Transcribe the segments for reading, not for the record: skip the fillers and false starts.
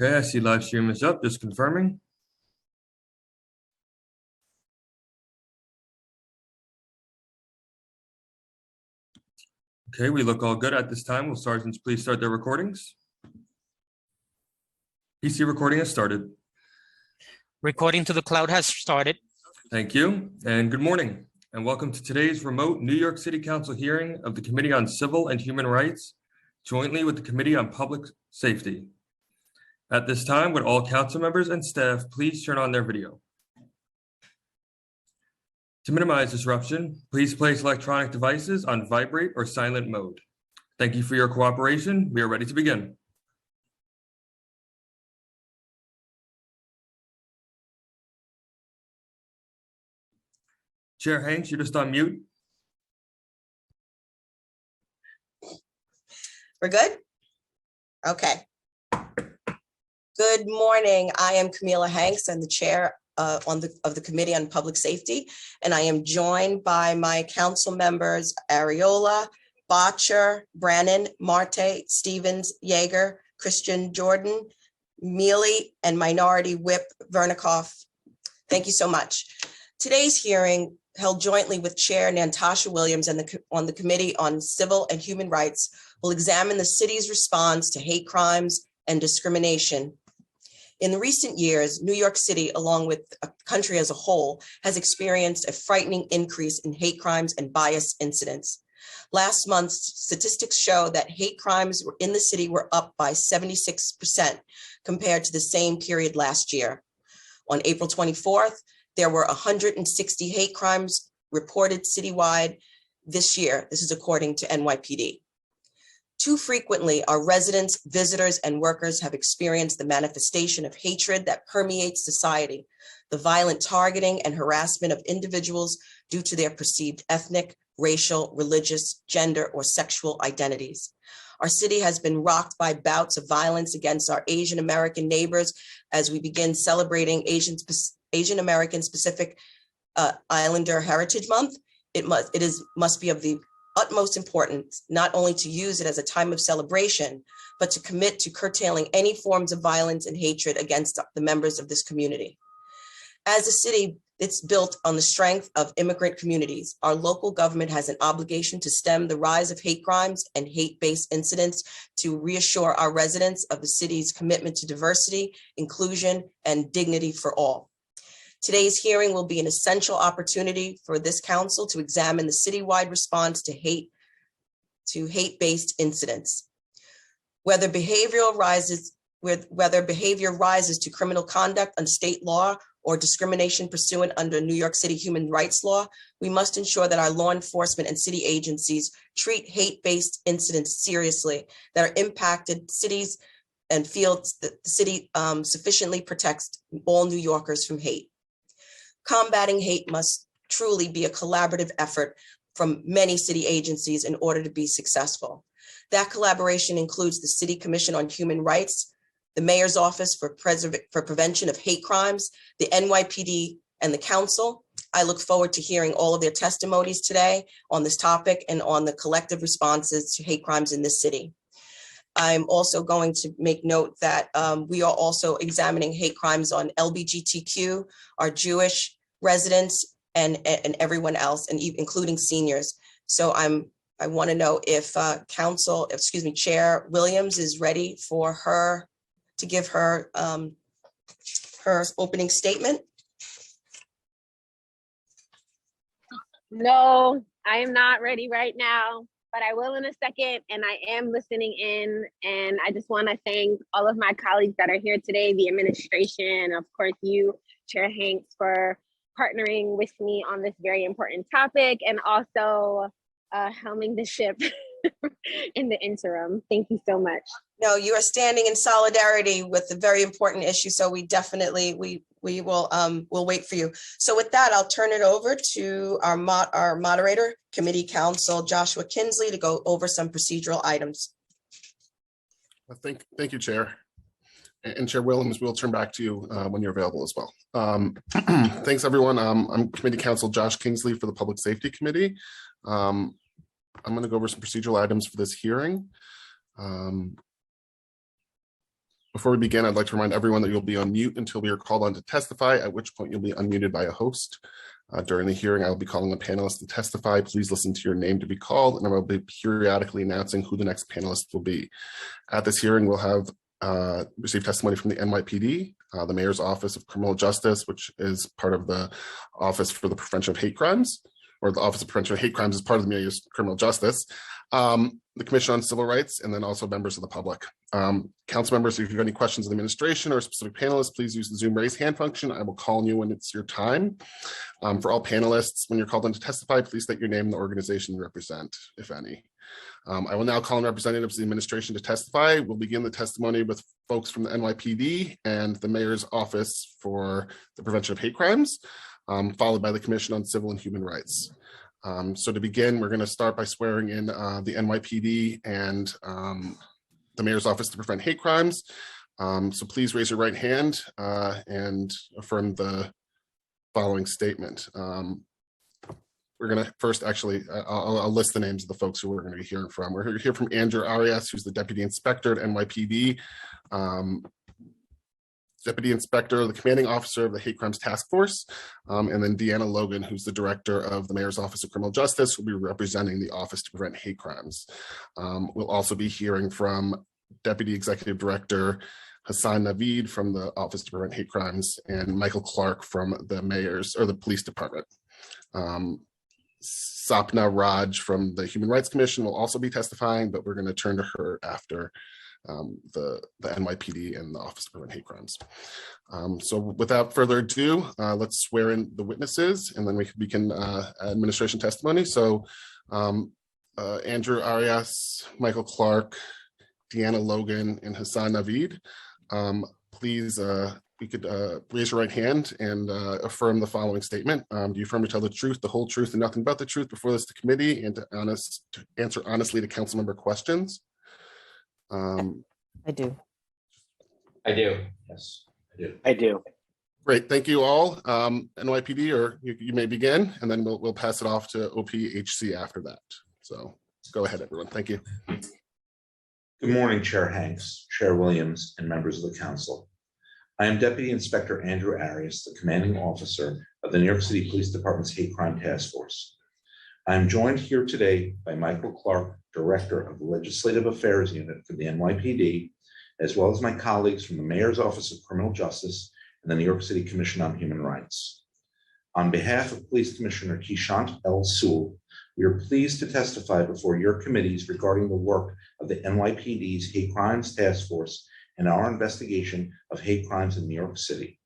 Okay, I see live stream is up, just confirming. Okay, we look all good at this time. Will sergeants please start their recordings? PC recording has started. Recording to the cloud has started. Thank you, and good morning, and welcome to today's remote New York City Council hearing of the Committee on Civil and Human Rights, jointly with the Committee on Public Safety. At this time, would all council members and staff please turn on their video? To minimize disruption, please place electronic devices on vibrate or silent mode. Thank you for your cooperation. We are ready to begin. Chair Hanks, you're just on mute. We're good? Okay. Good morning. I am Camila Hanks. I'm the chair of the Committee on Public Safety, and I am joined by my council members, Ariola, Botcher, Brannon, Marte, Stevens, Yeager, Christian Jordan, Mealy, and Minority Whip Vernikoff. Thank you so much. Today's hearing, held jointly with Chair Natasha Williams and on the Committee on Civil and Human Rights, will examine the city's response to hate crimes and discrimination. In the recent years, New York City, along with the country as a whole, has experienced a frightening increase in hate crimes and bias incidents. Last month, statistics show that hate crimes in the city were up by 76% compared to the same period last year. On April 24th, there were 160 hate crimes reported citywide this year. This is according to NYPD. Too frequently, our residents, visitors, and workers have experienced the manifestation of hatred that permeates society, the violent targeting and harassment of individuals due to their perceived ethnic, racial, religious, gender, or sexual identities. Our city has been rocked by bouts of violence against our Asian American neighbors as we begin celebrating Asian American Pacific Islander Heritage Month. It must be of the utmost importance not only to use it as a time of celebration, but to commit to curtailing any forms of violence and hatred against the members of this community. As a city, it's built on the strength of immigrant communities. Our local government has an obligation to stem the rise of hate crimes and hate-based incidents, to reassure our residents of the city's commitment to diversity, inclusion, and dignity for all. Today's hearing will be an essential opportunity for this council to examine the citywide response to hate-based incidents. Whether behavior rises to criminal conduct under state law or discrimination pursuant under New York City human rights law, we must ensure that our law enforcement and city agencies treat hate-based incidents seriously, that are impacted cities and fields that the city sufficiently protects all New Yorkers from hate. Combating hate must truly be a collaborative effort from many city agencies in order to be successful. That collaboration includes the City Commission on Human Rights, the Mayor's Office for Prevention of Hate Crimes, the NYPD, and the Council. I look forward to hearing all of their testimonies today on this topic and on the collective responses to hate crimes in this city. I'm also going to make note that we are also examining hate crimes on LGBTQ, our Jewish residents, and everyone else, and including seniors. So I want to know if Chair Williams is ready for her to give her her opening statement. No, I am not ready right now, but I will in a second, and I am listening in. And I just want to thank all of my colleagues that are here today, the administration, of course, you, Chair Hanks, for partnering with me on this very important topic, and also helming the ship in the interim. Thank you so much. No, you are standing in solidarity with a very important issue, so we definitely we will we'll wait for you. So with that, I'll turn it over to our moderator, Committee Counsel Joshua Kinsley, to go over some procedural items. Thank you, Chair. And Chair Williams, we'll turn back to you when you're available as well. Thanks, everyone. I'm Committee Counsel Josh Kingsley for the Public Safety Committee. I'm going to go over some procedural items for this hearing. Before we begin, I'd like to remind everyone that you'll be on mute until we are called on to testify, at which point you'll be unmuted by a host. During the hearing, I will be calling on panelists to testify. Please listen to your name to be called, and I will be periodically announcing who the next panelist will be. At this hearing, we'll have received testimony from the NYPD, the Mayor's Office of Criminal Justice, which is part of the Office for the Prevention of Hate Crimes, or the Office of Prevention of Hate Crimes is part of the Mayor's Criminal Justice, the Commission on Civil Rights, and then also members of the public. Council members, if you have any questions of the administration or specific panelists, please use the Zoom raise hand function. I will call on you when it's your time. For all panelists, when you're called on to testify, please state your name and the organization you represent, if any. I will now call on representatives of the administration to testify. We'll begin the testimony with folks from the NYPD and the Mayor's Office for the Prevention of Hate Crimes, followed by the Commission on Civil and Human Rights. So to begin, we're going to start by swearing in the NYPD and the Mayor's Office to Prevent Hate Crimes. So please raise your right hand and affirm the following statement. We're going to first, actually, I'll list the names of the folks who we're going to be hearing from. We're going to hear from Andrew Arias, who's the Deputy Inspector at NYPD, Deputy Inspector, the Commanding Officer of the Hate Crimes Task Force, and then Deanna Logan, who's the Director of the Mayor's Office of Criminal Justice, will be representing the Office to Prevent Hate Crimes. We'll also be hearing from Deputy Executive Director Hassan Naveed from the Office to Prevent Hate Crimes, and Michael Clark from the Mayor's or the Police Department. Sapna Raj from the Human Rights Commission will also be testifying, but we're going to turn to her after the NYPD and the Office to Prevent Hate Crimes. So without further ado, let's swear in the witnesses, and then we can begin administration testimony. So Andrew Arias, Michael Clark, Deanna Logan, and Hassan Naveed, please, we could raise your right hand and affirm the following statement. Do you firmly tell the truth, the whole truth, and nothing but the truth before this committee, and to answer honestly to council member questions? I do. I do. Yes, I do. I do. Great, thank you all. NYPD, or you may begin, and then we'll pass it off to OPHC after that. So go ahead, everyone. Thank you. Good morning, Chair Hanks, Chair Williams, and members of the council. I am Deputy Inspector Andrew Arias, the Commanding Officer of the New York City Police Department's Hate Crime Task Force. I am joined here today by Michael Clark, Director of the Legislative Affairs Unit for the NYPD, as well as my colleagues from the Mayor's Office of Criminal Justice and the New York City Commission on Human Rights. On behalf of Police Commissioner Kishant L. Sewell, we are pleased to testify before your committees regarding the work of the NYPD's Hate Crimes Task Force and our investigation of hate crimes in New York City.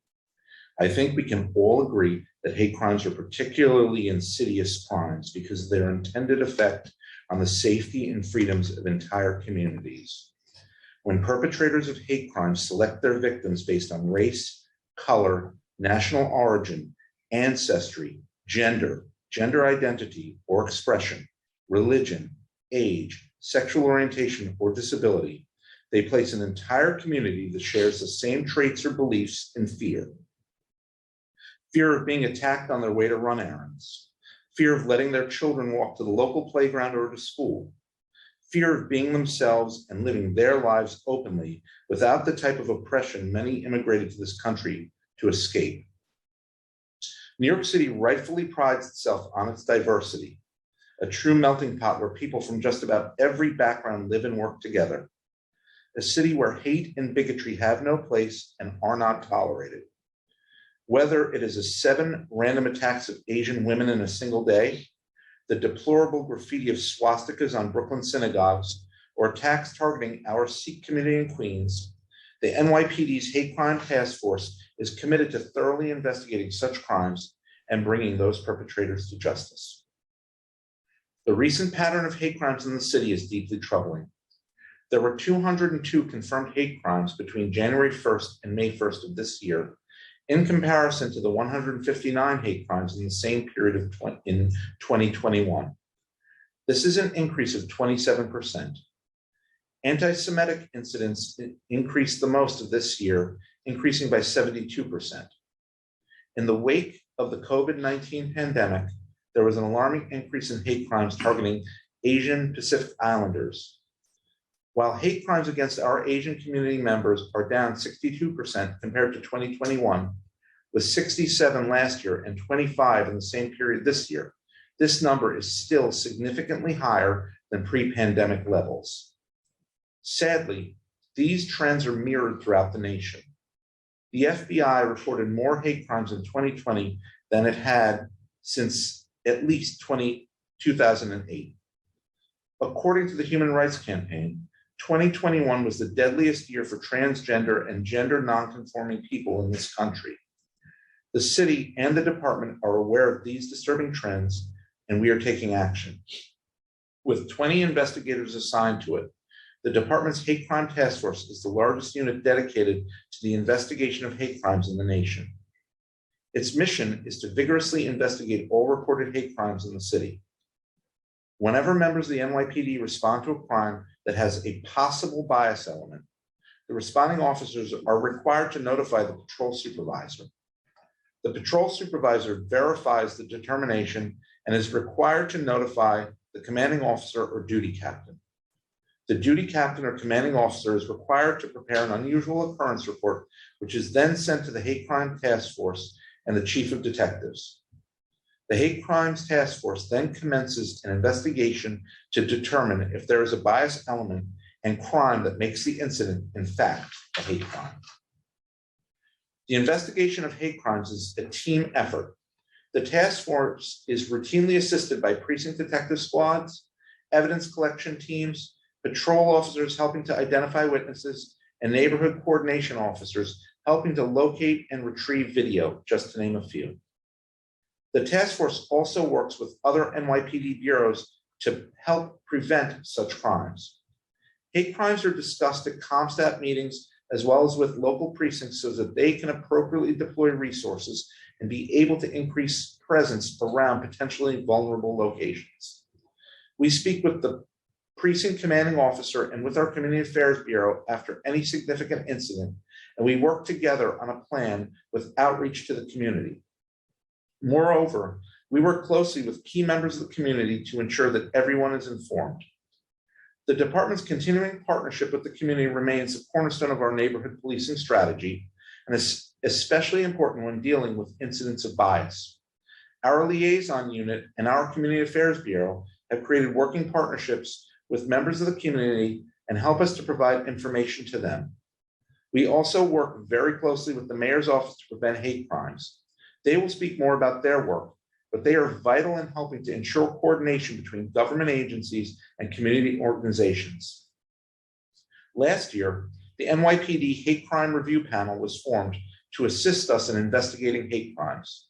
I think we can all agree that hate crimes are particularly insidious crimes because of their intended effect on the safety and freedoms of entire communities. When perpetrators of hate crimes select their victims based on race, color, national origin, ancestry, gender identity or expression, religion, age, sexual orientation, or disability, they place an entire community that shares the same traits or beliefs in fear. Fear of being attacked on their way to run errands. Fear of letting their children walk to the local playground or to school. Fear of being themselves and living their lives openly without the type of oppression many immigrated to this country to escape. New York City rightfully prides itself on its diversity, a true melting pot where people from just about every background live and work together. A city where hate and bigotry have no place and are not tolerated. Whether it is 7 random attacks of Asian women in a single day, the deplorable graffiti of swastikas on Brooklyn synagogues, or attacks targeting our Sikh community in Queens, the NYPD's Hate Crime Task Force is committed to thoroughly investigating such crimes and bringing those perpetrators to justice. The recent pattern of hate crimes in the city is deeply troubling. There were 202 confirmed hate crimes between January 1st and May 1st of this year, in comparison to the 159 hate crimes in the same period of 2021. This is an increase of 27%. Anti-Semitic incidents increased the most of this year, increasing by 72%. In the wake of the COVID-19 pandemic, there was an alarming increase in hate crimes targeting Asian Pacific Islanders. While hate crimes against our Asian community members are down 62% compared to 2021, with 67 last year and 25 in the same period this year, this number is still significantly higher than pre-pandemic levels. Sadly, these trends are mirrored throughout the nation. The FBI reported more hate crimes in 2020 than it had since at least 2008. According to the Human Rights Campaign, 2021 was the deadliest year for transgender and gender nonconforming people in this country. The city and the department are aware of these disturbing trends, and we are taking action. With 20 investigators assigned to it, the department's hate crime task force is the largest unit dedicated to the investigation of hate crimes in the nation. Its mission is to vigorously investigate all reported hate crimes in the city. Whenever members of the NYPD respond to a crime that has a possible bias element, the responding officers are required to notify the patrol supervisor. The patrol supervisor verifies the determination and is required to notify the commanding officer or duty captain. The duty captain or commanding officer is required to prepare an unusual occurrence report, which is then sent to the hate crime task force and the chief of detectives. The hate crimes task force then commences an investigation to determine if there is a bias element and crime that makes the incident, in fact, a hate crime. The investigation of hate crimes is a team effort. The task force is routinely assisted by precinct detective squads, evidence collection teams, patrol officers helping to identify witnesses, and neighborhood coordination officers helping to locate and retrieve video, just to name a few. The task force also works with other NYPD bureaus to help prevent such crimes. Hate crimes are discussed at CompStat meetings as well as with local precincts so that they can appropriately deploy resources and be able to increase presence around potentially vulnerable locations. We speak with the precinct commanding officer and with our Community Affairs Bureau after any significant incident, and we work together on a plan with outreach to the community. Moreover, we work closely with key members of the community to ensure that everyone is informed. The department's continuing partnership with the community remains the cornerstone of our neighborhood policing strategy, and is especially important when dealing with incidents of bias. Our liaison unit and our Community Affairs Bureau have created working partnerships with members of the community and help us to provide information to them. We also work very closely with the Mayor's Office to prevent hate crimes. They will speak more about their work, but they are vital in helping to ensure coordination between government agencies and community organizations. Last year, the NYPD Hate Crime Review Panel was formed to assist us in investigating hate crimes.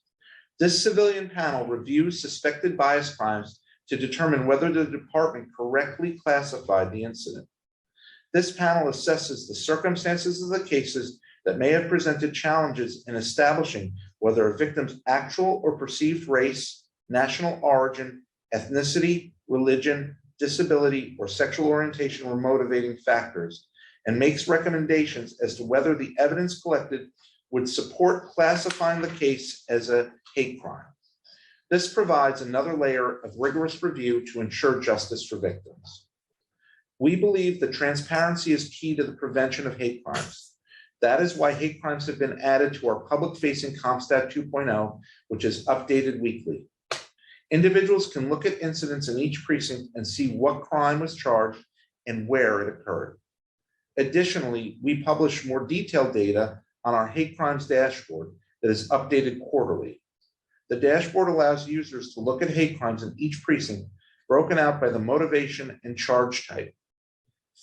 This civilian panel reviews suspected bias crimes to determine whether the department correctly classified the incident. This panel assesses the circumstances of the cases that may have presented challenges in establishing whether a victim's actual or perceived race, national origin, ethnicity, religion, disability, or sexual orientation were motivating factors, and makes recommendations as to whether the evidence collected would support classifying the case as a hate crime. This provides another layer of rigorous review to ensure justice for victims. We believe that transparency is key to the prevention of hate crimes. That is why hate crimes have been added to our public-facing CompStat 2.0, which is updated weekly. Individuals can look at incidents in each precinct and see what crime was charged and where it occurred. Additionally, we publish more detailed data on our hate crimes dashboard that is updated quarterly. The dashboard allows users to look at hate crimes in each precinct, broken out by the motivation and charge type.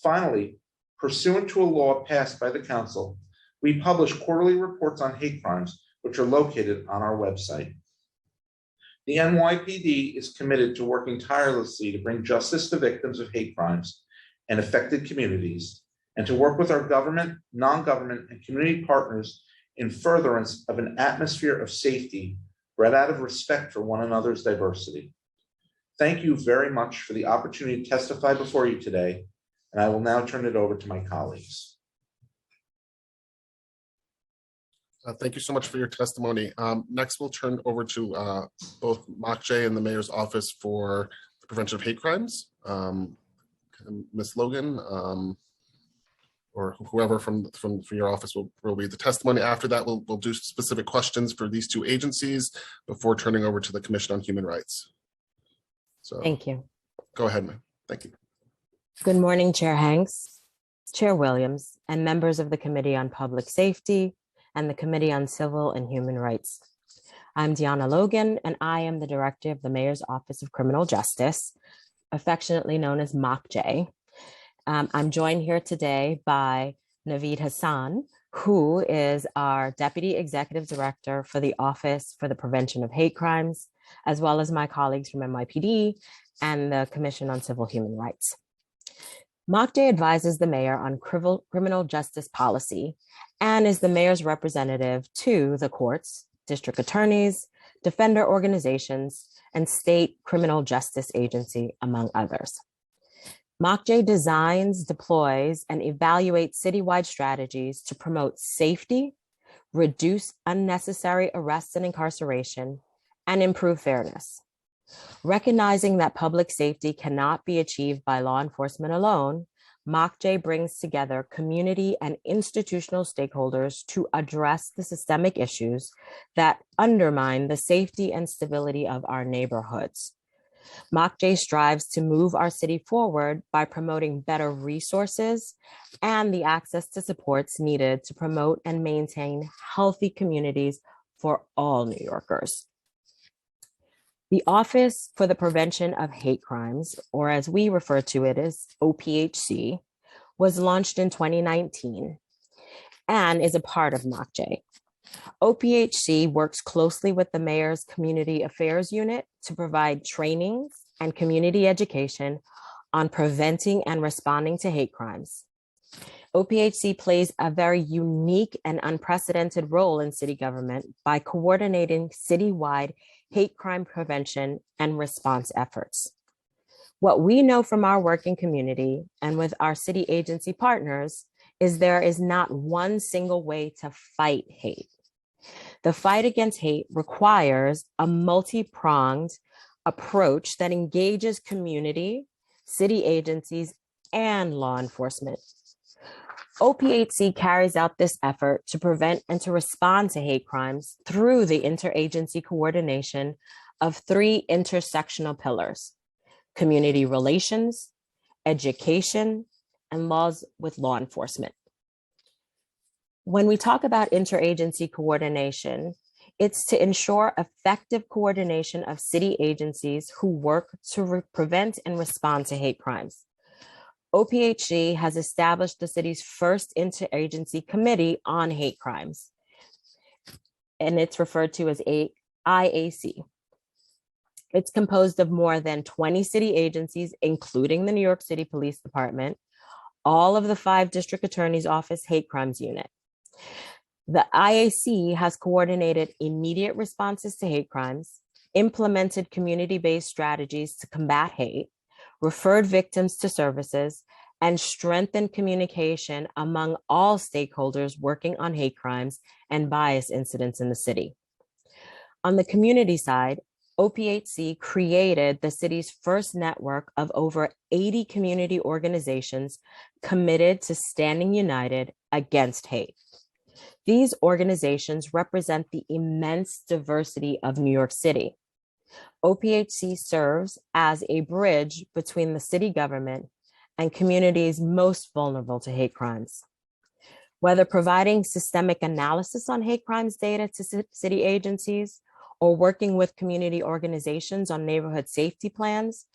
Finally, pursuant to a law passed by the council, we publish quarterly reports on hate crimes, which are located on our website. The NYPD is committed to working tirelessly to bring justice to victims of hate crimes and affected communities, and to work with our government, non-government, and community partners in furtherance of an atmosphere of safety bred out of respect for one another's diversity. Thank you very much for the opportunity to testify before you today, and I will now turn it over to my colleagues. Thank you so much for your testimony. Next, we'll turn over to both Makjay and the Mayor's Office for the Prevention of Hate Crimes. Ms. Logan, or whoever from your office will read the testimony. After that, we'll do specific questions for these two agencies before turning over to the Commission on Human Rights. So Thank you. Go ahead, ma'am. Thank you. Good morning, Chair Hanks, Chair Williams, and members of the Committee on Public Safety and the Committee on Civil and Human Rights. I'm Deanna Logan, and I am the Director of the Mayor's Office of Criminal Justice, affectionately known as MOCJ. I'm joined here today by Naveed Hassan, who is our Deputy Executive Director for the Office for the Prevention of Hate Crimes, as well as my colleagues from NYPD and the Commission on Civil Human Rights. MOCJ advises the mayor on criminal justice policy and is the mayor's representative to the courts, district attorneys, defender organizations, and state criminal justice agency, among others. MOCJ designs, deploys, and evaluates citywide strategies to promote safety, reduce unnecessary arrests and incarceration, and improve fairness. Recognizing that public safety cannot be achieved by law enforcement alone, MOCJ brings together community and institutional stakeholders to address the systemic issues that undermine the safety and stability of our neighborhoods. MOCJ strives to move our city forward by promoting better resources and the access to supports needed to promote and maintain healthy communities for all New Yorkers. The Office for the Prevention of Hate Crimes, or as we refer to it as OPHC, was launched in 2019 and is a part of MOCJ. OPHC works closely with the Mayor's Community Affairs Unit to provide trainings and community education on preventing and responding to hate crimes. OPHC plays a very unique and unprecedented role in city government by coordinating citywide hate crime prevention and response efforts. What we know from our working community and with our city agency partners is there is not one single way to fight hate. The fight against hate requires a multi-pronged approach that engages community, city agencies, and law enforcement. OPHC carries out this effort to prevent and to respond to hate crimes through the interagency coordination of three intersectional pillars: community relations, education, and laws with law enforcement. When we talk about interagency coordination, it's to ensure effective coordination of city agencies who work to prevent and respond to hate crimes. OPHC has established the city's first interagency committee on hate crimes, and it's referred to as IAC. It's composed of more than 20 city agencies, including the New York City Police Department, all of the 5 district attorney's office hate crimes unit. The IAC has coordinated immediate responses to hate crimes, implemented community-based strategies to combat hate, referred victims to services, and strengthened communication among all stakeholders working on hate crimes and bias incidents in the city. On the community side, OPHC created the city's first network of over 80 community organizations committed to standing united against hate. These organizations represent the immense diversity of New York City. OPHC serves as a bridge between the city government and communities most vulnerable to hate crimes. Whether providing systemic analysis on hate crimes data to city agencies or working with community organizations on neighborhood safety plans,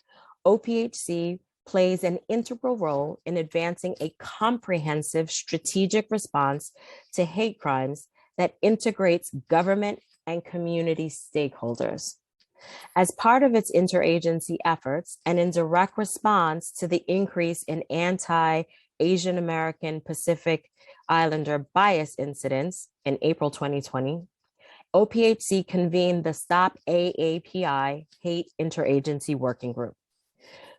OPHC plays an integral role in advancing a comprehensive strategic response to hate crimes that integrates government and community stakeholders. As part of its interagency efforts and in direct response to the increase in anti-Asian American Pacific Islander bias incidents in April 2020, OPHC convened the Stop AAPI Hate Interagency Working Group.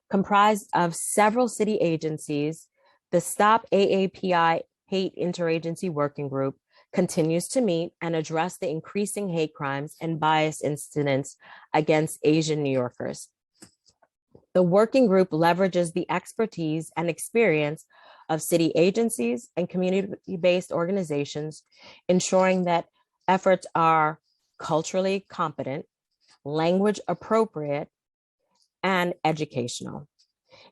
Comprised of several city agencies, the Stop AAPI Hate Interagency Working Group continues to meet and address the increasing hate crimes and bias incidents against Asian New Yorkers. The working group leverages the expertise and experience of city agencies and community-based organizations, ensuring that efforts are culturally competent, language appropriate, and educational.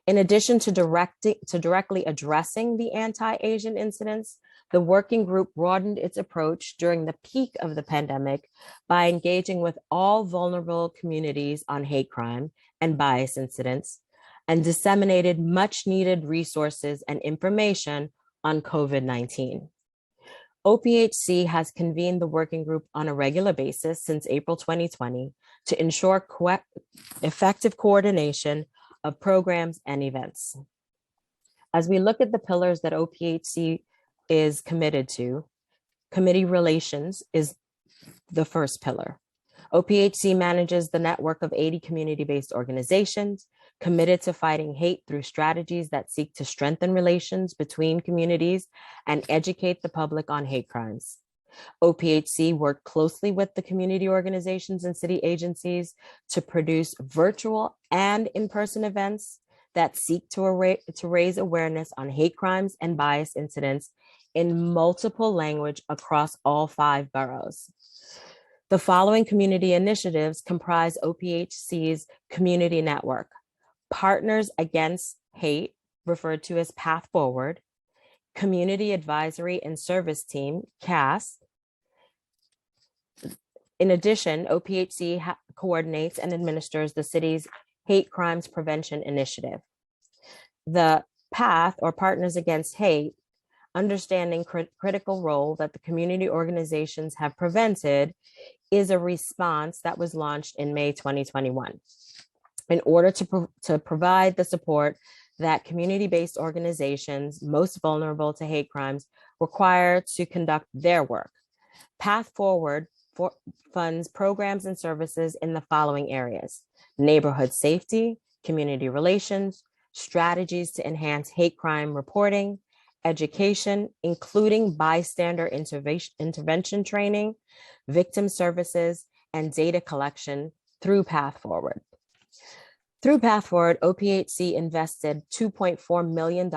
In addition to directly addressing the anti-Asian incidents, the working group broadened its approach during the peak of the pandemic by engaging with all vulnerable communities on hate crime and bias incidents, and disseminated much needed resources and information on COVID-19. OPHC has convened the working group on a regular basis since April 2020 to ensure effective coordination of programs and events. As we look at the pillars that OPHC is committed to, committee relations is the first pillar. OPHC manages the network of 80 community-based organizations committed to fighting hate through strategies that seek to strengthen relations between communities and educate the public on hate crimes. OPHC worked closely with the community organizations and city agencies to produce virtual and in-person events that seek to raise awareness on hate crimes and bias incidents in multiple language across all 5 boroughs. The following community initiatives comprise OPHC's community network: Partners Against Hate, referred to as Path Forward; Community Advisory and Service Team, CAS. In addition, OPHC coordinates and administers the city's Hate Crimes Prevention Initiative. The PATH, or Partners Against Hate, understanding critical role that the community organizations have prevented, is a response that was launched in May 2021 in order to provide the support that community-based organizations most vulnerable to hate crimes require to conduct their work. Path Forward funds programs and services in the following areas: neighborhood safety, community relations, strategies to enhance hate crime reporting, education, including bystander intervention training, victim services, and data collection through Path Forward. Through Path Forward, OPHC invested $2.4 million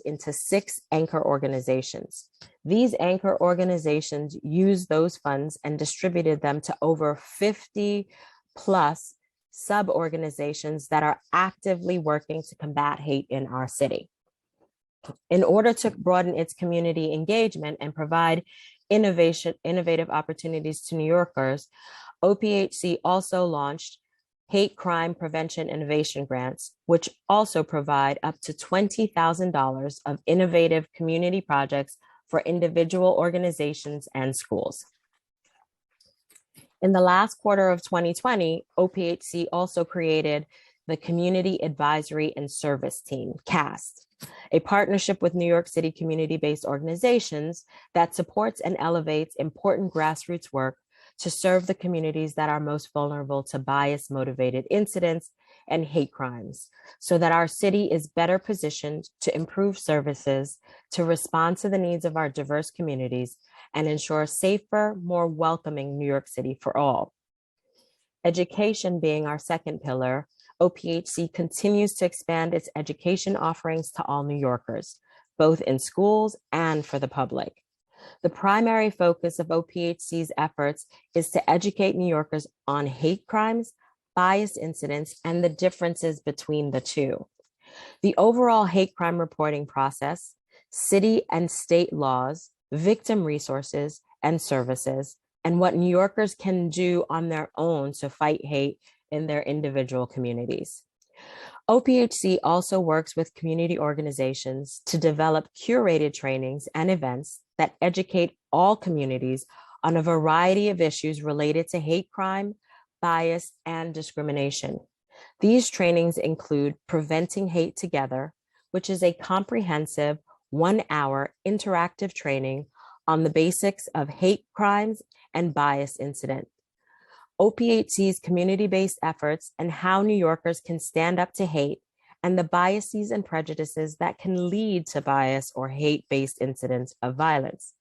into 6 anchor organizations. These anchor organizations used those funds and distributed them to over 50 plus sub-organizations that are actively working to combat hate in our city. In order to broaden its community engagement and provide innovative opportunities to New Yorkers, OPHC also launched Hate Crime Prevention Innovation Grants, which also provide up to $20,000 of innovative community projects for individual organizations and schools. In the last quarter of 2020, OPHC also created the Community Advisory and Service Team, CAST, a partnership with New York City community-based organizations that supports and elevates important grassroots work to serve the communities that are most vulnerable to bias-motivated incidents and hate crimes, so that our city is better positioned to improve services, to respond to the needs of our diverse communities, and ensure a safer, more welcoming New York City for all. Education being our second pillar, OPHC continues to expand its education offerings to all New Yorkers, both in schools and for the public. The primary focus of OPHC's efforts is to educate New Yorkers on hate crimes, bias incidents, and the differences between the two. The overall hate crime reporting process, city and state laws, victim resources and services, and what New Yorkers can do on their own to fight hate in their individual communities. OPHC also works with community organizations to develop curated trainings and events that educate all communities on a variety of issues related to hate crime, bias, and discrimination. These trainings include Preventing Hate Together, which is a comprehensive 1-hour interactive training on the basics of hate crimes and bias incident. OPHC's community-based efforts and how New Yorkers can stand up to hate and the biases and prejudices that can lead to bias or hate-based incidents of violence.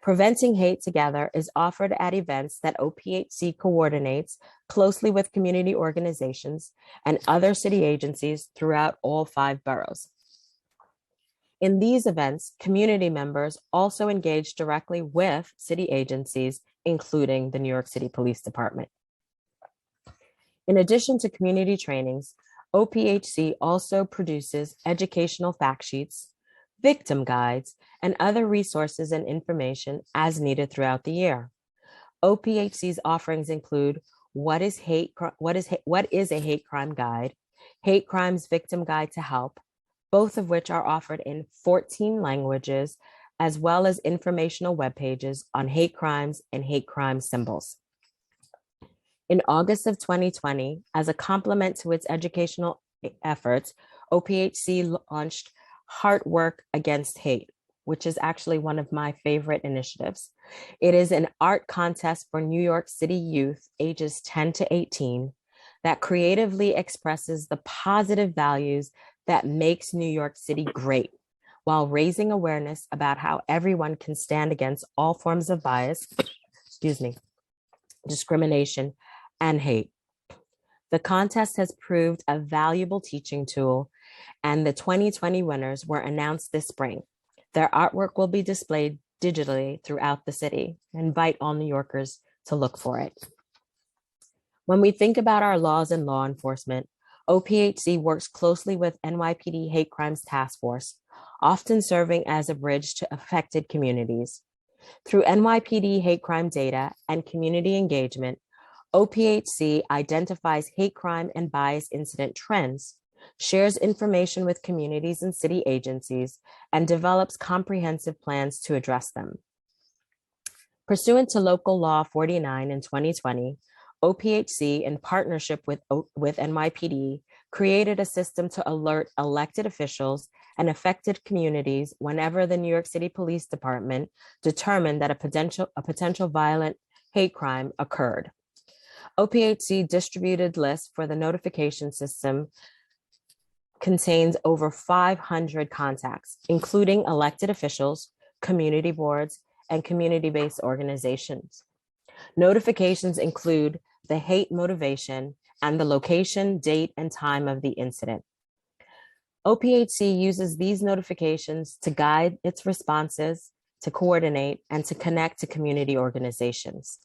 Preventing Hate Together is offered at events that OPHC coordinates closely with community organizations and other city agencies throughout all 5 boroughs. In these events, community members also engage directly with city agencies, including the New York City Police Department. In addition to community trainings, OPHC also produces educational fact sheets, victim guides, and other resources and information as needed throughout the year. OPHC's offerings include what is a hate crime guide, hate crimes victim guide to help, both of which are offered in 14 languages, as well as informational web pages on hate crimes and hate crime symbols. In August of 2020, as a complement to its educational efforts, OPHC launched Heart Work Against Hate, which is actually one of my favorite initiatives. It is an art contest for New York City youth ages 10 to 18 that creatively expresses the positive values that makes New York City great, while raising awareness about how everyone can stand against all forms of bias, discrimination, and hate. The contest has proved a valuable teaching tool, and the 2020 winners were announced this spring. Their artwork will be displayed digitally throughout the city. I invite all New Yorkers to look for it. When we think about our laws and law enforcement, OPHC works closely with NYPD Hate Crimes Task Force, often serving as a bridge to affected communities. Through NYPD hate crime data and community engagement, OPHC identifies hate crime and bias incident trends, shares information with communities and city agencies, and develops comprehensive plans to address them. Pursuant to Local Law 49 in 2020, OPHC, in partnership with NYPD, created a system to alert elected officials and affected communities whenever the New York City Police Department determined that a potential violent hate crime occurred. OPHC distributed list for the notification system contains over 500 contacts, including elected officials, community boards, and community-based organizations. Notifications include the hate motivation and the location, date, and time of the incident. OPHC uses these notifications to guide its responses, to coordinate, and to connect to community organizations.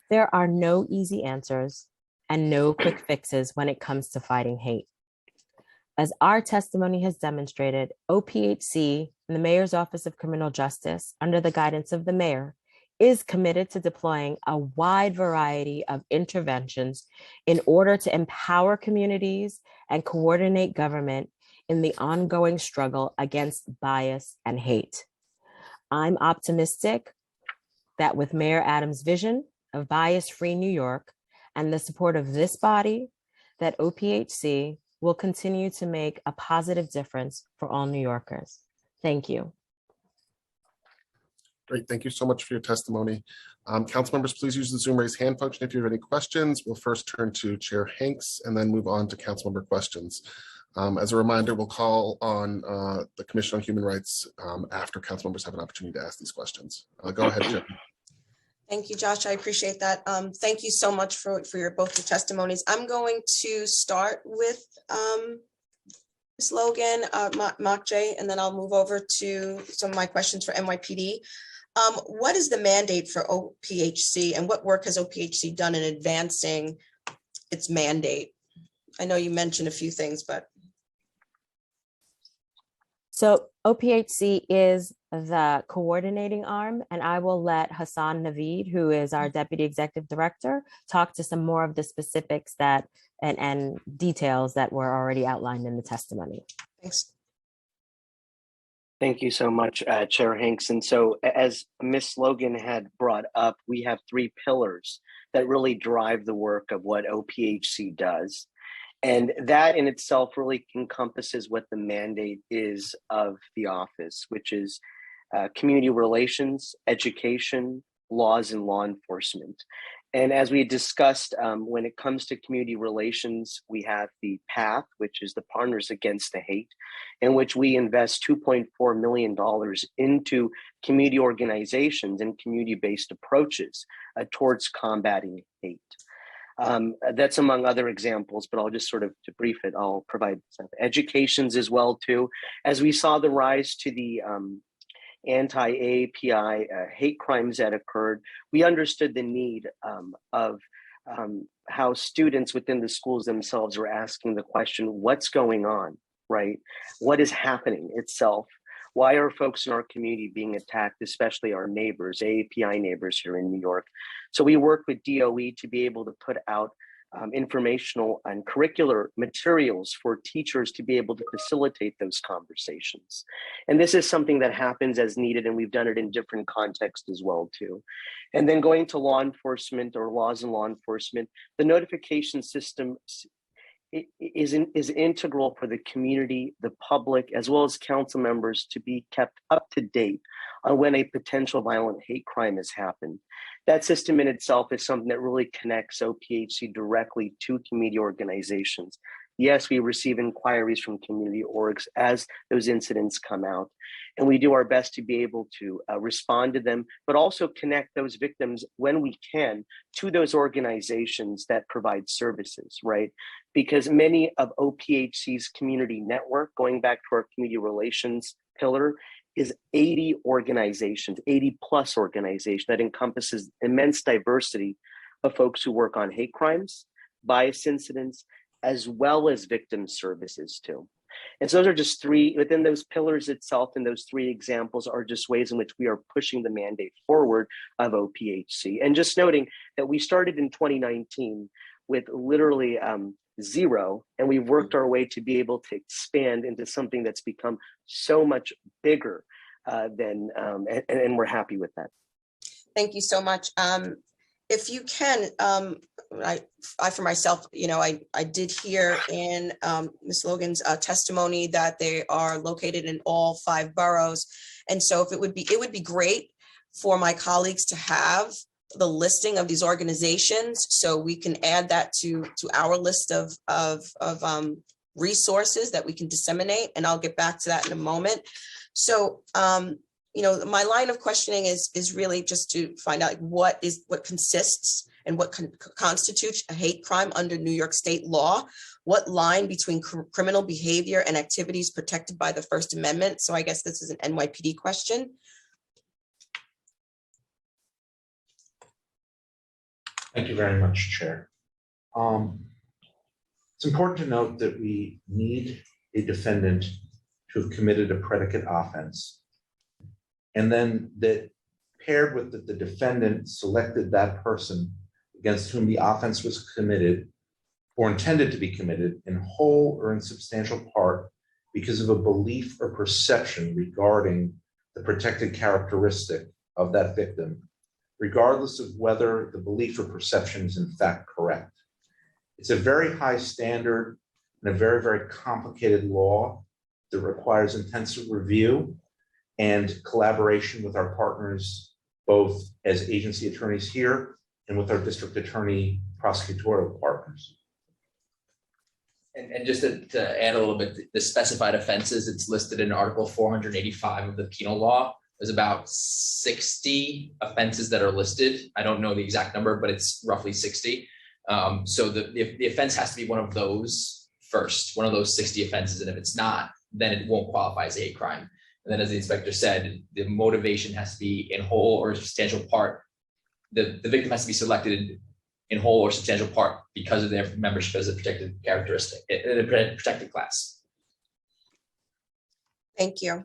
There are no easy answers and no quick fixes when it comes to fighting hate. As our testimony has demonstrated, OPHC and the Mayor's Office of Criminal Justice, under the guidance of the Mayor, is committed to deploying a wide variety of interventions in order to empower communities and coordinate government in the ongoing struggle against bias and hate. I'm optimistic that with Mayor Adams' vision of bias-free New York and the support of this body, that OPHC will continue to make a positive difference for all New Yorkers. Thank you. Great, thank you so much for your testimony. Council members, please use the Zoom raise hand function if you have any questions. We'll first turn to Chair Hanks and then move on to Councilmember Questions. As a reminder, we'll call on the Commission on Human Rights after council members have an opportunity to ask these questions. Go ahead, Chair. Thank you, Josh. I appreciate that. Thank you so much for both your testimonies. I'm going to start with Ms. Logan, Mokjay, and then I'll move over to some of my questions for NYPD. What is the mandate for OPHC and what work has OPHC done in advancing its mandate? I know you mentioned a few things, but. So OPHC is the coordinating arm, and I will let Hassan Naveed, who is our Deputy Executive Director, talk to some more of the specifics that and details that were already outlined in the testimony. Thanks. Thank you so much, Chair Hanks. And so as Ms. Logan had brought up, we have 3 pillars that really drive the work of what OPHC does. And that in itself really encompasses what the mandate is of the office, which is community relations, education, laws, and law enforcement. And as we discussed, when it comes to community relations, we have the PATH, which is the Partners Against the Hate, in which we invest $2.4 million into community organizations and community-based approaches towards combating hate. That's among other examples, but I'll just sort of, to brief it, I'll provide some educations as well too. As we saw the rise to the anti-AAPI hate crimes that occurred, we understood the need of how students within the schools themselves were asking the question, what's going on, right? What is happening itself? Why are folks in our community being attacked, especially our neighbors, AAPI neighbors here in New York? So we worked with DOE to be able to put out informational and curricular materials for teachers to be able to facilitate those conversations. And this is something that happens as needed, and we've done it in different contexts as well too. And then going to law enforcement or laws and law enforcement, the notification system is integral for the community, the public, as well as council members to be kept up to date on when a potential violent hate crime has happened. That system in itself is something that really connects OPHC directly to community organizations. Yes, we receive inquiries from community orgs as those incidents come out, and we do our best to be able to respond to them, but also connect those victims when we can to those organizations that provide services, right? Because many of OPHC's community network, going back to our community relations pillar, is 80 organizations, 80 plus organizations that encompasses immense diversity of folks who work on hate crimes, bias incidents, as well as victim services too. And so those are just three, within those pillars itself, and those three examples are just ways in which we are pushing the mandate forward of OPHC. And just noting that we started in 2019 with literally zero, and we've worked our way to be able to expand into something that's become so much bigger and we're happy with that. Thank you so much. If you can, I for myself, I did hear in Ms. Logan's testimony that they are located in all 5 boroughs. And so if it would be great for my colleagues to have the listing of these organizations, so we can add that to our list of resources that we can disseminate, and I'll get back to that in a moment. So, my line of questioning is really just to find out what consists and what constitutes a hate crime under New York state law, what line between criminal behavior and activities protected by the First Amendment. So I guess this is an NYPD question. Thank you very much, Chair. It's important to note that we need a defendant to have committed a predicate offense, and then that paired with the defendant selected that person against whom the offense was committed or intended to be committed in whole or in substantial part because of a belief or perception regarding the protected characteristic of that victim, regardless of whether the belief or perception is in fact correct. It's a very high standard and a very, very complicated law that requires intensive review and collaboration with our partners, both as agency attorneys here and with our district attorney prosecutorial partners. And just to add a little bit, the specified offenses, it's listed in Article 485 of the penal law. There's about 60 offenses that are listed. I don't know the exact number, but it's roughly 60. So the offense has to be one of those first, one of those 60 offenses. And if it's not, then it won't qualify as a hate crime. And then as the inspector said, the motivation has to be in whole or substantial part. The victim has to be selected in whole or substantial part because of their membership as a protected characteristic, in a protected class. Thank you.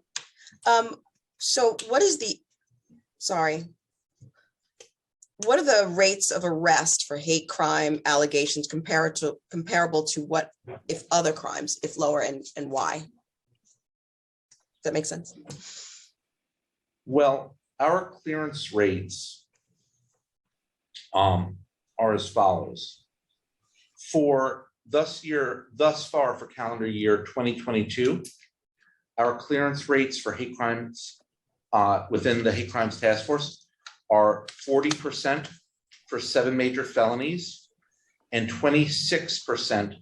So what are the rates of arrest for hate crime allegations comparable to what if other crimes, if lower, and why? Does that make sense? Well, our clearance rates are as follows. For thus far for calendar year 2022, our clearance rates for hate crimes within the hate crimes task force are 40% for 7 major felonies and 26%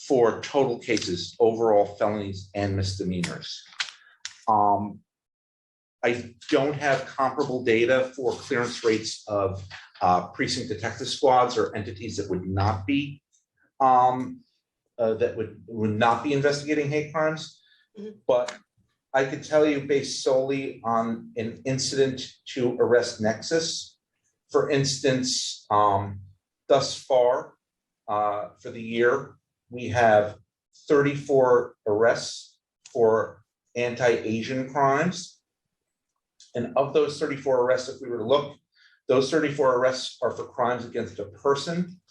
for total cases, overall felonies and misdemeanors. I don't have comparable data for clearance rates of precinct detective squads or entities that would not be investigating hate crimes. But I could tell you, based solely on an incident to arrest nexus, for instance, thus far for the year, we have 34 arrests for anti-Asian crimes. And of those 34 arrests, if we were to look, those 34 arrests are for crimes against a person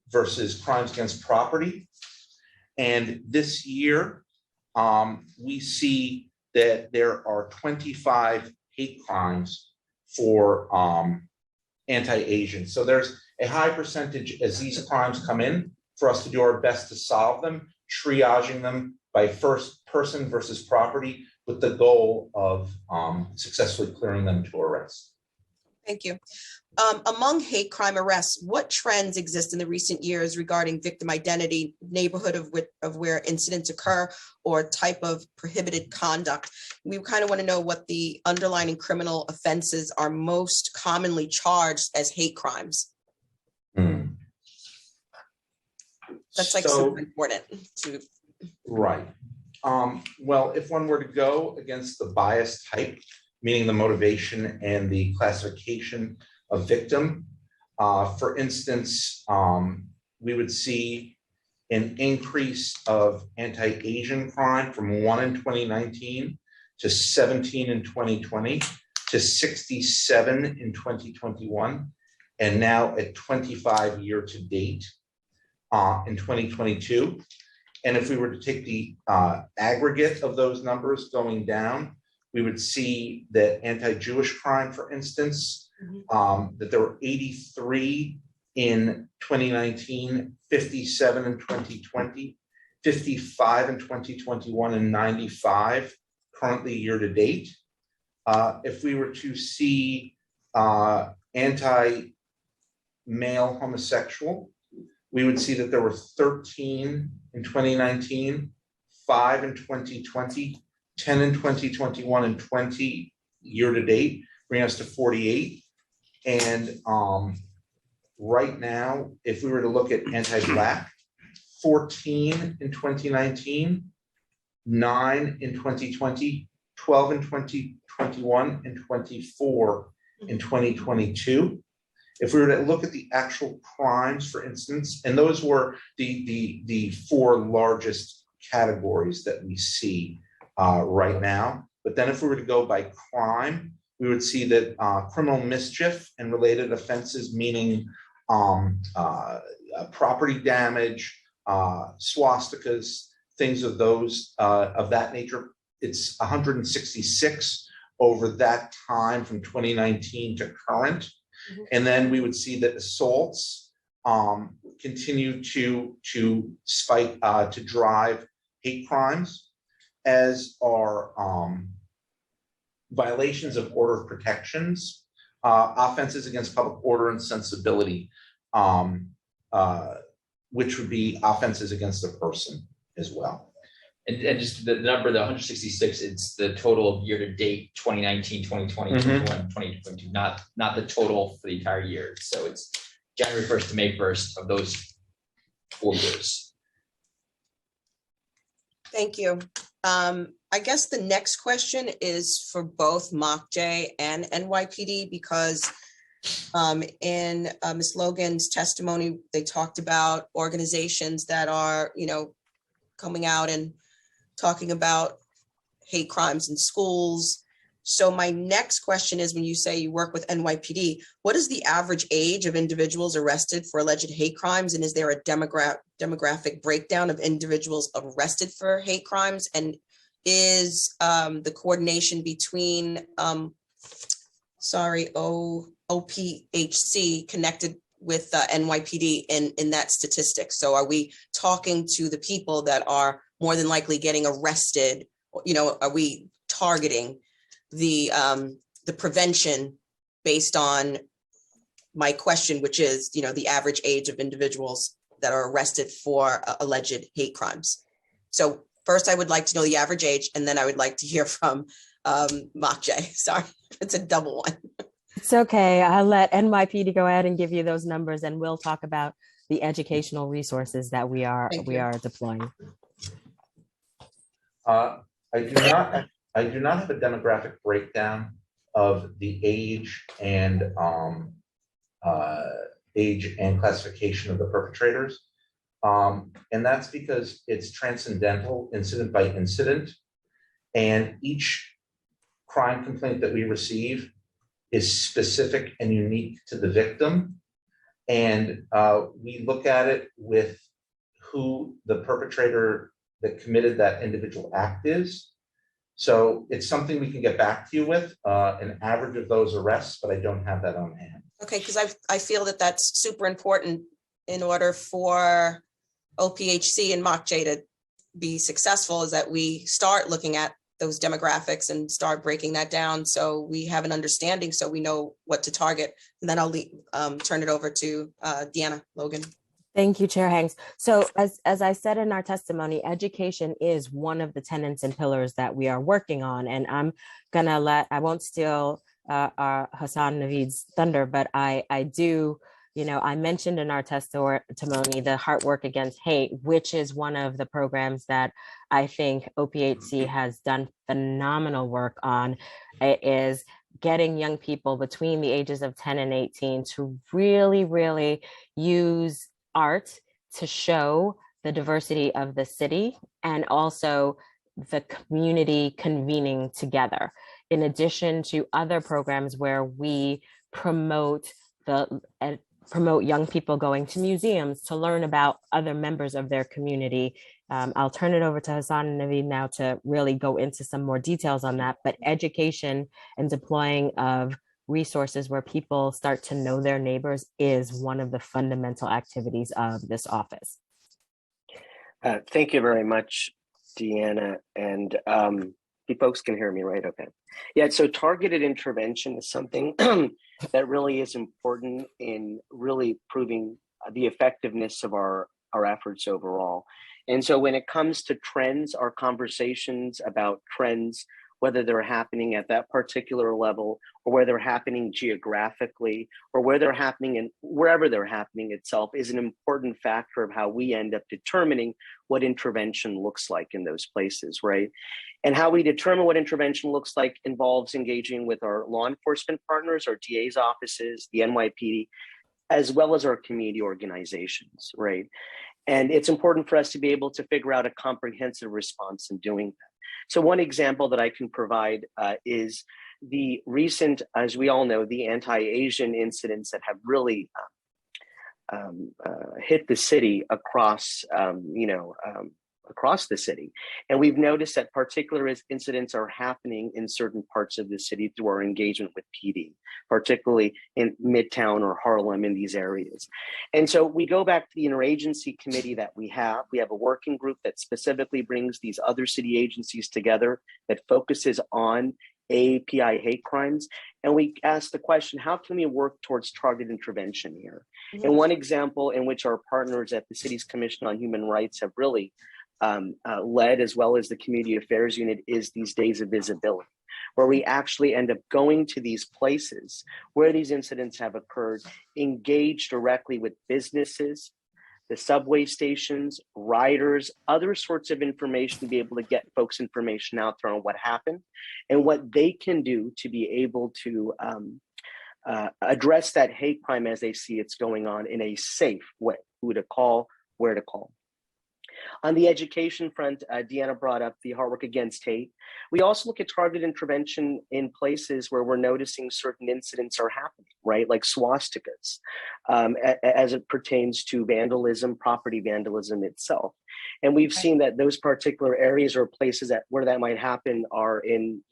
versus crimes against property. And this year, we see that there are 25 hate crimes for anti-Asian. So there's a high percentage as these crimes come in for us to do our best to solve them, triaging them by first person versus property, with the goal of successfully clearing them to arrest. Thank you. Among hate crime arrests, what trends exist in the recent years regarding victim identity, neighborhood of where incidents occur, or type of prohibited conduct? We kind of want to know what the underlying criminal offenses are most commonly charged as hate crimes. That's like super important to. Right. Well, if one were to go against the bias type, meaning the motivation and the classification of victim, for instance, we would see an increase of anti-Asian crime from 1 in 2019 to 17 in 2020 to 67 in 2021, and now at 25 year to date in 2022. And if we were to take the aggregate of those numbers going down, we would see that anti-Jewish crime, for instance, that there were 83 in 2019, 57 in 2020, 55 in 2021, and 95 currently year to date. If we were to see anti-male homosexual, we would see that there were 13 in 2019, 5 in 2020, 10 in 2021, and 20 year to date, bringing us to 48. And right now, if we were to look at anti-Black, 14 in 2019, 9 in 2020, 12 in 2021, and 24 in 2022. If we were to look at the actual crimes, for instance, and those were the 4 largest categories that we see right now. But then if we were to go by crime, we would see that criminal mischief and related offenses, meaning property damage, swastikas, things of that nature, it's 166 over that time from 2019 to current. And then we would see that assaults continue to spike, to drive hate crimes, as are violations of order of protections, offenses against public order and sensibility, which would be offenses against a person as well. And just the number, the 166, it's the total year to date, 2019, 2020, 2021, 2022, not the total for the entire year. So it's January 1st to May 1st of those 4 years. Thank you. I guess the next question is for both MOCJ and NYPD, because in Ms. Logan's testimony, they talked about organizations that are, coming out and talking about hate crimes in schools. So my next question is, when you say you work with NYPD, what is the average age of individuals arrested for alleged hate crimes? And is there a demographic breakdown of individuals arrested for hate crimes? And is the coordination between, OPHC connected with NYPD in that statistic? So are we talking to the people that are more than likely getting arrested? Are we targeting the prevention based on my question, which is, the average age of individuals that are arrested for alleged hate crimes. So first, I would like to know the average age, and then I would like to hear from Makjay. Sorry, it's a double one. It's okay. I'll let NYPD go ahead and give you those numbers, and we'll talk about the educational resources that we are deploying. I do not have a demographic breakdown of the age and classification of the perpetrators. And that's because it's transcendental, incident by incident. And each crime complaint that we receive is specific and unique to the victim. And we look at it with who the perpetrator that committed that individual act is. So it's something we can get back to you with, an average of those arrests, but I don't have that on hand. Okay, because I feel that that's super important in order for OPHC and Makjay to be successful, is that we start looking at those demographics and start breaking that down so we have an understanding, so we know what to target. And then I'll turn it over to Deanna Logan. Thank you, Chair Hanks. So as I said in our testimony, education is one of the tenets and pillars that we are working on. And I won't steal Hassan Naveed's thunder, but I do, I mentioned in our testimony the Heart Work Against Hate, which is one of the programs that I think OPHC has done phenomenal work on. It is getting young people between the ages of 10 and 18 to really, really use art to show the diversity of the city and also the community convening together, in addition to other programs where we promote young people going to museums to learn about other members of their community. I'll turn it over to Hassan and Naveed now to really go into some more details on that, but education and deploying of resources where people start to know their neighbors is one of the fundamental activities of this office. Thank you very much, Deanna. And you folks can hear me, right? Okay. Yeah, so targeted intervention is something that really is important in really proving the effectiveness of our efforts overall. And so when it comes to trends, our conversations about trends, whether they're happening at that particular level or whether they're happening geographically or where they're happening and wherever they're happening itself, is an important factor of how we end up determining what intervention looks like in those places, right? And how we determine what intervention looks like involves engaging with our law enforcement partners, our DA's offices, the NYPD, as well as our community organizations, right? And it's important for us to be able to figure out a comprehensive response in doing that. So one example that I can provide is the recent, as we all know, the anti-Asian incidents that have really hit the city across, across the city. And we've noticed that particular incidents are happening in certain parts of the city through our engagement with PD, particularly in Midtown or Harlem, in these areas. And so we go back to the interagency committee that we have. We have a working group that specifically brings these other city agencies together that focuses on API hate crimes. And we ask the question, how can we work towards targeted intervention here? Mm-hmm. And one example in which our partners at the city's Commission on Human Rights have really led, as well as the Community Affairs Unit, is these days of visibility, where we actually end up going to these places where these incidents have occurred, engage directly with businesses, the subway stations, riders, other sorts of information to be able to get folks information out there on what happened and what they can do to be able to address that hate crime as they see it's going on in a safe way, who to call, where to call. On the education front, Deanna brought up the Heart Work Against Hate. We also look at targeted intervention in places where we're noticing certain incidents are happening, right? Like swastikas, as it pertains to vandalism, property vandalism itself. And we've seen that those particular areas or places where that might happen are in,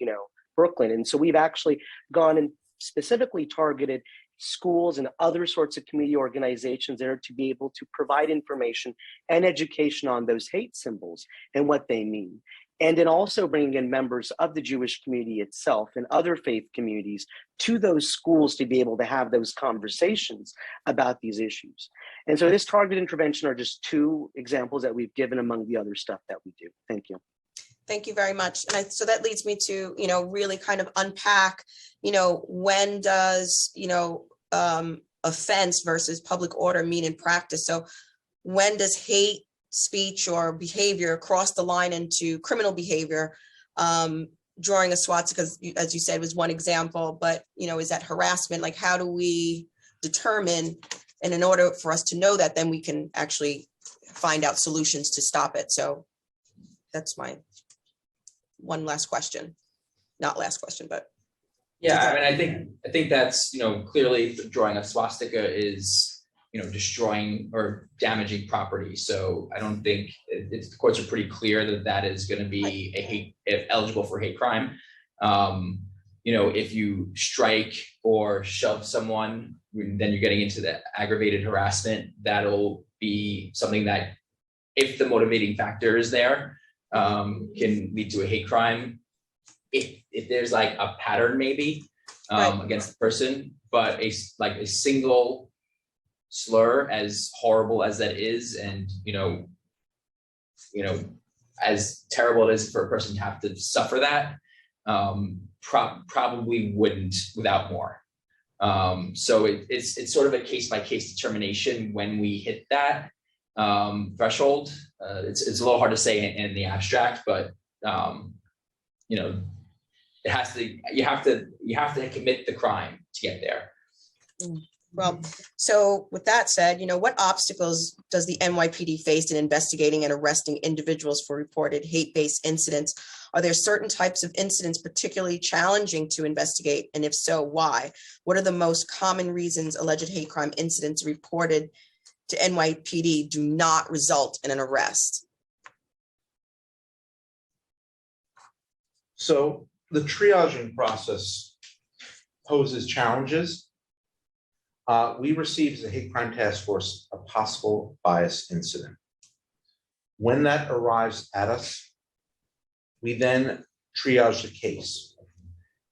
Brooklyn. And so we've actually gone and specifically targeted schools and other sorts of community organizations there to be able to provide information and education on those hate symbols and what they mean. and then also bringing in members of the Jewish community itself and other faith communities to those schools to be able to have those conversations about these issues. And so this targeted intervention are just two examples that we've given among the other stuff that we do. Thank you. Thank you very much. And so that leads me to, really kind of unpack, when does, offense versus public order mean in practice? So when does hate speech or behavior cross the line into criminal behavior? Drawing a swastika, as you said, was one example, but, is that harassment? Like, how do we determine, and in order for us to know that, then we can actually find out solutions to stop it. So that's my one last question, not last question, but. Yeah, I think that's, clearly drawing a swastika is, destroying or damaging property. So I don't think the courts are pretty clear that that is going to be eligible for hate crime. If you strike or shove someone, then you're getting into the aggravated harassment. That'll be something that, if the motivating factor is there, can lead to a hate crime. If there's like a pattern maybe against the person, but a single slur, as horrible as that is, and as terrible it is for a person to have to suffer that, probably wouldn't without more. So it's sort of a case-by-case determination when we hit that threshold. It's a little hard to say in the abstract, but it has to. You have to commit the crime to get there. Well, so with that said, what obstacles does the NYPD face in investigating and arresting individuals for reported hate-based incidents? Are there certain types of incidents particularly challenging to investigate? And if so, why? What are the most common reasons alleged hate crime incidents reported to NYPD do not result in an arrest? So the triaging process poses challenges. We received as a hate crime task force a possible bias incident. When that arrives at us, we then triage the case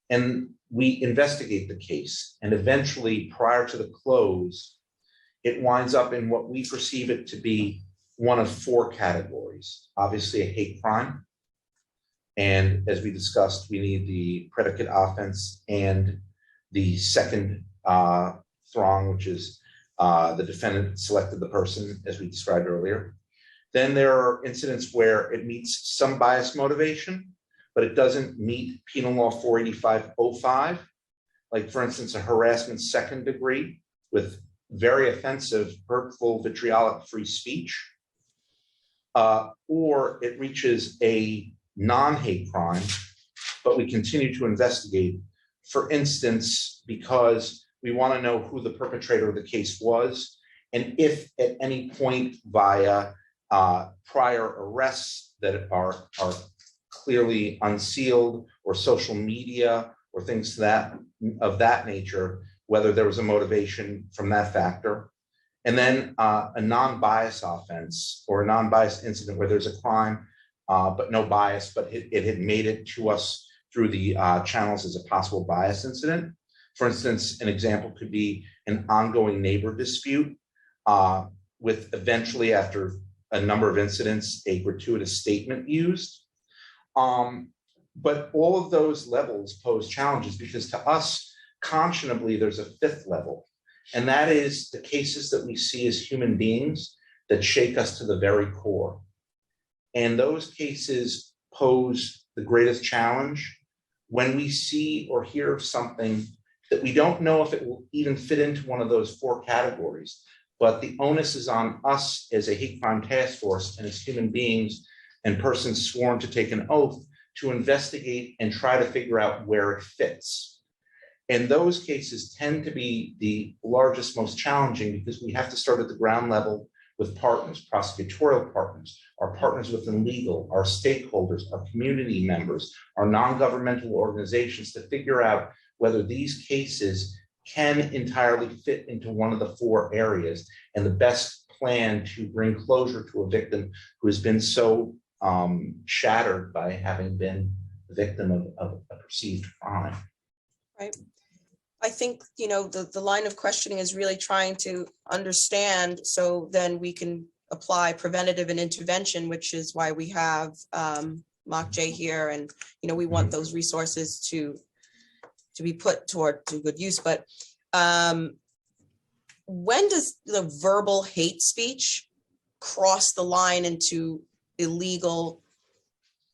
and we investigate the case. And eventually, prior to the close, it winds up in what we perceive it to be one of four categories. Obviously, a hate crime. And as we discussed, we need the predicate offense and the second throng, which is the defendant selected the person, as we described earlier. Then there are incidents where it meets some bias motivation, but it doesn't meet Penal Law 485-05, like, for instance, a harassment second degree with very offensive, hurtful, vitriolic free speech, or it reaches a non-hate crime, but we continue to investigate, for instance, because we want to know who the perpetrator of the case was, and if at any point via prior arrests that are clearly unsealed, or social media, or things of that nature, whether there was a motivation from that factor. And then a non-bias offense or a non-bias incident where there's a crime, but no bias, but it had made it to us through the channels as a possible bias incident. For instance, an example could be an ongoing neighbor dispute with eventually, after a number of incidents, a gratuitous statement used. But all of those levels pose challenges because to us, conscionably, there's a fifth level. And that is the cases that we see as human beings that shake us to the very core. And those cases pose the greatest challenge when we see or hear of something that we don't know if it will even fit into one of those four categories. But the onus is on us as a hate crime task force and as human beings and persons sworn to take an oath to investigate and try to figure out where it fits. And those cases tend to be the largest, most challenging, because we have to start at the ground level with partners, prosecutorial partners, our partners within legal, our stakeholders, our community members, our non-governmental organizations, to figure out whether these cases can entirely fit into one of the four areas and the best plan to bring closure to a victim who has been so shattered by having been the victim of a perceived crime. Right. I think, you know, the line of questioning is really trying to understand, so then we can apply preventative and intervention, which is why we have Mock J here. And, you know, we want those resources to be put to good use. But when does the verbal hate speech cross the line into illegal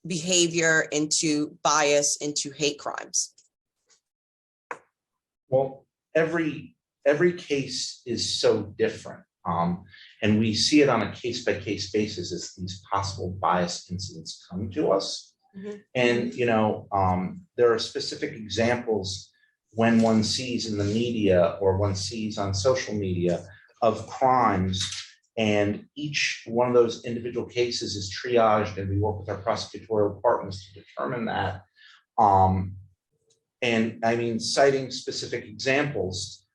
behavior, into bias, into hate crimes? Well, every case is so different. And we see it on a case-by-case basis as these possible bias incidents come to us. And, you know, there are specific examples when one sees in the media or one sees on social media of crimes, and each one of those individual cases is triaged, and we work with our prosecutorial partners to determine that. And I mean, citing specific examples,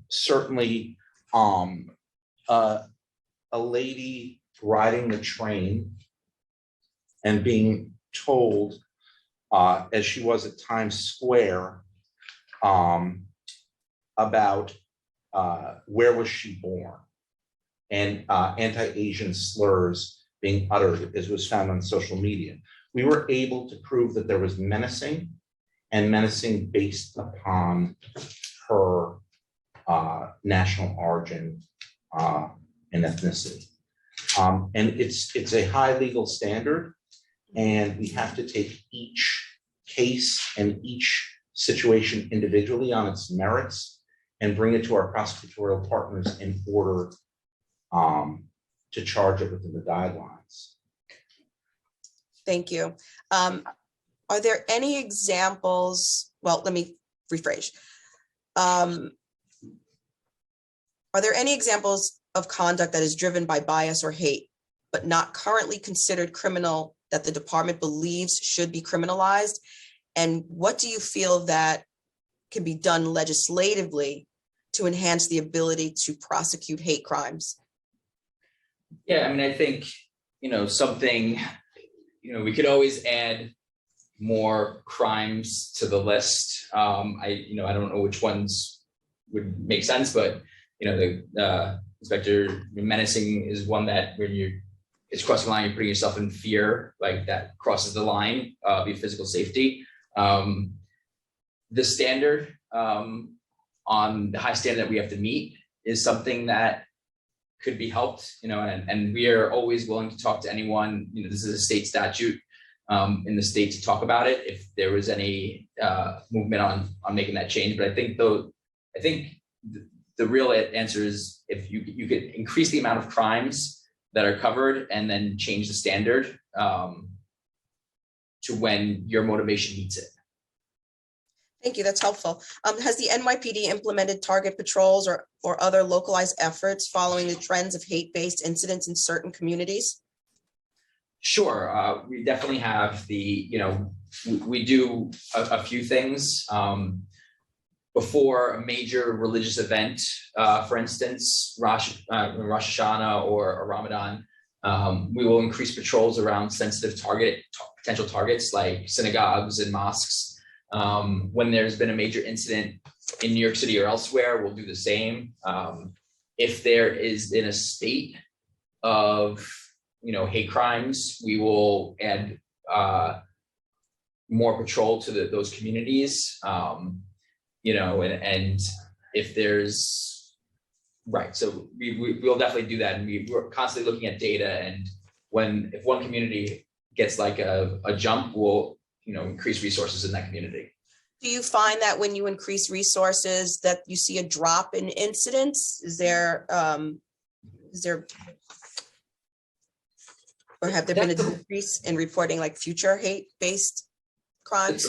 certainly a lady riding the train and being told, as she was at Times Square, about where was she born, and anti-Asian slurs being uttered, as was found on social media. We were able to prove that there was menacing, and menacing based upon her national origin and ethnicity. And it's a high legal standard, and we have to take each case and each situation individually on its merits and bring it to our prosecutorial partners in order to charge it within the guidelines. Thank you. Are there any examples? Well, let me rephrase. Are there any examples of conduct that is driven by bias or hate, but not currently considered criminal, that the department believes should be criminalized? And what do you feel that can be done legislatively to enhance the ability to prosecute hate crimes? Yeah, I mean, I think, you know, something, you know, we could always add more crimes to the list. I don't know which ones would make sense, but, you know, the inspector menacing is one that when it's crossing the line, you're putting yourself in fear, like that crosses the line of your physical safety. The standard on the high standard that we have to meet is something that could be helped, you know, and we are always willing to talk to anyone. You know, this is a state statute in the state to talk about it if there was any movement on making that change. But I think the real answer is if you could increase the amount of crimes that are covered and then change the standard to when your motivation meets it. Thank you, that's helpful. Has the NYPD implemented target patrols or other localized efforts following the trends of hate-based incidents in certain communities? Sure, we definitely have we do a few things. Before a major religious event, for instance, Rosh Hashanah or Ramadan, we will increase patrols around sensitive potential targets like synagogues and mosques. When there's been a major incident in New York City or elsewhere, we'll do the same. If there is in a state of hate crimes, we will add more patrol to those communities. And if there's so we'll definitely do that, and we're constantly looking at data. And if one community gets like a jump, we'll increase resources in that community. Do you find that when you increase resources that you see a drop in incidents? Is there or have there been a decrease in reporting like future hate-based crimes?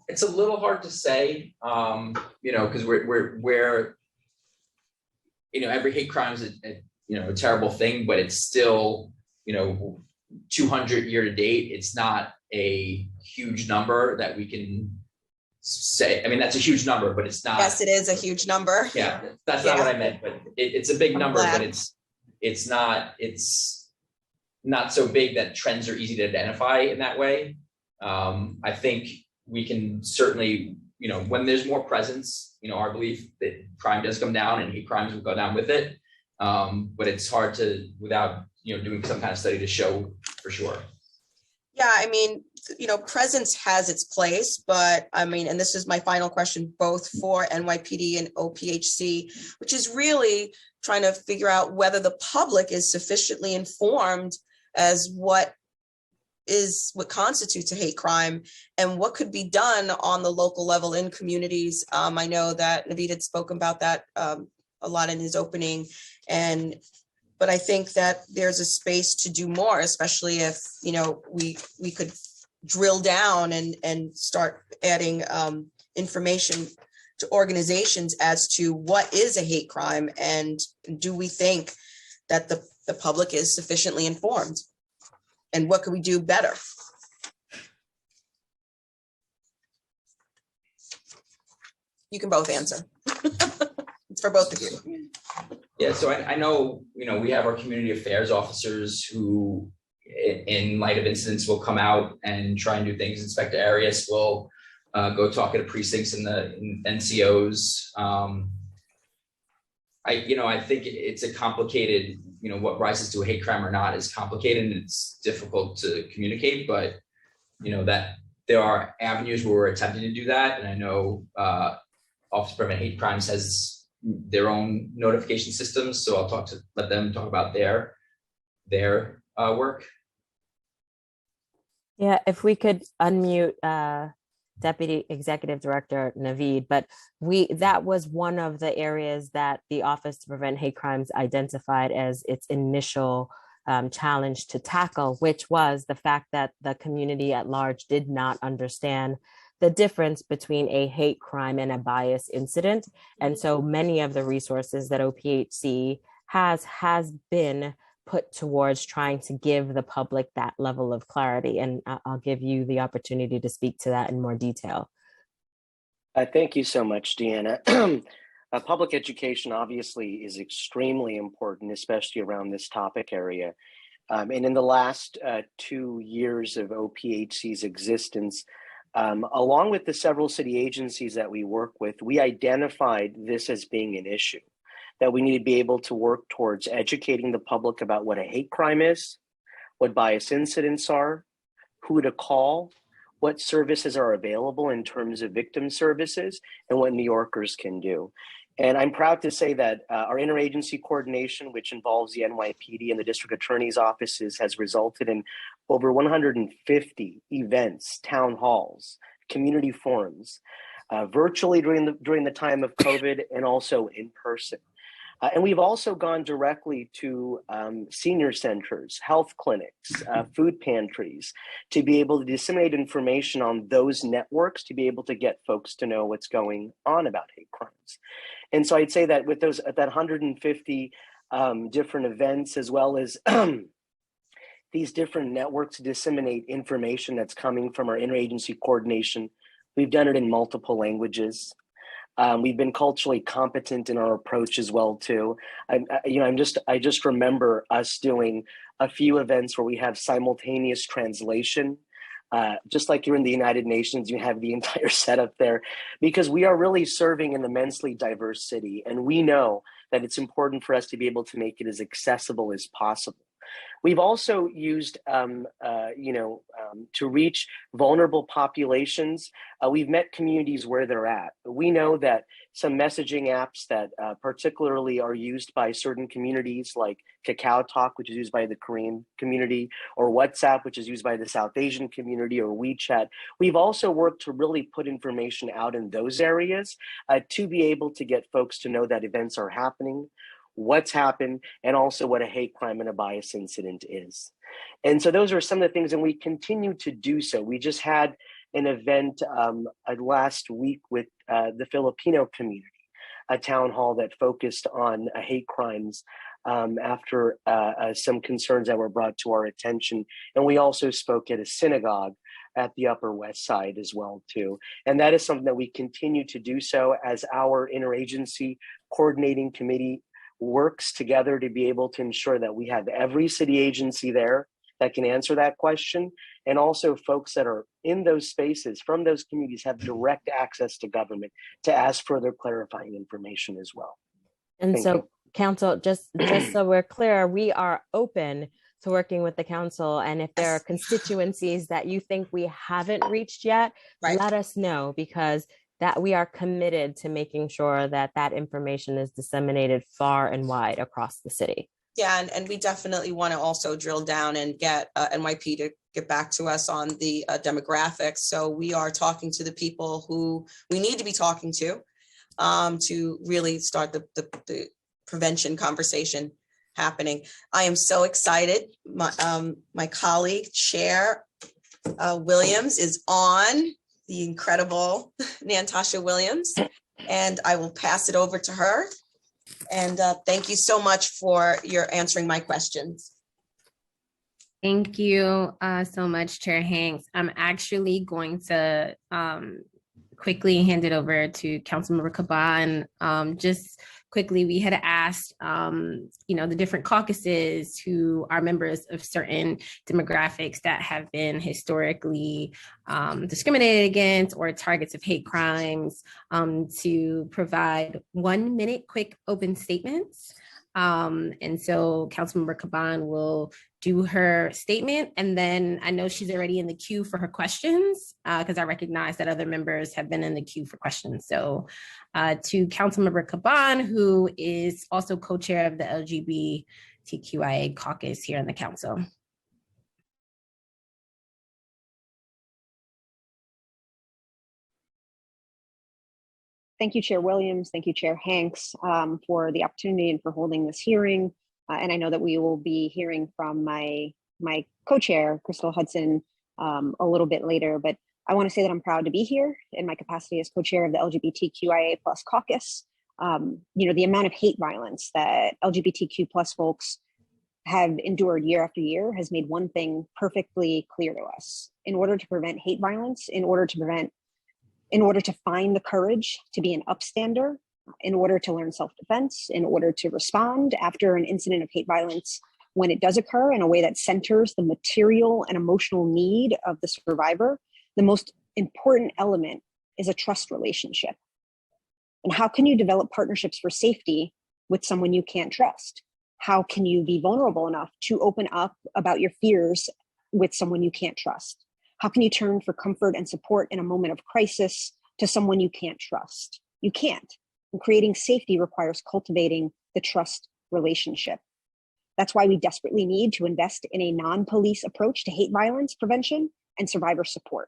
It's a little hard to say, because we're every hate crime is a terrible thing, but it's still 200 year to date. It's not a huge number that we can say. I mean, that's a huge number, but it's not. Yes, it is a huge number. Yeah, that's not what I meant, but it's a big number, but it's not. It's not so big that trends are easy to identify in that way. I think we can certainly, when there's more presence, our belief that crime does come down and hate crimes will go down with it. But it's hard to, without, doing some kind of study to show for sure. Yeah, I mean, presence has its place, but I mean, and this is my final question, both for NYPD and OPHC, which is really trying to figure out whether the public is sufficiently informed as what constitutes a hate crime and what could be done on the local level in communities. I know that Nypd had spoken about that a lot in his opening, but I think that there's a space to do more, especially if, we could drill down and start adding information to organizations as to what is a hate crime, and do we think that the public is sufficiently informed, and what can we do better? You can both answer. It's for both of you. Yeah, so I know, we have our community affairs officers who, in light of incidents, will come out and try and do things. Inspector Arias will go talk at precincts in NCOs. I think it's a complicated, what rises to a hate crime or not is complicated and it's difficult to communicate, but that there are avenues where we're attempting to do that. And I know Office of Prevent Hate Crimes has their own notification systems, so I'll let them talk about their work. Yeah, if we could unmute Deputy Executive Director Nypd, but that was one of the areas that the Office to Prevent Hate Crimes identified as its initial challenge to tackle, which was the fact that the community at large did not understand the difference between a hate crime and a bias incident. And so many of the resources that OPHC has been put towards trying to give the public that level of clarity. And I'll give you the opportunity to speak to that in more detail. Thank you so much, Deanna. Public education obviously is extremely important, especially around this topic area. And in the last 2 years of OPHC's existence, along with the several city agencies that we work with, we identified this as being an issue, that we need to be able to work towards educating the public about what a hate crime is, what bias incidents are, who to call, what services are available in terms of victim services, and what New Yorkers can do. And I'm proud to say that our interagency coordination, which involves the NYPD and the district attorney's offices, has resulted in over 150 events, town halls, community forums, virtually during the time of COVID and also in person. And we've also gone directly to senior centers, health clinics, food pantries, to be able to disseminate information on those networks, to be able to get folks to know what's going on about hate crimes. And so I'd say that with that 150 different events, as well as these different networks to disseminate information that's coming from our interagency coordination, we've done it in multiple languages. We've been culturally competent in our approach as well too. I just remember us doing a few events where we have simultaneous translation. Just like you're in the United Nations, you have the entire setup there, because we are really serving an immensely diverse city, and we know that it's important for us to be able to make it as accessible as possible. We've also used, to reach vulnerable populations. We've met communities where they're at. We know that some messaging apps that particularly are used by certain communities, like Kakao Talk, which is used by the Korean community, or WhatsApp, which is used by the South Asian community, or WeChat. We've also worked to really put information out in those areas to be able to get folks to know that events are happening, what's happened, and also what a hate crime and a bias incident is. And so those are some of the things, and we continue to do so. We just had an event last week with the Filipino community, a town hall that focused on hate crimes after some concerns that were brought to our attention. And we also spoke at a synagogue at the Upper West Side as well too. And that is something that we continue to do so as our interagency coordinating committee. works together to be able to ensure that we have every city agency there that can answer that question. And also folks that are in those spaces from those communities have direct access to government to ask further clarifying information as well. And Thank so, you. Council, just so we're clear, we are open to working with the council. And if there are constituencies that you think we haven't reached yet, Right. let us know, because that we are committed to making sure that that information is disseminated far and wide across the city. Yeah, and we definitely want to also drill down and get NYPD to get back to us on the demographics. So we are talking to the people who we need to be talking to really start the prevention conversation happening. I am so excited. My colleague, Chair Williams, is on, the incredible Natasha Williams, and I will pass it over to her. And thank you so much for your answering my questions. Thank you so much, Chair Hanks. I'm actually going to quickly hand it over to Councilmember Caban. Just quickly, we had asked, the different caucuses who are members of certain demographics that have been historically discriminated against or targets of hate crimes to provide 1 minute quick open statements. And so Councilmember Caban will do her statement, and then I know she's already in the queue for her questions because I recognize that other members have been in the queue for questions. So to Councilmember Caban, who is also co-chair of the LGBTQIA caucus here in the council. Thank you, Chair Williams. Thank you, Chair Hanks, for the opportunity and for holding this hearing. And I know that we will be hearing from my co-chair, Crystal Hudson, a little bit later, but I want to say that I'm proud to be here in my capacity as co-chair of the LGBTQIA+ caucus. The amount of hate violence that LGBTQ+ folks have endured year after year has made one thing perfectly clear to us. In order to prevent hate violence, in order to find the courage to be an upstander, in order to learn self-defense, in order to respond after an incident of hate violence when it does occur in a way that centers the material and emotional need of the survivor, the most important element is a trust relationship. And how can you develop partnerships for safety with someone you can't trust? How can you be vulnerable enough to open up about your fears with someone you can't trust? How can you turn for comfort and support in a moment of crisis to someone you can't trust? You can't. And creating safety requires cultivating the trust relationship. That's why we desperately need to invest in a non-police approach to hate violence prevention and survivor support.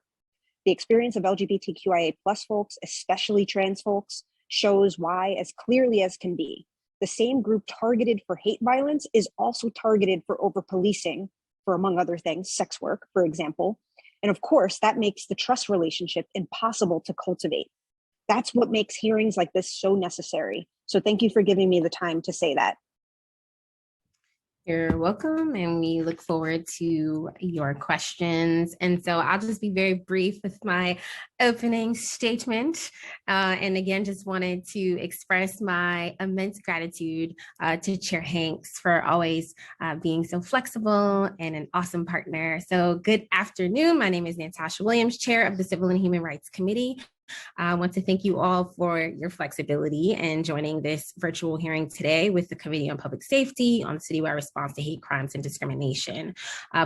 The experience of LGBTQIA+ folks, especially trans folks, shows why, as clearly as can be, the same group targeted for hate violence is also targeted for over-policing, for among other things, sex work, for example. And of course, that makes the trust relationship impossible to cultivate. That's what makes hearings like this so necessary. So thank you for giving me the time to say that. You're welcome, and we look forward to your questions. And so I'll just be very brief with my opening statement. And again, just wanted to express my immense gratitude to Chair Hanks for always being so flexible and an awesome partner. So good afternoon. My name is Natasha Williams, Chair of the Civil and Human Rights Committee. I want to thank you all for your flexibility and joining this virtual hearing today with the Committee on Public Safety on citywide response to hate crimes and discrimination.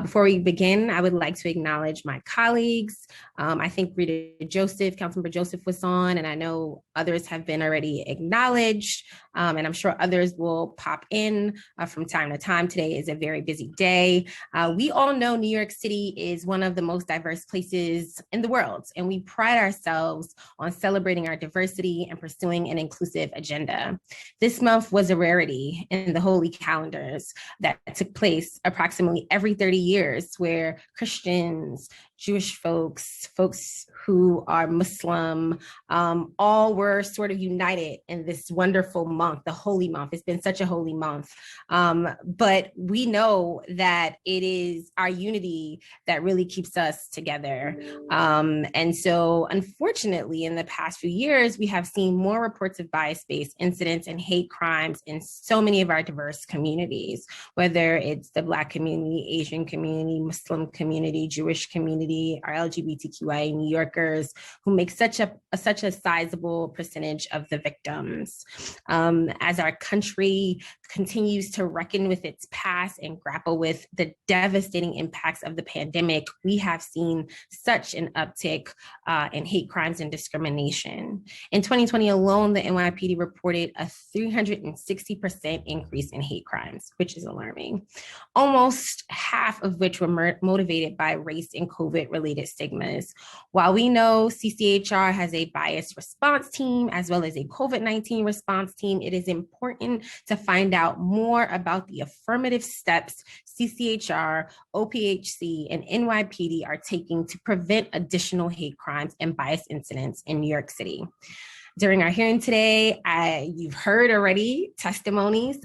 Before we begin, I would like to acknowledge my colleagues. I think Rita Joseph, Councilmember Joseph was on, and I know others have been already acknowledged, and I'm sure others will pop in from time to time. Today is a very busy day. We all know New York City is one of the most diverse places in the world, and we pride ourselves on celebrating our diversity and pursuing an inclusive agenda. This month was a rarity in the holy calendars that took place approximately every 30 years, where Christians, Jewish folks, folks who are Muslim, all were sort of united in this wonderful month, the holy month. It's been such a holy month. But we know that it is our unity that really keeps us together. And so unfortunately, in the past few years, we have seen more reports of bias-based incidents and hate crimes in so many of our diverse communities, whether it's the Black community, Asian community, Muslim community, Jewish community, our LGBTQIA New Yorkers, who make such a sizable percentage of the victims. As our country continues to reckon with its past and grapple with the devastating impacts of the pandemic, we have seen such an uptick in hate crimes and discrimination. In 2020 alone, the NYPD reported a 360% increase in hate crimes, which is alarming. Almost half of which were motivated by race and COVID-related stigmas. While we know CCHR has a bias response team as well as a COVID-19 response team, it is important to find out more about the affirmative steps CCHR, OPHC, and NYPD are taking to prevent additional hate crimes and bias incidents in New York City. During our hearing today, you've heard already testimonies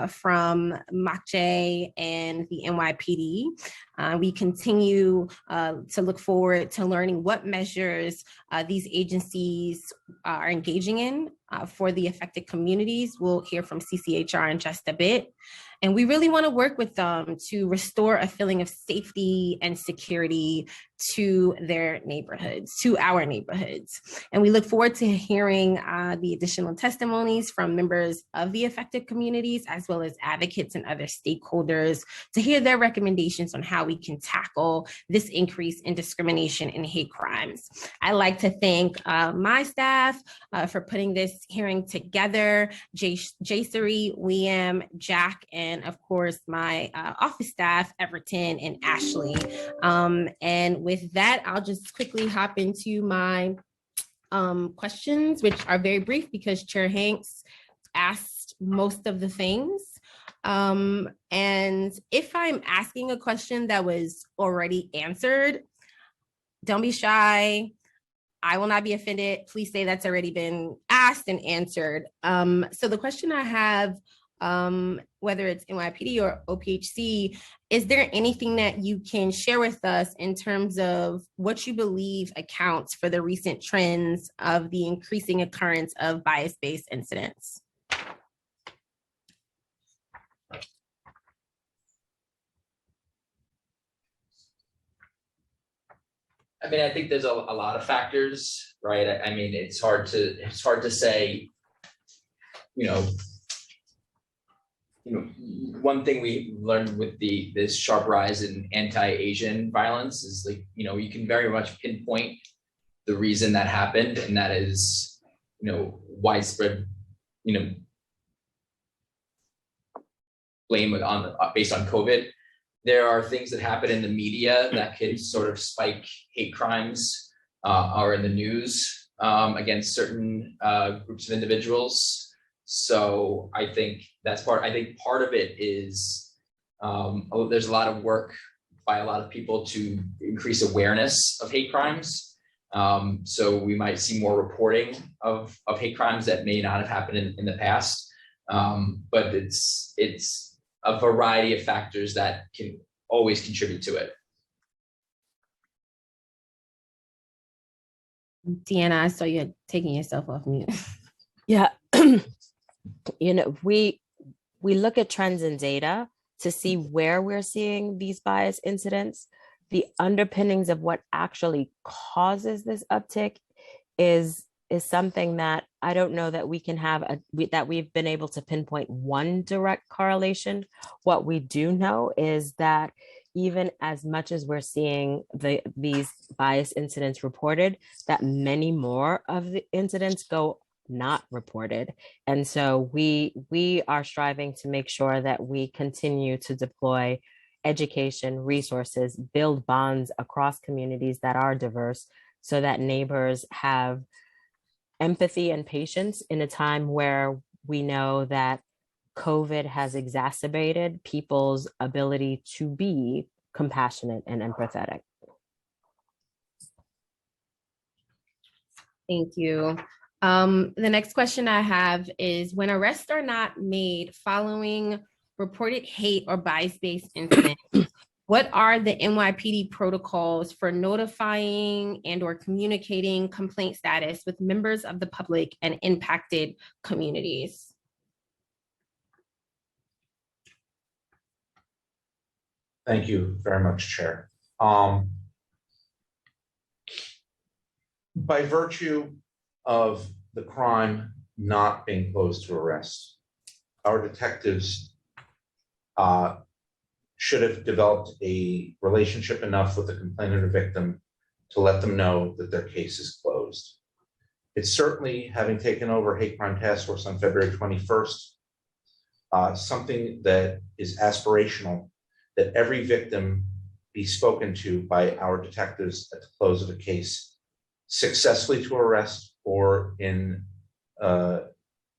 from MACJ and the NYPD. We continue to look forward to learning what measures these agencies are engaging in for the affected communities. We'll hear from CCHR in just a bit. And we really want to work with them to restore a feeling of safety and security to their neighborhoods, to our neighborhoods. And we look forward to hearing the additional testimonies from members of the affected communities, as well as advocates and other stakeholders, to hear their recommendations on how we can tackle this increase in discrimination and hate crimes. I'd like to thank my staff for putting this hearing together, Jaysari, Liam, Jack, and of course, my office staff, Everton and Ashley. And with that, I'll just quickly hop into my questions, which are very brief because Chair Hanks asked most of the things. And if I'm asking a question that was already answered, don't be shy. I will not be offended. Please say that's already been asked and answered. So the question I have, whether it's NYPD or OPHC, is there anything that you can share with us in terms of what you believe accounts for the recent trends of the increasing occurrence of bias-based incidents? I mean, I think there's a lot of factors, right? I mean, it's hard to say, one thing we learned with this sharp rise in anti-Asian violence is you can very much pinpoint the reason that happened, and that is, widespread, blame based on COVID. There are things that happen in the media that can sort of spike hate crimes or in the news against certain groups of individuals. So I think that's part. I think part of it is there's a lot of work by a lot of people to increase awareness of hate crimes. So we might see more reporting of hate crimes that may not have happened in the past. But it's a variety of factors that can always contribute to it. Deanna, I saw you taking yourself off mute. Yeah. We look at trends in data to see where we're seeing these bias incidents. The underpinnings of what actually causes this uptick is something that I don't know that we can have that we've been able to pinpoint one direct correlation. What we do know is that even as much as we're seeing these bias incidents reported, that many more of the incidents go not reported. And so we are striving to make sure that we continue to deploy education, resources, build bonds across communities that are diverse so that neighbors have empathy and patience in a time where we know that COVID has exacerbated people's ability to be compassionate and empathetic. Thank you. The next question I have is, when arrests are not made following reported hate or bias-based incidents, what are the NYPD protocols for notifying and or communicating complaint status with members of the public and impacted communities? Thank you very much, Chair. By virtue of the crime not being closed to arrest, our detectives should have developed a relationship enough with the complainant or victim to let them know that their case is closed. It's certainly, having taken over Hate Crime Task Force on February 21st, something that is aspirational, that every victim be spoken to by our detectives at the close of a case, successfully to arrest, or in a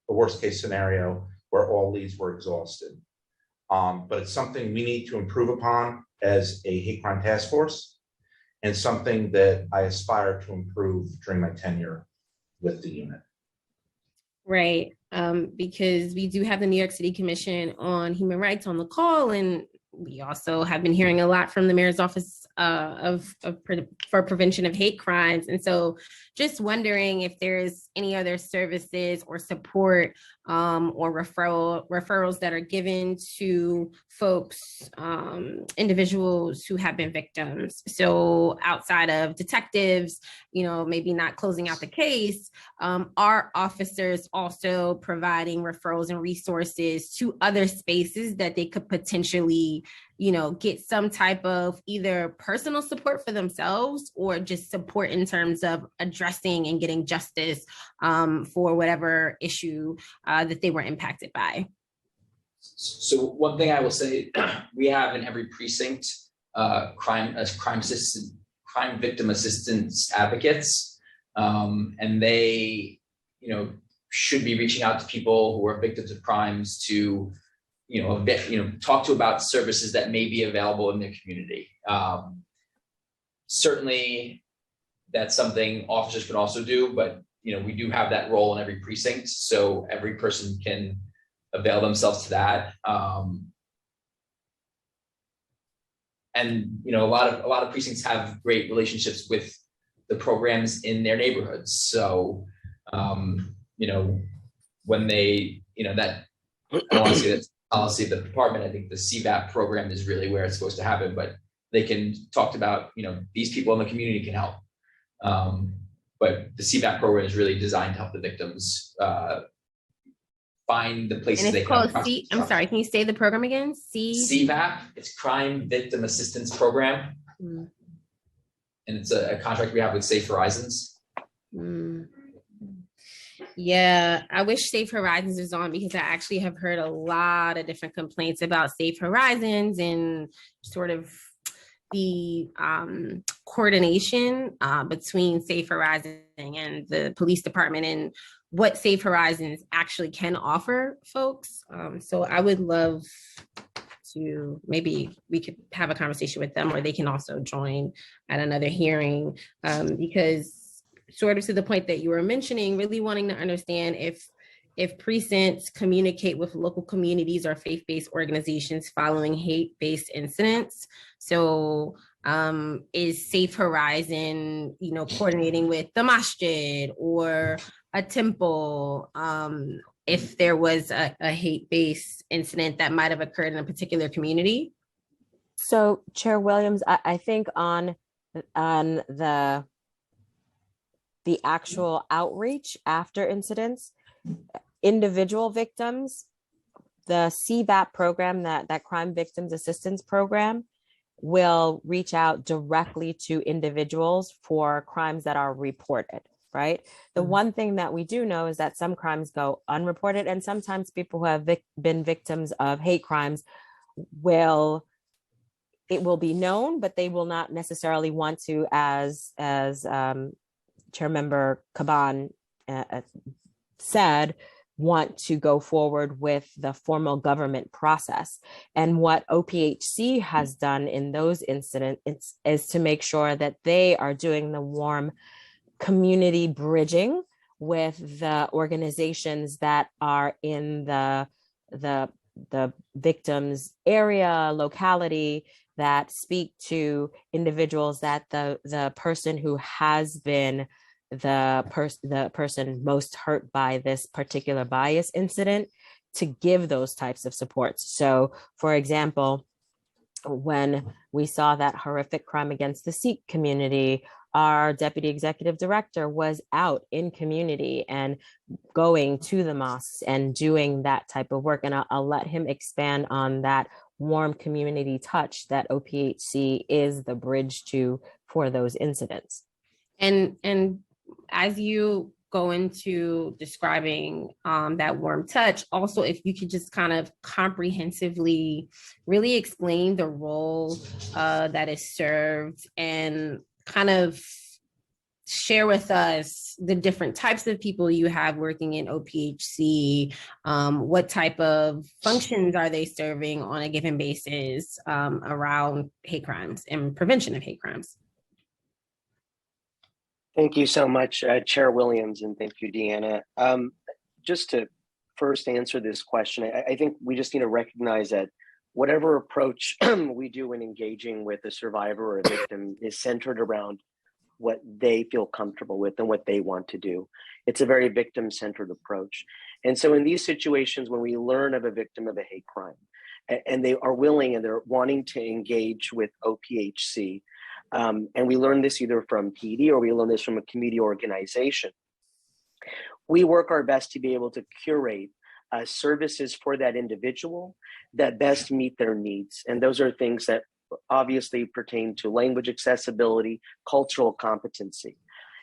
worst case scenario where all leads were exhausted. But it's something we need to improve upon as a hate crime task force, and something that I aspire to improve during my tenure with the unit. Right, because we do have the New York City Commission on Human Rights on the call, and we also have been hearing a lot from the mayor's office for prevention of hate crimes. And so just wondering if there's any other services or support or referrals that are given to folks, individuals who have been victims. So outside of detectives, maybe not closing out the case, are officers also providing referrals and resources to other spaces that they could potentially get some type of either personal support for themselves or just support in terms of addressing and getting justice for whatever issue that they were impacted by? So one thing I will say, we have in every precinct crime victim assistance advocates, and they should be reaching out to people who are victims of crimes to talk to about services that may be available in their community. Certainly that's something officers can also do, but we do have that role in every precinct, so every person can avail themselves to that. And a lot of precincts have great relationships with the programs in their neighborhoods. So when they that, I don't want to say that's policy of the department. I think the CVAP program is really where it's supposed to happen, but they can talk about, these people in the community can help. But the CVAP program is really designed to help the victims find the places they can. I'm sorry, can you say the program again? CVAP, it's Crime Victim Assistance Program. And it's a contract we have with Safe Horizons. Yeah, I wish Safe Horizons was on, because I actually have heard a lot of different complaints about Safe Horizons and sort of the coordination between Safe Horizons and the police department and what Safe Horizons actually can offer folks. So I would love to, maybe we could have a conversation with them, or they can also join at another hearing, because sort of to the point that you were mentioning, really wanting to understand if precincts communicate with local communities or faith-based organizations following hate-based incidents. So is Safe Horizon, coordinating with the masjid or a temple, if there was a hate-based incident that might have occurred in a particular community? So Chair Williams, I think on the actual outreach after incidents, individual victims, the CVAP program, that Crime Victims Assistance Program, will reach out directly to individuals for crimes that are reported, right? The one thing that we do know is that some crimes go unreported, and sometimes people who have been victims of hate crimes it will be known, but they will not necessarily want to, as Chairmember Caban said, want to go forward with the formal government process. And what OPHC has done in those incidents is to make sure that they are doing the warm community bridging with the organizations that are in the victim's area, locality, that speak to individuals that the person who has been the person most hurt by this particular bias incident, to give those types of supports. So, for example, when we saw that horrific crime against the Sikh community, our deputy executive director was out in community and going to the mosques and doing that type of work. And I'll let him expand on that warm community touch that OPHC is the bridge to for those incidents. And as you go into describing that warm touch, also, if you could just kind of comprehensively really explain the role that is served, and kind of share with us the different types of people you have working in OPHC, what type of functions are they serving on a given basis around hate crimes and prevention of hate crimes? Thank you so much, Chair Williams, and thank you, Deanna. Just to first answer this question, I think we just need to recognize that whatever approach we do in engaging with a survivor or a victim is centered around what they feel comfortable with and what they want to do. It's a very victim-centered approach. And so in these situations, when we learn of a victim of a hate crime, and they are willing and they're wanting to engage with OPHC, and we learn this either from PD or we learn this from a community organization, we work our best to be able to curate services for that individual that best meet their needs. And those are things that obviously pertain to language accessibility, cultural competency.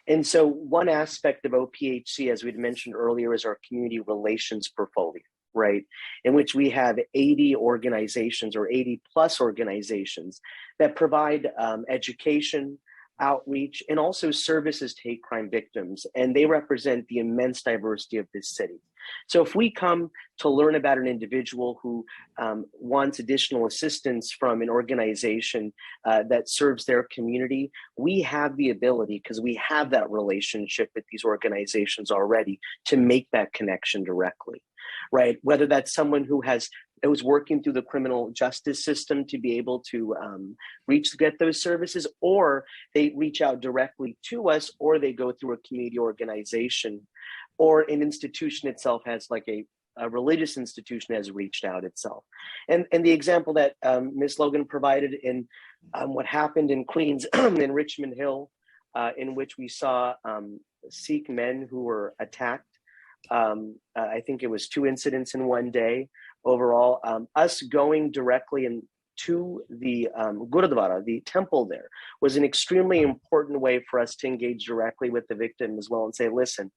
And so one aspect of OPHC, as we'd mentioned earlier, is our community relations portfolio, right? In which we have 80 organizations or 80 plus organizations that provide education, outreach, and also services to hate crime victims. And they represent the immense diversity of this city. So if we come to learn about an individual who wants additional assistance from an organization that serves their community, we have the ability, because we have that relationship with these organizations already, to make that connection directly, right? Whether that's someone who was working through the criminal justice system to be able to get those services, or they reach out directly to us, or they go through a community organization, or an institution itself has, like a religious institution has reached out itself. And the example that Ms. Logan provided in what happened in Queens in Richmond Hill, in which we saw Sikh men who were attacked. I think it was 2 incidents in one day overall. Us going directly to the Gurdwara, the temple there, was an extremely important way for us to engage directly with the victim as well and say, listen,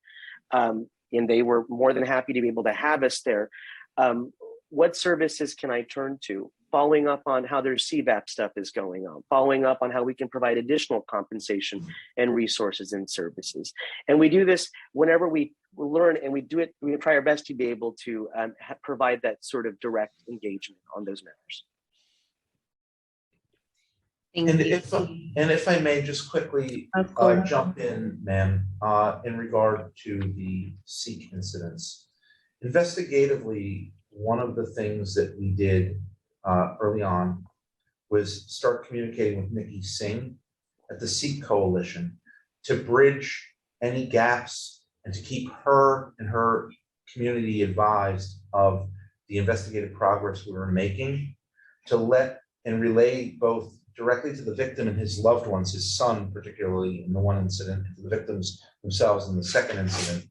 and they were more than happy to be able to have us there. What services can I turn to? Following up on how their CVAP stuff is going on, following up on how we can provide additional compensation and resources and services. And we do this whenever we learn, and we do it, we try our best to be able to provide that sort of direct engagement on those matters. And if I may just quickly jump in, ma'am, in regard to the Sikh incidents. Investigatively, one of the things that we did early on was start communicating with Nypd Singh at the Sikh Coalition to bridge any gaps and to keep her and her community advised of the investigative progress we were making, to let and relay both directly to the victim and his loved ones, his son particularly in the one incident, and to the victims themselves in the second incident,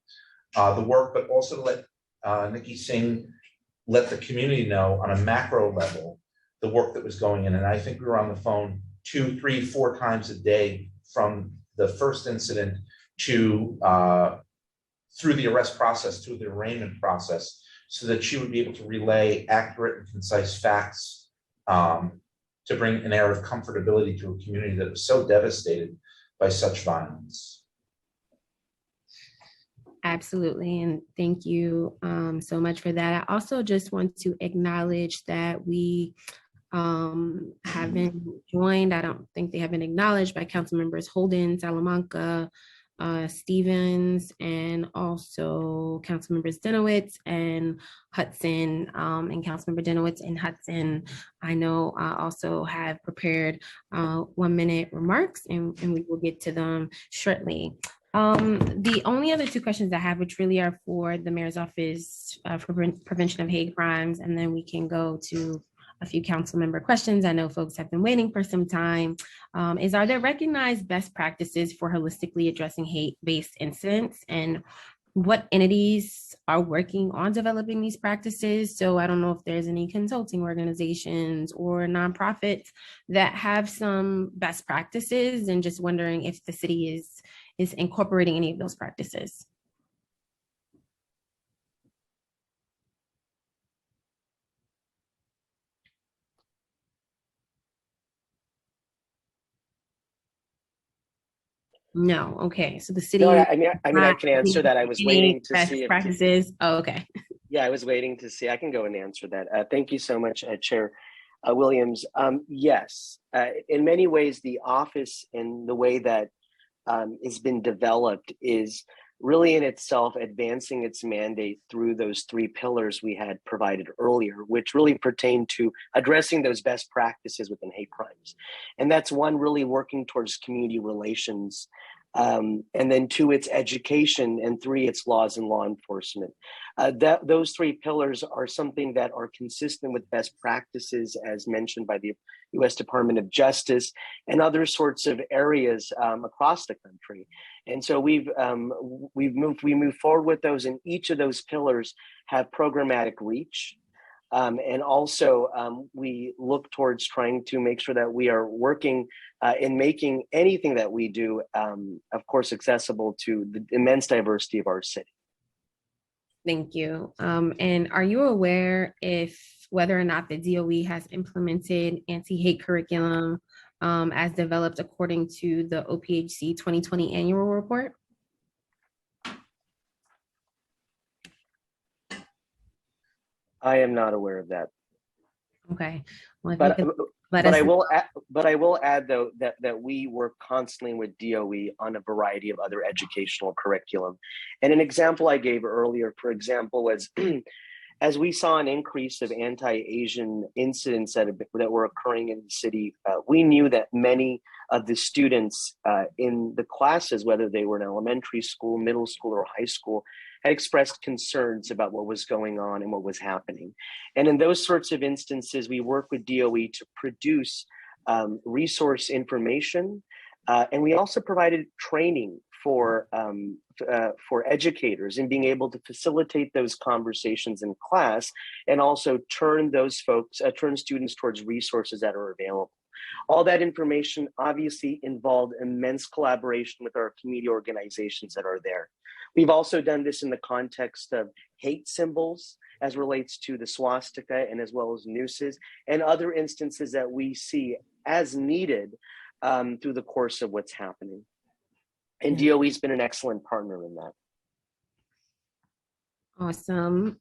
the work, but also to let Nypd Singh let the community know on a macro level the work that was going in. And I think we were on the phone 2, 3, 4 times a day from the first incident to through the arrest process to the arraignment process, so that she would be able to relay accurate and concise facts to bring an air of comfortability to a community that was so devastated by such violence. Absolutely, and thank you so much for that. I also just want to acknowledge that we have been joined, I don't think they have been acknowledged, by Councilmembers Holden, Salamanca, Stevens and also Councilmembers Dinowitz and Hudson, and Councilmember Dinowitz and Hudson, I know also have prepared 1-minute remarks, and we will get to them shortly. The only other two questions I have, which really are for the Mayor's Office for Prevention of Hate Crimes, and then we can go to a few council member questions. I know folks have been waiting for some time. Is, are there recognized best practices for holistically addressing hate-based incidents, and what entities are working on developing these practices? So I don't know if there's any consulting organizations or nonprofits that have some best practices, and just wondering if the city is incorporating any of those practices. No. Okay. So the city. No, I mean, I can answer that. I was waiting to see if practices. Oh, okay. Yeah, I was waiting to see. I can go and answer that. Thank you so much, Chair Williams. Yes, in many ways, the office and the way that has been developed is really in itself advancing its mandate through those 3 pillars we had provided earlier, which really pertain to addressing those best practices within hate crimes. And that's 1, really working towards community relations, and then 2, it's education, and 3, it's laws and law enforcement. Those 3 pillars are something that are consistent with best practices as mentioned by the U.S. Department of Justice and other sorts of areas across the country. And so we move forward with those, and each of those pillars have programmatic reach. And also we look towards trying to make sure that we are working in making anything that we do, of course, accessible to the immense diversity of our city. Thank you. And are you aware if whether or not the DOE has implemented anti-hate curriculum as developed according to the OPHC 2020 annual report? I am not aware of that. Okay. Well, but I will add though that we work constantly with DOE on a variety of other educational curriculum. And an example I gave earlier, for example, was as we saw an increase of anti-Asian incidents that were occurring in the city, we knew that many of the students in the classes, whether they were in elementary school, middle school, or high school, had expressed concerns about what was going on and what was happening. And in those sorts of instances, we work with DOE to produce resource information. And we also provided training for educators in being able to facilitate those conversations in class, and also turn students towards resources that are available. All that information obviously involved immense collaboration with our community organizations that are there. We've also done this in the context of hate symbols as relates to the swastika, and as well as nooses and other instances that we see as needed through the course of what's happening. And DOE's been an excellent partner in that. Awesome.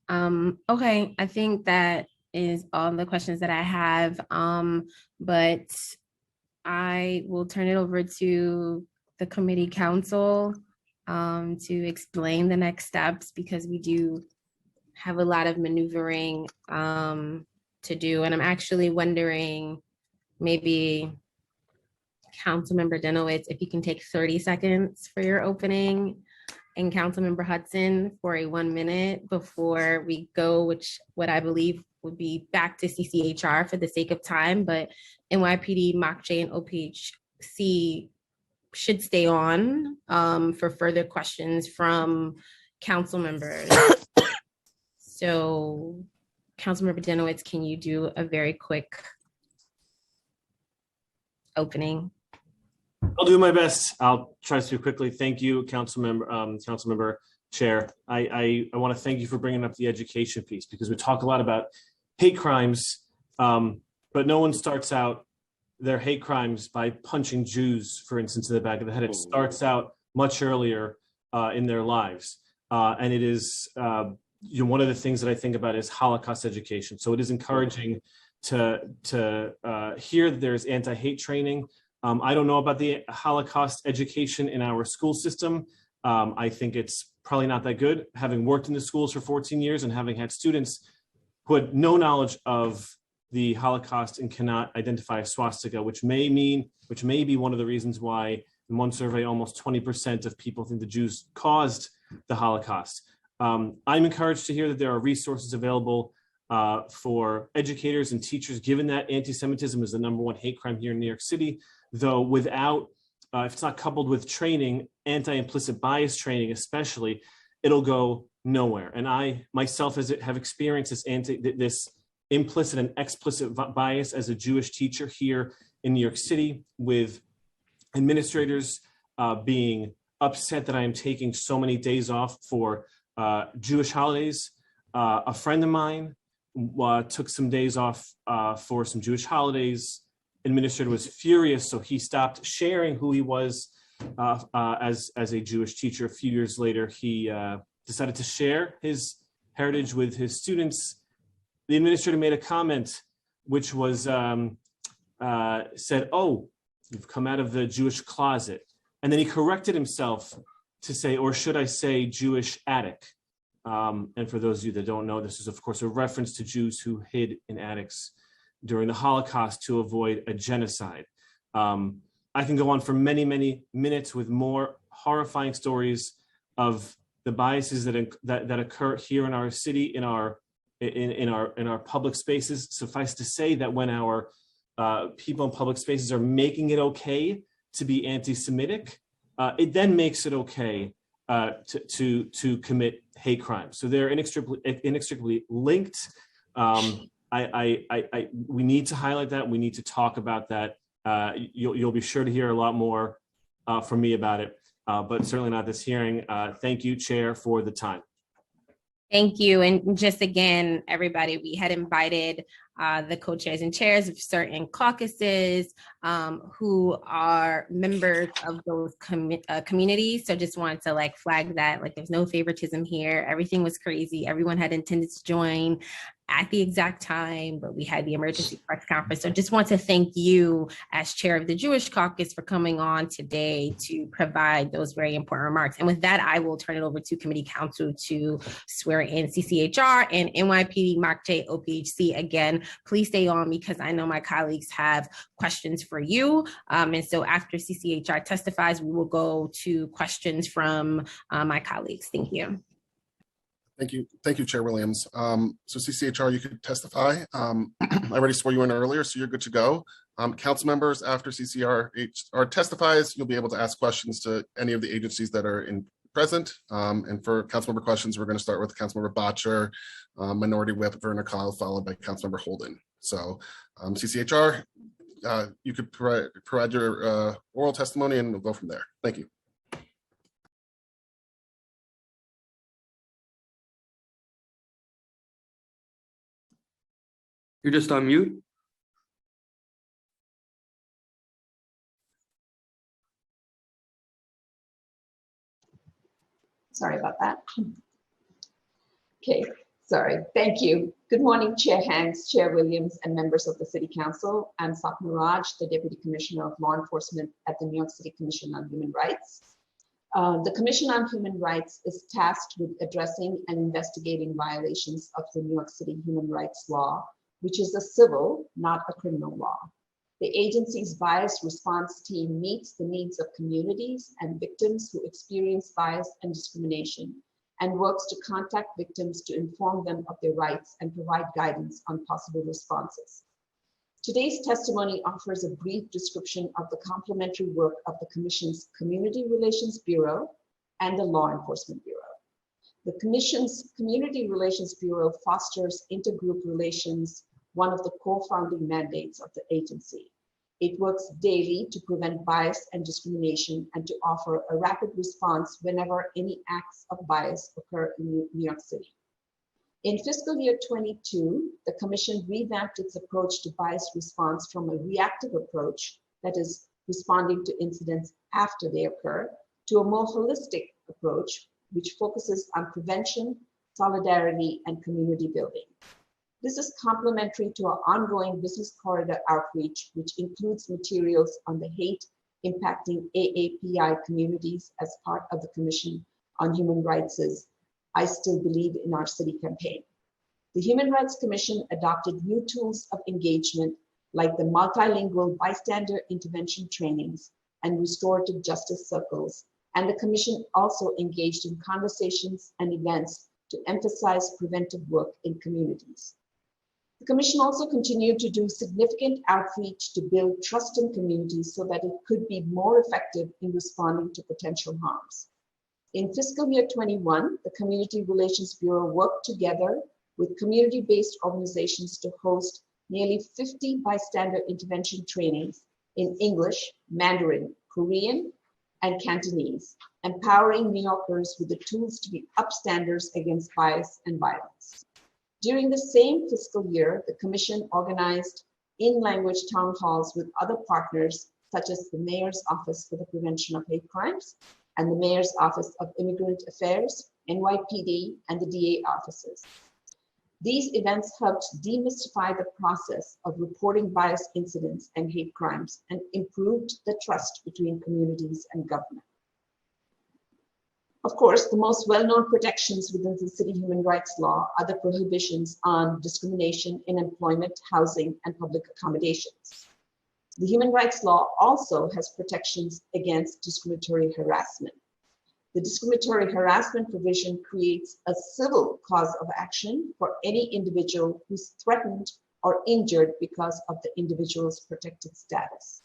Okay, I think that is all the questions that I have, but I will turn it over to the committee council to explain the next steps, because we do have a lot of maneuvering to do. And I'm actually wondering, maybe Councilmember Dinowitz, if you can take 30 seconds for your opening, and Councilmember Hudson for a 1 minute before we go, which what I believe would be back to CCHR for the sake of time, but NYPD, MOCJ, and OPHC should stay on for further questions from council members. So Councilmember Dinowitz, can you do a very quick opening? I'll do my best. I'll try to do quickly. Thank you, Councilmember Chair. I want to thank you for bringing up the education piece, because we talk a lot about hate crimes, but no one starts out their hate crimes by punching Jews, for instance, in the back of the head. It starts out much earlier in their lives. And it is, one of the things that I think about is Holocaust education. So it is encouraging to hear that there's anti-hate training, I don't know about the Holocaust education in our school system. I think it's probably not that good. Having worked in the schools for 14 years and having had students who had no knowledge of the Holocaust and cannot identify a swastika, which may be one of the reasons why in one survey, almost 20% of people think the Jews caused the Holocaust. I'm encouraged to hear that there are resources available for educators and teachers, given that anti-Semitism is the #1 hate crime here in New York City, though without, if it's not coupled with training, anti-implicit bias training especially, it'll go nowhere. And I myself have experienced this implicit and explicit bias as a Jewish teacher here in New York City, with administrators being upset that I am taking so many days off for Jewish holidays. A friend of mine took some days off for some Jewish holidays. Administrator was furious, so he stopped sharing who he was as a Jewish teacher. A few years later, he decided to share his heritage with his students. The administrator made a comment which was said, "Oh, you've come out of the Jewish closet." And then he corrected himself to say, or should I say, Jewish attic. And for those of you that don't know, this is, of course, a reference to Jews who hid in attics during the Holocaust to avoid a genocide. I can go on for many, many minutes with more horrifying stories of the biases that occur here in our city, in our public spaces. Suffice to say that when our people in public spaces are making it okay to be anti-Semitic, it then makes it okay to commit hate crimes. So they're inextricably linked. We need to highlight that. We need to talk about that. You'll be sure to hear a lot more from me about it, but certainly not this hearing. Thank you, Chair, for the time. Thank you. And just again, everybody, we had invited the co-chairs and chairs of certain caucuses who are members of those communities. So just wanted to flag that, there's no favoritism here. Everything was crazy. Everyone had intended to join at the exact time, but we had the emergency press conference. So just want to thank you as chair of the Jewish caucus for coming on today to provide those very important remarks. And with that, I will turn it over to committee counsel to swear in CCHR and NYPD, MARC-J, OPHC. Again, please stay on because I know my colleagues have questions for you. And so after CCHR testifies, we will go to questions from my colleagues. Thank you. Thank you, Chair Williams. So CCHR, you could testify. I already swore you in earlier, so you're good to go. Council members, after CCHR testifies, you'll be able to ask questions to any of the agencies that are present. And for Councilmember Questions, we're going to start with Councilmember Bottcher, Minority Whip Verna Kyle, followed by Councilmember Holden. So CCHR, you could provide your oral testimony and we'll go from there. Thank you. You're just on mute. Sorry about that. Okay, sorry. Thank you. Good morning, Chair Hanks, Chair Williams, and members of the City Council. I'm Sapna Raj, the Deputy Commissioner of Law Enforcement at the New York City Commission on Human Rights. The Commission on Human Rights is tasked with addressing and investigating violations of the New York City human rights law, which is a civil, not a criminal law. The agency's bias response team meets the needs of communities and victims who experience bias and discrimination and works to contact victims to inform them of their rights and provide guidance on possible responses. Today's testimony offers a brief description of the complementary work of the Commission's Community Relations Bureau and the Law Enforcement Bureau. The Commission's Community Relations Bureau fosters intergroup relations, one of the core founding mandates of the agency. It works daily to prevent bias and discrimination and to offer a rapid response whenever any acts of bias occur in New York City. In fiscal year 22, the Commission revamped its approach to bias response from a reactive approach, that is, responding to incidents after they occur, to a more holistic approach, which focuses on prevention, solidarity, and community building. This is complementary to our ongoing business corridor outreach, which includes materials on the hate impacting AAPI communities as part of the Commission on Human Rights' I Still Believe in Our City campaign. The Human Rights Commission adopted new tools of engagement like the multilingual bystander intervention trainings and restorative justice circles, and the Commission also engaged in conversations and events to emphasize preventive work in communities. The Commission also continued to do significant outreach to build trust in communities so that it could be more effective in responding to potential harms. In fiscal year 21, the Community Relations Bureau worked together with community-based organizations to host nearly 50 bystander intervention trainings in English, Mandarin, Korean, and Cantonese, empowering New Yorkers with the tools to be upstanders against bias and violence. During the same fiscal year, the Commission organized in-language town halls with other partners, such as the Mayor's Office for the Prevention of Hate Crimes and the Mayor's Office of Immigrant Affairs, NYPD, and the DA offices. These events helped demystify the process of reporting bias incidents and hate crimes and improved the trust between communities and government. Of course, the most well-known protections within the city human rights law are the prohibitions on discrimination in employment, housing, and public accommodations. The human rights law also has protections against discriminatory harassment. The discriminatory harassment provision creates a civil cause of action for any individual who's threatened or injured because of the individual's protected status.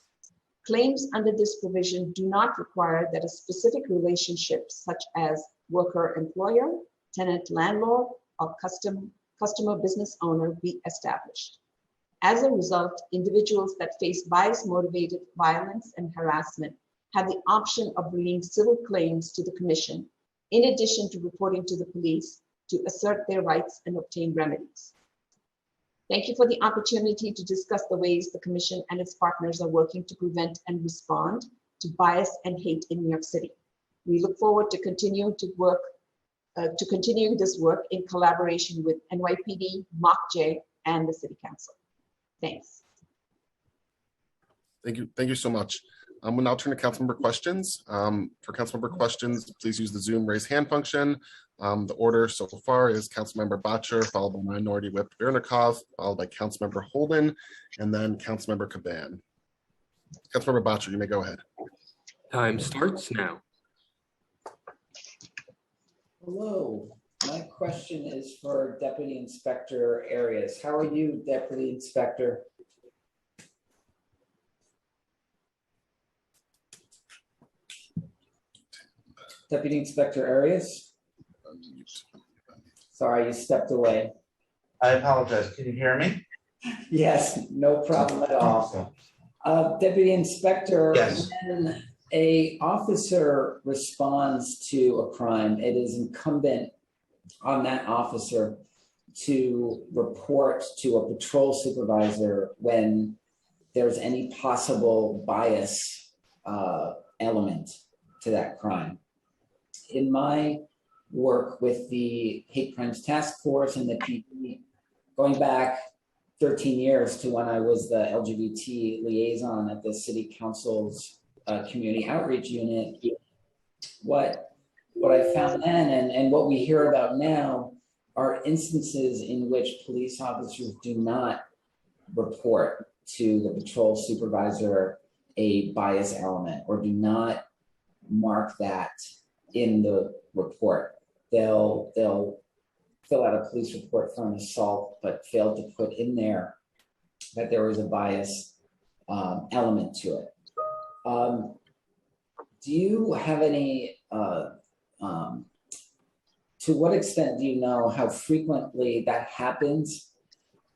Claims under this provision do not require that a specific relationship, such as worker-employer, tenant-landlord, or customer-business owner, be established. As a result, individuals that face bias-motivated violence and harassment have the option of bringing civil claims to the Commission, in addition to reporting to the police to assert their rights and obtain remedies. Thank you for the opportunity to discuss the ways the Commission and its partners are working to prevent and respond to bias and hate in New York City. We look forward to continuing this work in collaboration with NYPD, MOCJ, and the City Council. Thanks. Thank you so much. We'll now turn to Councilmember Questions. For Councilmember Questions, please use the Zoom raise hand function. The order so far is Councilmember Bottcher, followed by Minority Whip Vernikov, followed by Councilmember Holden, and then Councilmember Caban. Councilmember Bottcher, you may go ahead. Time starts now. Hello, my question is for Deputy Inspector Arias. How are you, Deputy Inspector? Deputy Inspector Arias? Sorry, you stepped away. I apologize. Can you hear me? Yes, no problem at all. Deputy Inspector, yes. When an officer responds to a crime, it is incumbent on that officer to report to a patrol supervisor when there's any possible bias element to that crime. In my work with the Hate Crimes Task Force and the PD, going back 13 years to when I was the LGBT liaison at the City Council's Community Outreach Unit, what I found then and what we hear about now are instances in which police officers do not report to the patrol supervisor a bias element or do not mark that in the report. They'll fill out a police report for an assault, but fail to put in there that there was a bias element to it. Do you have any, to what extent do you know how frequently that happens?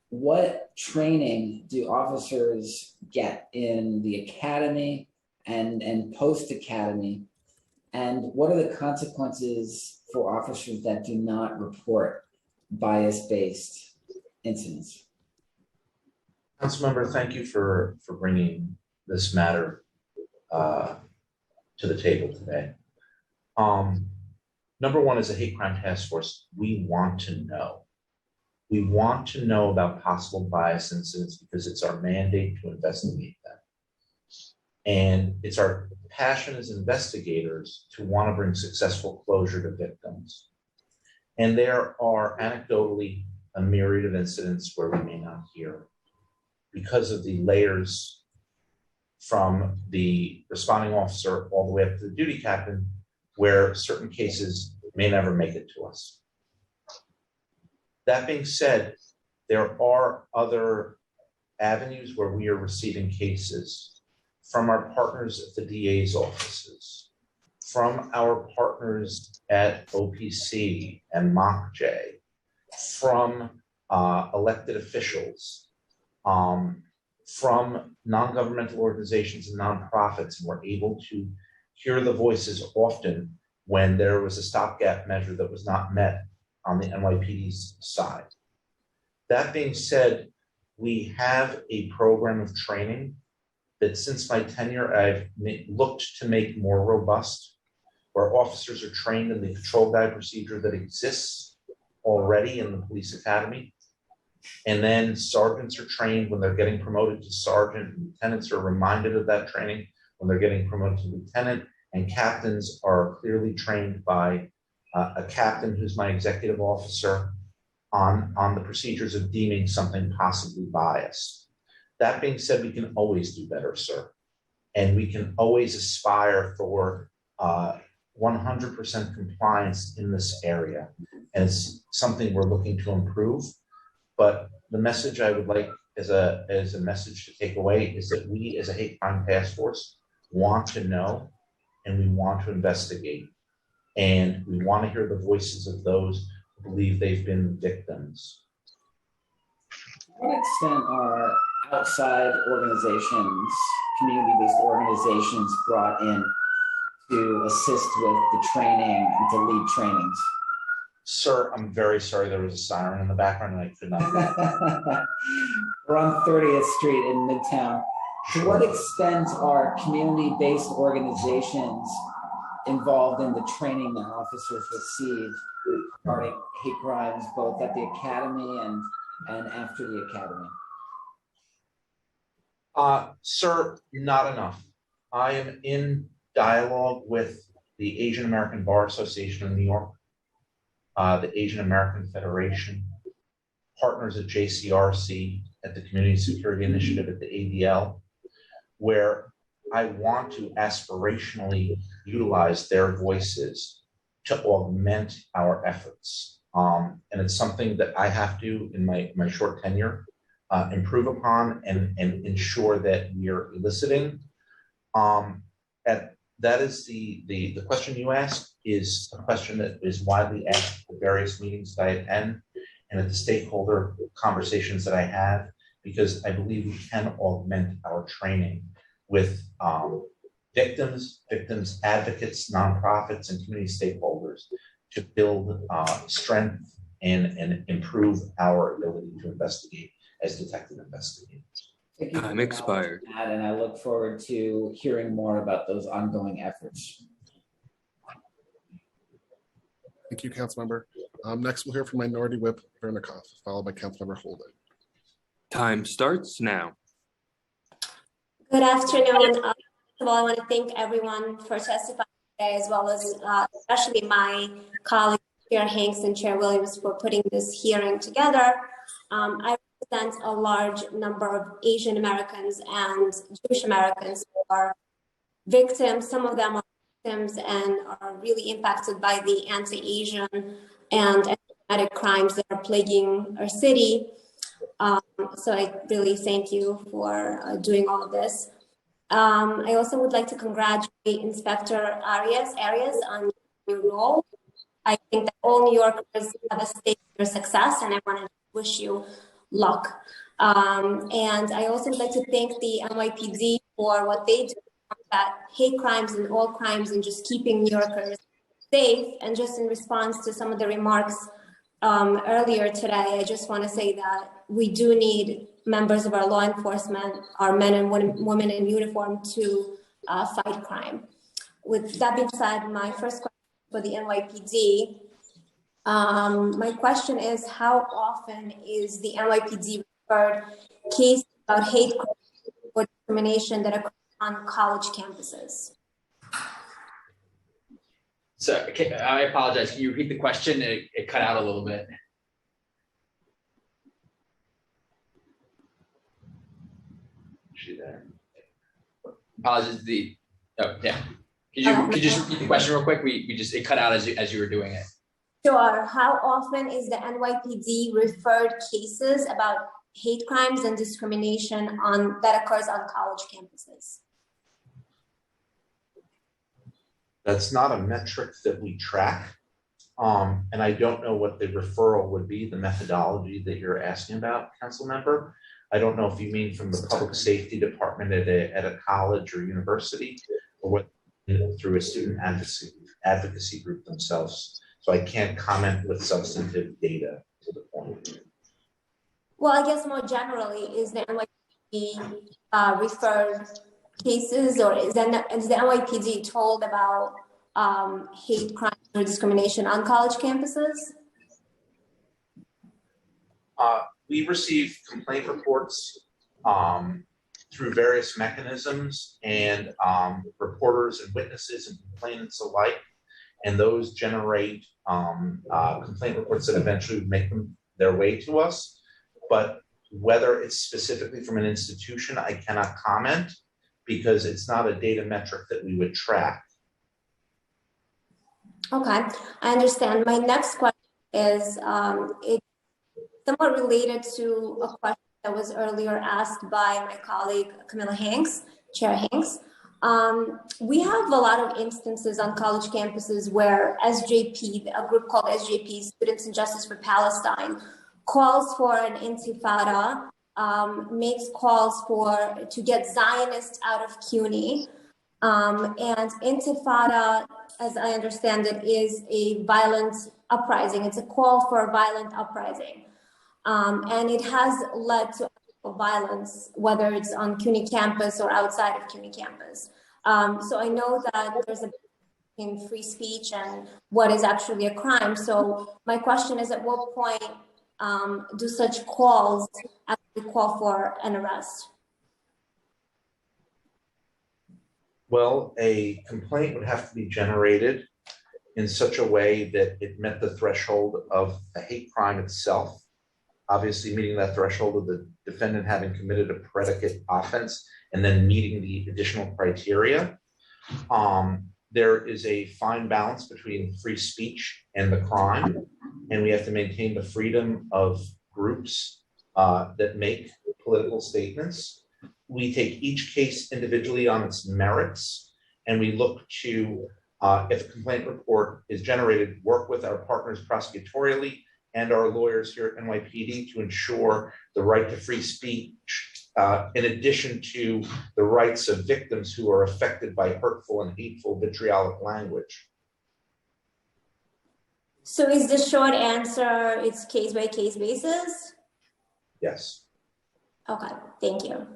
What training do officers get in the academy and post-academy? And what are the consequences for officers that do not report bias-based incidents? Councilmember, thank you for bringing this matter to the table today. Number one, as a hate crime task force, we want to know We want to know about possible bias incidents because it's our mandate to investigate them. And it's our passion as investigators to want to bring successful closure to victims. And there are anecdotally a myriad of incidents where we may not hear because of the layers from the responding officer all the way up to the duty captain, where certain cases may never make it to us. That being said, there are other avenues where we are receiving cases from our partners at the DA's offices, from our partners at OPC and MOCJ, from elected officials, from non-governmental organizations and nonprofits, and we're able to hear the voices often when there was a stopgap measure that was not met on the NYPD's side. That being said, we have a program of training that since my tenure, I've looked to make more robust, where officers are trained in the control guide procedure that exists already in the police academy. And then sergeants are trained when they're getting promoted to sergeant, and lieutenants are reminded of that training when they're getting promoted to lieutenant, and captains are clearly trained by a captain who's my executive officer on the procedures of deeming something possibly biased. That being said, we can always do better, sir. And we can always aspire for 100% compliance in this area. And it's something we're looking to improve. But the message I would like as a message to take away is that we as a hate crime task force want to know and we want to investigate. And we want to hear the voices of those who believe they've been victims. To what extent are outside organizations, community-based organizations brought in to assist with the training and to lead trainings? Sir, I'm very sorry there was a siren in the background and I could not. We're on 30th Street in Midtown. To what extent are community-based organizations involved in the training that officers receive regarding hate crimes, both at the academy and after the academy? Sir, not enough. I am in dialogue with the Asian American Bar Association of New York, the Asian American Federation, partners at JCRC, at the Community Security Initiative, at the ADL, where I want to aspirationally utilize their voices to augment our efforts. And it's something that I have to, in my short tenure, improve upon and ensure that we are eliciting. That is the question you asked is a question that is widely asked at various meetings that I attend and at the stakeholder conversations that I have, because I believe we can augment our training with victims, advocates, nonprofits, and community stakeholders to build strength and improve our ability to investigate as detective investigators. Time expired. And I look forward to hearing more about those ongoing efforts. Thank you, Councilmember. Next, we'll hear from Minority Whip Vernikoff, followed by Councilmember Holden. Time starts now. Good afternoon. First of all, I want to thank everyone for testifying today, as well as especially my colleagues, Chair Hanks and Chair Williams, for putting this hearing together. I represent a large number of Asian Americans and Jewish Americans who are victims. Some of them are victims and are really impacted by the anti-Asian and anti-Semitic crimes that are plaguing our city. So I really thank you for doing all of this. I also would like to congratulate Inspector Arias on your role. I think that all New Yorkers have a stake in your success, and I want to wish you luck. And I also would like to thank the NYPD for what they do to combat hate crimes and all crimes and just keeping New Yorkers safe. And just in response to some of the remarks earlier today, I just want to say that we do need members of our law enforcement, our men and women in uniform, to fight crime. With that being said, my first question for the NYPD My question is, how often is the NYPD referred case about hate crime or discrimination that occurs on college campuses? So I apologize. Can you repeat the question? It cut out a little bit. Is she there? Apologies. Oh, yeah. Could you just repeat the question real quick? It cut out as you were doing it. Sure. How often is the NYPD referred cases about hate crimes and discrimination that occurs on college campuses? That's not a metric that we track. And I don't know what the referral would be, the methodology that you're asking about, council member. I don't know if you mean from the public safety department at a college or university, or what through a student advocacy group themselves. So I can't comment with substantive data to the point. Well, I guess more generally, is the NYPD referred cases, or is the NYPD told about hate crimes or discrimination on college campuses? We receive complaint reports through various mechanisms, and reporters and witnesses and complainants alike, and those generate complaint reports that eventually make their way to us. But whether it's specifically from an institution, I cannot comment, because it's not a data metric that we would track. Okay, I understand. My next question is it's somewhat related to a question that was earlier asked by my colleague Camilla Hanks, Chair Hanks. We have a lot of instances on college campuses where SJP, a group called SJP, Students in Justice for Palestine, calls for an intifada, makes calls to get Zionists out of CUNY. And intifada, as I understand it, is a violent uprising. It's a call for a violent uprising. And it has led to violence, whether it's on CUNY campus or outside of CUNY campus. So I know that there's a in free speech and what is actually a crime. So my question is, at what point do such calls actually call for an arrest? Well, a complaint would have to be generated in such a way that it met the threshold of a hate crime itself. Obviously, meeting that threshold of the defendant having committed a predicate offense and then meeting the additional criteria. There is a fine balance between free speech and the crime, and we have to maintain the freedom of groups that make political statements. We take each case individually on its merits, and we look to, if a complaint report is generated, work with our partners prosecutorially and our lawyers here at NYPD to ensure the right to free speech, in addition to the rights of victims who are affected by hurtful and hateful vitriolic language. So is the short answer, it's case by case basis? Yes. Okay, thank you.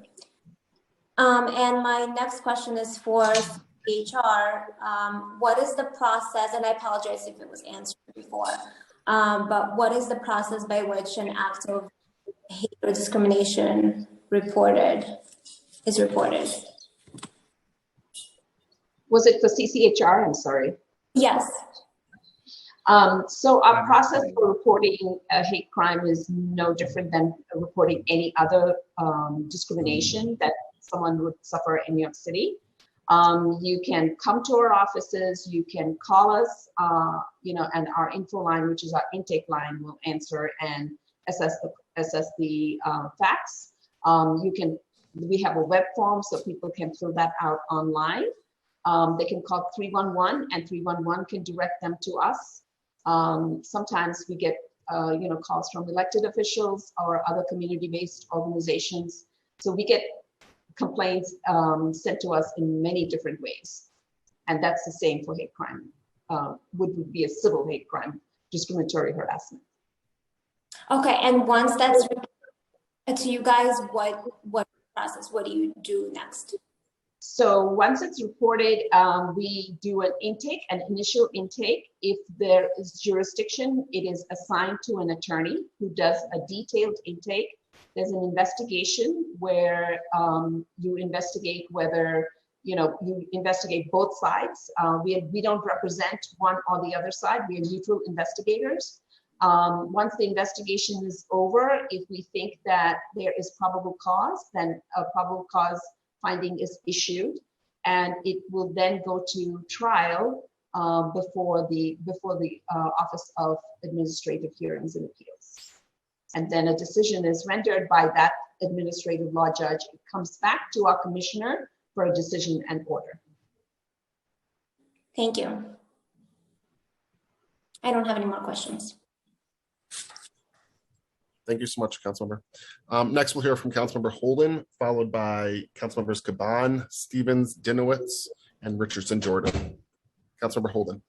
And my next question is for HR. What is the process, and I apologize if it was answered before, but what is the process by which an act of hate or discrimination is reported? Was it for CCHR? I'm sorry. Yes. So our process for reporting a hate crime is no different than reporting any other discrimination that someone would suffer in New York City. You can come to our offices, you can call us, and our info line, which is our intake line, will answer and assess the facts. We have a web form so people can fill that out online. They can call 311 and 311 can direct them to us. Sometimes we get calls from elected officials or other community-based organizations. So we get complaints sent to us in many different ways. And that's the same for hate crime, would be a civil hate crime, discriminatory harassment. Okay, and once that's to you guys, what process, what do you do next? So once it's reported, we do an initial intake. If there is jurisdiction, it is assigned to an attorney who does a detailed intake. There's an investigation where you investigate whether, you investigate both sides. We don't represent one or the other side. We are neutral investigators. Once the investigation is over, if we think that there is probable cause, then a probable cause finding is issued, and it will then go to trial before the Office of Administrative Hearings and Appeals. And then a decision is rendered by that administrative law judge. It comes back to our commissioner for a decision and order. Thank you. I don't have any more questions. Thank you so much, Councilmember. Next, we'll hear from Councilmember Holden, followed by Councilmembers Caban, Stevens, Dinowitz, and Richardson Jordan. Councilmember Holden.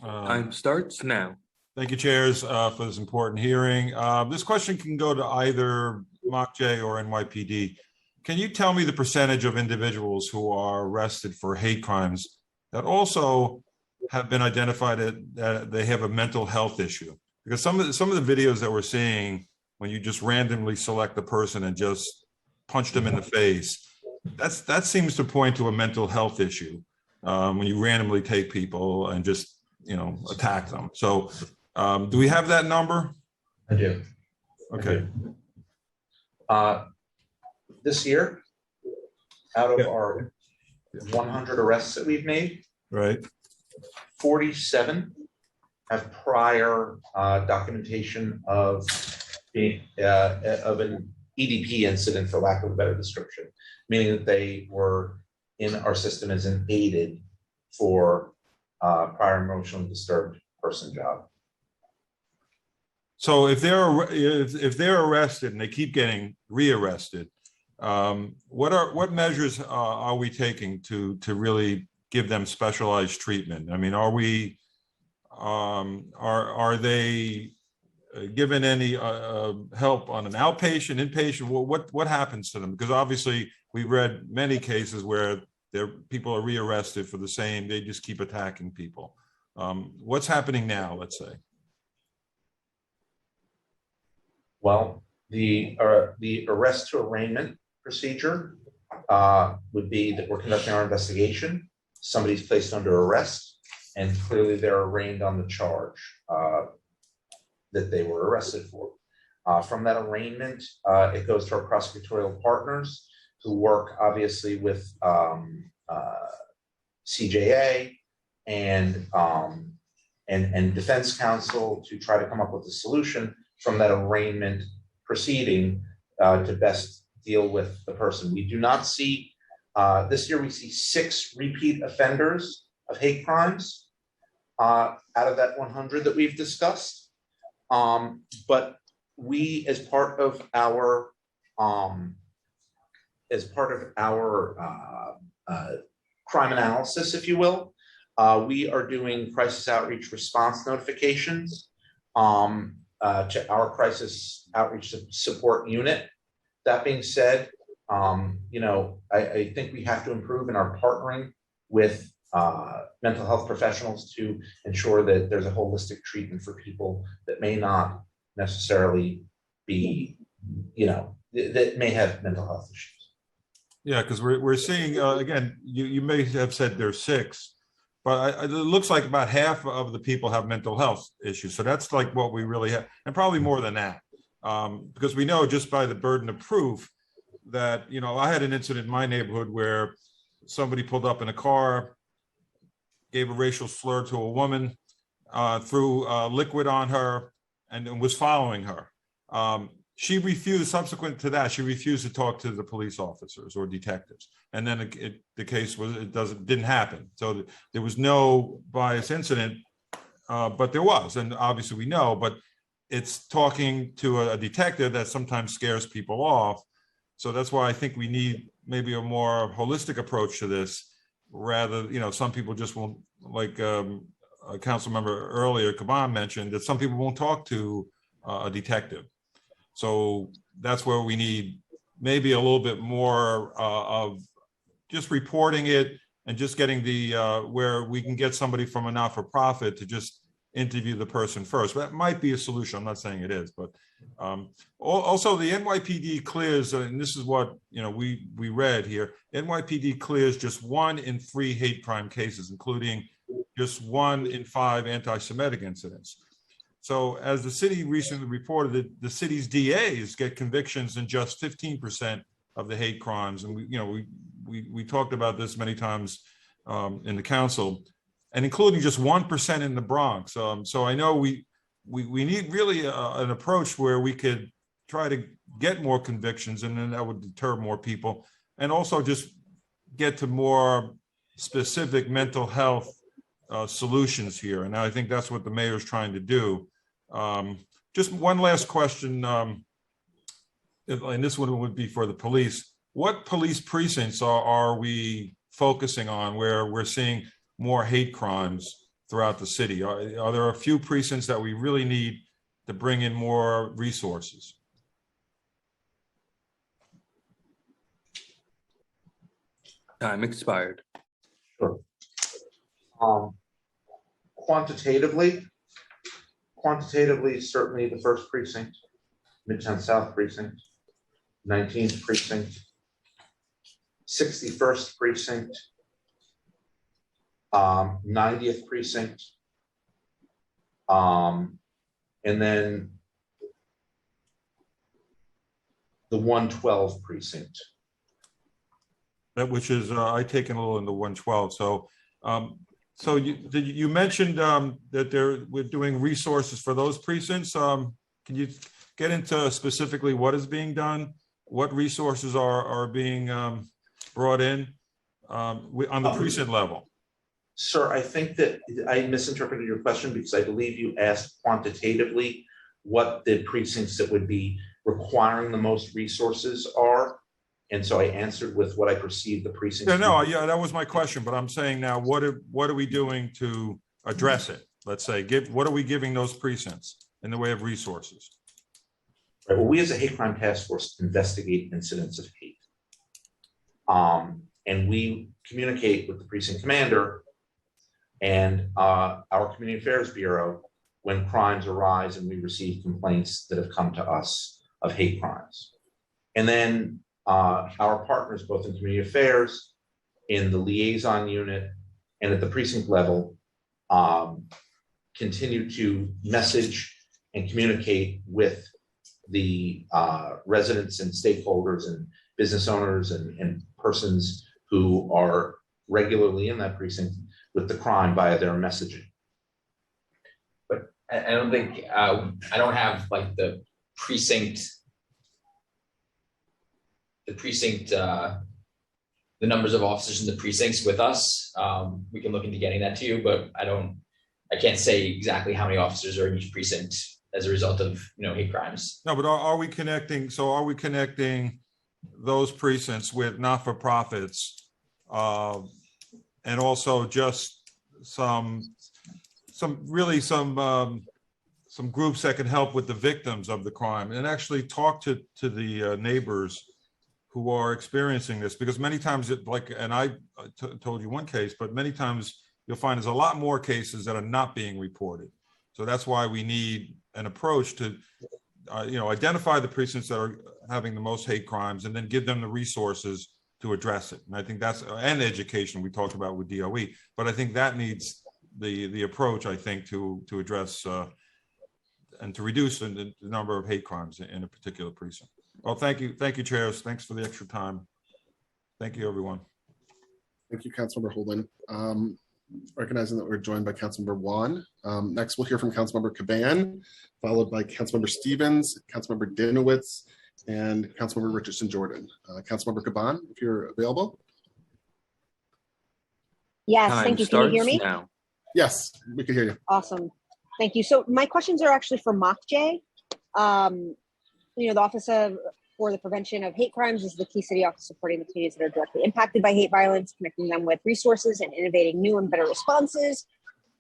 Time starts now. Thank you, chairs, for this important hearing. This question can go to either MOCJ or NYPD. Can you tell me the percentage of individuals who are arrested for hate crimes that also have been identified that they have a mental health issue? Because some of the videos that we're seeing, when you just randomly select a person and just punch them in the face, that seems to point to a mental health issue when you randomly take people and just attack them. So do we have that number? I do. Okay. This year, out of our 100 arrests that we've made, right, 47 have prior documentation of an EDP incident, for lack of a better description, meaning that they were in our system as an aided for prior emotionally disturbed person job. So if they're arrested and they keep getting rearrested, what measures are we taking to really give them specialized treatment? I mean, are they given any help on an outpatient, inpatient? What happens to them? Because obviously we've read many cases where people are rearrested for the same, they just keep attacking people. What's happening now, let's say? Well, the arrest to arraignment procedure would be that we're conducting our investigation. Somebody's placed under arrest, and clearly they're arraigned on the charge that they were arrested for. From that arraignment, it goes to our prosecutorial partners who work obviously with CJA and defense counsel to try to come up with a solution from that arraignment proceeding to best deal with the person. We do not see, this year we see 6 repeat offenders of hate crimes out of that 100 that we've discussed. But we, as part of our crime analysis, if you will, we are doing crisis outreach response notifications to our crisis outreach support unit. That being said, I think we have to improve in our partnering with mental health professionals to ensure that there's a holistic treatment for people that may not necessarily be, that may have mental health issues. Yeah, because we're seeing, again, you may have said there's 6, but it looks like about half of the people have mental health issues. So that's like what we really have, and probably more than that. Because we know just by the burden of proof that, I had an incident in my neighborhood where somebody pulled up in a car, gave a racial slur to a woman, threw liquid on her, and was following her. She refused, subsequent to that, she refused to talk to the police officers or detectives. And then the case didn't happen. So there was no bias incident, but there was, and obviously we know, but it's talking to a detective that sometimes scares people off. So that's why I think we need maybe a more holistic approach to this, rather, some people just won't, like a council member earlier, Caban, mentioned that some people won't talk to a detective. So that's where we need maybe a little bit more of just reporting it and just getting the, where we can get somebody from a not-for-profit to just interview the person first. That might be a solution. I'm not saying it is, but also the NYPD clears, and this is what, you know, we read here, NYPD clears just 1 in 3 hate crime cases, including just 1 in 5 anti-Semitic incidents. So as the city recently reported, the city's DAs get convictions in just 15% of the hate crimes. And we talked about this many times in the council, and including just 1% in the Bronx. So I know we need really an approach where we could try to get more convictions, and then that would deter more people, and also just get to more specific mental health solutions here. And I think that's what the mayor's trying to do. Just one last question, and this one would be for the police. What police precincts are we focusing on where we're seeing more hate crimes throughout the city? Are there a few precincts that we really need to bring in more resources? Time expired. Sure. Quantitatively, certainly the 1st precinct, Midtown South precinct, 19th precinct, 61st precinct, 90th precinct, and then the 112 precinct. That which is I taken a little in the 112. So so you mentioned that we're doing resources for those precincts. Can you get into specifically what is being done, what resources are being brought in on the precinct level? Sir, I think that I misinterpreted your question because I believe you asked quantitatively what the precincts that would be requiring the most resources are. And so I answered with what I perceive the precincts. Yeah, that was my question, but I'm saying now, what are we doing to address it? Let's say, what are we giving those precincts in the way of resources? Right, well, we as a hate crime task force investigate incidents of hate. And we communicate with the precinct commander and our community affairs bureau when crimes arise and we receive complaints that have come to us of hate crimes. And then our partners, both in community affairs, in the liaison unit, and at the precinct level, continue to message and communicate with the residents and stakeholders and business owners and persons who are regularly in that precinct with the crime via their messaging. But I don't think, I don't have like the precinct, the numbers of officers in the precincts with us. We can look into getting that to you, but I can't say exactly how many officers are in each precinct as a result of, hate crimes. No, but are we connecting? So are we connecting those precincts with not-for-profits, and also just some groups that can help with the victims of the crime, and actually talk to the neighbors who are experiencing this? Because many times I told you one case, but many times you'll find there's a lot more cases that are not being reported. So that's why we need an approach to, identify the precincts that are having the most hate crimes and then give them the resources to address it. And I think that's, and education we talked about with DOE, but I think that needs the approach, I think, to address and to reduce the number of hate crimes in a particular precinct. Well, thank you, chairs. Thanks for the extra time. Thank you, everyone. Thank you, Councilmember Holden. Recognizing that we're joined by Councilmember Wan. Next, we'll hear from Councilmember Caban, followed by Councilmember Stevens, Councilmember Dinowitz, and Councilmember Richardson Jordan. Councilmember Caban, if you're available. Yes, thank you. Can you hear me? Now. Yes, we can hear you. Awesome. Thank you. So my questions are actually for MOCJ. The Office for the Prevention of Hate Crimes is the key city office supporting the communities that are directly impacted by hate violence, connecting them with resources and innovating new and better responses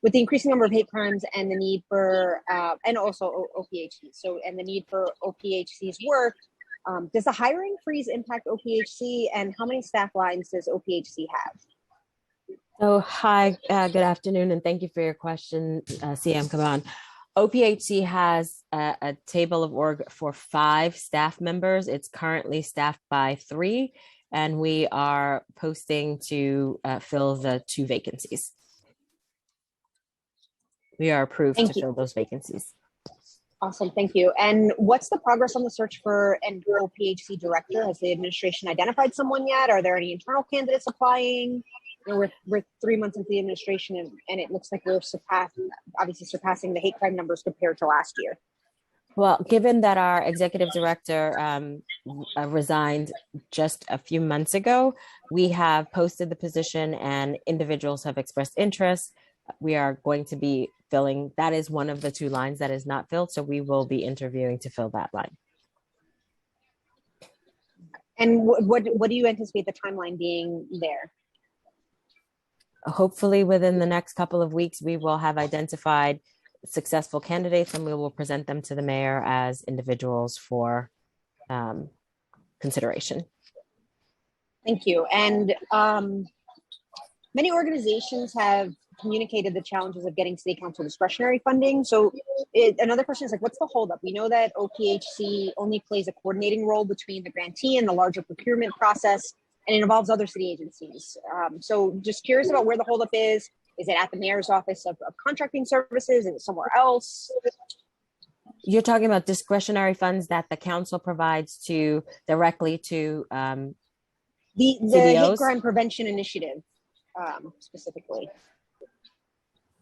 with the increasing number of hate crimes and the need for, and also OPHC. And the need for OPHC's work Does the hiring freeze impact OPHC, and how many staff lines does OPHC have? So hi, good afternoon, and thank you for your question, CM Kaban. OPHC has a table of org for 5 staff members. It's currently staffed by 3, and we are posting to fill the 2 vacancies. We are approved to fill those vacancies. Awesome, thank you. And what's the progress on the search for an OPHC director? Has the administration identified someone yet? Are there any internal candidates applying? You know, we're 3 months into the administration, and it looks like we're obviously surpassing the hate crime numbers compared to last year. Well, given that our executive director resigned just a few months ago, we have posted the position and individuals have expressed interest. We are going to be filling, that is one of the 2 lines that is not filled, so we will be interviewing to fill that line. And what do you anticipate the timeline being there? Hopefully within the next couple of weeks, we will have identified successful candidates and we will present them to the mayor as individuals for consideration. Thank you. And many organizations have communicated the challenges of getting city council discretionary funding. So another question is like, what's the holdup? We know that OPHC only plays a coordinating role between the grantee and the larger procurement process, and it involves other city agencies. So just curious about where the holdup is. Is it at the mayor's office of contracting services? Is it somewhere else? You're talking about discretionary funds that the council provides to directly to the CBOs? Hate Crime Prevention Initiative specifically.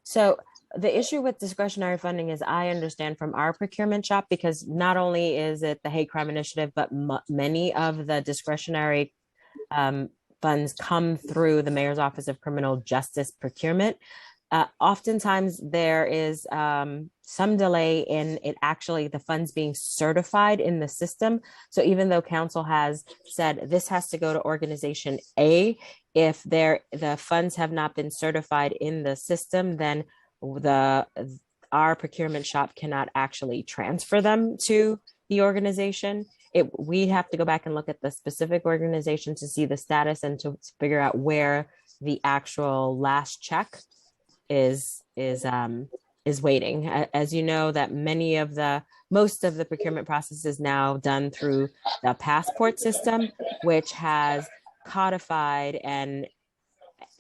So the issue with discretionary funding is I understand from our procurement shop, because not only is it the hate crime initiative, but many of the discretionary funds come through the Mayor's Office of Criminal Justice Procurement. Oftentimes there is some delay in it actually the funds being certified in the system. So even though council has said this has to go to organization A, if the funds have not been certified in the system, then our procurement shop cannot actually transfer them to the organization. We have to go back and look at the specific organization to see the status and to figure out where the actual last check is waiting. As you know, that most of the procurement process is now done through the passport system, which has codified and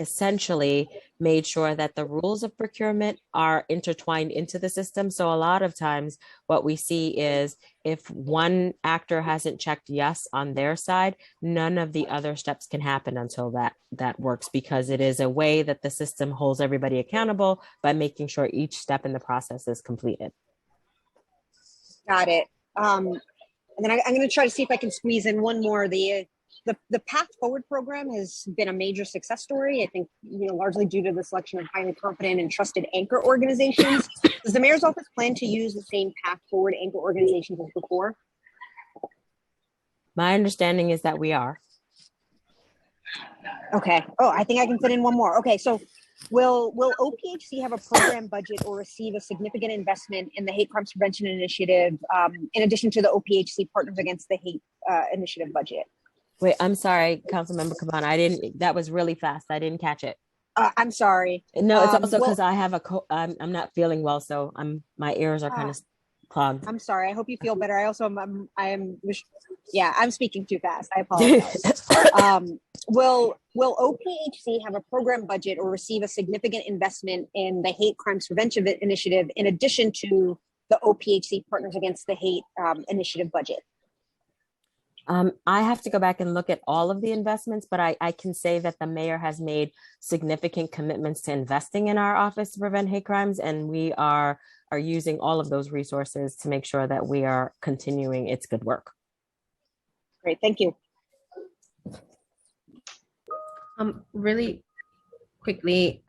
essentially made sure that the rules of procurement are intertwined into the system. So a lot of times what we see is if one actor hasn't checked yes on their side, none of the other steps can happen until that works, because it is a way that the system holds everybody accountable by making sure each step in the process is completed. Got it. And then I'm going to try to see if I can squeeze in one more. The Path Forward program has been a major success story, I think, largely due to the selection of highly competent and trusted anchor organizations. Does the mayor's office plan to use the same Path Forward anchor organizations as before? My understanding is that we are. Okay. Oh, I think I can fit in one more. Okay, so will OPHC have a program budget or receive a significant investment in the Hate Crimes Prevention Initiative, in addition to the OPHC Partners Against the Hate Initiative budget? Wait, I'm sorry, Councilmember Kaban. That was really fast. I didn't catch it. I'm sorry. No, it's also because I have I'm not feeling well, so my ears are kind of clogged. I'm sorry. I hope you feel better. I also I'm speaking too fast. I apologize. Will OPHC have a program budget or receive a significant investment in the Hate Crimes Prevention Initiative in addition to the OPHC Partners Against the Hate Initiative budget? I have to go back and look at all of the investments, but I can say that the mayor has made significant commitments to investing in our office to prevent hate crimes, and we are using all of those resources to make sure that we are continuing its good work. Great, thank you. Really quickly,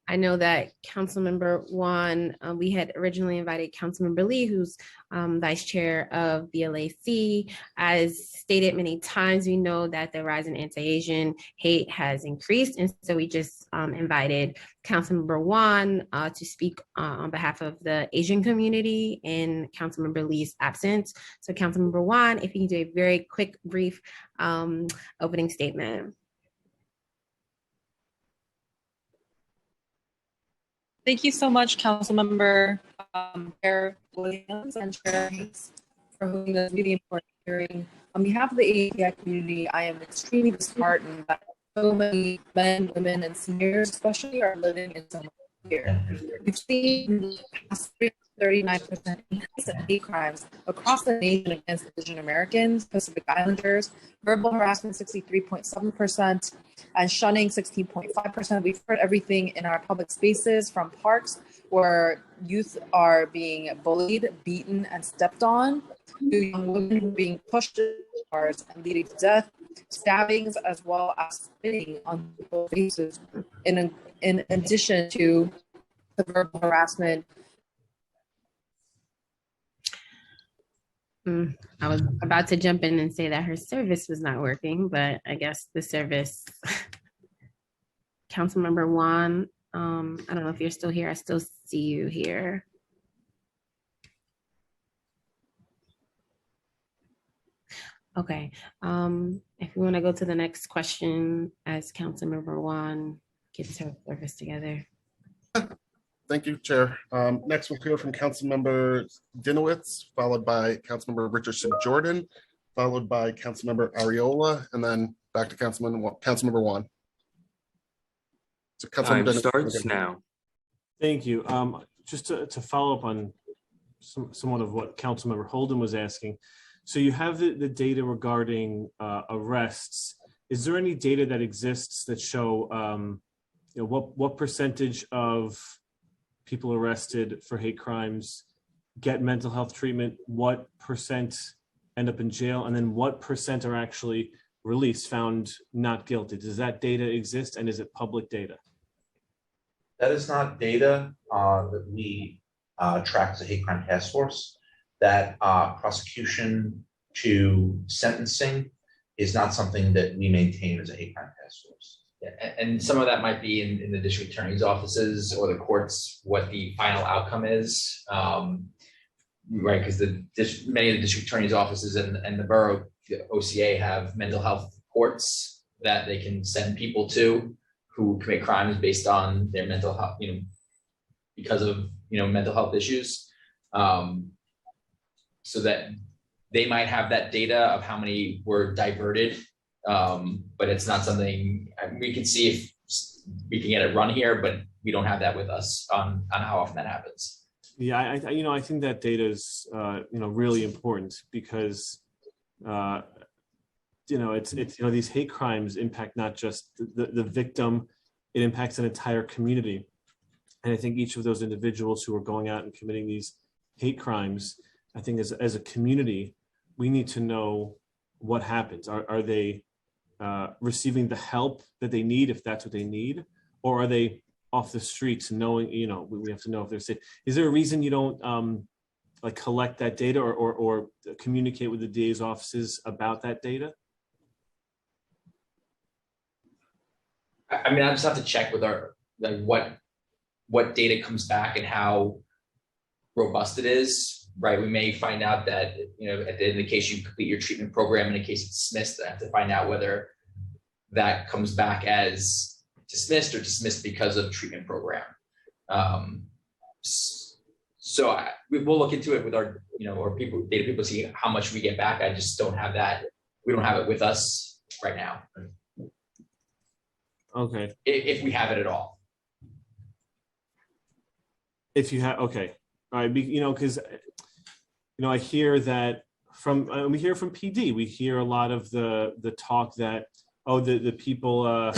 I know that Councilmember Juan, we had originally invited Councilmember Lee, who's Vice Chair of the LAC. As stated many times, we know that the rise in anti-Asian hate has increased. And so we just invited Councilmember Juan to speak on behalf of the Asian community in Councilmember Lee's absence. So Councilmember Juan, if you can do a very quick, brief opening statement. Thank you so much, Councilmember Chair Williams and Chair Hanks, for holding this really important hearing. On behalf of the API community, I am extremely disheartened that so many men, women, and seniors especially are living in so much fear. We've seen past 39% increase in hate crimes across the nation against Asian Americans, Pacific Islanders, verbal harassment 63.7%, and shunning 16.5%. We've heard everything in our public spaces, from parks where youth are being bullied, beaten, and stepped on, to young women being pushed to cars and leading to death, stabbings, as well as spitting on people's faces, in addition to the verbal harassment. I was about to jump in and say that her service was not working, but I guess the service. Councilmember Juan, I don't know if you're still here. I still see you here. Okay, if you want to go to the next question as Councilmember Juan gets her service together. Thank you, Chair. Next, we'll hear from Councilmember Dinowitz, followed by Councilmember Richardson Jordan, followed by Councilmember Ariola, and then back to Councilmember Juan. So Time Councilmember starts now. Thank you. Just to follow up on somewhat of what Councilmember Holden was asking. So you have the data regarding arrests. Is there any data that exists that show what percentage of people arrested for hate crimes get mental health treatment, what percent end up in jail, and then what percent are actually released, found not guilty? Does that data exist, and is it public data? That is not data that we track as a hate crime task force. That prosecution to sentencing is not something that we maintain as a hate crime task force. Yeah, and some of that might be in the district attorney's offices or the courts, what the final outcome is, right? Because many of the district attorney's offices and the borough, the OCA, have mental health courts that they can send people to who commit crimes based on their mental health, because of mental health issues, so that they might have that data of how many were diverted. But it's not something we can see if we can get it run here, but we don't have that with us on how often that happens. Yeah, I think that data is really important because it's these hate crimes impact not just the victim, it impacts an entire community. And I think each of those individuals who are going out and committing these hate crimes, I think as a community, we need to know what happens. Are they receiving the help that they need, if that's what they need, or are they off the streets knowing, we have to know if they're safe. Is there a reason you don't collect that data or communicate with the DA's offices about that data? I mean, I just have to check with our, what data comes back and how robust it is, right? We may find out that, at the end of the case, you complete your treatment program, in a case it's dismissed, I have to find out whether that comes back as dismissed or dismissed because of treatment program. So we'll look into it with our, our data people, see how much we get back. I just don't have that. We don't have it with us right now. Okay. If we have it at all. If you have, okay. All right, because, I hear that we hear from PD, we hear a lot of the talk that, the people,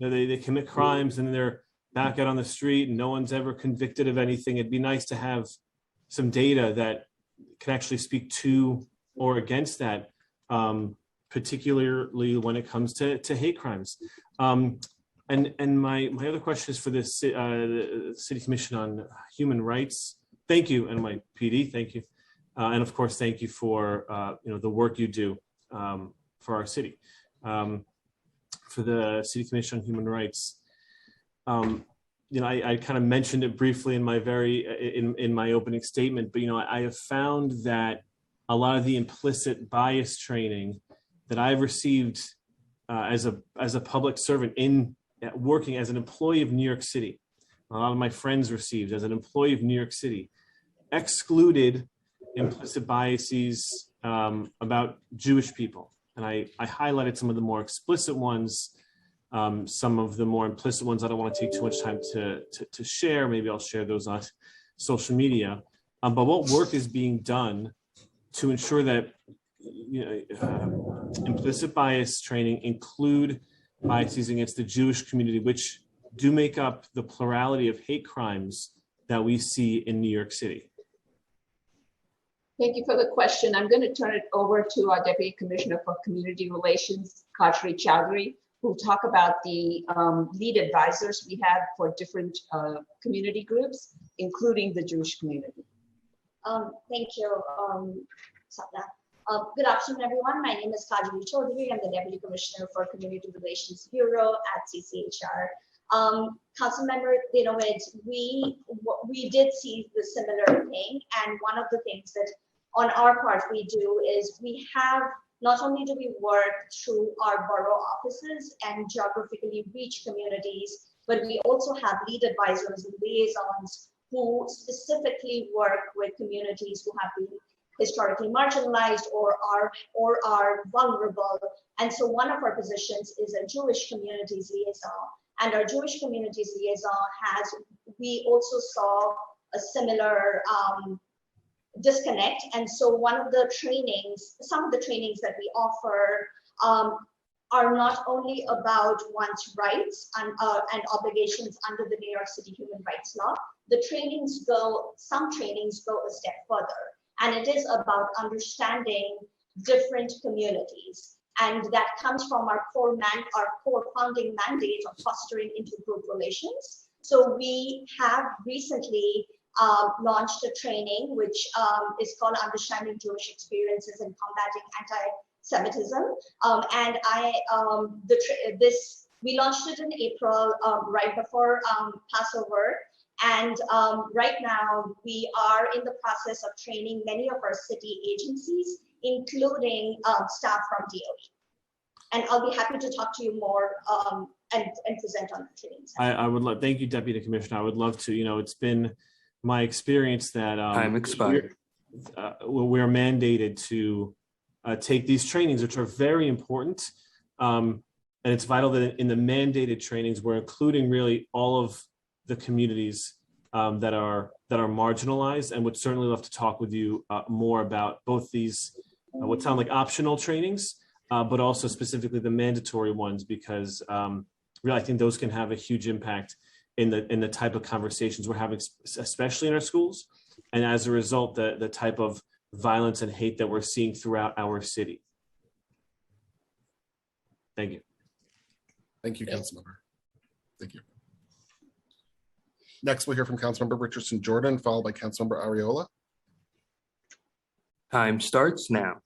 they commit crimes and they're back out on the street and no one's ever convicted of anything. It'd be nice to have some data that can actually speak to or against that, particularly when it comes to hate crimes. And my other question is for the City Commission on Human Rights. Thank you, NYPD. Thank you, and of course, thank you for the work you do for our city. For the City Commission on Human Rights, I kind of mentioned it briefly in my in my opening statement, but I have found that a lot of the implicit bias training that I've received as a public servant working as an employee of New York City, a lot of my friends received as an employee of New York City, excluded implicit biases about Jewish people. And I highlighted some of the more explicit ones, some of the more implicit ones I don't want to take too much time to share. Maybe I'll share those on social media. But what work is being done to ensure that implicit bias training include biases against the Jewish community, which do make up the plurality of hate crimes that we see in New York City? Thank you for the question. I'm going to turn it over to our Deputy Commissioner for Community Relations, Kajri Chowdhury, who will talk about the lead advisors we have for different community groups, including the Jewish community. Thank you, Sapna. Good afternoon, everyone. My name is Kajri Chowdhury. I'm the Deputy Commissioner for Community Relations Bureau at CCHR. Councilmember Dinowitz, we did see the similar thing, and one of the things that on our part we do is we have, not only do we work through our borough offices and geographically reach communities, but we also have lead advisors and liaisons who specifically work with communities who have been historically marginalized or are vulnerable. And so one of our positions is a Jewish communities liaison. And our Jewish communities liaison we also saw a similar disconnect. And so one of the trainings, some of the trainings that we offer are not only about one's rights and obligations under the New York City Human Rights Law. Some trainings go a step further. And it is about understanding different communities. And that comes from our core founding mandate of fostering intergroup relations. So we have recently launched a training which is called Understanding Jewish Experiences and Combating Anti-Semitism. We launched it in April, right before Passover. And right now we are in the process of training many of our city agencies, including staff from DOE. And I'll be happy to talk to you more and present on the trainings. I would love, thank you, Deputy Commissioner. I would love to, it's been my experience that time expired. We're mandated to take these trainings, which are very important. And it's vital that in the mandated trainings, we're including really all of the communities that are marginalized, and would certainly love to talk with you more about both these what sound like optional trainings, but also specifically the mandatory ones, because really I think those can have a huge impact in the type of conversations we're having, especially in our schools, and as a result, the type of violence and hate that we're seeing throughout our city. Thank you. Thank you, Councilmember. Thank you. Next, we'll hear from Councilmember Richardson Jordan, followed by Councilmember Arreola. Time starts now.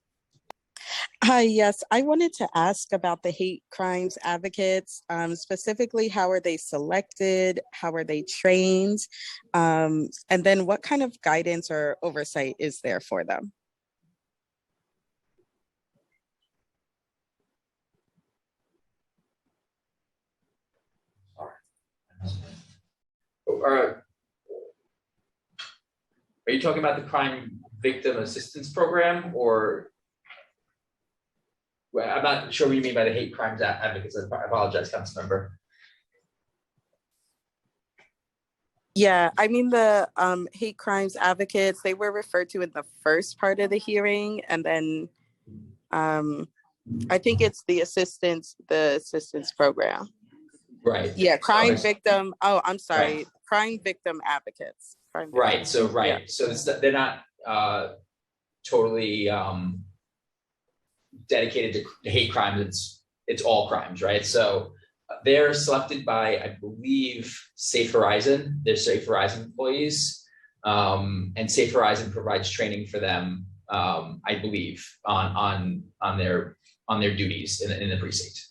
Hi, yes, I wanted to ask about the hate crimes advocates, specifically how are they selected, how are they trained, and then what kind of guidance or oversight is there for them? Are you talking about the Crime Victim Assistance Program, or well, I'm not sure what you mean by the hate crimes advocates. I apologize, Councilmember. Yeah, I mean the hate crimes advocates, they were referred to in the first part of the hearing, and then I think it's the assistance program. Right. Yeah, crime victim. Oh, I'm sorry. Right. Crime victim advocates. Right. So right. Yeah. So they're not totally dedicated to hate crimes. It's all crimes, right? So They're selected by, I believe, Safe Horizon. They're Safe Horizon employees, and Safe Horizon provides training for them, I believe, on their duties in the precinct.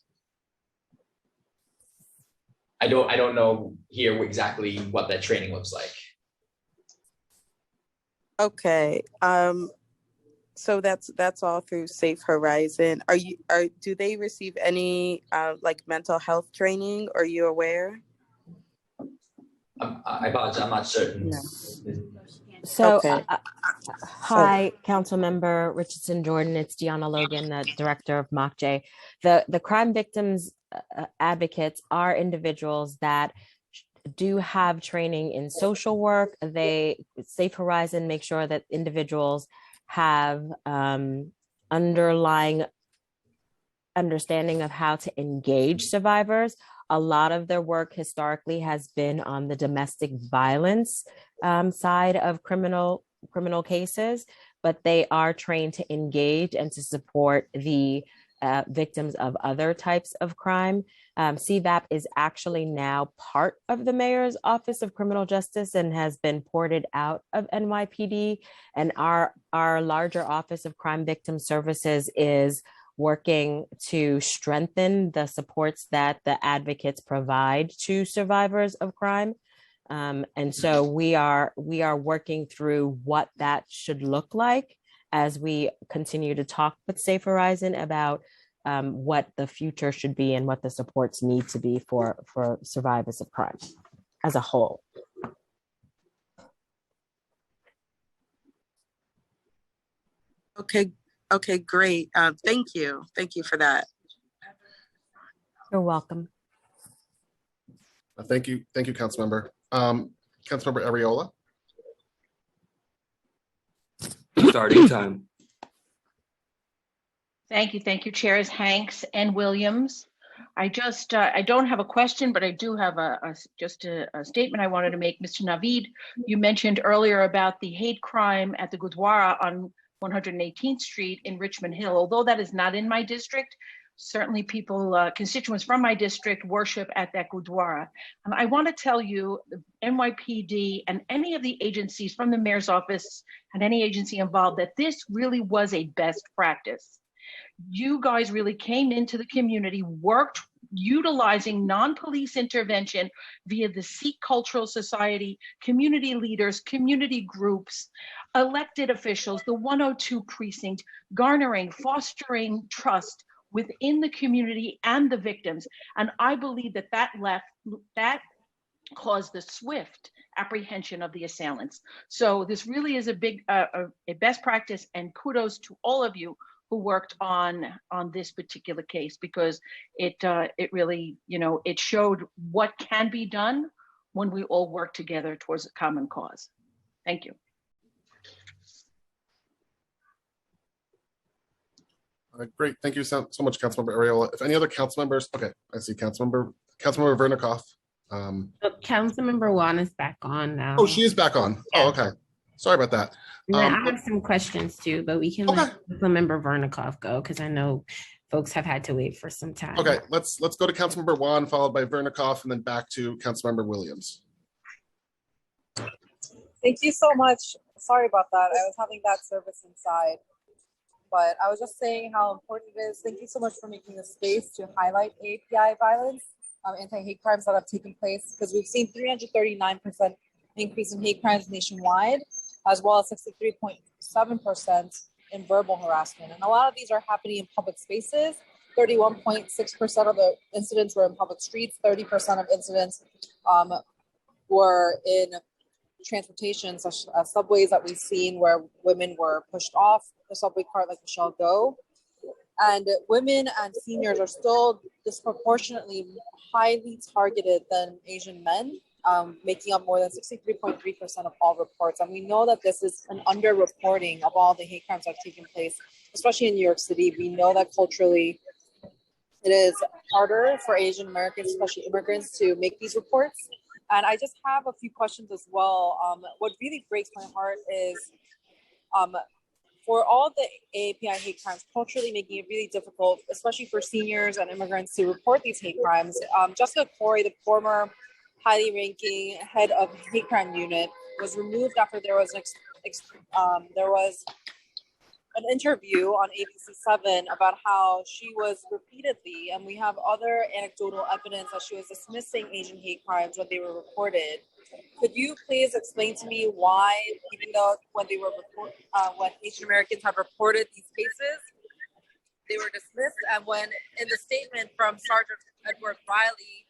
I don't know here exactly what that training looks like. Okay. So that's all through Safe Horizon. Do they receive any like mental health training? Are you aware? I apologize, I'm not certain. No. So, Okay. hi, Councilmember Richardson Jordan. It's Deanna Logan, the director of MOCJ. The crime victims advocates are individuals that do have training in social work. Safe Horizon make sure that individuals have underlying understanding of how to engage survivors. A lot of their work historically has been on the domestic violence side of criminal cases, but they are trained to engage and to support the victims of other types of crime. CVAP is actually now part of the Mayor's Office of Criminal Justice and has been ported out of NYPD. And our larger Office of Crime Victim Services is working to strengthen the supports that the advocates provide to survivors of crime. And so we are working through what that should look like as we continue to talk with Safe Horizon about what the future should be and what the supports need to be for survivors of crime as a whole. Okay, great. Thank you for that. You're welcome. Thank you, Councilmember. Councilmember Arraignment. Starting time. Thank you, Chairs Hanks and Williams. I don't have a question, but I do have a statement I wanted to make. Mr. Nypd, you mentioned earlier about the hate crime at the Gurdwara on 118th Street in Richmond Hill. Although that is not in my district, certainly people, constituents from my district worship at that Gurdwara. And I want to tell you, the NYPD and any of the agencies from the mayor's office and any agency involved, that this really was a best practice. You guys really came into the community, worked utilizing non-police intervention via the Sikh Cultural Society, community leaders, community groups, elected officials, the 102 precinct, garnering, fostering trust within the community and the victims. And I believe that caused the swift apprehension of the assailants. So this really is a big, a best practice, and kudos to all of you who worked on this particular case, because it really, it showed what can be done when we all work together towards a common cause. Thank you. All right, great. Thank you so much, Councilmember Arraignment. If any other council members, okay, I see Councilmember Vernikoff. Councilmember Juan is back on now. Oh, she is back on. Yeah. Oh, okay. Sorry about that. I have some questions too, but we can let Councilmember Vernikoff go because I know folks have had to wait for some time. Okay, let's go to Councilmember Juan, followed by Vernikoff, and then back to Councilmember Williams. Thank you so much. Sorry about that. I was having bad service inside, but I was just saying how important it is. Thank you so much for making the space to highlight API violence, anti-hate crimes that have taken place, because we've seen 339% increase in hate crimes nationwide, as well as 63.7% in verbal harassment. And a lot of these are happening in public spaces. 31.6% of the incidents were in public streets. 30% of incidents were in transportation, such as subways that we've seen where women were pushed off the subway cart like Michelle Go. And women and seniors are still disproportionately highly targeted than Asian men, making up more than 63.3% of all reports. And we know that this is an underreporting of all the hate crimes that have taken place, especially in New York City. We know that culturally it is harder for Asian Americans, especially immigrants, to make these reports. And I just have a few questions as well. What really breaks my heart is for all the AAPI hate crimes, culturally making it really difficult, especially for seniors and immigrants, to report these hate crimes. Jessica Corey, the former highly ranking head of hate crime unit, was removed after there was an interview on ABC7 about how she was repeatedly, and we have other anecdotal evidence that she was dismissing Asian hate crimes when they were reported. Could you please explain to me why, even though when Asian Americans have reported these cases, they were dismissed, and when in the statement from Sergeant Edward Riley,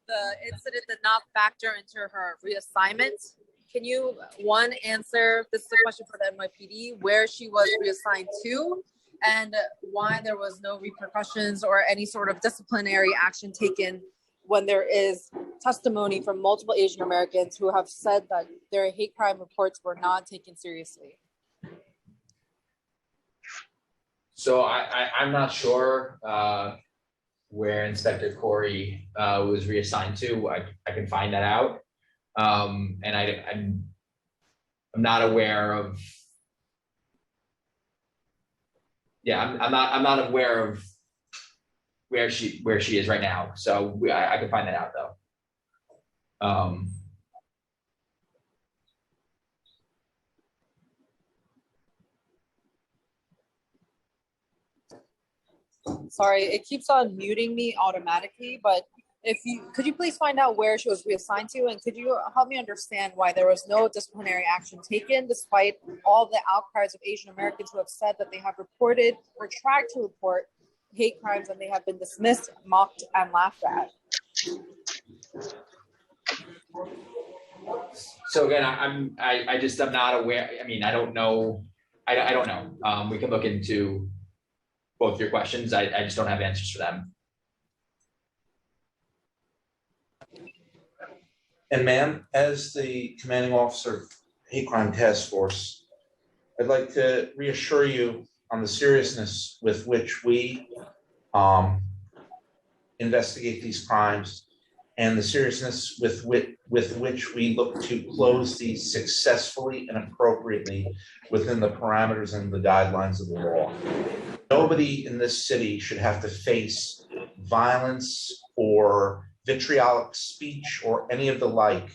the incident did not factor into her reassignment? Can you, one, answer, this is a question for the NYPD, where she was reassigned to, and why there was no repercussions or any sort of disciplinary action taken when there is testimony from multiple Asian Americans who have said that their hate crime reports were not taken seriously? So I'm not sure where Inspector Corey was reassigned to. I can find that out. And I'm not aware of. Yeah, I'm not aware of where she is right now. So I can find that out though. Sorry, it keeps on muting me automatically, but could you please find out where she was reassigned to, and could you help me understand why there was no disciplinary action taken despite all the outcries of Asian Americans who have said that they have reported or tried to report hate crimes and they have been dismissed, mocked, and laughed at? So again, I'm not aware. I mean, I don't know. I don't know. We can look into both your questions. I just don't have answers for them. And ma'am, as the commanding officer of Hate Crime Task Force, I'd like to reassure you on the seriousness with which we investigate these crimes and the seriousness with which we look to close these successfully and appropriately within the parameters and the guidelines of the law. Nobody in this city should have to face violence or vitriolic speech or any of the like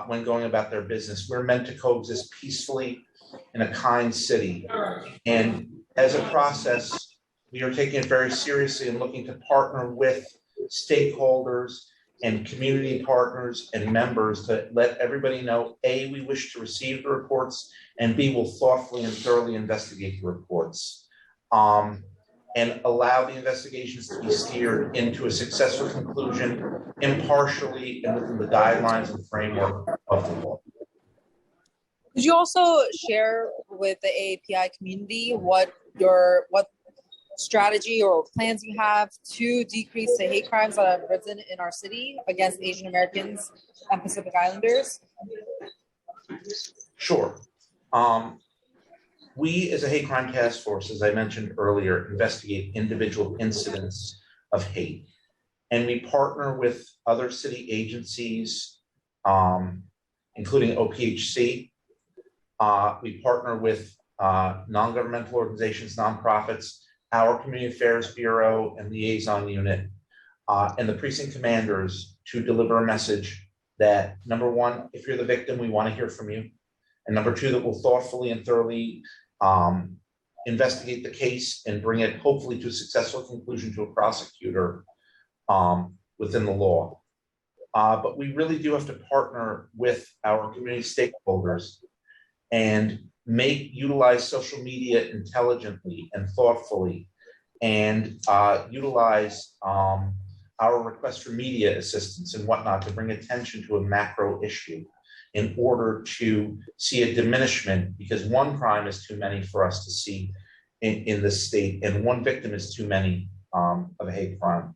when going about their business. We're meant to coexist peacefully in a kind city. And as a process, we are taking it very seriously and looking to partner with stakeholders and community partners and members to let everybody know, A, we wish to receive the reports, and B, will thoughtfully and thoroughly investigate the reports. And allow the investigations to be steered into a successful conclusion impartially and within the guidelines and framework of the law. Could you also share with the AAPI community what strategy or plans you have to decrease the hate crimes that have risen in our city against Asian Americans and Pacific Islanders? Sure. We, as a hate crime task force, as I mentioned earlier, investigate individual incidents of hate. And we partner with other city agencies, including OPHC. We partner with non-governmental organizations, nonprofits, our Community Affairs Bureau and Liaison Unit, and the precinct commanders to deliver a message that, number one, if you're the victim, we want to hear from you. And number two, that we'll thoughtfully and thoroughly investigate the case and bring it hopefully to a successful conclusion to a prosecutor within the law. But we really do have to partner with our community stakeholders and utilize social media intelligently and thoughtfully, and utilize our request for media assistance and whatnot to bring attention to a macro issue in order to see a diminishment, because one crime is too many for us to see in this state, and one victim is too many of a hate crime.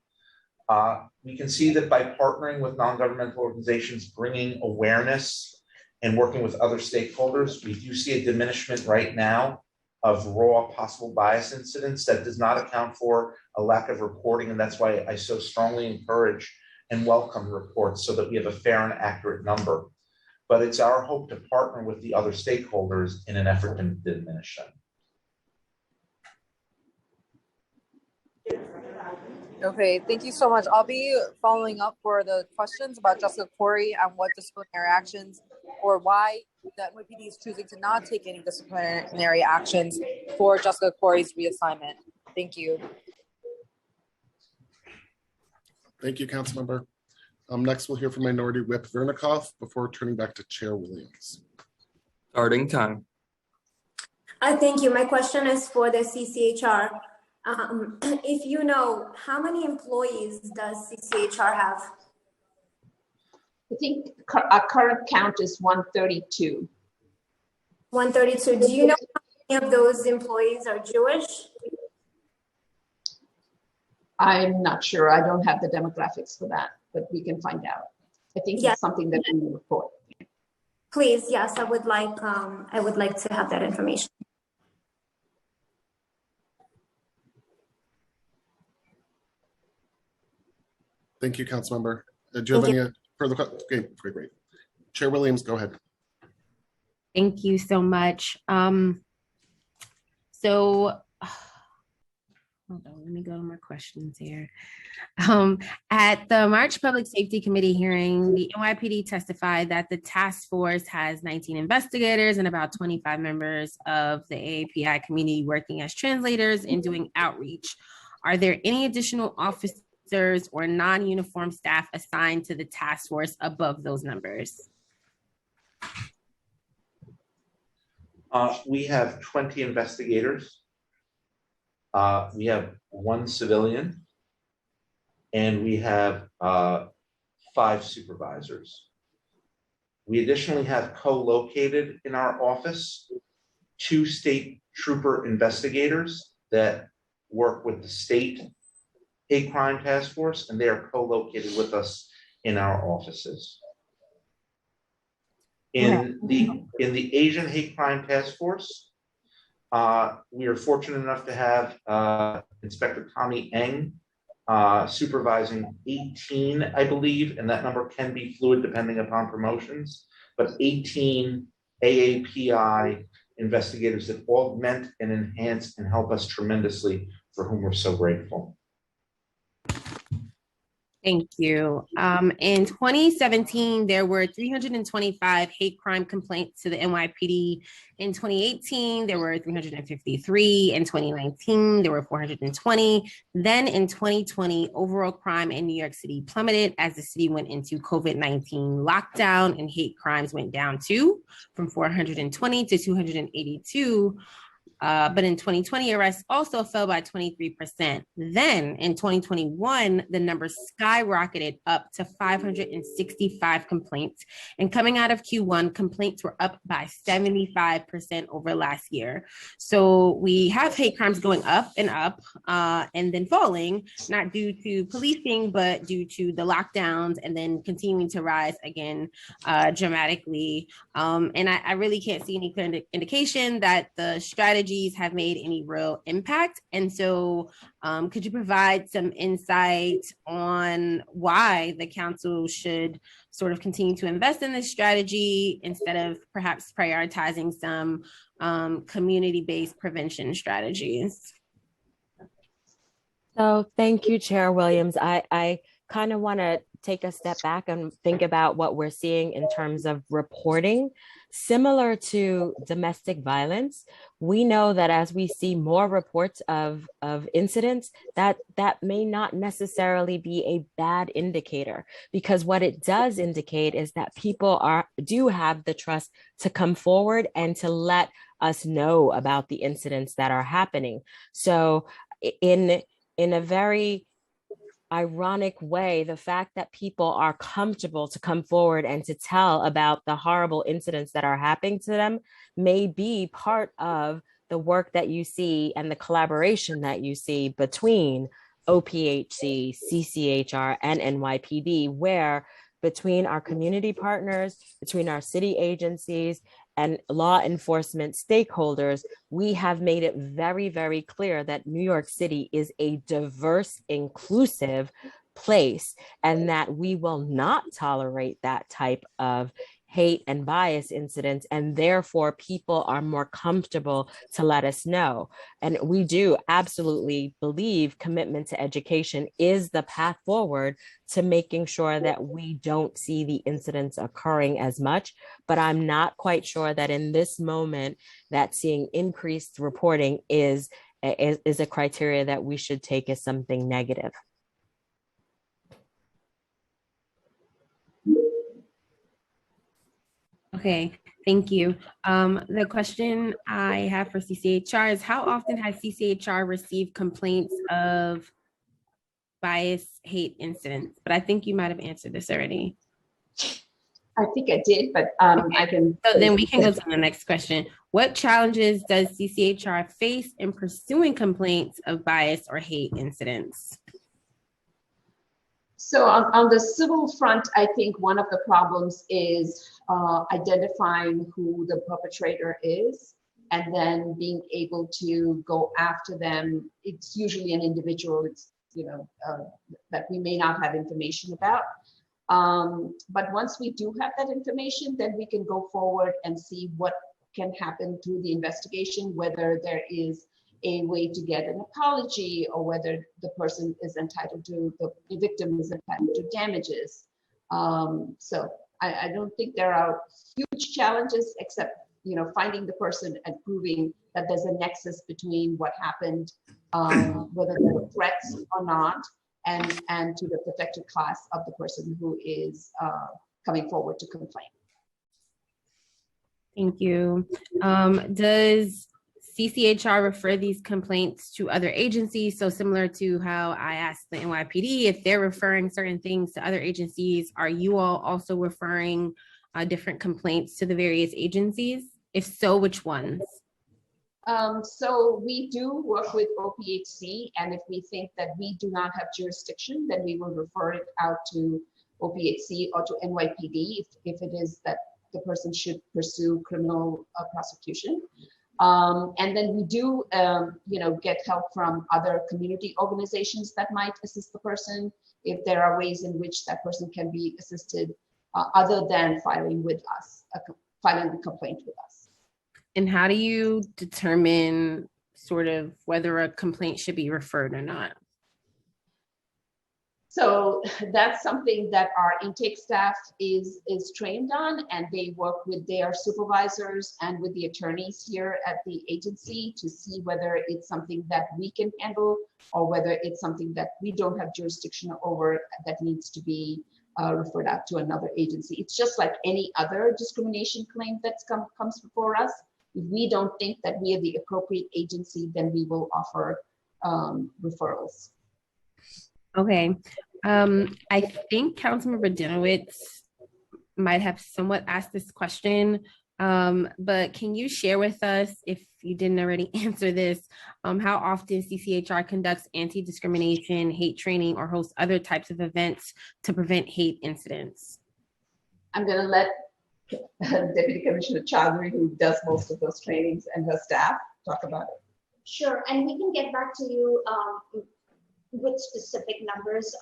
We can see that by partnering with non-governmental organizations, bringing awareness and working with other stakeholders, we do see a diminishment right now of raw possible bias incidents that does not account for a lack of reporting. And that's why I so strongly encourage and welcome reports so that we have a fair and accurate number. But it's our hope to partner with the other stakeholders in an effort to diminish them. Okay, thank you so much. I'll be following up for the questions about Jessica Corey and what disciplinary actions or why the NYPD is choosing to not take any disciplinary actions for Jessica Corey's reassignment. Thank you. Thank you, Councilmember. Next, we'll hear from Minority Whip Vernikoff before turning back to Chair Williams. Starting time. Thank you. My question is for the CCHR. If you know, how many employees does CCHR have? I think our current count is 132. 132. Do you know how many of those employees are Jewish? I'm not sure. I don't have the demographics for that, but we can find out. I think it's something that we report. Please, yes, I would like to have that information. Thank you, Councilmember. Do you have any further questions? Okay, great. Chair Williams, go ahead. Thank you so much. Hold on, let me go to my questions here. At the March Public Safety Committee hearing, the NYPD testified that the task force has 19 investigators and about 25 members of the AAPI community working as translators and doing outreach. Are there any additional officers or non-uniform staff assigned to the task force above those numbers? We have 20 investigators. We have 1 civilian, and we have 5 supervisors. We additionally have co-located in our office 2 state trooper investigators that work with the state hate crime task force, and they are co-located with us in our offices. In the Asian hate crime task force, we are fortunate enough to have Inspector Tommy Eng supervising 18, I believe, and that number can be fluid depending upon promotions, but 18 AAPI investigators that augment and enhance and help us tremendously, for whom we're so grateful. Thank you. In 2017, there were 325 hate crime complaints to the NYPD. In 2018, there were 353. In 2019, there were 420. Then in 2020, overall crime in New York City plummeted as the city went into COVID-19 lockdown, and hate crimes went down too, from 420 to 282. But in 2020, arrests also fell by 23%. Then in 2021, the number skyrocketed up to 565 complaints. And coming out of Q1, complaints were up by 75% over last year. So we have hate crimes going up and then falling, not due to policing, but due to the lockdowns, and then continuing to rise again dramatically. And I really can't see any clear indication that the strategies have made any real impact. And so could you provide some insight on why the council should sort of continue to invest in this strategy instead of perhaps prioritizing some community-based prevention strategies? So thank you, Chair Williams. I kind of want to take a step back and think about what we're seeing in terms of reporting. Similar to domestic violence, we know that as we see more reports of incidents, that may not necessarily be a bad indicator, because what it does indicate is that people do have the trust to come forward and to let us know about the incidents that are happening. So in a very ironic way, the fact that people are comfortable to come forward and to tell about the horrible incidents that are happening to them may be part of the work that you see and the collaboration that you see between OPHC, CCHR, and NYPD, where between our community partners, between our city agencies, and law enforcement stakeholders, we have made it very, very clear that New York City is a diverse, inclusive place, and that we will not tolerate that type of hate and bias incidents, and therefore people are more comfortable to let us know. And we do absolutely believe commitment to education is the path forward to making sure that we don't see the incidents occurring as much. But I'm not quite sure that in this moment that seeing increased reporting is a criteria that we should take as something negative. Okay, thank you. The question I have for CCHR is, how often has CCHR received complaints of bias, hate incidents? But I think you might have answered this already. I think I did, but I can. So then we can go to the next question. What challenges does CCHR face in pursuing complaints of bias or hate incidents? So on the civil front, I think one of the problems is identifying who the perpetrator is and then being able to go after them. It's usually an individual, it's, that we may not have information about. But once we do have that information, then we can go forward and see what can happen through the investigation, whether there is a way to get an apology or whether the person is entitled to, the victim is entitled to damages. So I don't think there are huge challenges except, finding the person and proving that there's a nexus between what happened, whether there were threats or not, and to the protected class of the person who is coming forward to complain. Thank you. Does CCHR refer these complaints to other agencies? So similar to how I asked the NYPD, if they're referring certain things to other agencies, are you all also referring different complaints to the various agencies? If so, which ones? So we do work with OPHC, and if we think that we do not have jurisdiction, then we will refer it out to OPHC or to NYPD if it is that the person should pursue criminal prosecution. And then we do, get help from other community organizations that might assist the person if there are ways in which that person can be assisted other than filing with us, filing the complaint with us. And how do you determine sort of whether a complaint should be referred or not? So that's something that our intake staff is trained on, and they work with their supervisors and with the attorneys here at the agency to see whether it's something that we can handle or whether it's something that we don't have jurisdiction over that needs to be referred out to another agency. It's just like any other discrimination claim that comes before us. If we don't think that we are the appropriate agency, then we will offer referrals. Okay. I think Councilmember Dinowitz might have somewhat asked this question, but can you share with us, if you didn't already answer this, how often CCHR conducts anti-discrimination, hate training, or hosts other types of events to prevent hate incidents? I'm going to let Deputy Commissioner Chaudhary, who does most of those trainings, and her staff talk about it. Sure, and we can get back to you with specific numbers,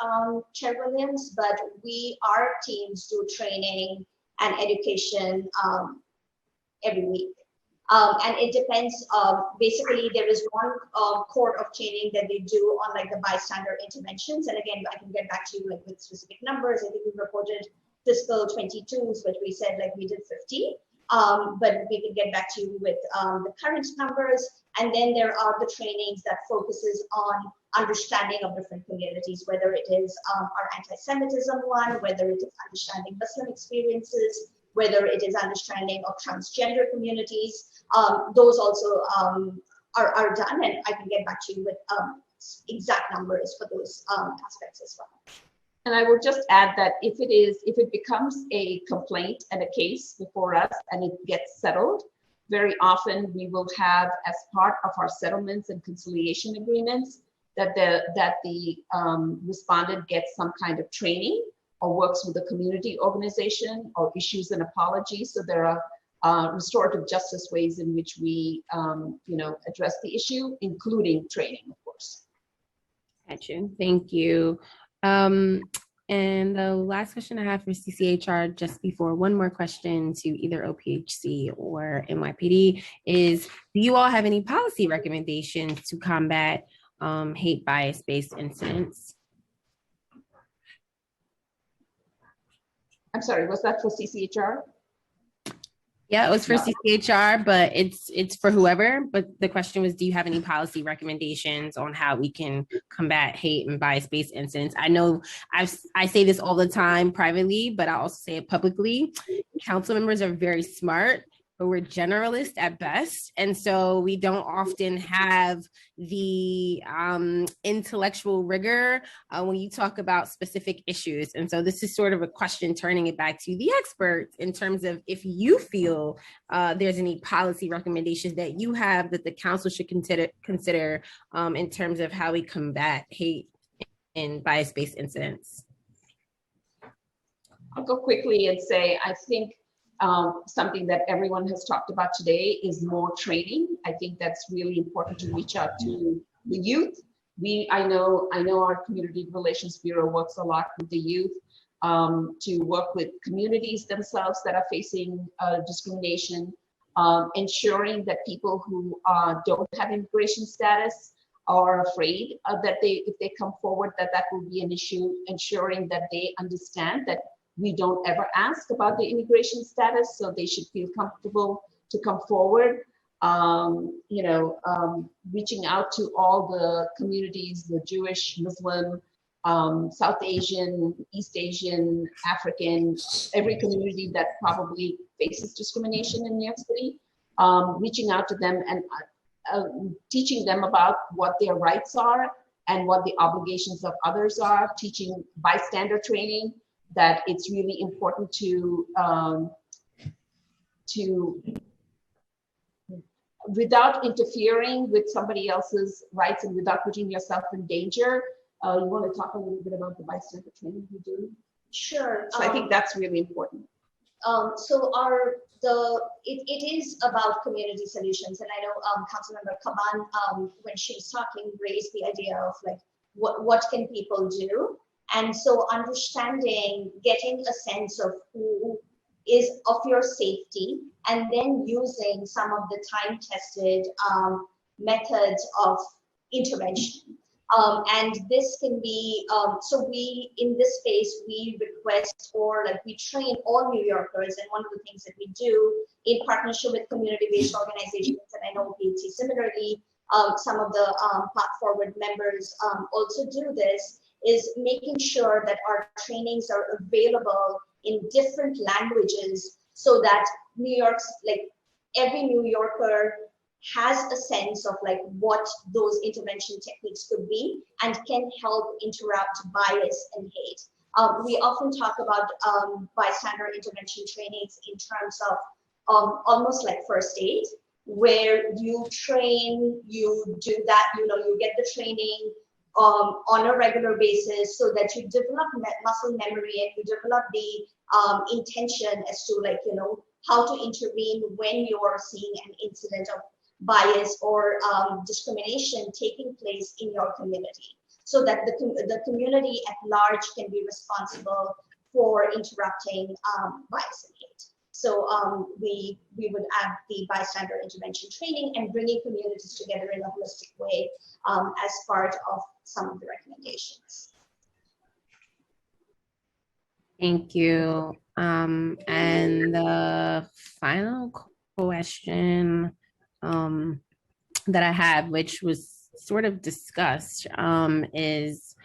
Chair Williams, but our teams do training and education every week. And it depends, basically there is one core of training that they do on like the bystander interventions. And again, I can get back to you like with specific numbers. I think we reported fiscal 22s, but we said like we did 50. But we can get back to you with the current numbers. And then there are the trainings that focuses on understanding of different communities, whether it is our anti-Semitism one, whether it is understanding Muslim experiences, whether it is understanding of transgender communities. Those also are done, and I can get back to you with exact numbers for those aspects as well. And I will just add that if it becomes a complaint and a case before us and it gets settled, very often we will have, as part of our settlements and conciliation agreements, that the respondent gets some kind of training or works with a community organization or issues an apology. So there are restorative justice ways in which we address the issue, including training, of course. Gotcha. Thank you. And the last question I have for CCHR, just before one more question to either OPHC or NYPD, is do you all have any policy recommendations to combat hate bias-based incidents? I'm sorry, was that for CCHR? Yeah, it was for CCHR, but it's for whoever. But the question was, do you have any policy recommendations on how we can combat hate and bias-based incidents? I know I say this all the time privately, but I also say it publicly. Council members are very smart, but we're generalists at best. And so we don't often have the intellectual rigor when you talk about specific issues. And so this is sort of a question turning it back to the experts in terms of if you feel there's any policy recommendations that you have that the council should consider in terms of how we combat hate and bias-based incidents. I'll go quickly and say, I think something that everyone has talked about today is more training. I think that's really important to reach out to the youth. I know our Community Relations Bureau works a lot with the youth to work with communities themselves that are facing discrimination, ensuring that people who don't have immigration status are afraid that if they come forward, that will be an issue, ensuring that they understand that we don't ever ask about the immigration status, so they should feel comfortable to come forward. Reaching out to all the communities, the Jewish, Muslim, South Asian, East Asian, African, every community that probably faces discrimination in New York City, reaching out to them and teaching them about what their rights are and what the obligations of others are, teaching bystander training, that it's really important to without interfering with somebody else's rights and without putting yourself in danger. You want to talk a little bit about the bystander training you do? Sure. So I think that's really important. It is about community solutions, and I know Councilmember Kaban, when she was talking, raised the idea of like what can people do. And so understanding, getting a sense of who is of your safety, and then using some of the time-tested methods of intervention. And this can be, so we, in this space, we request or like we train all New Yorkers, and one of the things that we do in partnership with community-based organizations, and I know PHC similarly, some of the Path Forward members also do this, is making sure that our trainings are available in different languages so that New York's, like every New Yorker has a sense of like what those intervention techniques could be and can help interrupt bias and hate. We often talk about bystander intervention trainings in terms of almost like first aid, where you train, you do that, you get the training on a regular basis so that you develop muscle memory and you develop the intention as to like, how to intervene when you're seeing an incident of bias or discrimination taking place in your community, so that the community at large can be responsible for interrupting bias and hate. So we would add the bystander intervention training and bringing communities together in a holistic way as part of some of the recommendations. Thank you. And the final question that I had, which was sort of discussed, is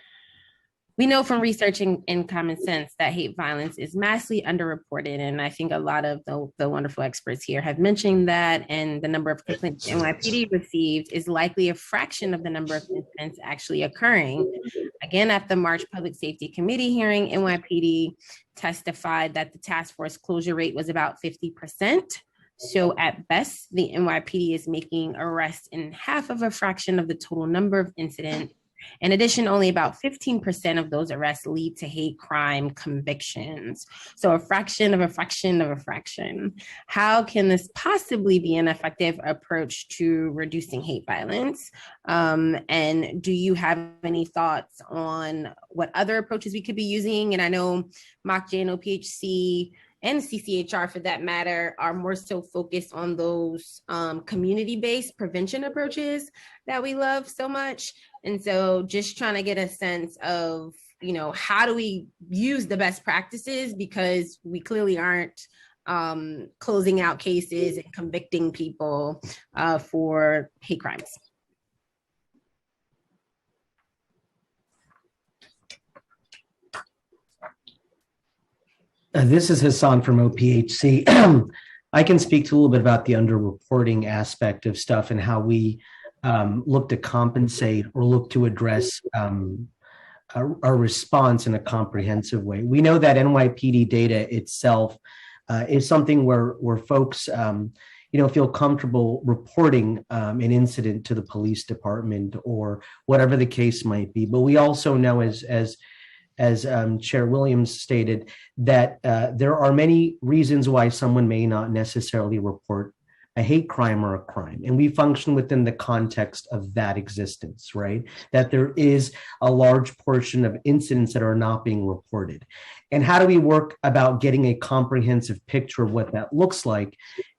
we know from researching in Common Sense that hate violence is massively underreported. And I think a lot of the wonderful experts here have mentioned that, and the number of complaints NYPD received is likely a fraction of the number of incidents actually occurring. Again, at the March Public Safety Committee hearing, NYPD testified that the task force closure rate was about 50%. So at best, the NYPD is making arrests in half of a fraction of the total number of incidents In addition, only about 15% of those arrests lead to hate crime convictions. So a fraction of a fraction of a fraction. How can this possibly be an effective approach to reducing hate violence? And do you have any thoughts on what other approaches we could be using? And I know MOCJ and OPHC and CCHR for that matter are more so focused on those community-based prevention approaches that we love so much. And so just trying to get a sense of, you know, how do we use the best practices, because we clearly aren't closing out cases and convicting people for hate crimes. This is Hassan from OPHC. I can speak to a little bit about the underreporting aspect of stuff and how we look to compensate or look to address our response in a comprehensive way. We know that NYPD data itself is something where folks feel comfortable reporting an incident to the police department or whatever the case might be. But we also know, as Chair Williams stated, that there are many reasons why someone may not necessarily report a hate crime or a crime. And we function within the context of that existence, right? That there is a large portion of incidents that are not being reported. And how do we work about getting a comprehensive picture of what that looks like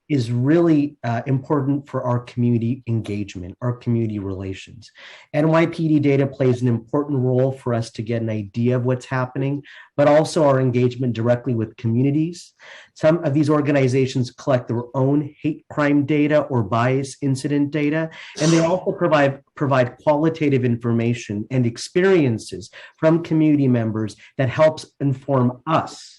is really important for our community engagement, our community relations. NYPD data plays an important role for us to get an idea of what's happening, but also our engagement directly with communities. Some of these organizations collect their own hate crime data or bias incident data, and they also provide qualitative information and experiences from community members that helps inform us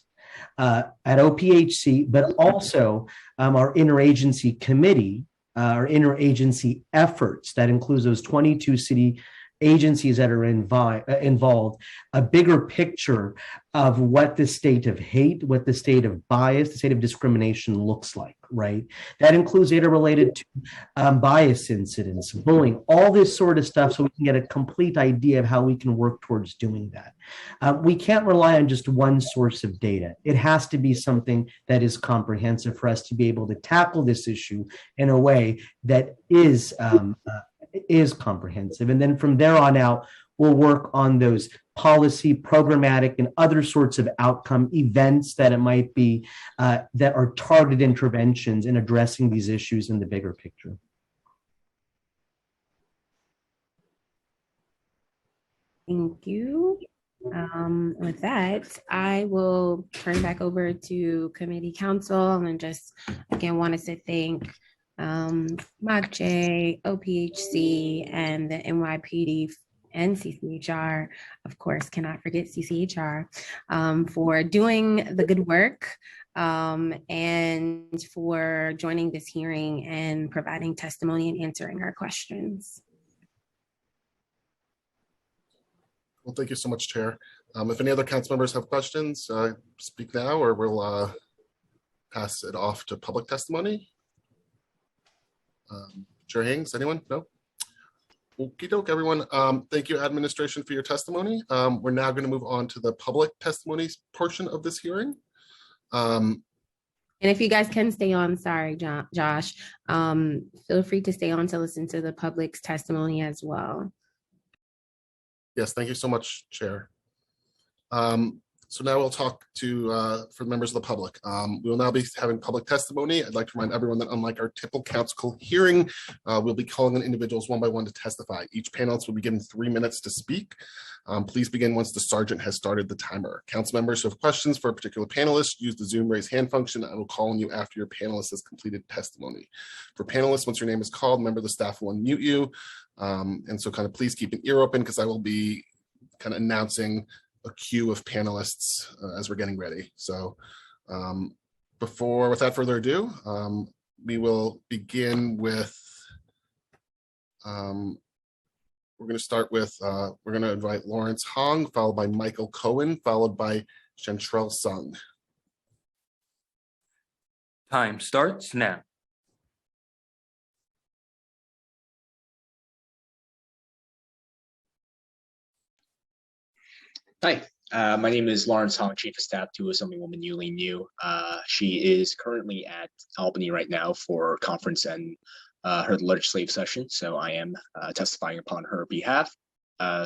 at OPHC, but also our interagency committee, our interagency efforts that includes those 22 city agencies that are involved, a bigger picture of what the state of hate, what the state of bias, the state of discrimination looks like, right? That includes data related to bias incidents, bullying, all this sort of stuff, so we can get a complete idea of how we can work towards doing that. We can't rely on just one source of data. It has to be something that is comprehensive for us to be able to tackle this issue in a way that is comprehensive. And then from there on out, we'll work on those policy, programmatic, and other sorts of outcome events that it might be that are targeted interventions in addressing these issues in the bigger picture. Thank you. With that, I will turn back over to committee council and just again wanted to thank MOCJ, OPHC, and the NYPD and CCHR, of course, cannot forget CCHR, for doing the good work and for joining this hearing and providing testimony and answering our questions. Well, thank you so much, Chair. If any other council members have questions, speak now, or we'll pass it off to public testimony. Chair Hanks, anyone? No? Okie doke, everyone. Thank you, administration, for your testimony. We're now going to move on to the public testimony portion of this hearing. And if you guys can stay on, sorry, Josh, feel free to stay on to listen to the public's testimony as well. Yes, thank you so much, Chair. So now we'll talk to for members of the public. We will now be having public testimony. I'd like to remind everyone that unlike our typical council hearing, we'll be calling on individuals one by one to testify. Each panelist will be given 3 minutes to speak. Please begin once the sergeant has started the timer. Council members who have questions for a particular panelist, use the Zoom raise hand function. I will call on you after your panelist has completed testimony. For panelists, once your name is called, a member of the staff will unmute you. And so kind of please keep an ear open because I will be kind of announcing a queue of panelists as we're getting ready. So without further ado, we will begin with, we're going to start with, we're going to invite Lawrence Hong, followed by Michael Cohen, followed by Chantrell Sung. Time starts now. Hi, my name is Lawrence Hong, Chief of Staff to Assemblywoman Yuli New. She is currently at Albany right now for a conference and her legislative session, so I am testifying upon her behalf.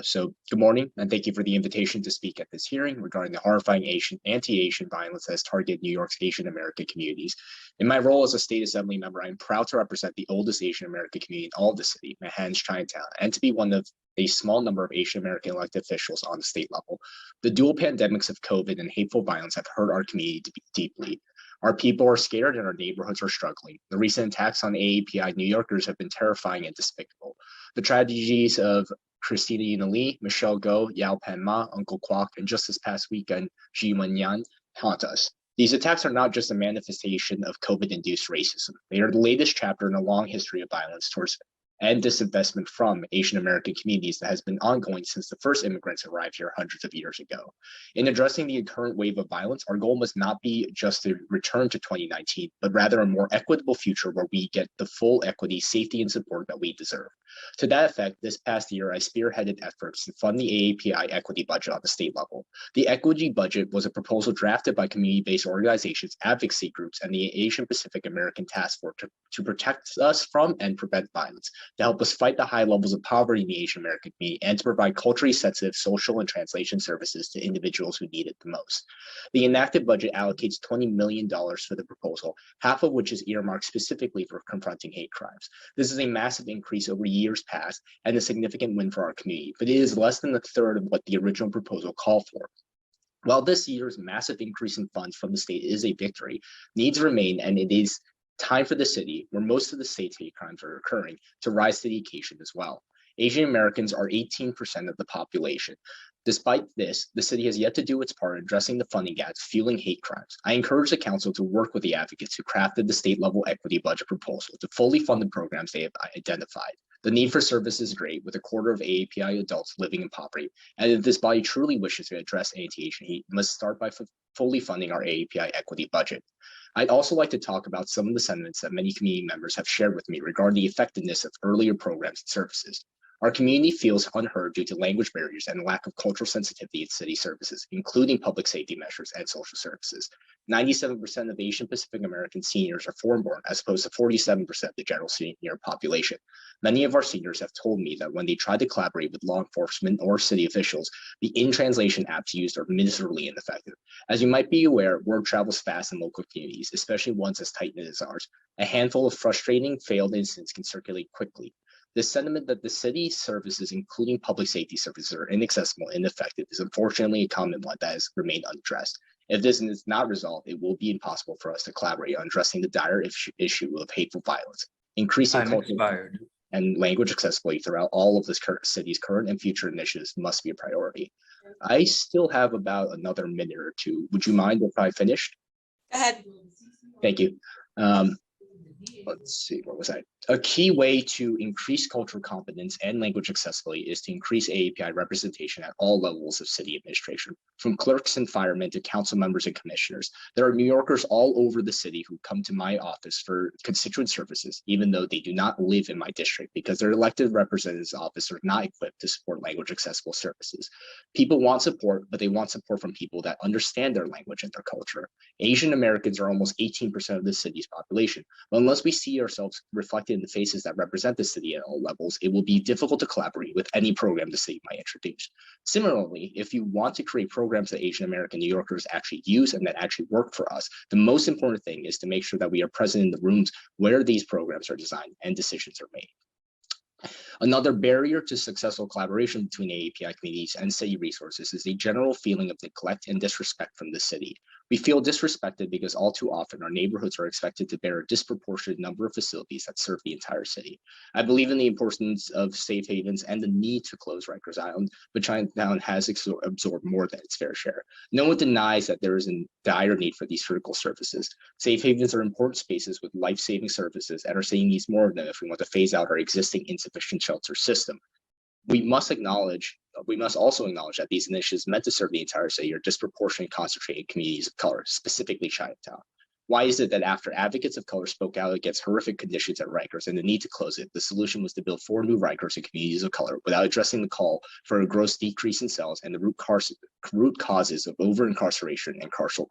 So good morning, and thank you for the invitation to speak at this hearing regarding the horrifying anti-Asian violence that has targeted New York's Asian American communities. In my role as a state assembly member, I am proud to represent the oldest Asian American community in all of the city, Manhattan's Chinatown, and to be one of a small number of Asian American elected officials on the state level. The dual pandemics of COVID and hateful violence have hurt our community deeply. Our people are scared and our neighborhoods are struggling. The recent attacks on AAPI New Yorkers have been terrifying and despicable. The tragedies of Christina Yuna Lee, Michelle Go, Yao Pan Ma, Uncle Kwok, and just this past weekend, Ji Wen-yan haunt us. These attacks are not just a manifestation of COVID-induced racism. They are the latest chapter in a long history of violence towards and disinvestment from Asian American communities that has been ongoing since the first immigrants arrived here hundreds of years ago. In addressing the current wave of violence, our goal must not be just to return to 2019, but rather a more equitable future where we get the full equity, safety, and support that we deserve. To that effect, this past year, I spearheaded efforts to fund the AAPI equity budget on the state level. The equity budget was a proposal drafted by community-based organizations, advocacy groups, and the Asian Pacific American Task Force to protect us from and prevent violence, to help us fight the high levels of poverty in the Asian American community, and to provide culturally sensitive social and translation services to individuals who need it the most. The enacted budget allocates $20 million for the proposal, half of which is earmarked specifically for confronting hate crimes. This is a massive increase over years past and a significant win for our community, but it is less than a third of what the original proposal called for. While this year's massive increase in funds from the state is a victory, needs remain, and it is time for the city, where most of the state's hate crimes are occurring, to rise to the occasion as well. Asian Americans are 18% of the population. Despite this, the city has yet to do its part in addressing the funding gaps fueling hate crimes. I encourage the council to work with the advocates who crafted the state-level equity budget proposal to fully fund the programs they have identified. The need for services is great, with a quarter of AAPI adults living in poverty, and if this body truly wishes to address anti-Asian hate, it must start by fully funding our AAPI equity budget. I'd also like to talk about some of the sentiments that many community members have shared with me regarding the effectiveness of earlier programs and services. Our community feels unheard due to language barriers and lack of cultural sensitivity in city services, including public safety measures and social services. 97% of Asian Pacific American seniors are foreign-born, as opposed to 47% of the general senior population. Many of our seniors have told me that when they try to collaborate with law enforcement or city officials, the in-translation apps used are miserably ineffective. As you might be aware, word travels fast in local communities, especially ones as tight-knit as ours. A handful of frustrating failed incidents can circulate quickly. The sentiment that the city services, including public safety services, are inaccessible and ineffective is unfortunately a common one that has remained unaddressed. If this is not resolved, it will be impossible for us to collaborate on addressing the dire issue of hateful violence, increasing cultural and language accessibility throughout all of the city's current and future initiatives must be a priority. I still have about another minute or two. Would you mind if I finished? Go ahead. Thank you. Let's see, what was I? A key way to increase cultural competence and language accessibility is to increase AAPI representation at all levels of city administration, from clerks and firemen to council members and commissioners. There are New Yorkers all over the city who come to my office for constituent services, even though they do not live in my district, because their elected representatives' office are not equipped to support language accessible services. People want support, but they want support from people that understand their language and their culture. Asian Americans are almost 18% of the city's population, but unless we see ourselves reflected in the faces that represent the city at all levels, it will be difficult to collaborate with any program the city might introduce. Similarly, if you want to create programs that Asian American New Yorkers actually use and that actually work for us, the most important thing is to make sure that we are present in the rooms where these programs are designed and decisions are made. Another barrier to successful collaboration between AAPI communities and city resources is a general feeling of neglect and disrespect from the city. We feel disrespected because all too often our neighborhoods are expected to bear a disproportionate number of facilities that serve the entire city. I believe in the importance of safe havens and the need to close Rikers Island, but Chinatown has absorbed more than its fair share. No one denies that there is a dire need for these critical services. Safe havens are important spaces with life-saving services, and our city needs more of them if we want to phase out our existing insufficient shelter system. We must also acknowledge that these initiatives meant to serve the entire city are disproportionately concentrated in communities of color, specifically Chinatown. Why is it that after advocates of color spoke out against horrific conditions at Rikers and the need to close it, the solution was to build 4 new Rikers in communities of color without addressing the call for a gross decrease in cells and the root causes of over-incarceration and carceral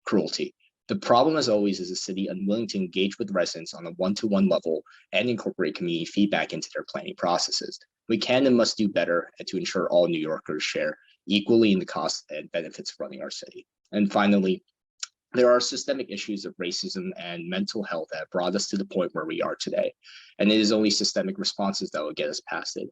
cruelty? The problem, as always, is the city unwilling to engage with residents on a one-to-one level and incorporate community feedback into their planning processes. We can and must do better to ensure all New Yorkers share equally in the costs and benefits of running our city. And finally, there are systemic issues of racism and mental health that brought us to the point where we are today. And it is only systemic responses that will get us past it.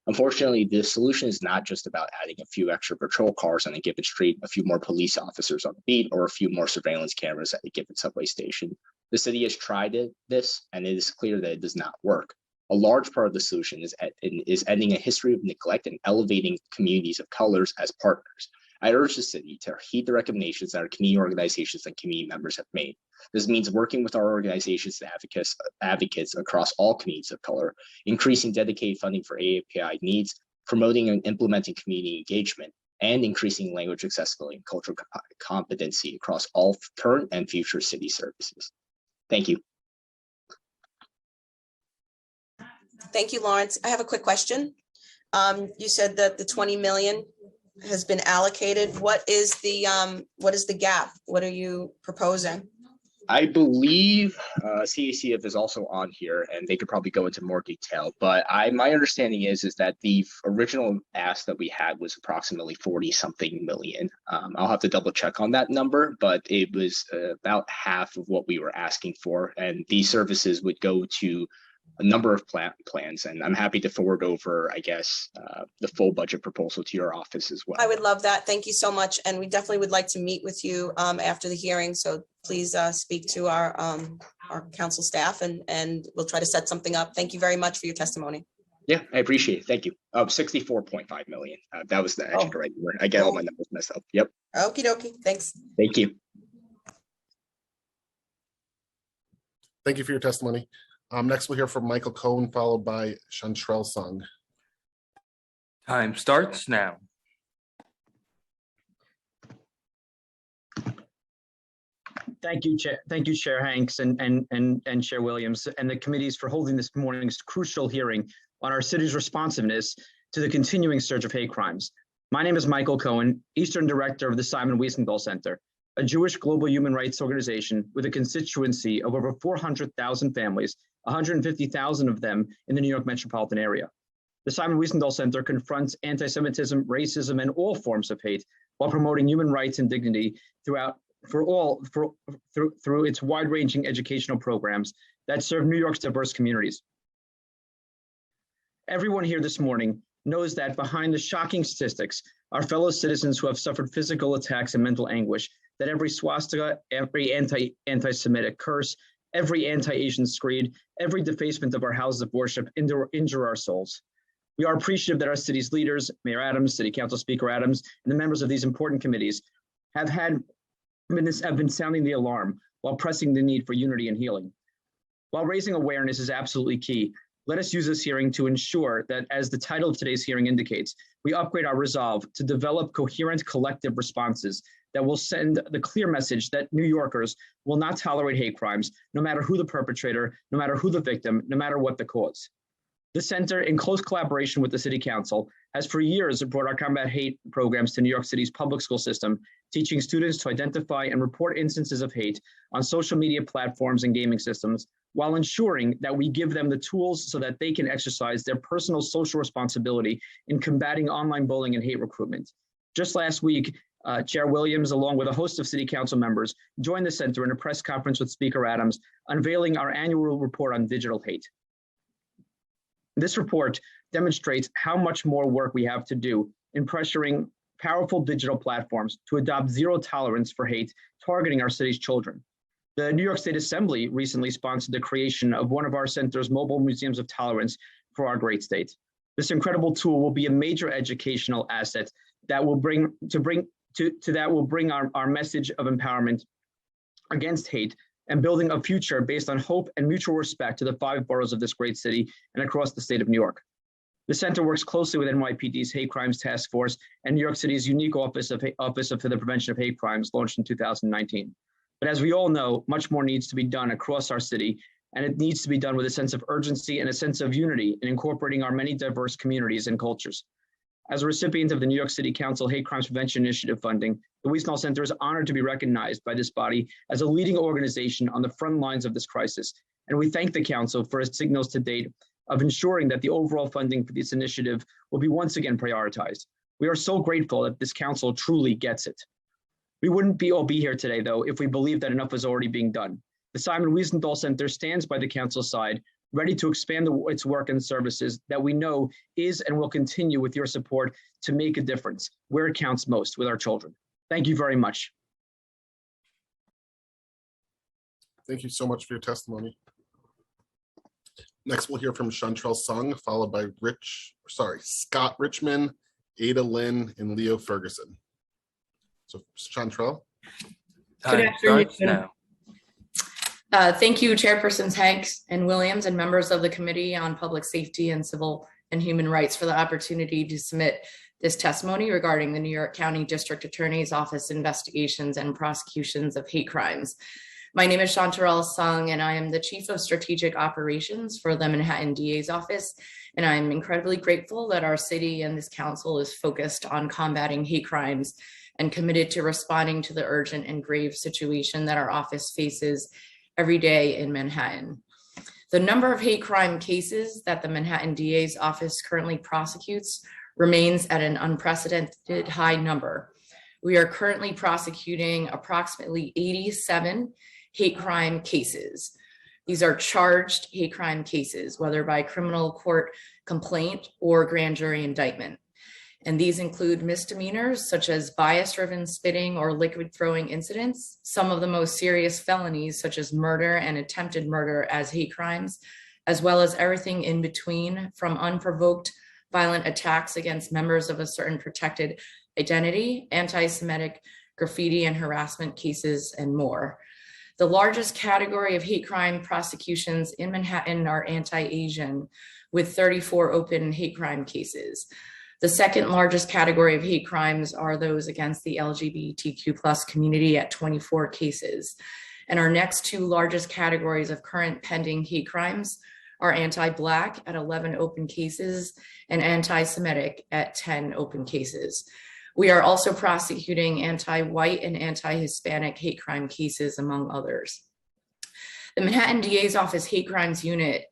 Unfortunately, the solution is not just about adding a few extra patrol cars on a given street, a few more police officers on the beat, or a few more surveillance cameras at a given subway station. The city has tried this, and it is clear that it does not work. A large part of the solution is ending a history of neglect and elevating communities of colors as partners. I urge the city to heed the recommendations that our community organizations and community members have made. This means working with our organizations and advocates across all communities of color, increasing dedicated funding for API needs, promoting and implementing community engagement, and increasing language accessibility and cultural competency across all current and future city services. Thank you. Thank you, Lawrence. I have a quick question. You said that the 20 million has been allocated. What is the gap? What are you proposing? I believe CACF is also on here, and they could probably go into more detail. But my understanding is that the original ask that we had was approximately 40-something million. I'll have to double check on that number, but it was about half of what we were asking for, and these services would go to a number of plans, and I'm happy to forward over, I guess, the full budget proposal to your office as well. I would love that. Thank you so much. And we definitely would like to meet with you after the hearing. So please speak to our council staff and we'll try to set something up. Thank you very much for your testimony. Yeah, I appreciate it. Thank you. 64.5 million. That was the actual right word. I get all my numbers messed up. Yep. Okie dokie. Thanks. Thank you. Thank you for your testimony. Next, we'll hear from Michael Cohen, followed by Chantrell Sung. Time starts now. Thank you, Chair Hanks and Chair Williams and the committees for holding this morning's crucial hearing on our city's responsiveness to the continuing surge of hate crimes. My name is Michael Cohen, Eastern Director of the Simon Wiesenthal Center, a Jewish global human rights organization with a constituency of over 400,000 families, 150,000 of them in the New York metropolitan area. The Simon Wiesenthal Center confronts anti-Semitism, racism, and all forms of hate while promoting human rights and dignity through its wide-ranging educational programs that serve New York's diverse communities. Everyone here this morning knows that behind the shocking statistics are fellow citizens who have suffered physical attacks and mental anguish, that every swastika, every anti-Semitic curse, every anti-Asian screed, every defacement of our houses of worship injure our souls. We are appreciative that our city's leaders, Mayor Adams, City Council Speaker Adams, and the members of these important committees have been sounding the alarm while pressing the need for unity and healing. While raising awareness is absolutely key, let us use this hearing to ensure that, as the title of today's hearing indicates, we upgrade our resolve to develop coherent collective responses that will send the clear message that New Yorkers will not tolerate hate crimes, no matter who the perpetrator, no matter who the victim, no matter what the cause. The center, in close collaboration with the City Council, has for years brought our combat hate programs to New York City's public school system, teaching students to identify and report instances of hate on social media platforms and gaming systems, while ensuring that we give them the tools so that they can exercise their personal social responsibility in combating online bullying and hate recruitment. Just last week, Chair Williams, along with a host of City Council members, joined the center in a press conference with Speaker Adams, unveiling our annual report on digital hate. This report demonstrates how much more work we have to do in pressuring powerful digital platforms to adopt zero tolerance for hate targeting our city's children. The New York State Assembly recently sponsored the creation of one of our center's mobile museums of tolerance for our great state. This incredible tool will be a major educational asset that will bring our message of empowerment against hate and building a future based on hope and mutual respect to the 5 boroughs of this great city and across the state of New York. The center works closely with NYPD's Hate Crimes Task Force and New York City's unique Office for the Prevention of Hate Crimes, launched in 2019. But as we all know, much more needs to be done across our city, and it needs to be done with a sense of urgency and a sense of unity in incorporating our many diverse communities and cultures. As a recipient of the New York City Council Hate Crimes Prevention Initiative funding, the Wiesnall Center is honored to be recognized by this body as a leading organization on the front lines of this crisis. And we thank the Council for its signals to date of ensuring that the overall funding for this initiative will be once again prioritized. We are so grateful that this Council truly gets it. We wouldn't all be here today, though, if we believed that enough was already being done. The Simon Wiesenthal Center stands by the Council's side, ready to expand its work and services that we know is and will continue with your support to make a difference where it counts most with our children. Thank you very much. Thank you so much for your testimony. Next, we'll hear from Chantrell Sung, followed by Scott Richmond, Ada Lynn, and Leo Ferguson. So Chantrell. Time starts now. Thank you, Chairpersons Hanks and Williams and members of the Committee on Public Safety and Civil and Human Rights for the opportunity to submit this testimony regarding the New York County District Attorney's Office investigations and prosecutions of hate crimes. My name is Chantrell Sung, and I am the Chief of Strategic Operations for the Manhattan DA's Office. And I'm incredibly grateful that our city and this council is focused on combating hate crimes and committed to responding to the urgent and grave situation that our office faces every day in Manhattan. The number of hate crime cases that the Manhattan DA's office currently prosecutes remains at an unprecedented high number. We are currently prosecuting approximately 87 hate crime cases. These are charged hate crime cases, whether by criminal court complaint or grand jury indictment. And these include misdemeanors such as bias-driven spitting or liquid throwing incidents, some of the most serious felonies such as murder and attempted murder as hate crimes, as well as everything in between, from unprovoked violent attacks against members of a certain protected identity, anti-Semitic, graffiti and harassment cases, and more. The largest category of hate crime prosecutions in Manhattan are anti-Asian, with 34 open hate crime cases. The second largest category of hate crimes are those against the LGBTQ+ community at 24 cases. And our next two largest categories of current pending hate crimes are anti-Black at 11 open cases and anti-Semitic at 10 open cases. We are also prosecuting anti-white and anti-Hispanic hate crime cases, among others. The Manhattan DA's Office Hate Crimes Unit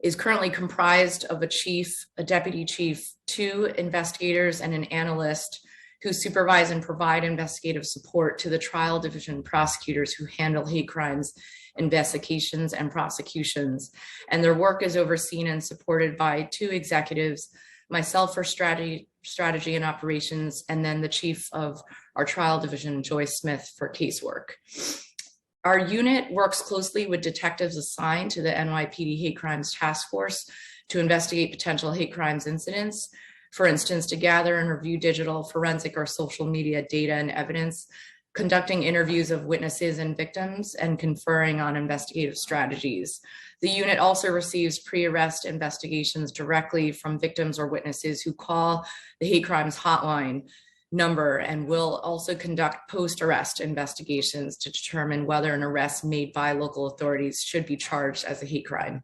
is currently comprised of a chief, a deputy chief, 2 investigators, and an analyst who supervise and provide investigative support to the trial division prosecutors who handle hate crimes investigations and prosecutions. And their work is overseen and supported by 2 executives, myself for strategy and operations, and then the chief of our trial division, Joyce Smith, for casework. Our unit works closely with detectives assigned to the NYPD Hate Crimes Task Force to investigate potential hate crimes incidents. For instance, to gather and review digital, forensic, or social media data and evidence, conducting interviews of witnesses and victims, and conferring on investigative strategies. The unit also receives pre-arrest investigations directly from victims or witnesses who call the hate crimes hotline number, and will also conduct post-arrest investigations to determine whether an arrest made by local authorities should be charged as a hate crime.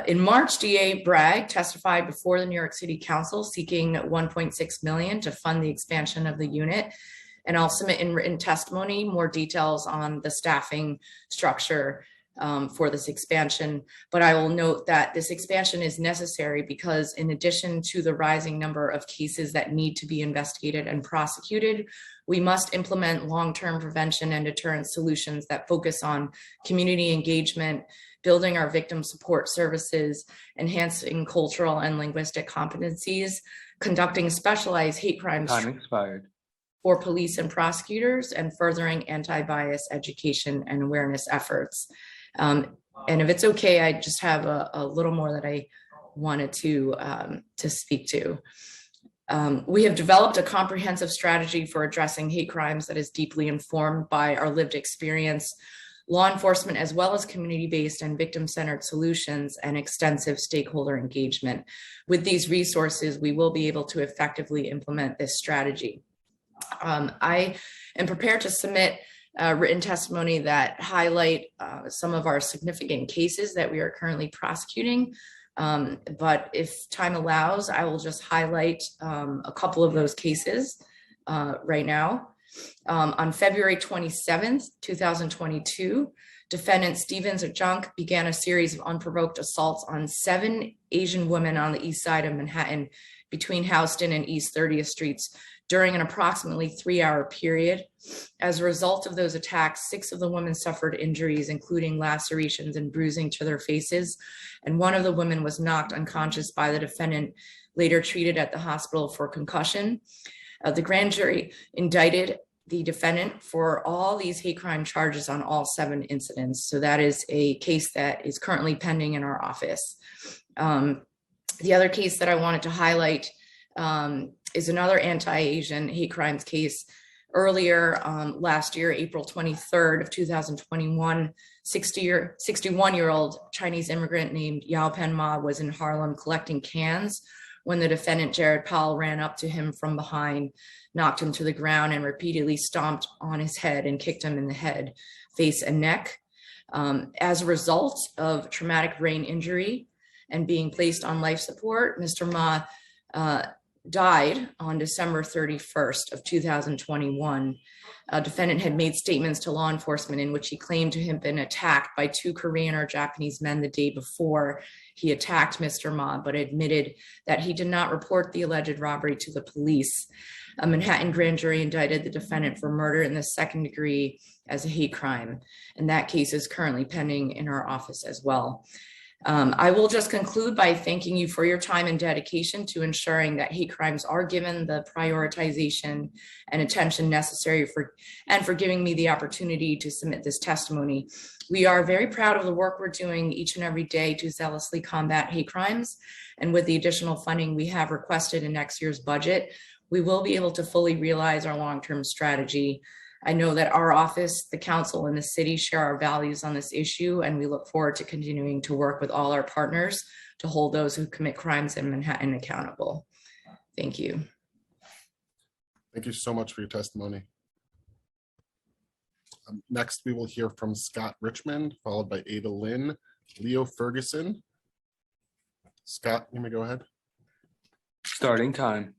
In March, DA Bragg testified before the New York City Council seeking $1.6 million to fund the expansion of the unit. And I'll submit in written testimony more details on the staffing structure for this expansion. But I will note that this expansion is necessary because in addition to the rising number of cases that need to be investigated and prosecuted, we must implement long-term prevention and deterrence solutions that focus on community engagement, building our victim support services, enhancing cultural and linguistic competencies, conducting specialized hate crimes for police and prosecutors, and furthering anti-bias education and awareness efforts. And if it's okay, I just have a little more that I wanted to speak to. We have developed a comprehensive strategy for addressing hate crimes that is deeply informed by our lived experience, law enforcement, as well as community-based and victim-centered solutions and extensive stakeholder engagement. With these resources, we will be able to effectively implement this strategy. I am prepared to submit written testimony that highlight some of our significant cases that we are currently prosecuting. But if time allows, I will just highlight a couple of those cases right now. On February 27th, 2022, defendant Stevens Ajunk began a series of unprovoked assaults on 7 Asian women on the east side of Manhattan between Houston and East 30th Streets during an approximately 3-hour period. As a result of those attacks, 6 of the women suffered injuries, including lacerations and bruising to their faces, and one of the women was knocked unconscious by the defendant, later treated at the hospital for concussion. The grand jury indicted the defendant for all these hate crime charges on all 7 incidents. So that is a case that is currently pending in our office. The other case that I wanted to highlight is another anti-Asian hate crimes case. Earlier last year, April 23rd of 2021, 61-year-old Chinese immigrant named Yao Pen Ma was in Harlem collecting cans when the defendant, Jared Powell, ran up to him from behind, knocked him to the ground, and repeatedly stomped on his head and kicked him in the head, face, and neck. As a result of traumatic brain injury and being placed on life support, Mr. Ma died on December 31st of 2021. A defendant had made statements to law enforcement in which he claimed to have been attacked by 2 Korean or Japanese men the day before he attacked Mr. Ma, but admitted that he did not report the alleged robbery to the police. A Manhattan grand jury indicted the defendant for murder in the 2nd degree as a hate crime, and that case is currently pending in our office as well. I will just conclude by thanking you for your time and dedication to ensuring that hate crimes are given the prioritization and attention necessary for giving me the opportunity to submit this testimony. We are very proud of the work we're doing each and every day to zealously combat hate crimes. And with the additional funding we have requested in next year's budget, we will be able to fully realize our long-term strategy. I know that our office, the council, and the city share our values on this issue, and we look forward to continuing to work with all our partners to hold those who commit crimes in Manhattan accountable. Thank you. Thank you so much for your testimony. Next, we will hear from Scott Richmond, followed by Ada Lynn, Leo Ferguson. Scott, you may go ahead. Starting time.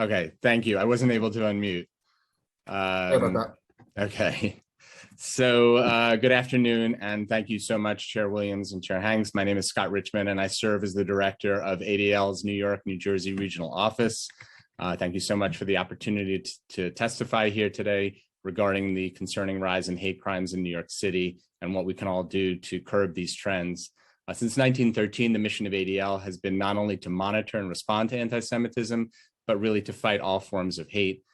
Okay, thank you. I wasn't able to unmute. Sorry about that. Okay, so good afternoon, and thank you so much, Chair Williams and Chair Hanks. My name is Scott Richmond, and I serve as the director of ADL's New York, New Jersey Regional Office. Thank you so much for the opportunity to testify here today regarding the concerning rise in hate crimes in New York City and what we can all do to curb these trends. Since 1913, the mission of ADL has been not only to monitor and respond to anti-Semitism, but really to fight all forms of hate,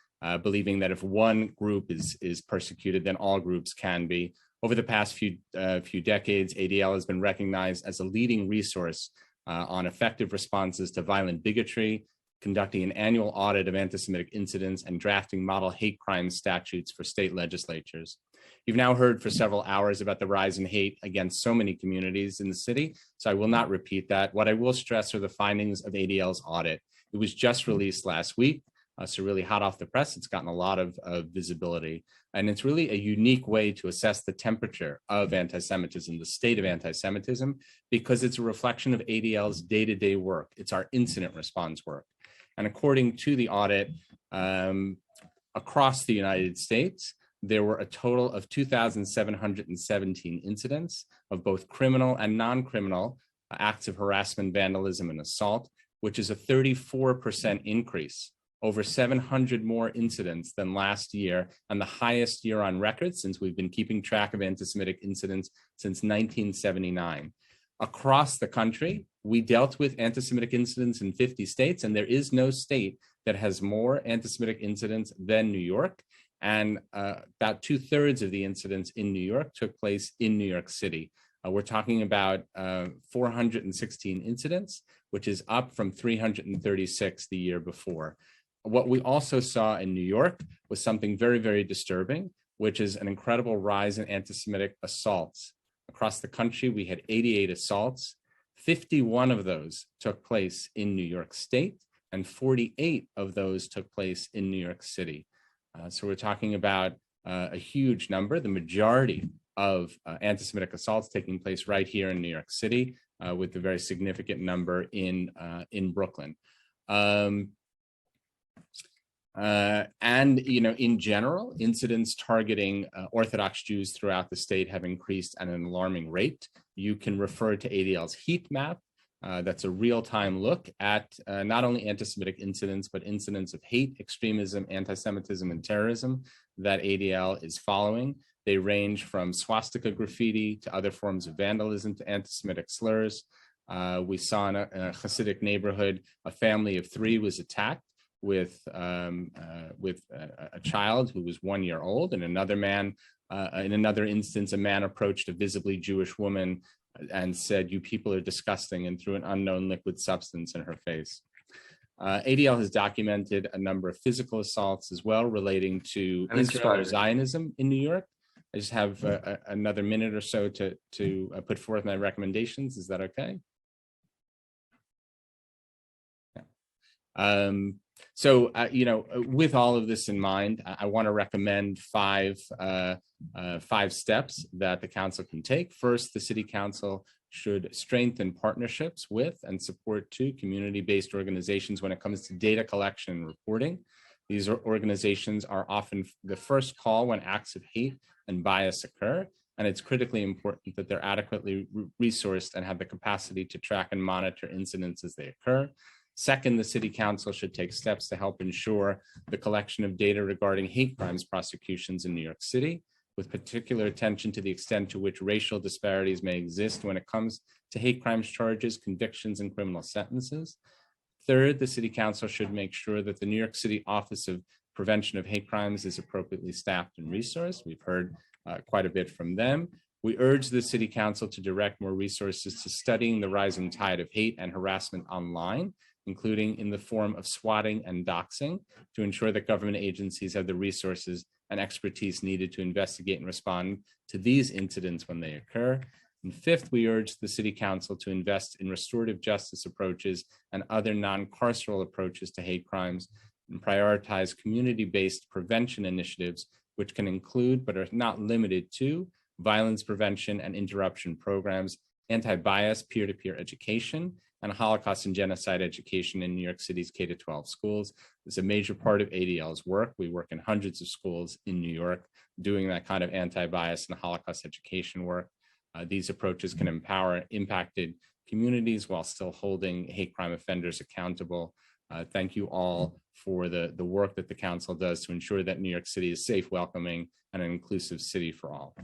believing that if one group is persecuted, then all groups can be. Over the past few decades, ADL has been recognized as a leading resource on effective responses to violent bigotry, conducting an annual audit of anti-Semitic incidents, and drafting model hate crime statutes for state legislatures. You've now heard for several hours about the rise in hate against so many communities in the city, so I will not repeat that. What I will stress are the findings of ADL's audit. It was just released last week, so really hot off the press. It's gotten a lot of visibility, and it's really a unique way to assess the temperature of anti-Semitism, the state of anti-Semitism, because it's a reflection of ADL's day-to-day work. It's our incident response work. And according to the audit, across the United States, there were a total of 2,717 incidents of both criminal and non-criminal acts of harassment, vandalism, and assault, which is a 34% increase, over 700 more incidents than last year, and the highest year on record since we've been keeping track of anti-Semitic incidents since 1979. Across the country, we dealt with anti-Semitic incidents in 50 states, and there is no state that has more anti-Semitic incidents than New York. And about 2/3 of the incidents in New York took place in New York City. We're talking about 416 incidents, which is up from 336 the year before. What we also saw in New York was something very, very disturbing, which is an incredible rise in anti-Semitic assaults. Across the country, we had 88 assaults. 51 of those took place in New York State, and 48 of those took place in New York City. So we're talking about a huge number, the majority of anti-Semitic assaults taking place right here in New York City, with a very significant number in Brooklyn. And, you know, in general, incidents targeting Orthodox Jews throughout the state have increased at an alarming rate. You can refer to ADL's heat map. That's a real-time look at not only anti-Semitic incidents, but incidents of hate, extremism, anti-Semitism, and terrorism that ADL is following. They range from swastika graffiti to other forms of vandalism to anti-Semitic slurs. We saw in a Hasidic neighborhood, a family of 3 was attacked with a child who was 1 year old, and another man, in another instance, a man approached a visibly Jewish woman and said, "You people are disgusting," and threw an unknown liquid substance in her face. ADL has documented a number of physical assaults as well relating to Israel or Zionism in New York. I just have another minute or so to put forth my recommendations. Is that okay? Yeah. So, you know, with all of this in mind, I want to recommend five steps that the council can take. First, the city council should strengthen partnerships with and support community-based organizations when it comes to data collection and reporting. These organizations are often the first call when acts of hate and bias occur, and it's critically important that they're adequately resourced and have the capacity to track and monitor incidents as they occur. Second, the city council should take steps to help ensure the collection of data regarding hate crimes prosecutions in New York City, with particular attention to the extent to which racial disparities may exist when it comes to hate crimes charges, convictions, and criminal sentences. Third, the city council should make sure that the New York City Office of Prevention of Hate Crimes is appropriately staffed and resourced. We've heard quite a bit from them. We urge the city council to direct more resources to studying the rising tide of hate and harassment online, including in the form of swatting and doxing, to ensure that government agencies have the resources and expertise needed to investigate and respond to these incidents when they occur. And fifth, we urge the city council to invest in restorative justice approaches and other non-carceral approaches to hate crimes, and prioritize community-based prevention initiatives, which can include, but are not limited to, violence prevention and interruption programs, anti-bias peer-to-peer education, and Holocaust and genocide education in New York City's K-12 schools. This is a major part of ADL's work. We work in hundreds of schools in New York doing that kind of anti-bias and Holocaust education work. These approaches can empower impacted communities while still holding hate crime offenders accountable. Thank you all for the work that the council does to ensure that New York City is safe, welcoming, and an inclusive city for all.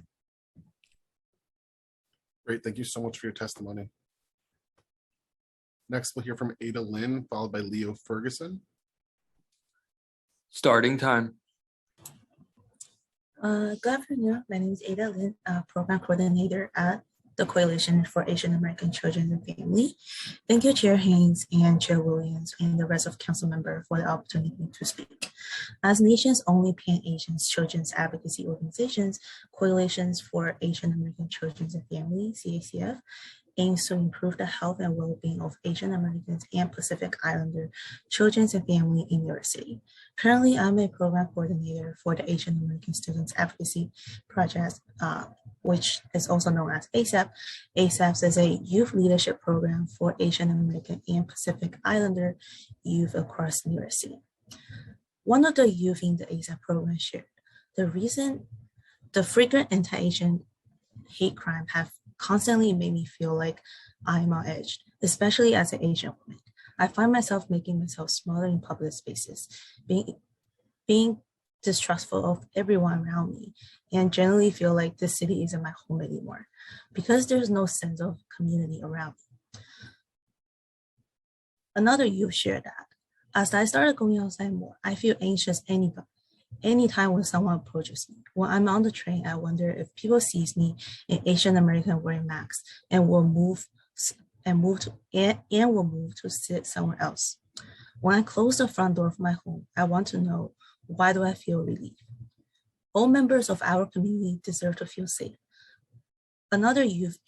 Great, thank you so much for your testimony. Next, we'll hear from Ada Lynn, followed by Leo Ferguson. Starting time. Good afternoon. My name is Ada Lin, Program Coordinator at the Coalition for Asian American Children and Family. Thank you, Chair Haynes and Chair Williams and the rest of council members for the opportunity to speak. As nation's only Pan-Asian children's advocacy organizations, Coalitions for Asian American Children and Family, CACF, aims to improve the health and well-being of Asian Americans and Pacific Islander children and family in New York City. Currently, I'm a program coordinator for the Asian American Students Advocacy Project, which is also known as ASAP. ASAP is a youth leadership program for Asian American and Pacific Islander youth across New York City. One of the youth in the ASAP program shared, the frequent anti-Asian hate crime have constantly made me feel like I'm on edge, especially as an Asian woman. I find myself making myself smaller in public spaces, being distrustful of everyone around me, and generally feel like this city isn't my home anymore because there's no sense of community around me. Another youth shared that. As I started going outside more, I feel anxious anytime when someone approaches me. When I'm on the train, I wonder if people sees me an Asian American wearing masks and will move to sit somewhere else. When I close the front door of my home, I want to know, why do I feel relief? All members of our community deserve to feel safe. Another youth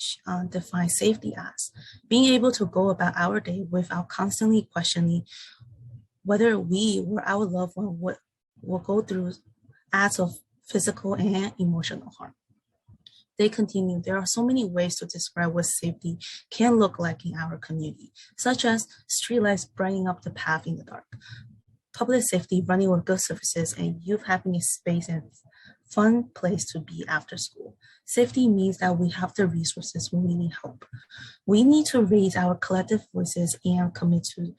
defines safety as being able to go about our day without constantly questioning whether we or our loved one will go through acts of physical and emotional harm. They continue, there are so many ways to describe what safety can look like in our community, such as streetlights brightening up the path in the dark, public safety running with good services, and youth having a space and fun place to be after school. Safety means that we have the resources when we need help. We need to raise our collective voices and commit to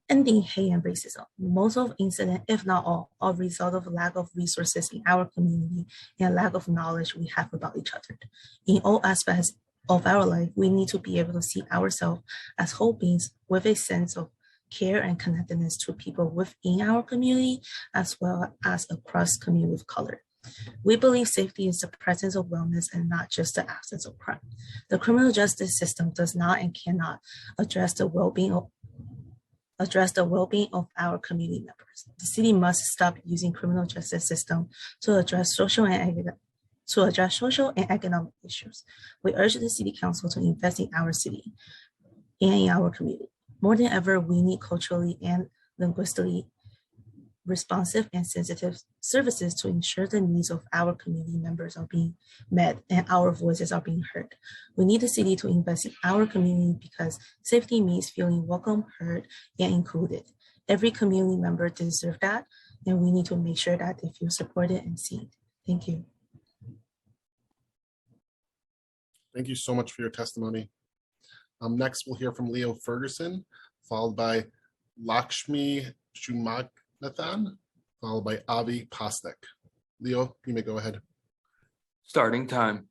ending hate and racism. Most of incidents, if not all, are a result of lack of resources in our community and lack of knowledge we have about each other. In all aspects of our life, we need to be able to see ourselves as whole beings with a sense of care and connectedness to people within our community, as well as across community of color. We believe safety is the presence of wellness and not just the absence of crime. The criminal justice system does not and cannot address the well-being of our community members. The city must stop using criminal justice system to address social and economic issues. We urge the city council to invest in our city and in our community. More than ever, we need culturally and linguistically responsive and sensitive services to ensure the needs of our community members are being met and our voices are being heard. We need the city to invest in our community because safety means feeling welcome, heard, and included. Every community member deserves that, and we need to make sure that they feel supported and seen. Thank you. Thank you so much for your testimony. Next, we'll hear from Leo Ferguson, followed by Lakshmi Shumagnathan, followed by Avi Pasnik. Leo, you may go ahead. Starting time.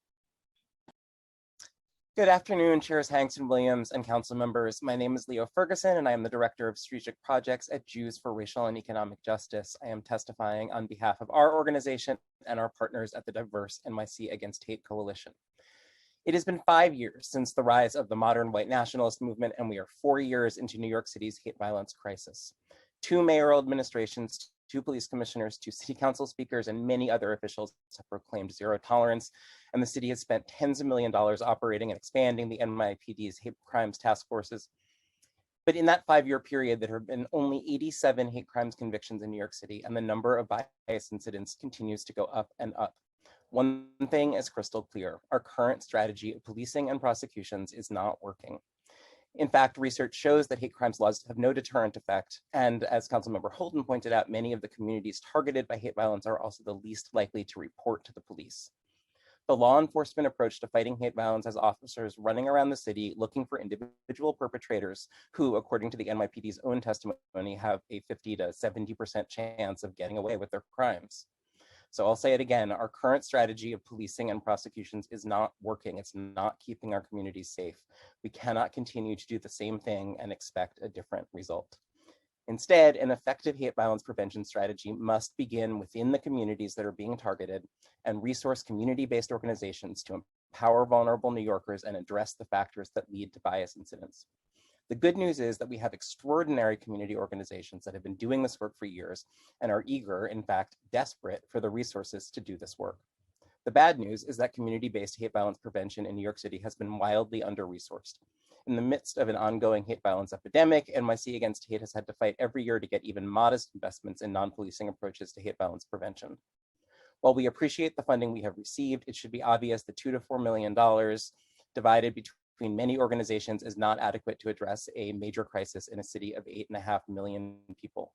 Good afternoon, Chairs Hanks and Williams and council members. My name is Leo Ferguson, and I am the Director of Strategic Projects at Jews for Racial and Economic Justice. I am testifying on behalf of our organization and our partners at the diverse NYC Against Hate Coalition. It has been 5 years since the rise of the modern white nationalist movement, and we are 4 years into New York City's hate violence crisis. 2 mayoral administrations, 2 police commissioners, 2 city council speakers, and many other officials have proclaimed zero tolerance, and the city has spent tens of millions of dollars operating and expanding the NYPD's hate crimes task forces. But in that 5-year period, there have been only 87 hate crimes convictions in New York City, and the number of bias incidents continues to go up and up. One thing is crystal clear: our current strategy of policing and prosecutions is not working. In fact, research shows that hate crimes laws have no deterrent effect, and as Councilmember Holden pointed out, many of the communities targeted by hate violence are also the least likely to report to the police. The law enforcement approach to fighting hate violence has officers running around the city looking for individual perpetrators who, according to the NYPD's own testimony, have a 50 to 70% chance of getting away with their crimes. So I'll say it again, our current strategy of policing and prosecutions is not working. It's not keeping our communities safe. We cannot continue to do the same thing and expect a different result. Instead, an effective hate violence prevention strategy must begin within the communities that are being targeted and resource community-based organizations to empower vulnerable New Yorkers and address the factors that lead to bias incidents. The good news is that we have extraordinary community organizations that have been doing this work for years and are eager, in fact, desperate for the resources to do this work. The bad news is that community-based hate violence prevention in New York City has been wildly under-resourced. In the midst of an ongoing hate violence epidemic, NYC Against Hate has had to fight every year to get even modest investments in non-policing approaches to hate violence prevention. While we appreciate the funding we have received, it should be obvious that $2 to $4 million divided between many organizations is not adequate to address a major crisis in a city of 8.5 million people.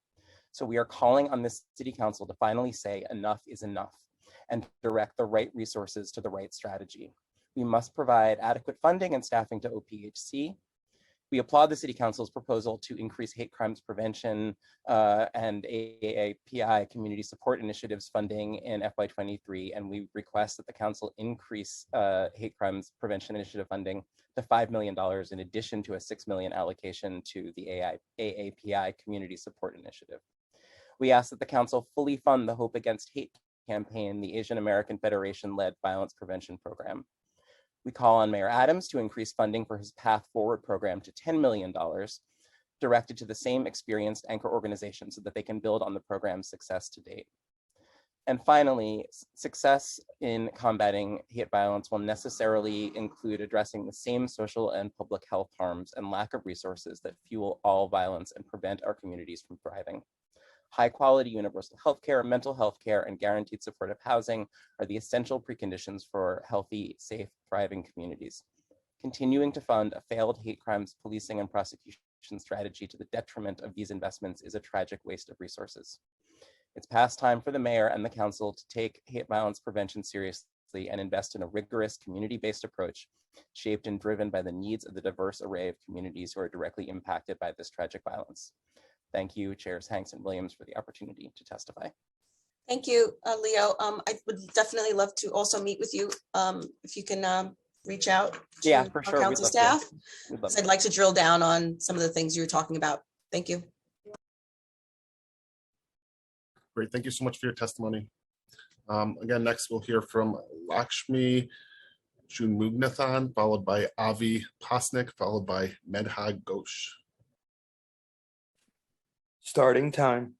So we are calling on this city council to finally say enough is enough and direct the right resources to the right strategy. We must provide adequate funding and staffing to OPHC. We applaud the city council's proposal to increase hate crimes prevention and AAPI community support initiatives funding in FY23, and we request that the council increase hate crimes prevention initiative funding to $5 million in addition to a $6 million allocation to the AAPI community support initiative. We ask that the council fully fund the Hope Against Hate campaign, the Asian American Federation-led violence prevention program. We call on Mayor Adams to increase funding for his Path Forward program to $10 million, directed to the same experienced anchor organizations so that they can build on the program's success to date. And finally, success in combating hate violence will necessarily include addressing the same social and public health harms and lack of resources that fuel all violence and prevent our communities from thriving. High quality universal healthcare, mental health care, and guaranteed supportive housing are the essential preconditions for healthy, safe, thriving communities. Continuing to fund a failed hate crimes policing and prosecution strategy to the detriment of these investments is a tragic waste of resources. It's past time for the mayor and the council to take hate violence prevention seriously and invest in a rigorous community-based approach shaped and driven by the needs of the diverse array of communities who are directly impacted by this tragic violence. Thank you, Chairs Hanks and Williams, for the opportunity to testify. Thank you, Leo. I would definitely love to also meet with you if you can reach out to Yeah, for our sure. council staff. I'd like to drill down on some of the things you were talking about. Thank you. Great, thank you so much for your testimony. Again, next we'll hear from Lakshmi Junmugnathan, followed by Avi Pasnik, followed by Medha Ghosh. Starting time.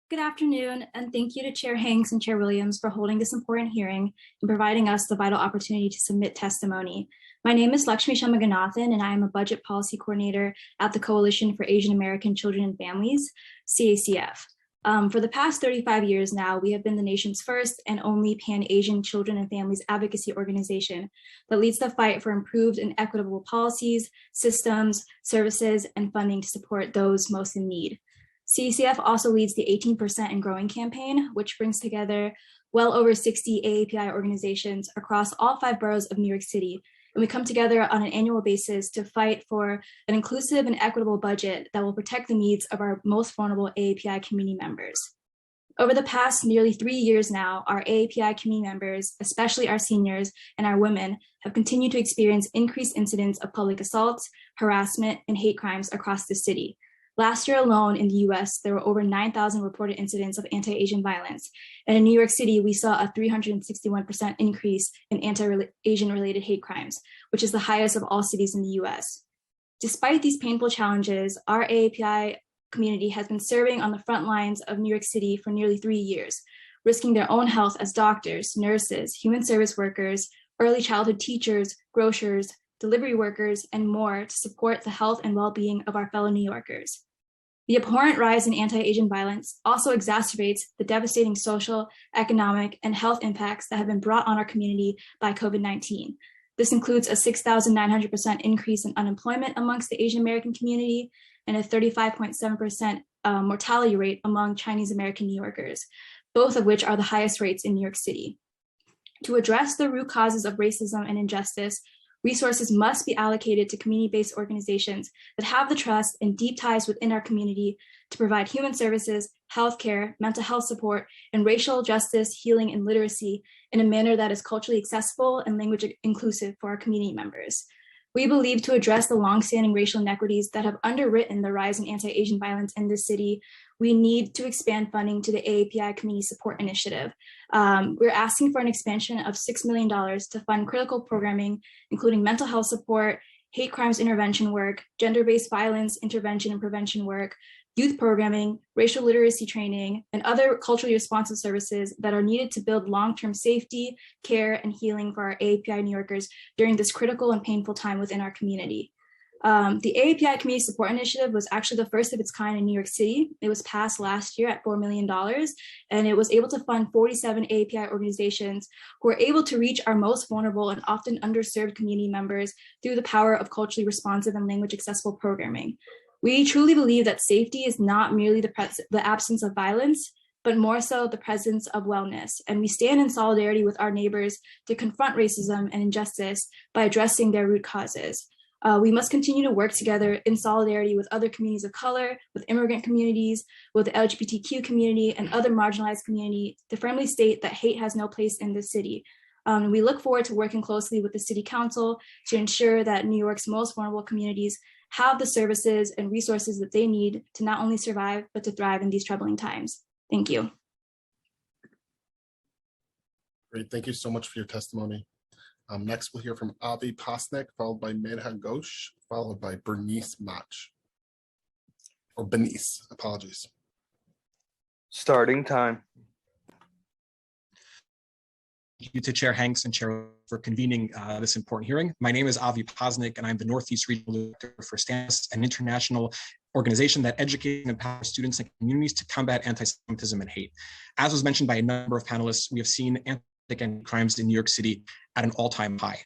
Good afternoon, and thank you to Chair Hanks and Chair Williams for holding this important hearing and providing us the vital opportunity to submit testimony. My name is Lakshmi Junmugnathan, and I am a budget policy coordinator at the Coalition for Asian American Children and Families, CACF. For the past 35 years now, we have been the nation's first and only Pan-Asian children and families advocacy organization that leads the fight for improved and equitable policies, systems, services, and funding to support those most in need. CACF also leads the 18% and Growing campaign, which brings together well over 60 AAPI organizations across all 5 boroughs of New York City. And we come together on an annual basis to fight for an inclusive and equitable budget that will protect the needs of our most vulnerable AAPI community members. Over the past nearly 3 years now, our AAPI community members, especially our seniors and our women, have continued to experience increased incidents of public assaults, harassment, and hate crimes across the city. Last year alone in the US, there were over 9,000 reported incidents of anti-Asian violence. And in New York City, we saw a 361% increase in anti-Asian related hate crimes, which is the highest of all cities in the US. Despite these painful challenges, our AAPI community has been serving on the front lines of New York City for nearly 3 years, risking their own health as doctors, nurses, human service workers, early childhood teachers, grocers, delivery workers, and more to support the health and well-being of our fellow New Yorkers. The abhorrent rise in anti-Asian violence also exacerbates the devastating social, economic, and health impacts that have been brought on our community by COVID-19. This includes a 6,900% increase in unemployment amongst the Asian American community and a 35.7% mortality rate among Chinese American New Yorkers, both of which are the highest rates in New York City. To address the root causes of racism and injustice, resources must be allocated to community-based organizations that have the trust and deep ties within our community to provide human services, healthcare, mental health support, and racial justice, healing, and literacy in a manner that is culturally accessible and language inclusive for our community members. We believe to address the longstanding racial inequities that have underwritten the rise in anti-Asian violence in this city, we need to expand funding to the AAPI Community Support Initiative. We're asking for an expansion of $6 million to fund critical programming, including mental health support, hate crimes intervention work, gender-based violence intervention and prevention work, youth programming, racial literacy training, and other culturally responsive services that are needed to build long-term safety, care, and healing for our AAPI New Yorkers during this critical and painful time within our community. The AAPI Community Support Initiative was actually the first of its kind in New York City. It was passed last year at $4 million, and it was able to fund 47 AAPI organizations who were able to reach our most vulnerable and often underserved community members through the power of culturally responsive and language accessible programming. We truly believe that safety is not merely the absence of violence, but more so the presence of wellness. And we stand in solidarity with our neighbors to confront racism and injustice by addressing their root causes. We must continue to work together in solidarity with other communities of color, with immigrant communities, with the LGBTQ community, and other marginalized communities to firmly state that hate has no place in this city. We look forward to working closely with the City Council to ensure that New York's most vulnerable communities have the services and resources that they need to not only survive, but to thrive in these troubling times. Thank you. Great, thank you so much for your testimony. Next, we'll hear from Avi Pasnik, followed by Medha Ghosh, followed by Bernice Mach. Or Benice, apologies. Starting time. you to Chair Hanks and Chair for convening this important hearing. My name is Avi Posnick, and I'm the Northeast Regional Director for STANDS, an international organization that educates and empowers students and communities to combat anti-Semitism and hate. As was mentioned by a number of panelists, we have seen anti-Semitic crimes in New York City at an all-time high.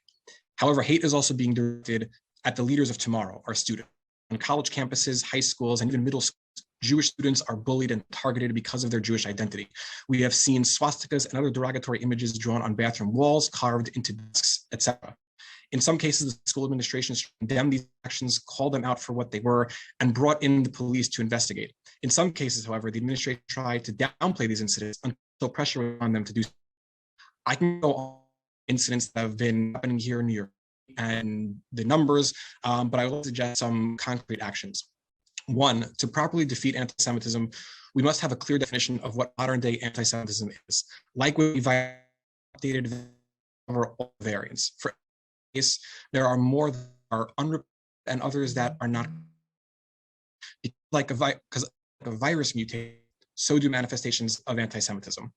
However, hate is also being directed at the leaders of tomorrow, our students. On college campuses, high schools, and even middle schools, Jewish students are bullied and targeted because of their Jewish identity. We have seen swastikas and other derogatory images drawn on bathroom walls, carved into desks, etc. In some cases, the school administrations condemned these actions, called them out for what they were, and brought in the police to investigate. In some cases, however, the administration tried to downplay these incidents until pressure was on them to do so. I can go on incidents that have been happening here in New York and the numbers, but I will suggest some concrete actions. One, to properly defeat anti-Semitism, we must have a clear definition of what modern-day anti-Semitism is. Like we've updated over all variants. For case, there are more that are unreported and others that are not. Because a virus mutates, so do manifestations of anti-Semitism.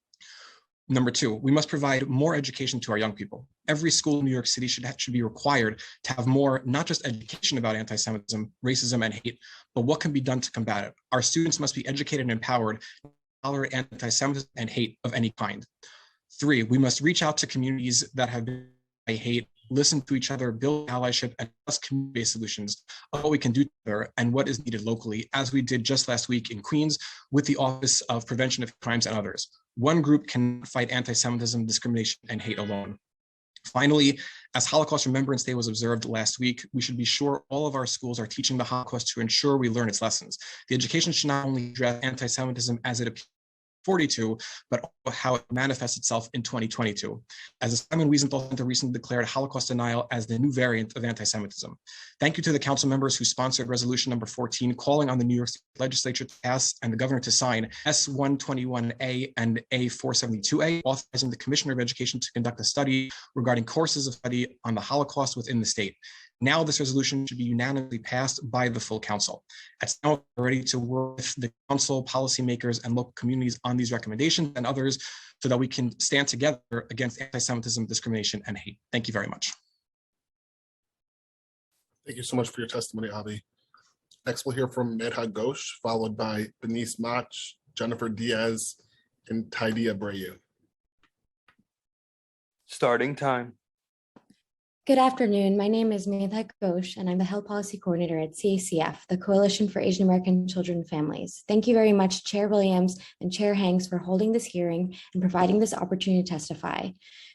Number two, we must provide more education to our young people. Every school in New York City should be required to have more, not just education about anti-Semitism, racism, and hate, but what can be done to combat it. Our students must be educated and empowered to tolerate anti-Semitism and hate of any kind. Three, we must reach out to communities that have been by hate, listen to each other, build allyship, and discuss community-based solutions of what we can do together and what is needed locally, as we did just last week in Queens with the Office of Prevention of Crimes and others. One group can fight anti-Semitism, discrimination, and hate alone. Finally, as Holocaust Remembrance Day was observed last week, we should be sure all of our schools are teaching the Holocaust to ensure we learn its lessons. The education should not only address anti-Semitism as it appears in 1942, but also how it manifests itself in 2022. As the Simon Wiesenthal Center recently declared Holocaust denial as the new variant of anti-Semitism. Thank you to the council members who sponsored resolution number 14, calling on the New York State Legislature to pass and the governor to sign S121A and A472A, authorizing the Commissioner of Education to conduct a study regarding courses of study on the Holocaust within the state. Now this resolution should be unanimously passed by the full council. It's now ready to work with the council, policymakers, and local communities on these recommendations and others so that we can stand together against anti-Semitism, discrimination, and hate. Thank you very much. Thank you so much for your testimony, Avi. Next, we'll hear from Medha Ghosh, followed by Benice Mach, Jennifer Diaz, and Taidi Abreu. Starting time. Good afternoon. My name is Medha Ghosh, and I'm the Health Policy Coordinator at CACF, the Coalition for Asian American Children and Families. Thank you very much, Chair Williams and Chair Hanks, for holding this hearing and providing this opportunity to testify.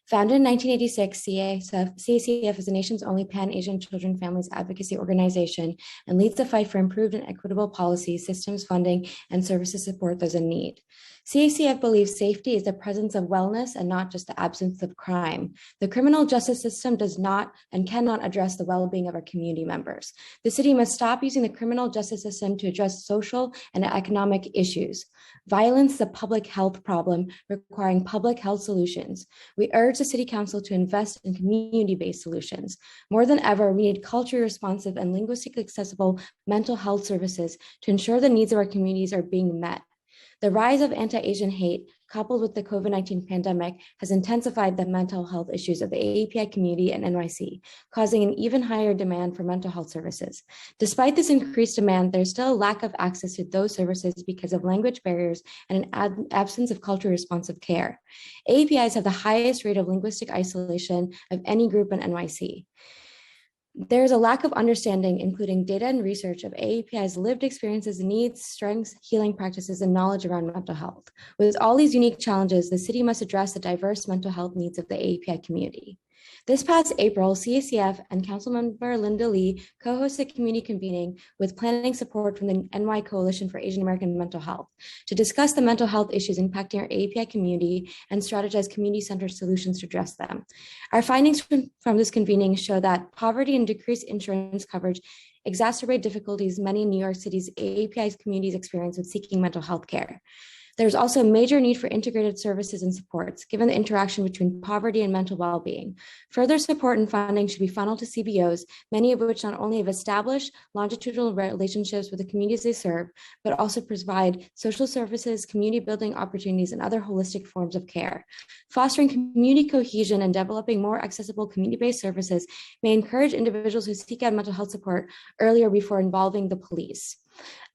Founded in 1986, CACF is the nation's only Pan-Asian children and families advocacy organization and leads the fight for improved and equitable policies, systems, funding, and services to support those in need. CACF believes safety is the presence of wellness and not just the absence of crime. The criminal justice system does not and cannot address the well-being of our community members. The city must stop using the criminal justice system to address social and economic issues. Violence is a public health problem requiring public health solutions. We urge the City Council to invest in community-based solutions. More than ever, we need culturally responsive and linguistically accessible mental health services to ensure the needs of our communities are being met. The rise of anti-Asian hate, coupled with the COVID-19 pandemic, has intensified the mental health issues of the AAPI community and NYC, causing an even higher demand for mental health services. Despite this increased demand, there's still a lack of access to those services because of language barriers and an absence of culturally responsive care. AAPIs have the highest rate of linguistic isolation of any group in NYC. There is a lack of understanding, including data and research of AAPI's lived experiences, needs, strengths, healing practices, and knowledge around mental health. With all these unique challenges, the city must address the diverse mental health needs of the AAPI community. This past April, CACF and Councilmember Linda Lee co-hosted community convening with planning support from the NY Coalition for Asian American Mental Health to discuss the mental health issues impacting our AAPI community and strategize community-centered solutions to address them. Our findings from this convening show that poverty and decreased insurance coverage exacerbate difficulties many in New York City's AAPI communities experience with seeking mental health care. There's also a major need for integrated services and supports, given the interaction between poverty and mental well-being. Further support and funding should be funneled to CBOs, many of which not only have established longitudinal relationships with the communities they serve, but also provide social services, community building opportunities, and other holistic forms of care. Fostering community cohesion and developing more accessible community-based services may encourage individuals who seek out mental health support earlier before involving the police.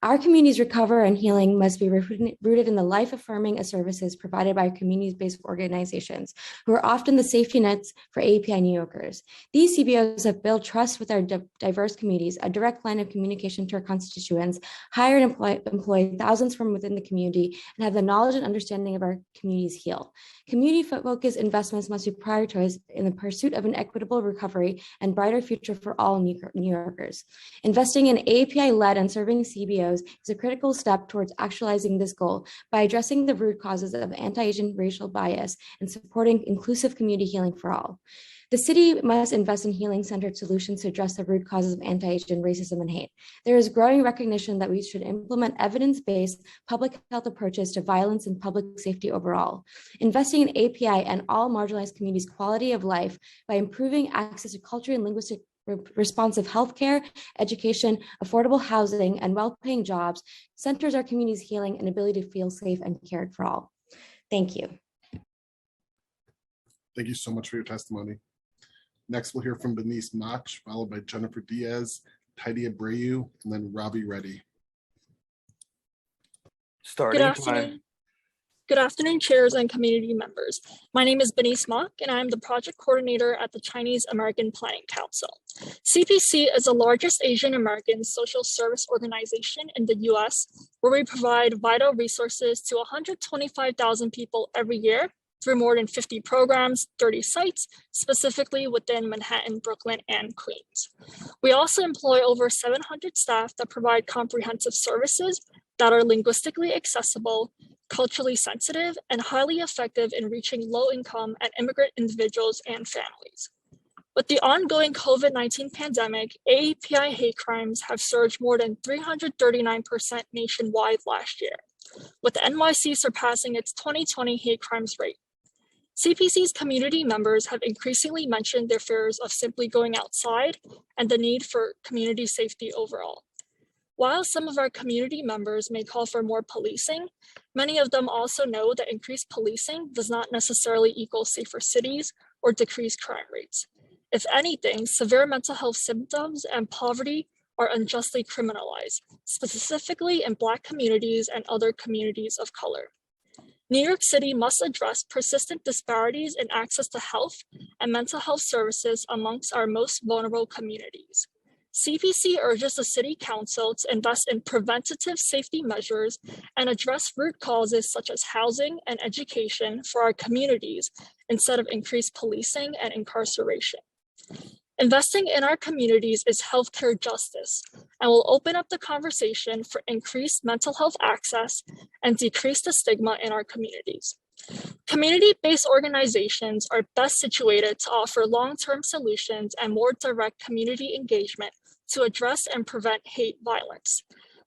Our community's recovery and healing must be rooted in the life-affirming services provided by community-based organizations, who are often the safety nets for API New Yorkers. These CBOs have built trust with our diverse communities, a direct line of communication to our constituents, hired and employed thousands from within the community, and have the knowledge and understanding of our communities heal. Community-focused investments must be prioritized in the pursuit of an equitable recovery and brighter future for all New Yorkers. Investing in API-led and serving CBOs is a critical step towards actualizing this goal by addressing the root causes of anti-Asian racial bias and supporting inclusive community healing for all. The city must invest in healing-centered solutions to address the root causes of anti-Asian racism and hate. There is growing recognition that we should implement evidence-based public health approaches to violence and public safety overall. Investing in API and all marginalized communities' quality of life by improving access to culturally and linguistic responsive healthcare, education, affordable housing, and well-paying jobs centers our community's healing and ability to feel safe and cared for all. Thank you. Thank you so much for your testimony. Next, we'll hear from Bernice Mach, followed by Jennifer Diaz, Tidy Abreu, and then Robbie Reddy. Starting time. Good afternoon, chairs and community members. My name is Bernice Mach, and I am the project coordinator at the Chinese American Planning Council. CPC is the largest Asian American social service organization in the US, where we provide vital resources to 125,000 people every year through more than 50 programs, 30 sites, specifically within Manhattan, Brooklyn, and Queens. We also employ over 700 staff that provide comprehensive services that are linguistically accessible, culturally sensitive, and highly effective in reaching low-income and immigrant individuals and families. With the ongoing COVID-19 pandemic, AAPI hate crimes have surged more than 339% nationwide last year, with NYC surpassing its 2020 hate crimes rate. CPC's community members have increasingly mentioned their fears of simply going outside and the need for community safety overall. While some of our community members may call for more policing, many of them also know that increased policing does not necessarily equal safer cities or decreased crime rates. If anything, severe mental health symptoms and poverty are unjustly criminalized, specifically in Black communities and other communities of color. New York City must address persistent disparities in access to health and mental health services amongst our most vulnerable communities. CPC urges the City Council to invest in preventative safety measures and address root causes such as housing and education for our communities instead of increased policing and incarceration. Investing in our communities is healthcare justice and will open up the conversation for increased mental health access and decrease the stigma in our communities. Community-based organizations are best situated to offer long-term solutions and more direct community engagement to address and prevent hate violence.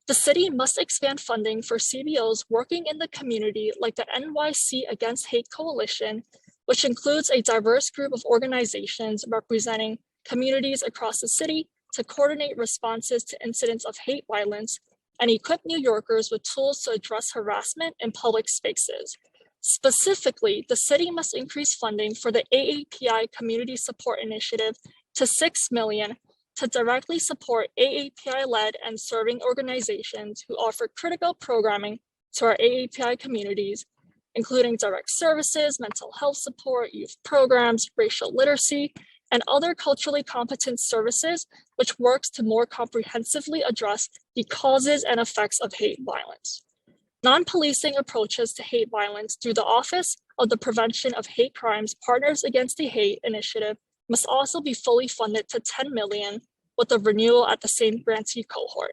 The city must expand funding for CBOs working in the community like the NYC Against Hate Coalition, which includes a diverse group of organizations representing communities across the city to coordinate responses to incidents of hate violence and equip New Yorkers with tools to address harassment in public spaces. Specifically, the city must increase funding for the AAPI Community Support Initiative to $6 million to directly support AAPI-led and serving organizations who offer critical programming to our AAPI communities, including direct services, mental health support, youth programs, racial literacy, and other culturally competent services, which works to more comprehensively address the causes and effects of hate violence. Non-policing approaches to hate violence through the Office of the Prevention of Hate Crimes Partners Against the Hate initiative must also be fully funded to $10 million with a renewal at the same grantee cohort.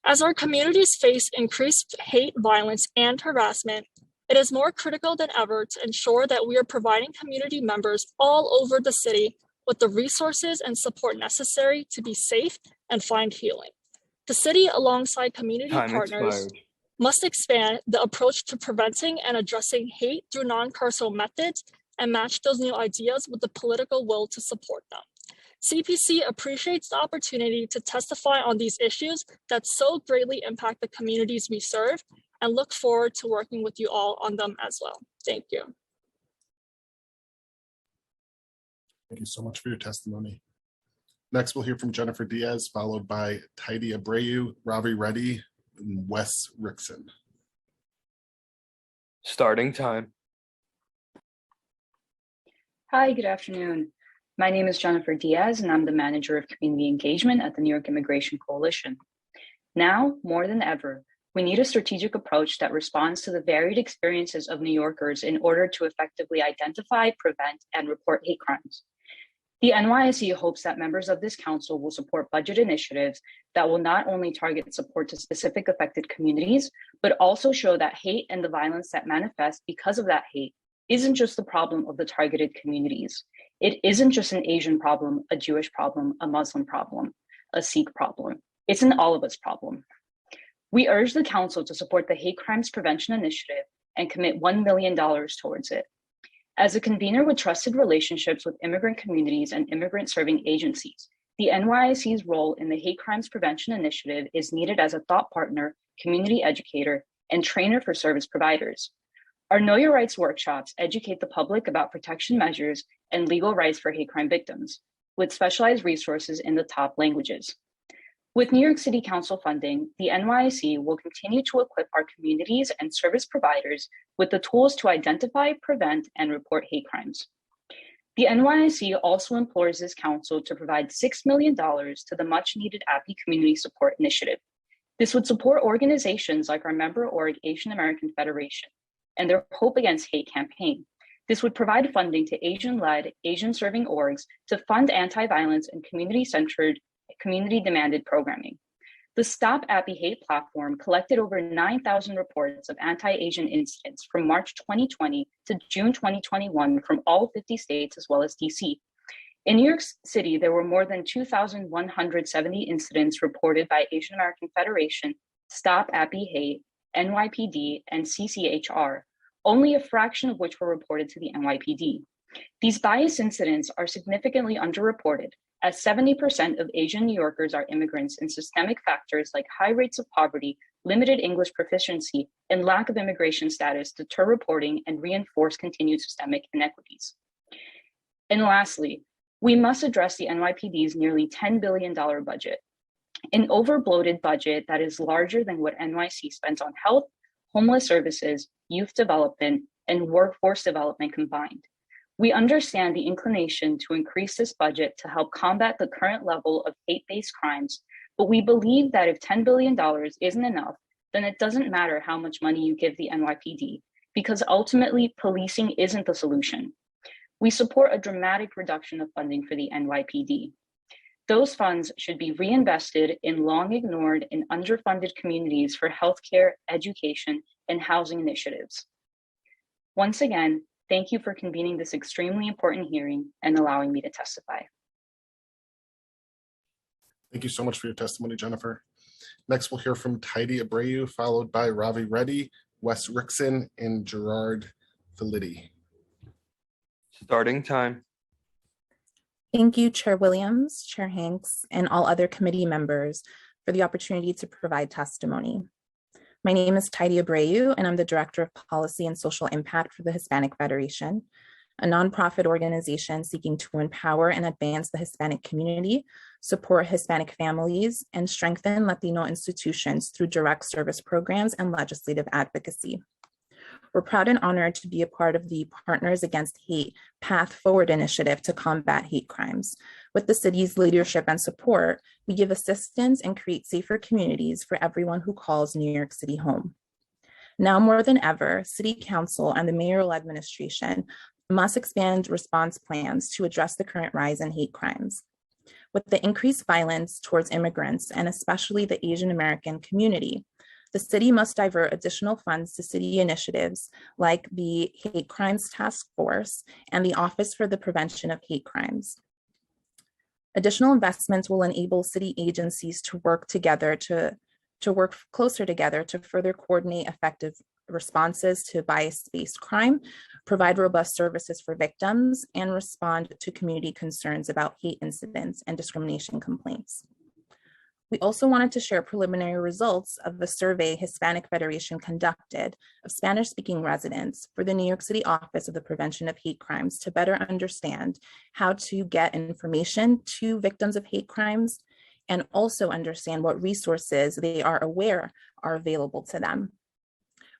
As our communities face increased hate violence and harassment, it is more critical than ever to ensure that we are providing community members all over the city with the resources and support necessary to be safe and find healing. The city, alongside community partners, must expand the approach to preventing and addressing hate through non-carceral methods and match those new ideas with the political will to support them. CPC appreciates the opportunity to testify on these issues that so greatly impact the communities we serve and look forward to working with you all on them as well. Thank you. Thank you so much for your testimony. Next, we'll hear from Jennifer Diaz, followed by Tidy Abreu, Ravi Reddy, and Wes Rickson. Starting time. Hi, good afternoon. My name is Jennifer Diaz, and I'm the Manager of Community Engagement at the New York Immigration Coalition. Now, more than ever, we need a strategic approach that responds to the varied experiences of New Yorkers in order to effectively identify, prevent, and report hate crimes. The NYCC hopes that members of this council will support budget initiatives that will not only target support to specific affected communities, but also show that hate and the violence that manifests because of that hate isn't just the problem of the targeted communities. It isn't just an Asian problem, a Jewish problem, a Muslim problem, a Sikh problem. It's an all of us problem. We urge the council to support the Hate Crimes Prevention Initiative and commit $1 million towards it. As a convener with trusted relationships with immigrant communities and immigrant serving agencies, the NYCC's role in the Hate Crimes Prevention Initiative is needed as a thought partner, community educator, and trainer for service providers. Our Know Your Rights workshops educate the public about protection measures and legal rights for hate crime victims, with specialized resources in the top languages. With New York City Council funding, the NYCC will continue to equip our communities and service providers with the tools to identify, prevent, and report hate crimes. The NYCC also implores this council to provide $6 million to the much-needed API Community Support Initiative. This would support organizations like our member org, Asian American Federation, and their Hope Against Hate campaign. This would provide funding to Asian-led, Asian-serving orgs to fund anti-violence and community-centered, community-demanded programming. The Stop Appy Hate platform collected over 9,000 reports of anti-Asian incidents from March 2020 to June 2021 from all 50 states as well as DC. In New York City, there were more than 2,170 incidents reported by Asian American Federation, Stop Appy Hate, NYPD, and CCHR, only a fraction of which were reported to the NYPD. These bias incidents are significantly underreported, as 70% of Asian New Yorkers are immigrants, and systemic factors like high rates of poverty, limited English proficiency, and lack of immigration status deter reporting and reinforce continued systemic inequities. And lastly, we must address the NYPD's nearly $10 billion budget, an over-bloated budget that is larger than what NYC spends on health, homeless services, youth development, and workforce development combined. We understand the inclination to increase this budget to help combat the current level of hate-based crimes, but we believe that if $10 billion isn't enough, then it doesn't matter how much money you give the NYPD, because ultimately policing isn't the solution. We support a dramatic reduction of funding for the NYPD. Those funds should be reinvested in long ignored and underfunded communities for healthcare, education, and housing initiatives. Once again, thank you for convening this extremely important hearing and allowing me to testify. Thank you so much for your testimony, Jennifer. Next, we'll hear from Tidy Abreu, followed by Ravi Reddy, Wes Rickson, and Gerard Filidi. Starting time. Thank you, Chair Williams, Chair Hanks, and all other committee members for the opportunity to provide testimony. My name is Tidy Abreu, and I'm the Director of Policy and Social Impact for the Hispanic Federation, a nonprofit organization seeking to empower and advance the Hispanic community, support Hispanic families, and strengthen Latino institutions through direct service programs and legislative advocacy. We're proud and honored to be a part of the Partners Against Hate Path Forward initiative to combat hate crimes. With the city's leadership and support, we give assistance and create safer communities for everyone who calls New York City home. Now more than ever, City Council and the mayoral administration must expand response plans to address the current rise in hate crimes. With the increased violence towards immigrants, and especially the Asian American community, the city must divert additional funds to city initiatives like the Hate Crimes Task Force and the Office for the Prevention of Hate Crimes. Additional investments will enable city agencies to work together to to work closer together to further coordinate effective responses to bias-based crime, provide robust services for victims, and respond to community concerns about hate incidents and discrimination complaints. We also wanted to share preliminary results of the survey Hispanic Federation conducted of Spanish-speaking residents for the New York City Office of the Prevention of Hate Crimes to better understand how to get information to victims of hate crimes and also understand what resources they are aware are available to them.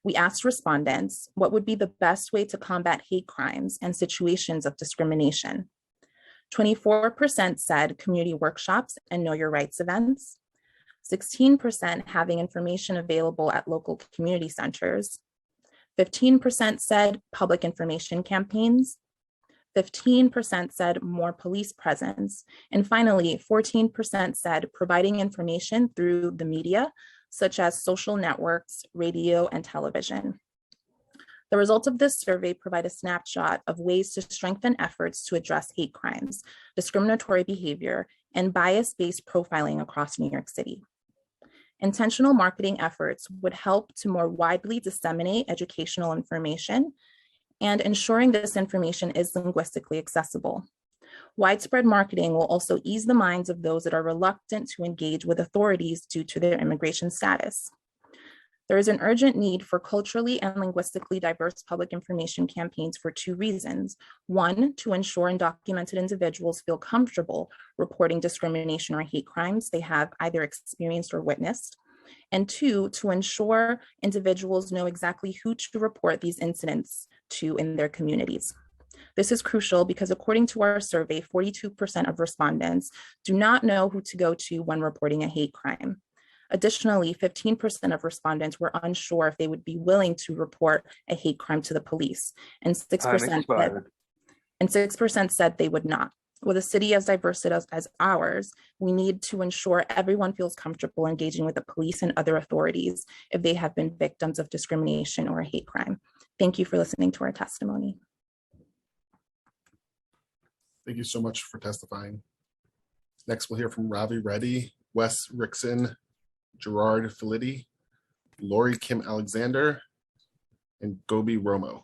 We asked respondents what would be the best way to combat hate crimes and situations of discrimination. 24% said community workshops and know your rights events. 16% having information available at local community centers. 15% said public information campaigns. 15% said more police presence. And finally, 14% said providing information through the media, such as social networks, radio, and television. The results of this survey provide a snapshot of ways to strengthen efforts to address hate crimes, discriminatory behavior, and bias-based profiling across New York City. Intentional marketing efforts would help to more widely disseminate educational information and ensuring this information is linguistically accessible. Widespread marketing will also ease the minds of those that are reluctant to engage with authorities due to their immigration status. There is an urgent need for culturally and linguistically diverse public information campaigns for two reasons. One, to ensure undocumented individuals feel comfortable reporting discrimination or hate crimes they have either experienced or witnessed. And two, to ensure individuals know exactly who to report these incidents to in their communities. This is crucial because according to our survey, 42% of respondents do not know who to go to when reporting a hate crime. Additionally, 15% of respondents were unsure if they would be willing to report a hate crime to the police, and 6% said they would not. With a city as diverse as ours, we need to ensure everyone feels comfortable engaging with the police and other authorities if they have been victims of discrimination or a hate crime. Thank you for listening to our testimony. Thank you so much for testifying. Next, we'll hear from Ravi Reddy, Wes Rickson, Gerard Filidi, Lori Kim Alexander, and Gobi Romo.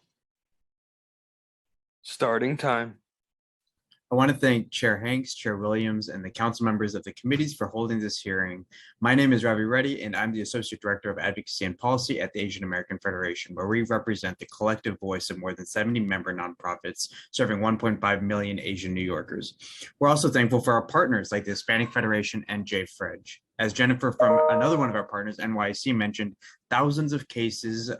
Starting time. I want to thank Chair Hanks, Chair Williams, and the council members of the committees for holding this hearing. My name is Ravi Reddy, and I'm the Associate Director of Advocacy and Policy at the Asian American Federation, where we represent the collective voice of more than 70 member nonprofits serving 1.5 million Asian New Yorkers. We're also thankful for our partners like the Hispanic Federation and JFREJ. As Jennifer from another one of our partners, NYCC, mentioned, thousands of cases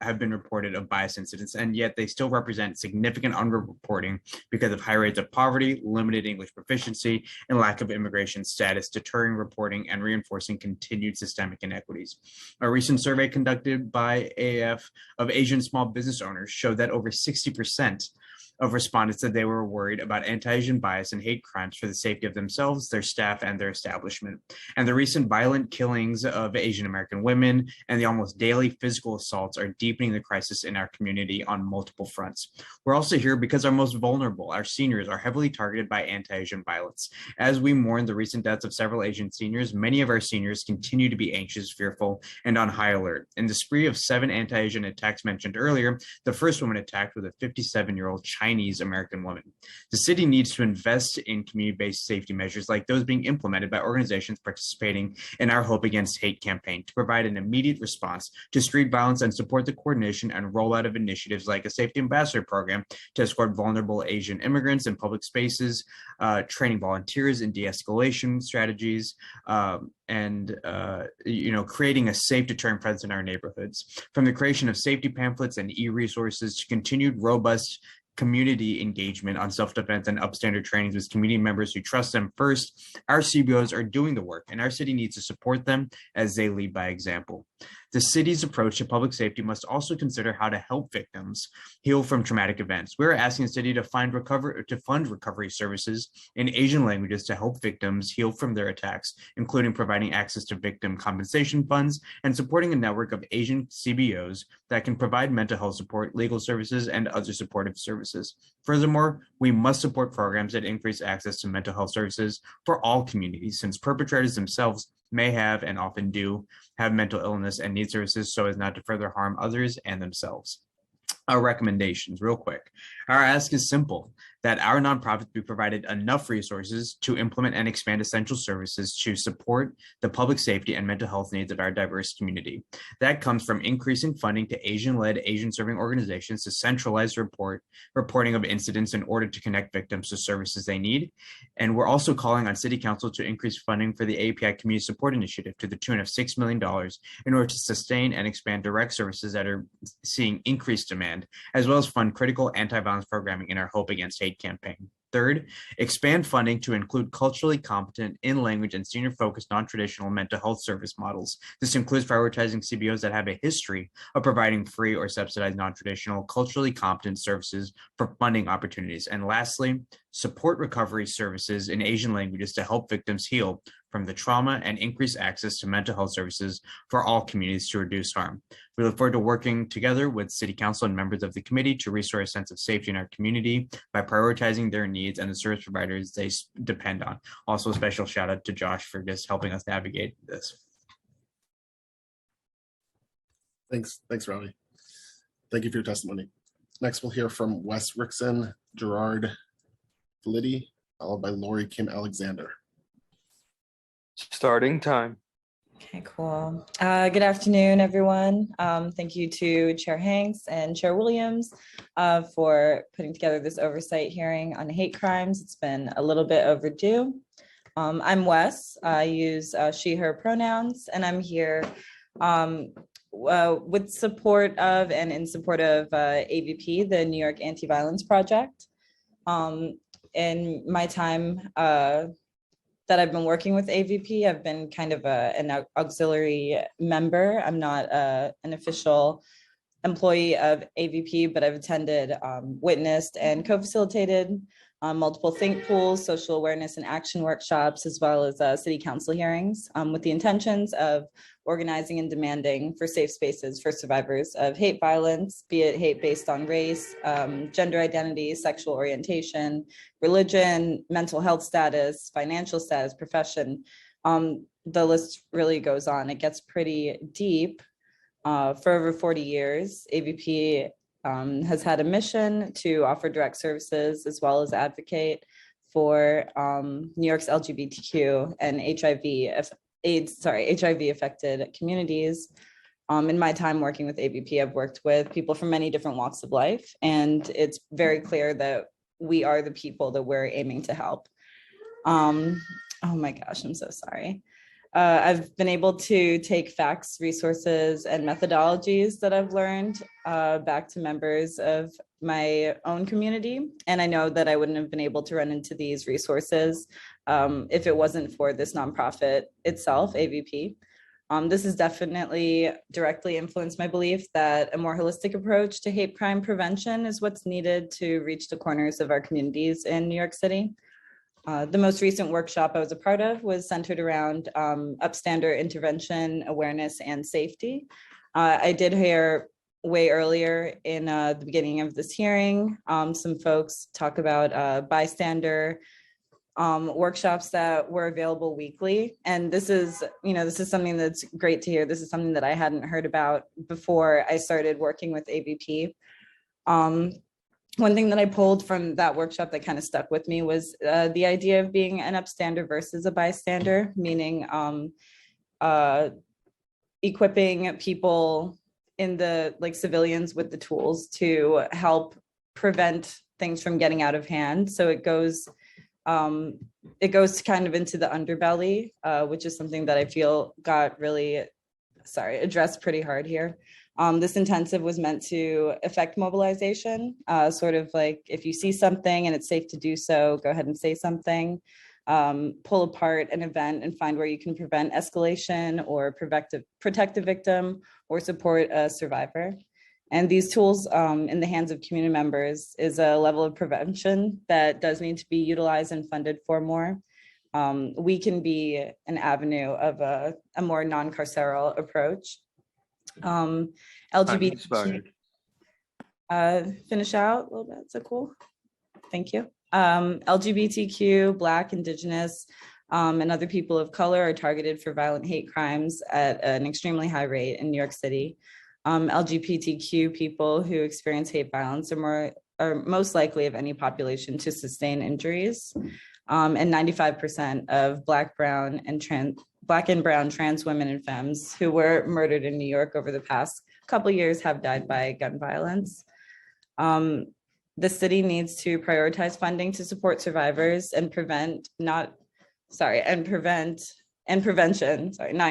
have been reported of bias incidents, and yet they still represent significant underreporting because of high rates of poverty, limited English proficiency, and lack of immigration status, deterring reporting and reinforcing continued systemic inequities. A recent survey conducted by AAF of Asian small business owners showed that over 60% of respondents said they were worried about anti-Asian bias and hate crimes for the safety of themselves, their staff, and their establishment. And the recent violent killings of Asian American women and the almost daily physical assaults are deepening the crisis in our community on multiple fronts. We're also here because our most vulnerable, our seniors, are heavily targeted by anti-Asian violence. As we mourn the recent deaths of several Asian seniors, many of our seniors continue to be anxious, fearful, and on high alert. In the spree of 7 anti-Asian attacks mentioned earlier, the first woman attacked was a 57-year-old Chinese American woman. The city needs to invest in community-based safety measures like those being implemented by organizations participating in our Hope Against Hate campaign to provide an immediate response to street violence and support the coordination and rollout of initiatives like a safety ambassador program to escort vulnerable Asian immigrants in public spaces, training volunteers in de-escalation strategies, and creating a safe deterrent presence in our neighborhoods. From the creation of safety pamphlets and e-resources to continued robust community engagement on self-defense and upstander trainings with community members who trust them first, our CBOs are doing the work, and our city needs to support them as they lead by example. The city's approach to public safety must also consider how to help victims heal from traumatic events. We're asking the city to fund recovery services in Asian languages to help victims heal from their attacks, including providing access to victim compensation funds and supporting a network of Asian CBOs that can provide mental health support, legal services, and other supportive services. Furthermore, we must support programs that increase access to mental health services for all communities, since perpetrators themselves may have and often do have mental illness and need services so as not to further harm others and themselves. Our recommendations, real quick. Our ask is simple, that our nonprofits be provided enough resources to implement and expand essential services to support the public safety and mental health needs of our diverse community. That comes from increasing funding to Asian-led, Asian-serving organizations to centralize reporting of incidents in order to connect victims to services they need. And we're also calling on City Council to increase funding for the API Community Support Initiative to the tune of $6 million in order to sustain and expand direct services that are seeing increased demand, as well as fund critical anti-violence programming in our Hope Against Hate campaign. Third, expand funding to include culturally competent, in-language, and senior-focused non-traditional mental health service models. This includes prioritizing CBOs that have a history of providing free or subsidized non-traditional, culturally competent services for funding opportunities. And lastly, support recovery services in Asian languages to help victims heal from the trauma and increase access to mental health services for all communities to reduce harm. We look forward to working together with City Council and members of the committee to restore a sense of safety in our community by prioritizing their needs and the service providers they depend on. Also, a special shout out to Josh for just helping us navigate this. Thanks, Robbie. Thank you for your testimony. Next, we'll hear from Wes Rickson, Gerard Liddy, followed by Lori Kim Alexander. Starting time. Okay, cool. Good afternoon, everyone. Thank you to Chair Hanks and Chair Williams for putting together this oversight hearing on hate crimes. It's been a little bit overdue. I'm Wes. I use she, her pronouns, and I'm here with support of and in support of AVP, the New York Anti-Violence Project. In my time that I've been working with AVP, I've been kind of an auxiliary member. I'm not an official employee of AVP, but I've attended, witnessed, and co-facilitated multiple think pools, social awareness and action workshops, as well as city council hearings with the intentions of organizing and demanding for safe spaces for survivors of hate violence, be it hate based on race, gender identity, sexual orientation, religion, mental health status, financial status, profession. The list really goes on. It gets pretty deep. For over 40 years, AVP has had a mission to offer direct services as well as advocate for New York's LGBTQ and HIV affected communities. In my time working with AVP, I've worked with people from many different walks of life, and it's very clear that we are the people that we're aiming to help. Oh my gosh, I'm so sorry. I've been able to take facts, resources, and methodologies that I've learned back to members of my own community. And I know that I wouldn't have been able to run into these resources if it wasn't for this nonprofit itself, AVP. This has definitely directly influenced my belief that a more holistic approach to hate crime prevention is what's needed to reach the corners of our communities in New York City. The most recent workshop I was a part of was centered around upstander intervention, awareness, and safety. I did hear way earlier in the beginning of this hearing, some folks talk about bystander workshops that were available weekly. And this is something that's great to hear. This is something that I hadn't heard about before I started working with AVP. One thing that I pulled from that workshop that kind of stuck with me was the idea of being an upstander versus a bystander, meaning equipping people in the civilians with the tools to help prevent things from getting out of hand. So it goes kind of into the underbelly, which is something that I feel got really, addressed pretty hard here. This intensive was meant to affect mobilization, sort of like if you see something and it's safe to do so, go ahead and say something, pull apart an event and find where you can prevent escalation or protect a victim or support a survivor. And these tools in the hands of community members is a level of prevention that does need to be utilized and funded for more. We can be an avenue of a more non-carceral approach. LGBT, finish out a little bit, so cool. Thank you. LGBTQ, Black, Indigenous, and other people of color are targeted for violent hate crimes at an extremely high rate in New York City. LGBTQ people who experience hate violence are most likely of any population to sustain injuries. And 95% of Black, brown, and trans women and femmes who were murdered in New York over the past couple years have died by gun violence. The city needs to prioritize funding to support survivors and prevention, not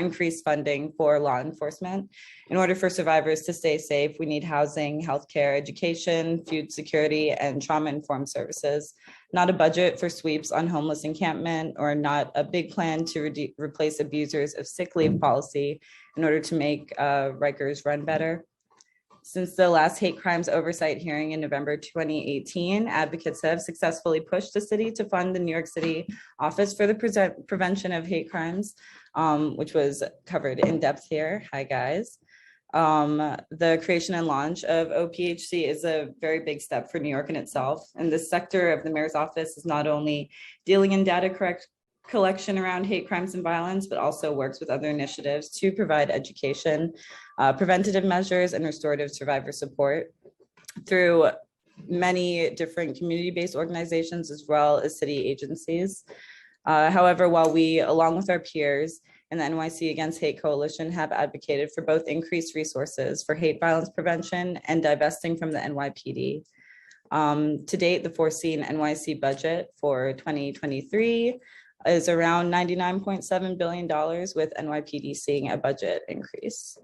increase funding for law enforcement. In order for survivors to stay safe, we need housing, healthcare, education, food security, and trauma-informed services, not a budget for sweeps on homeless encampment, or not a big plan to replace abusers of sick leave policy in order to make Rikers run better. Since the last hate crimes oversight hearing in November 2018, advocates have successfully pushed the city to fund the New York City Office for the Prevention of Hate Crimes, which was covered in depth here. Hi, guys. The creation and launch of OPHC is a very big step for New York in itself. And this sector of the mayor's office is not only dealing in data collection around hate crimes and violence, but also works with other initiatives to provide education, preventative measures, and restorative survivor support through many different community-based organizations as well as city agencies. However, while we, along with our peers in the NYC Against Hate Coalition, have advocated for both increased resources for hate violence prevention and divesting from the NYPD. To date, the foreseen NYC budget for 2023 is around $99.7 billion, with NYPD seeing a budget increase.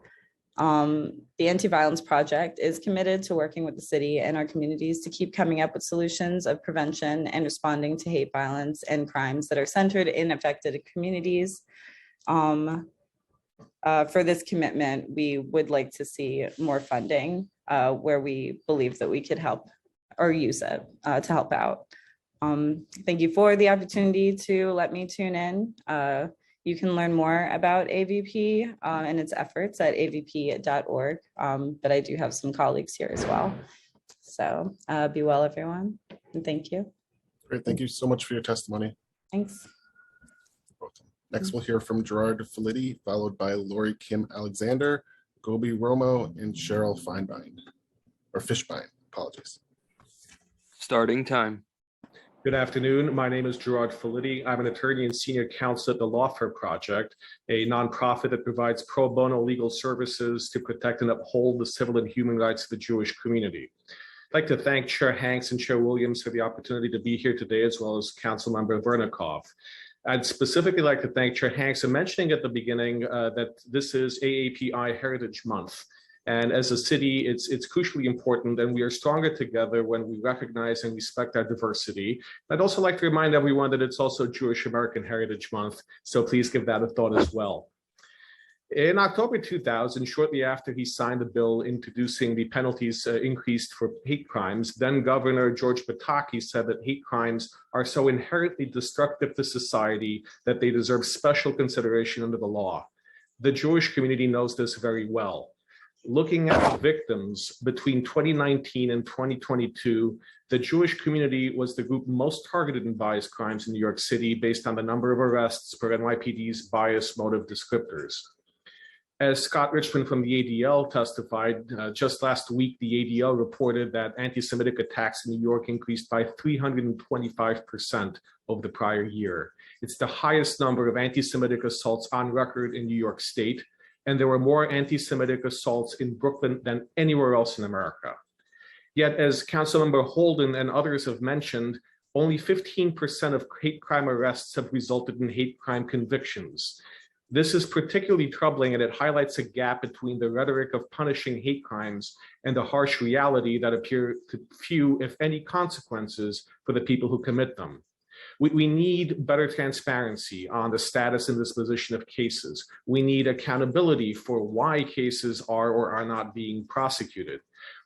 The Anti-Violence Project is committed to working with the city and our communities to keep coming up with solutions of prevention and responding to hate violence and crimes that are centered in affected communities. For this commitment, we would like to see more funding where we believe that we could help or use it to help out. Thank you for the opportunity to let me tune in. You can learn more about AVP and its efforts at avp.org, but I do have some colleagues here as well. So be well, everyone, and thank you. Great, thank you so much for your testimony. Thanks. Next, we'll hear from Gerard Felitti, followed by Lori Kim Alexander, Gobi Romo, and Cheryl Fishbein, apologies. Starting time. Good afternoon. My name is Gerard Felitti. I'm an attorney and senior counsel at the Law Firm Project, a nonprofit that provides pro bono legal services to protect and uphold the civil and human rights of the Jewish community. I'd like to thank Chair Hanks and Chair Williams for the opportunity to be here today, as well as Councilmember Vernikov. I'd specifically like to thank Chair Hanks for mentioning at the beginning that this is AAPI Heritage Month. And as a city, it's crucially important, and we are stronger together when we recognize and respect our diversity. I'd also like to remind everyone that it's also Jewish American Heritage Month, so please give that a thought as well. In October 2000, shortly after he signed the bill introducing the penalties increased for hate crimes, then Governor George Pataki said that hate crimes are so inherently destructive to society that they deserve special consideration under the law. The Jewish community knows this very well. Looking at victims between 2019 and 2022, the Jewish community was the group most targeted in bias crimes in New York City based on the number of arrests per NYPD's bias motive descriptors. As Scott Richmond from the ADL testified, just last week, the ADL reported that anti-Semitic attacks in New York increased by 325% over the prior year. It's the highest number of anti-Semitic assaults on record in New York State, and there were more anti-Semitic assaults in Brooklyn than anywhere else in America. Yet, as Councilmember Holden and others have mentioned, only 15% of hate crime arrests have resulted in hate crime convictions. This is particularly troubling, and it highlights a gap between the rhetoric of punishing hate crimes and the harsh reality that appear to few, if any, consequences for the people who commit them. We need better transparency on the status and disposition of cases. We need accountability for why cases are or are not being prosecuted.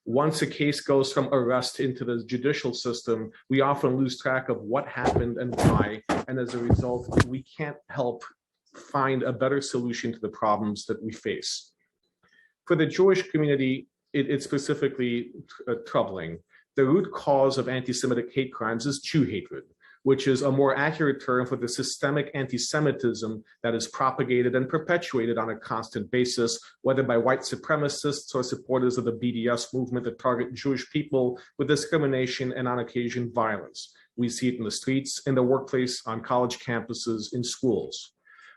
Once a case goes from arrest into the judicial system, we often lose track of what happened and why, and as a result, we can't help find a better solution to the problems that we face. For the Jewish community, it's specifically troubling. The root cause of anti-Semitic hate crimes is Jew hatred. which is a more accurate term for the systemic anti-Semitism that is propagated and perpetuated on a constant basis, whether by white supremacists or supporters of the BDS movement that target Jewish people with discrimination and on occasion violence. We see it in the streets, in the workplace, on college campuses, in schools.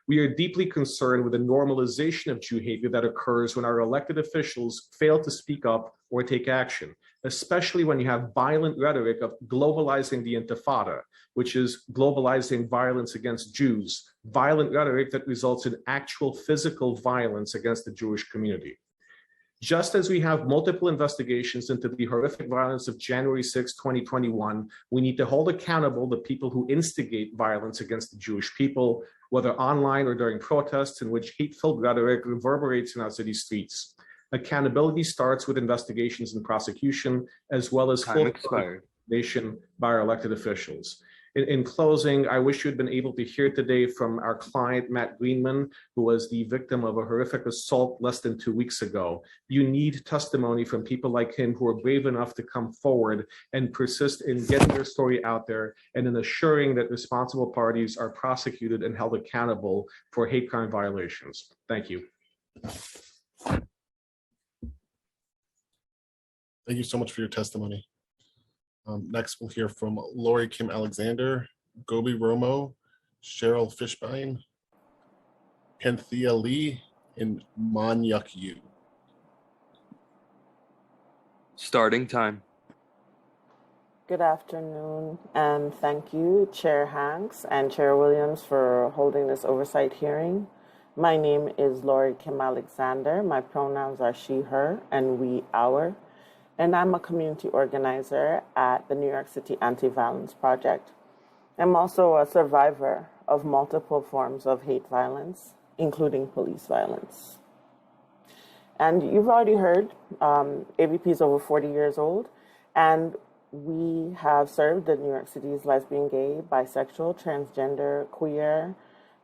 We are deeply concerned with the normalization of Jew hater that occurs when our elected officials fail to speak up or take action, especially when you have violent rhetoric of globalizing the Intifada, which is globalizing violence against Jews, violent rhetoric that results in actual physical violence against the Jewish community. Just as we have multiple investigations into the horrific violence of January 6, 2021, we need to hold accountable the people who instigate violence against the Jewish people, whether online or during protests in which hate-filled rhetoric reverberates in our city streets. Accountability starts with investigations and prosecution, as well as full investigation by our elected officials. In closing, I wish you had been able to hear today from our client, Matt Greenman, who was the victim of a horrific assault less than 2 weeks ago. You need testimony from people like him who are brave enough to come forward and persist in getting their story out there and in assuring that responsible parties are prosecuted and held accountable for hate crime violations. Thank you. Thank you so much for your testimony. Next, we'll hear from Lori Kim Alexander, Gobi Romo, Cheryl Fishbein, Panthea Lee, and Manyuk Yu. Starting time. Good afternoon, and thank you, Chair Hanks and Chair Williams, for holding this oversight hearing. My name is Lori Kim Alexander. My pronouns are she, her, and we, our. And I'm a community organizer at the New York City Anti-Violence Project. I'm also a survivor of multiple forms of hate violence, including police violence. And you've already heard, AVP is over 40 years old, and we have served the New York City's lesbian, gay, bisexual, transgender, queer,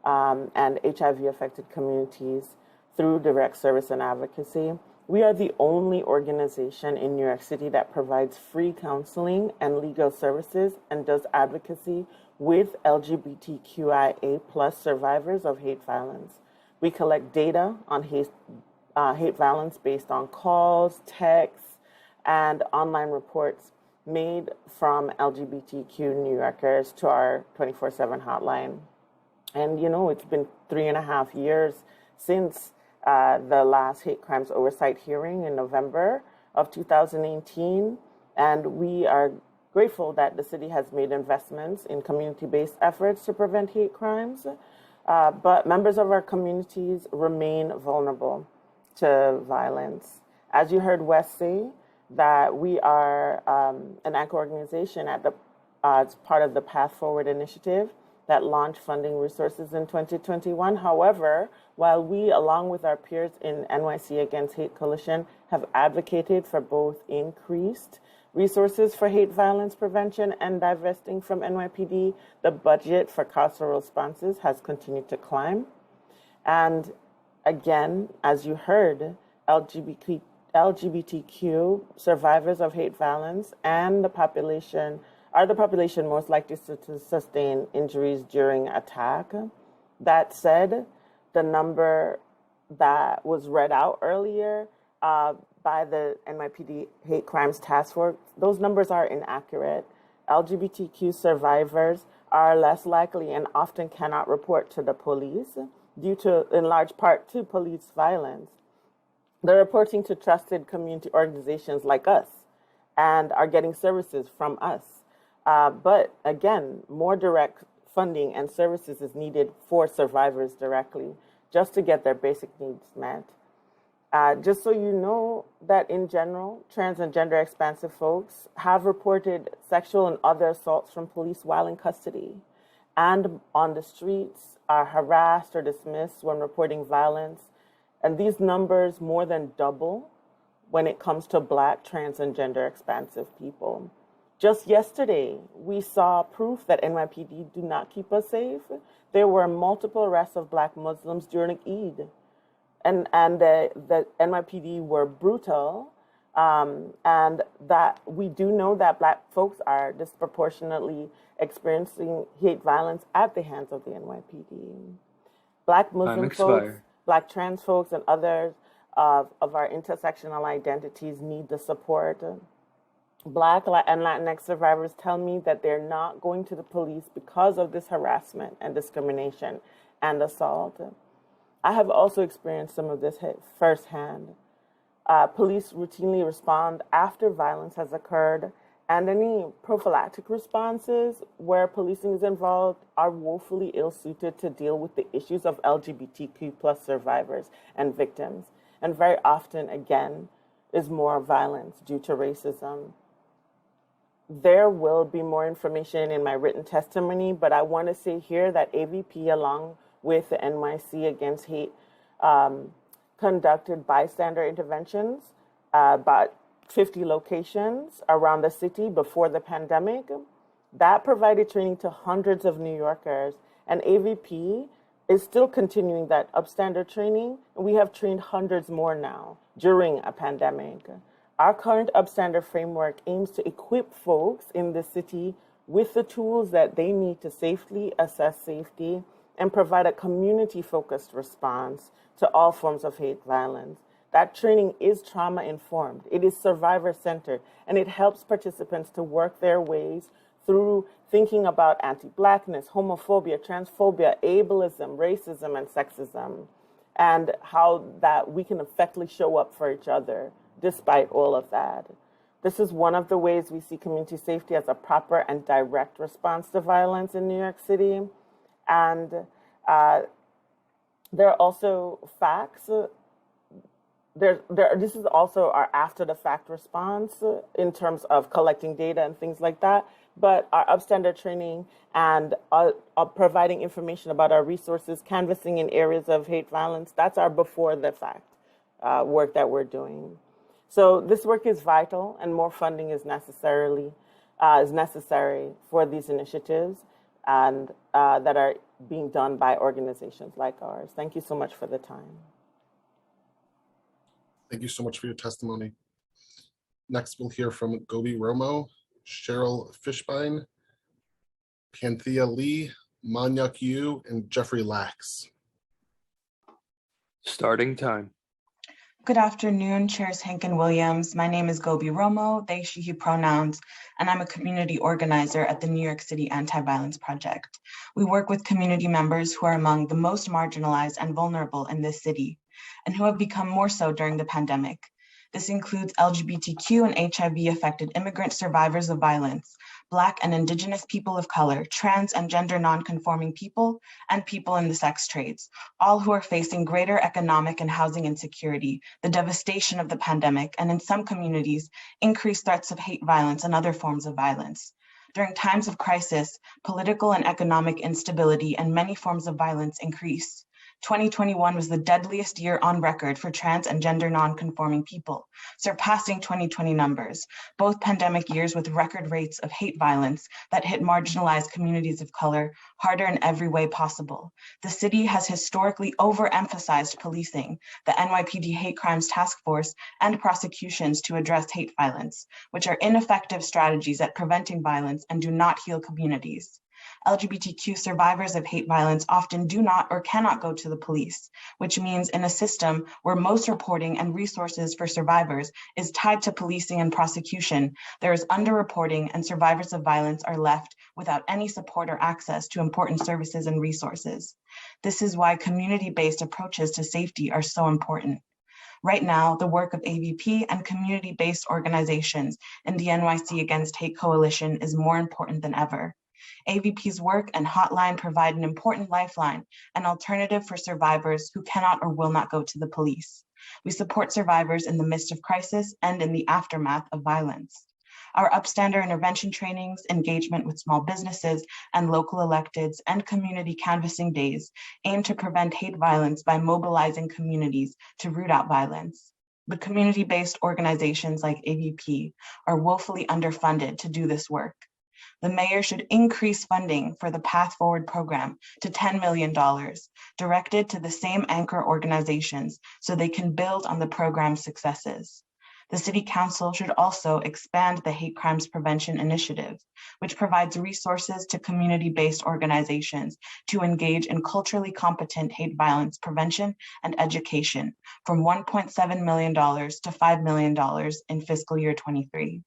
and HIV-affected communities through direct service and advocacy. We are the only organization in New York City that provides free counseling and legal services and does advocacy with LGBTQIA+ survivors of hate violence. We collect data on hate violence based on calls, texts, and online reports made from LGBTQ New Yorkers to our 24/7 hotline. And you know, it's been 3.5 years since the last hate crimes oversight hearing in November of 2018. And we are grateful that the city has made investments in community-based efforts to prevent hate crimes. But members of our communities remain vulnerable to violence. As you heard Wes say, that we are an anchor organization at the as part of the Path Forward initiative that launched funding resources in 2021. However, while we, along with our peers in NYC Against Hate Coalition, have advocated for both increased resources for hate violence prevention and divesting from NYPD, the budget for carceral responses has continued to climb. And again, as you heard, LGBTQ survivors of hate violence and the population most likely to sustain injuries during attack. That said, the number that was read out earlier by the NYPD Hate Crimes Task Force, those numbers are inaccurate. LGBTQ survivors are less likely and often cannot report to the police due to, in large part, to police violence. They're reporting to trusted community organizations like us and are getting services from us. But again, more direct funding and services is needed for survivors directly just to get their basic needs met. Just so you know that in general, trans and gender expansive folks have reported sexual and other assaults from police while in custody and on the streets, are harassed or dismissed when reporting violence. And these numbers more than double when it comes to Black, trans, and gender expansive people. Just yesterday, we saw proof that NYPD do not keep us safe. There were multiple arrests of Black Muslims during Eid. And the NYPD were brutal And that we do know that Black folks are disproportionately experiencing hate violence at the hands of the NYPD. Black Muslim folks, Black trans folks, and others of our intersectional identities need the support. Black and Latinx survivors tell me that they're not going to the police because of this harassment and discrimination and assault. I have also experienced some of this firsthand. Police routinely respond after violence has occurred, and any prophylactic responses where policing is involved are woefully ill-suited to deal with the issues of LGBTQ+ survivors and victims, and very often, again, is more violence due to racism. There will be more information in my written testimony, but I want to say here that AVP, along with the NYC Against Hate, conducted bystander interventions, about 50 locations around the city before the pandemic. That provided training to hundreds of New Yorkers, and AVP is still continuing that upstander training, and we have trained hundreds more now during a pandemic. Our current upstander framework aims to equip folks in the city with the tools that they need to safely assess safety and provide a community-focused response to all forms of hate violence. That training is trauma-informed, it is survivor-centered, and it helps participants to work their ways through thinking about anti-Blackness, homophobia, transphobia, ableism, racism, and sexism, and how that we can effectively show up for each other despite all of that. This is one of the ways we see community safety as a proper and direct response to violence in New York City. And there are also facts. This is also our after the fact response in terms of collecting data and things like that. But our upstander training and providing information about our resources, canvassing in areas of hate violence, that's our before the fact work that we're doing. So this work is vital, and more funding is necessary for these initiatives and that are being done by organizations like ours. Thank you so much for the time. Thank you so much for your testimony. Next, we'll hear from Gobi Romo, Cheryl Fishbein, Panthea Lee, Manyak Yu, and Jeffrey Lax. Starting time. Good afternoon, Chairs Hank and Williams. My name is Gobi Romo, they, she, he pronouns, and I'm a community organizer at the New York City Anti-Violence Project. We work with community members who are among the most marginalized and vulnerable in this city, and who have become more so during the pandemic. This includes LGBTQ and HIV-affected immigrant survivors of violence, Black and Indigenous people of color, trans and gender non-conforming people, and people in the sex trades, all who are facing greater economic and housing insecurity, the devastation of the pandemic, and in some communities, increased threats of hate violence and other forms of violence. During times of crisis, political and economic instability and many forms of violence increase. 2021 was the deadliest year on record for trans and gender non-conforming people, surpassing 2020 numbers, both pandemic years with record rates of hate violence that hit marginalized communities of color harder in every way possible. The city has historically overemphasized policing, the NYPD Hate Crimes Task Force, and prosecutions to address hate violence, which are ineffective strategies at preventing violence and do not heal communities. LGBTQ survivors of hate violence often do not or cannot go to the police, which means in a system where most reporting and resources for survivors is tied to policing and prosecution, there is underreporting and survivors of violence are left without any support or access to important services and resources. This is why community-based approaches to safety are so important. Right now, the work of AVP and community-based organizations in the NYC Against Hate Coalition is more important than ever. AVP's work and hotline provide an important lifeline, an alternative for survivors who cannot or will not go to the police. We support survivors in the midst of crisis and in the aftermath of violence. Our upstander intervention trainings, engagement with small businesses and local electeds, and community canvassing days aim to prevent hate violence by mobilizing communities to root out violence. But community-based organizations like AVP are woefully underfunded to do this work. The mayor should increase funding for the Path Forward program to $10 million, directed to the same anchor organizations so they can build on the program's successes. The City Council should also expand the Hate Crimes Prevention Initiative, which provides resources to community-based organizations to engage in culturally competent hate violence prevention and education, from $1.7 million to $5 million in fiscal year 23.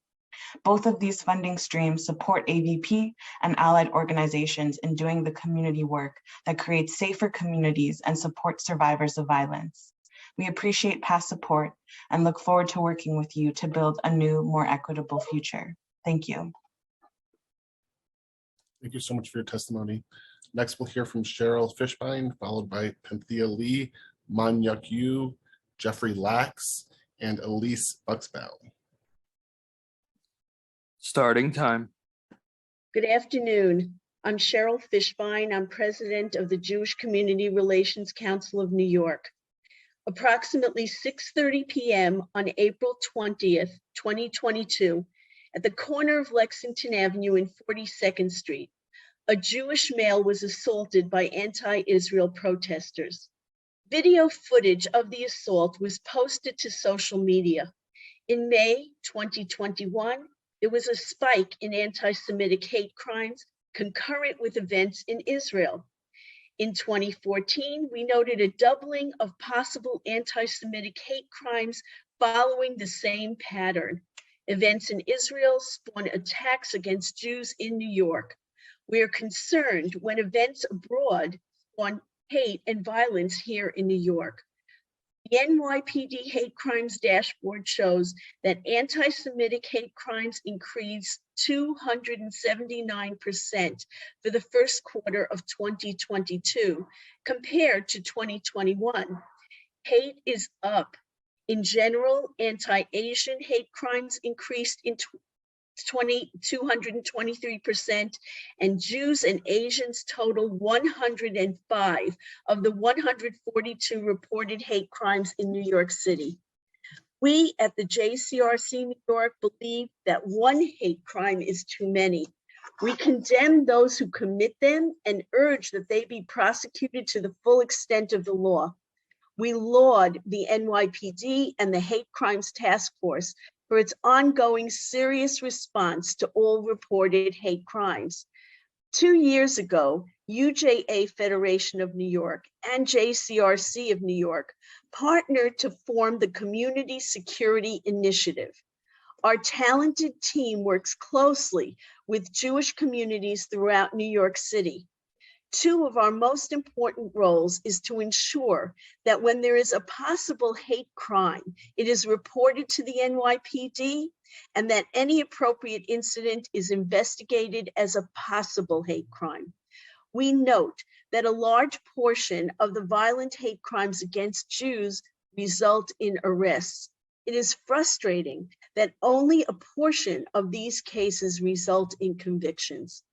Both of these funding streams support AVP and allied organizations in doing the community work that creates safer communities and supports survivors of violence. We appreciate past support and look forward to working with you to build a new, more equitable future. Thank you. Thank you so much for your testimony. Next, we'll hear from Cheryl Fishbein, followed by Penthea Lee, Man-Yuk Yu, Jeffrey Lax, and Elise Buxbaum. Starting time. Good afternoon. I'm Cheryl Fishbein. I'm president of the Jewish Community Relations Council of New York. Approximately 6:30 p.m. on April 20th, 2022, at the corner of Lexington Avenue and 42nd Street, a Jewish male was assaulted by anti-Israel protesters. Video footage of the assault was posted to social media. In May 2021, there was a spike in anti-Semitic hate crimes concurrent with events in Israel. In 2014, we noted a doubling of possible anti-Semitic hate crimes following the same pattern. Events in Israel spawn attacks against Jews in New York. We are concerned when events abroad spawn hate and violence here in New York. The NYPD Hate Crimes Dashboard shows that anti-Semitic hate crimes increased 279% for the first quarter of 2022 compared to 2021. Hate is up. In general, anti-Asian hate crimes increased in 223%, and Jews and Asians total 105 of the 142 reported hate crimes in New York City. We at the JCRC New York believe that one hate crime is too many. We condemn those who commit them and urge that they be prosecuted to the full extent of the law. We laud the NYPD and the Hate Crimes Task Force for its ongoing serious response to all reported hate crimes. 2 years ago, UJA Federation of New York and JCRC of New York partnered to form the Community Security Initiative. Our talented team works closely with Jewish communities throughout New York City. Two of our most important roles is to ensure that when there is a possible hate crime, it is reported to the NYPD and that any appropriate incident is investigated as a possible hate crime. We note that a large portion of the violent hate crimes against Jews result in arrests. It is frustrating that only a portion of these cases result in convictions.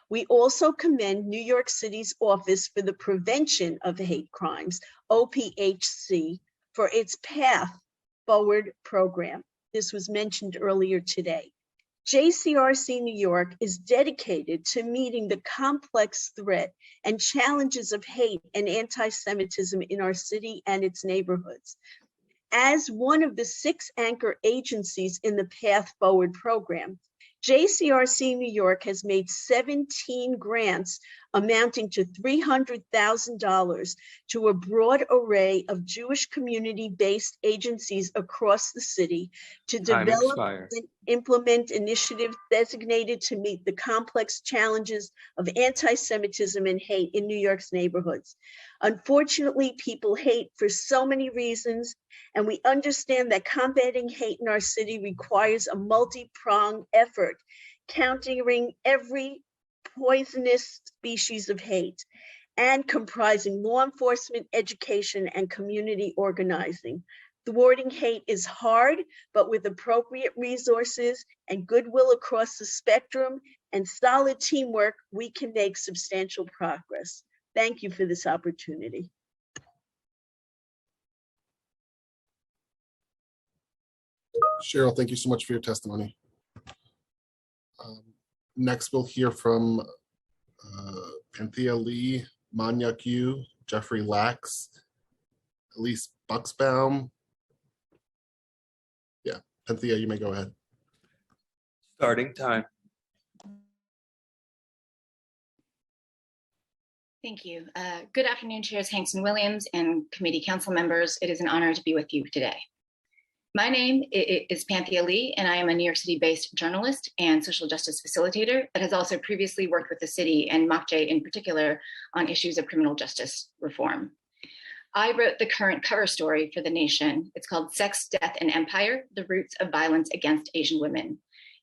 We also commend New York City's Office for the Prevention of Hate Crimes, OPHC, for its Path Forward program. This was mentioned earlier today. JCRC New York is dedicated to meeting the complex threat and challenges of hate and anti-Semitism in our city and its neighborhoods. As one of the 6 anchor agencies in the Path Forward program, JCRC New York has made 17 grants amounting to $300,000 to a broad array of Jewish community-based agencies across the city to develop and implement initiatives designated to meet the complex challenges of anti-Semitism and hate in New York's neighborhoods. Unfortunately, people hate for so many reasons, and we understand that combating hate in our city requires a multi-pronged effort, countering every poisonous species of hate and comprising law enforcement, education, and community organizing. Thwarting hate is hard, but with appropriate resources and goodwill across the spectrum and solid teamwork, we can make substantial progress. Thank you for this opportunity. Cheryl, thank you so much for your testimony. Next, we'll hear from Penthea Lee, Man-Yuk Yu, Jeffrey Lax, Elise Buxbaum. Yeah, Penthea, you may go ahead. Starting time. Thank you. Good afternoon, Chairs Hanks and Williams and committee council members. It is an honor to be with you today. My name is Panthea Lee, and I am a New York City-based journalist and social justice facilitator that has also previously worked with the city and MOCJ in particular on issues of criminal justice reform. I wrote the current cover story for The Nation. It's called Sex, Death, and Empire, The Roots of Violence Against Asian Women.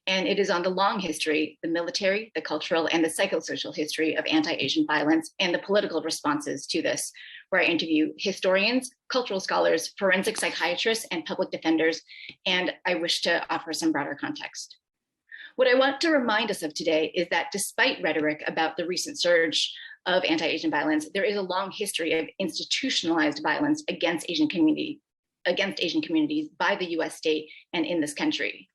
And it is on the long history, the military, the cultural, and the psychosocial history of anti-Asian violence and the political responses to this, where I interview historians, cultural scholars, forensic psychiatrists, and public defenders, and I wish to offer some broader context. What I want to remind us of today is that despite rhetoric about the recent surge of anti-Asian violence, there is a long history of institutionalized violence against Asian communities by the US state and in this country.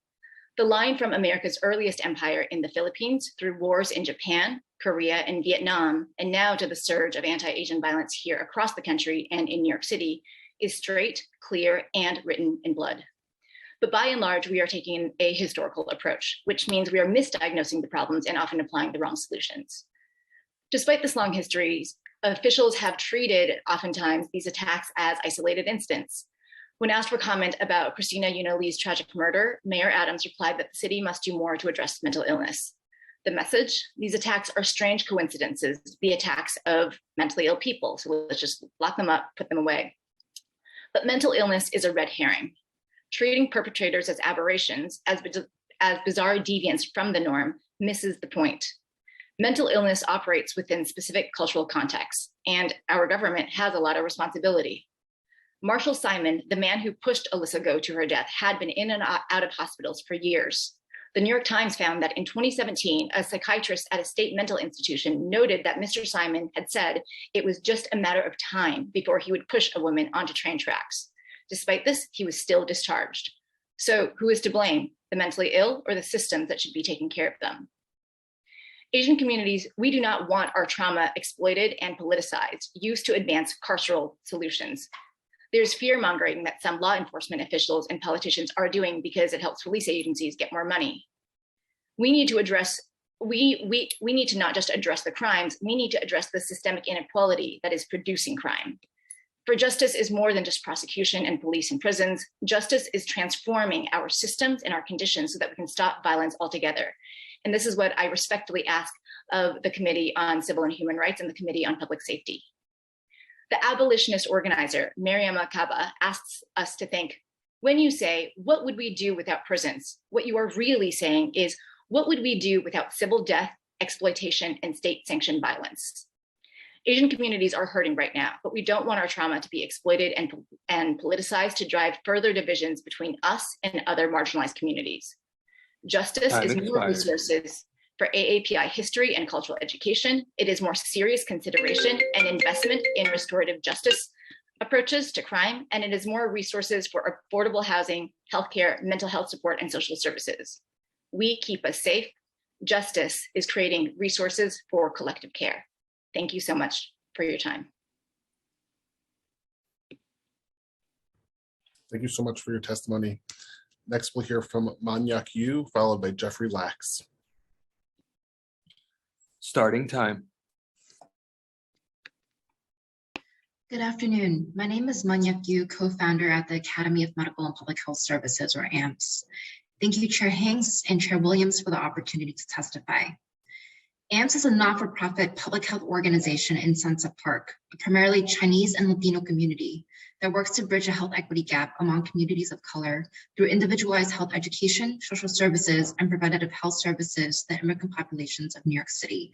The line from America's earliest empire in the Philippines through wars in Japan, Korea, and Vietnam, and now to the surge of anti-Asian violence here across the country and in New York City is straight, clear, and written in blood. But by and large, we are taking a historical approach, which means we are misdiagnosing the problems and often applying the wrong solutions. Despite this long history, officials have treated oftentimes these attacks as isolated incidents. When asked for comment about Christina Yuna Lee's tragic murder, Mayor Adams replied that the city must do more to address mental illness. The message: these attacks are strange coincidences, the attacks of mentally ill people, so let's just lock them up, put them away. But mental illness is a red herring. Treating perpetrators as aberrations, as bizarre deviants from the norm, misses the point. Mental illness operates within specific cultural contexts, and our government has a lot of responsibility. Marshall Simon, the man who pushed Alyssa Go to her death, had been in and out of hospitals for years. The New York Times found that in 2017, a psychiatrist at a state mental institution noted that Mr. Simon had said it was just a matter of time before he would push a woman onto train tracks. Despite this, he was still discharged. So who is to blame, the mentally ill or the systems that should be taking care of them? Asian communities, we do not want our trauma exploited and politicized, used to advance carceral solutions. There's fear-mongering that some law enforcement officials and politicians are doing because it helps police agencies get more money. We need to address, we need to not just address the crimes, we need to address the systemic inequality that is producing crime. For justice is more than just prosecution and police and prisons. Justice is transforming our systems and our conditions so that we can stop violence altogether. And this is what I respectfully ask of the Committee on Civil and Human Rights and the Committee on Public Safety. The abolitionist organizer, Mariama Kaba, asks us to think, when you say, what would we do without prisons? What you are really saying is, what would we do without civil death, exploitation, and state-sanctioned violence? Asian communities are hurting right now, but we don't want our trauma to be exploited and politicized to drive further divisions between us and other marginalized communities. Justice is more resources for AAPI history and cultural education. It is more serious consideration and investment in restorative justice approaches to crime, and it is more resources for affordable housing, healthcare, mental health support, and social services. We keep us safe. Justice is creating resources for collective care. Thank you so much for your time. Thank you so much for your testimony. Next, we'll hear from Manyak Yu, followed by Jeffrey Lax. Starting time. Good afternoon. My name is Manyak Yu, co-founder at the Academy of Medical and Public Health Services, or AMPS. Thank you, Chair Hanks and Chair Williams, for the opportunity to testify. AMPS is a not-for-profit public health organization in Sunset Park, a primarily Chinese and Latino community that works to bridge a health equity gap among communities of color through individualized health education, social services, and preventative health services to the immigrant populations of New York City,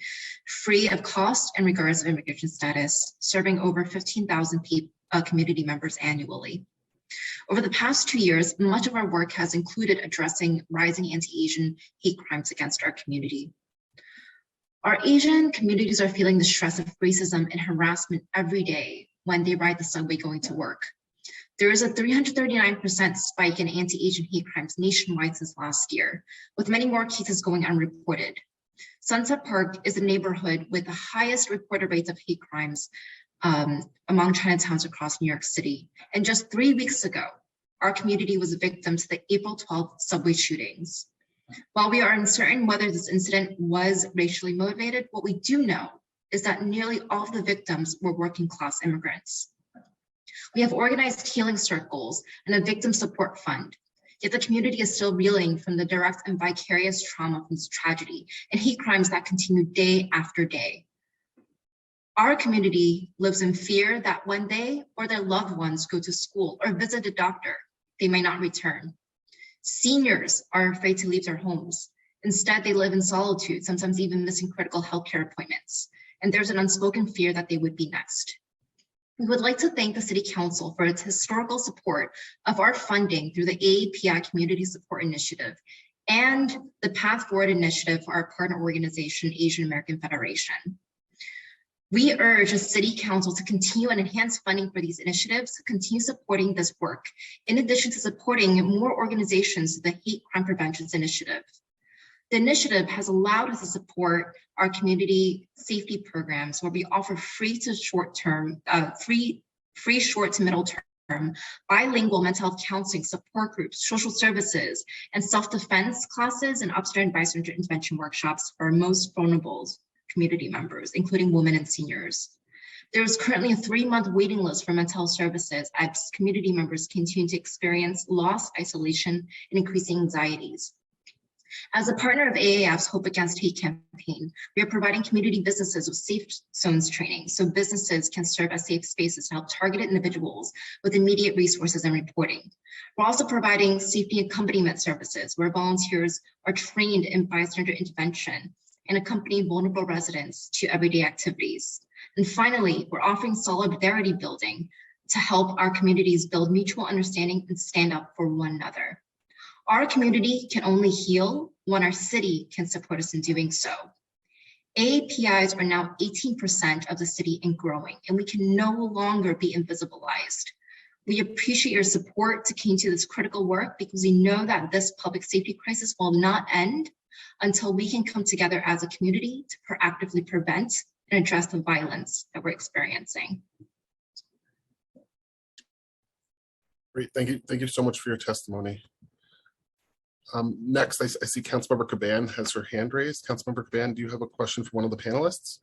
free of cost and regardless of immigration status, serving over 15,000 community members annually. Over the past 2 years, much of our work has included addressing rising anti-Asian hate crimes against our community. Our Asian communities are feeling the stress of racism and harassment every day when they ride the subway going to work. There is a 339% spike in anti-Asian hate crimes nationwide since last year, with many more cases going unreported. Sunset Park is a neighborhood with the highest reported rates of hate crimes among Chinatowns across New York City. And just 3 weeks ago, our community was a victim to the April 12th subway shootings. While we are uncertain whether this incident was racially motivated, what we do know is that nearly all of the victims were working class immigrants. We have organized healing circles and a victim support fund, yet the community is still reeling from the direct and vicarious trauma from this tragedy and hate crimes that continue day after day. Our community lives in fear that when they or their loved ones go to school or visit a doctor, they may not return. Seniors are afraid to leave their homes. Instead, they live in solitude, sometimes even missing critical healthcare appointments. And there's an unspoken fear that they would be next. We would like to thank the City Council for its historical support of our funding through the AAPI Community Support Initiative and the Path Forward Initiative for our partner organization, Asian American Federation. We urge the City Council to continue and enhance funding for these initiatives, continue supporting this work, in addition to supporting more organizations through the Hate Crime Prevention Initiative. The initiative has allowed us to support our community safety programs where we offer free short to middle term, bilingual mental health counseling, support groups, social services, and self-defense classes and upstairs and bystander intervention workshops for our most vulnerable community members, including women and seniors. There is currently a 3-month waiting list for mental health services as community members continue to experience loss, isolation, and increasing anxieties. As a partner of AAF's Hope Against Hate campaign, we are providing community businesses with safe zones training so businesses can serve as safe spaces to help targeted individuals with immediate resources and reporting. We're also providing safety accompaniment services where volunteers are trained in bystander intervention and accompany vulnerable residents to everyday activities. And finally, we're offering solidarity building to help our communities build mutual understanding and stand up for one another. Our community can only heal when our city can support us in doing so. AAPIs are now 18% of the city and growing, and we can no longer be invisibilized. We appreciate your support to continue this critical work because we know that this public safety crisis will not end until we can come together as a community to proactively prevent and address the violence that we're experiencing. Great, thank you. Thank you so much for your testimony. Next, I see Councilmember Caban has her hand raised. Councilmember Caban, do you have a question for one of the panelists?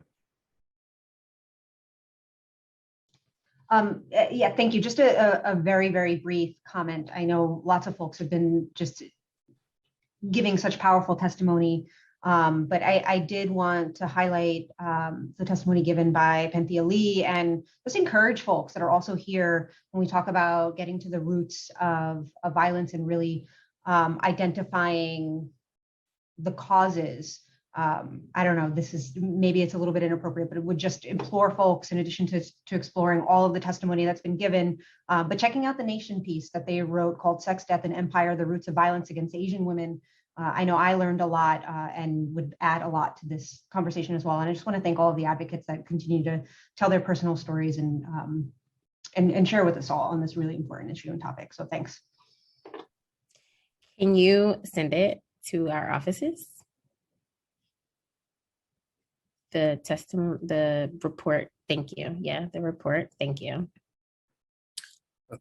Yeah, thank you. Just a very, very brief comment. I know lots of folks have been just giving such powerful testimony, but I did want to highlight the testimony given by Panthea Lee and just encourage folks that are also here when we talk about getting to the roots of violence and really identifying the causes. I don't know, maybe it's a little bit inappropriate, but it would just implore folks, in addition to exploring all of the testimony that's been given, but checking out the Nation piece that they wrote called Sex, Death, and Empire, the Roots of Violence Against Asian Women. I know I learned a lot and would add a lot to this conversation as well. And I just want to thank all of the advocates that continue to tell their personal stories and share with us all on this really important issue and topic. So thanks. Can you send it to our offices? The testimony, the report, thank you. Yeah, the report, thank you.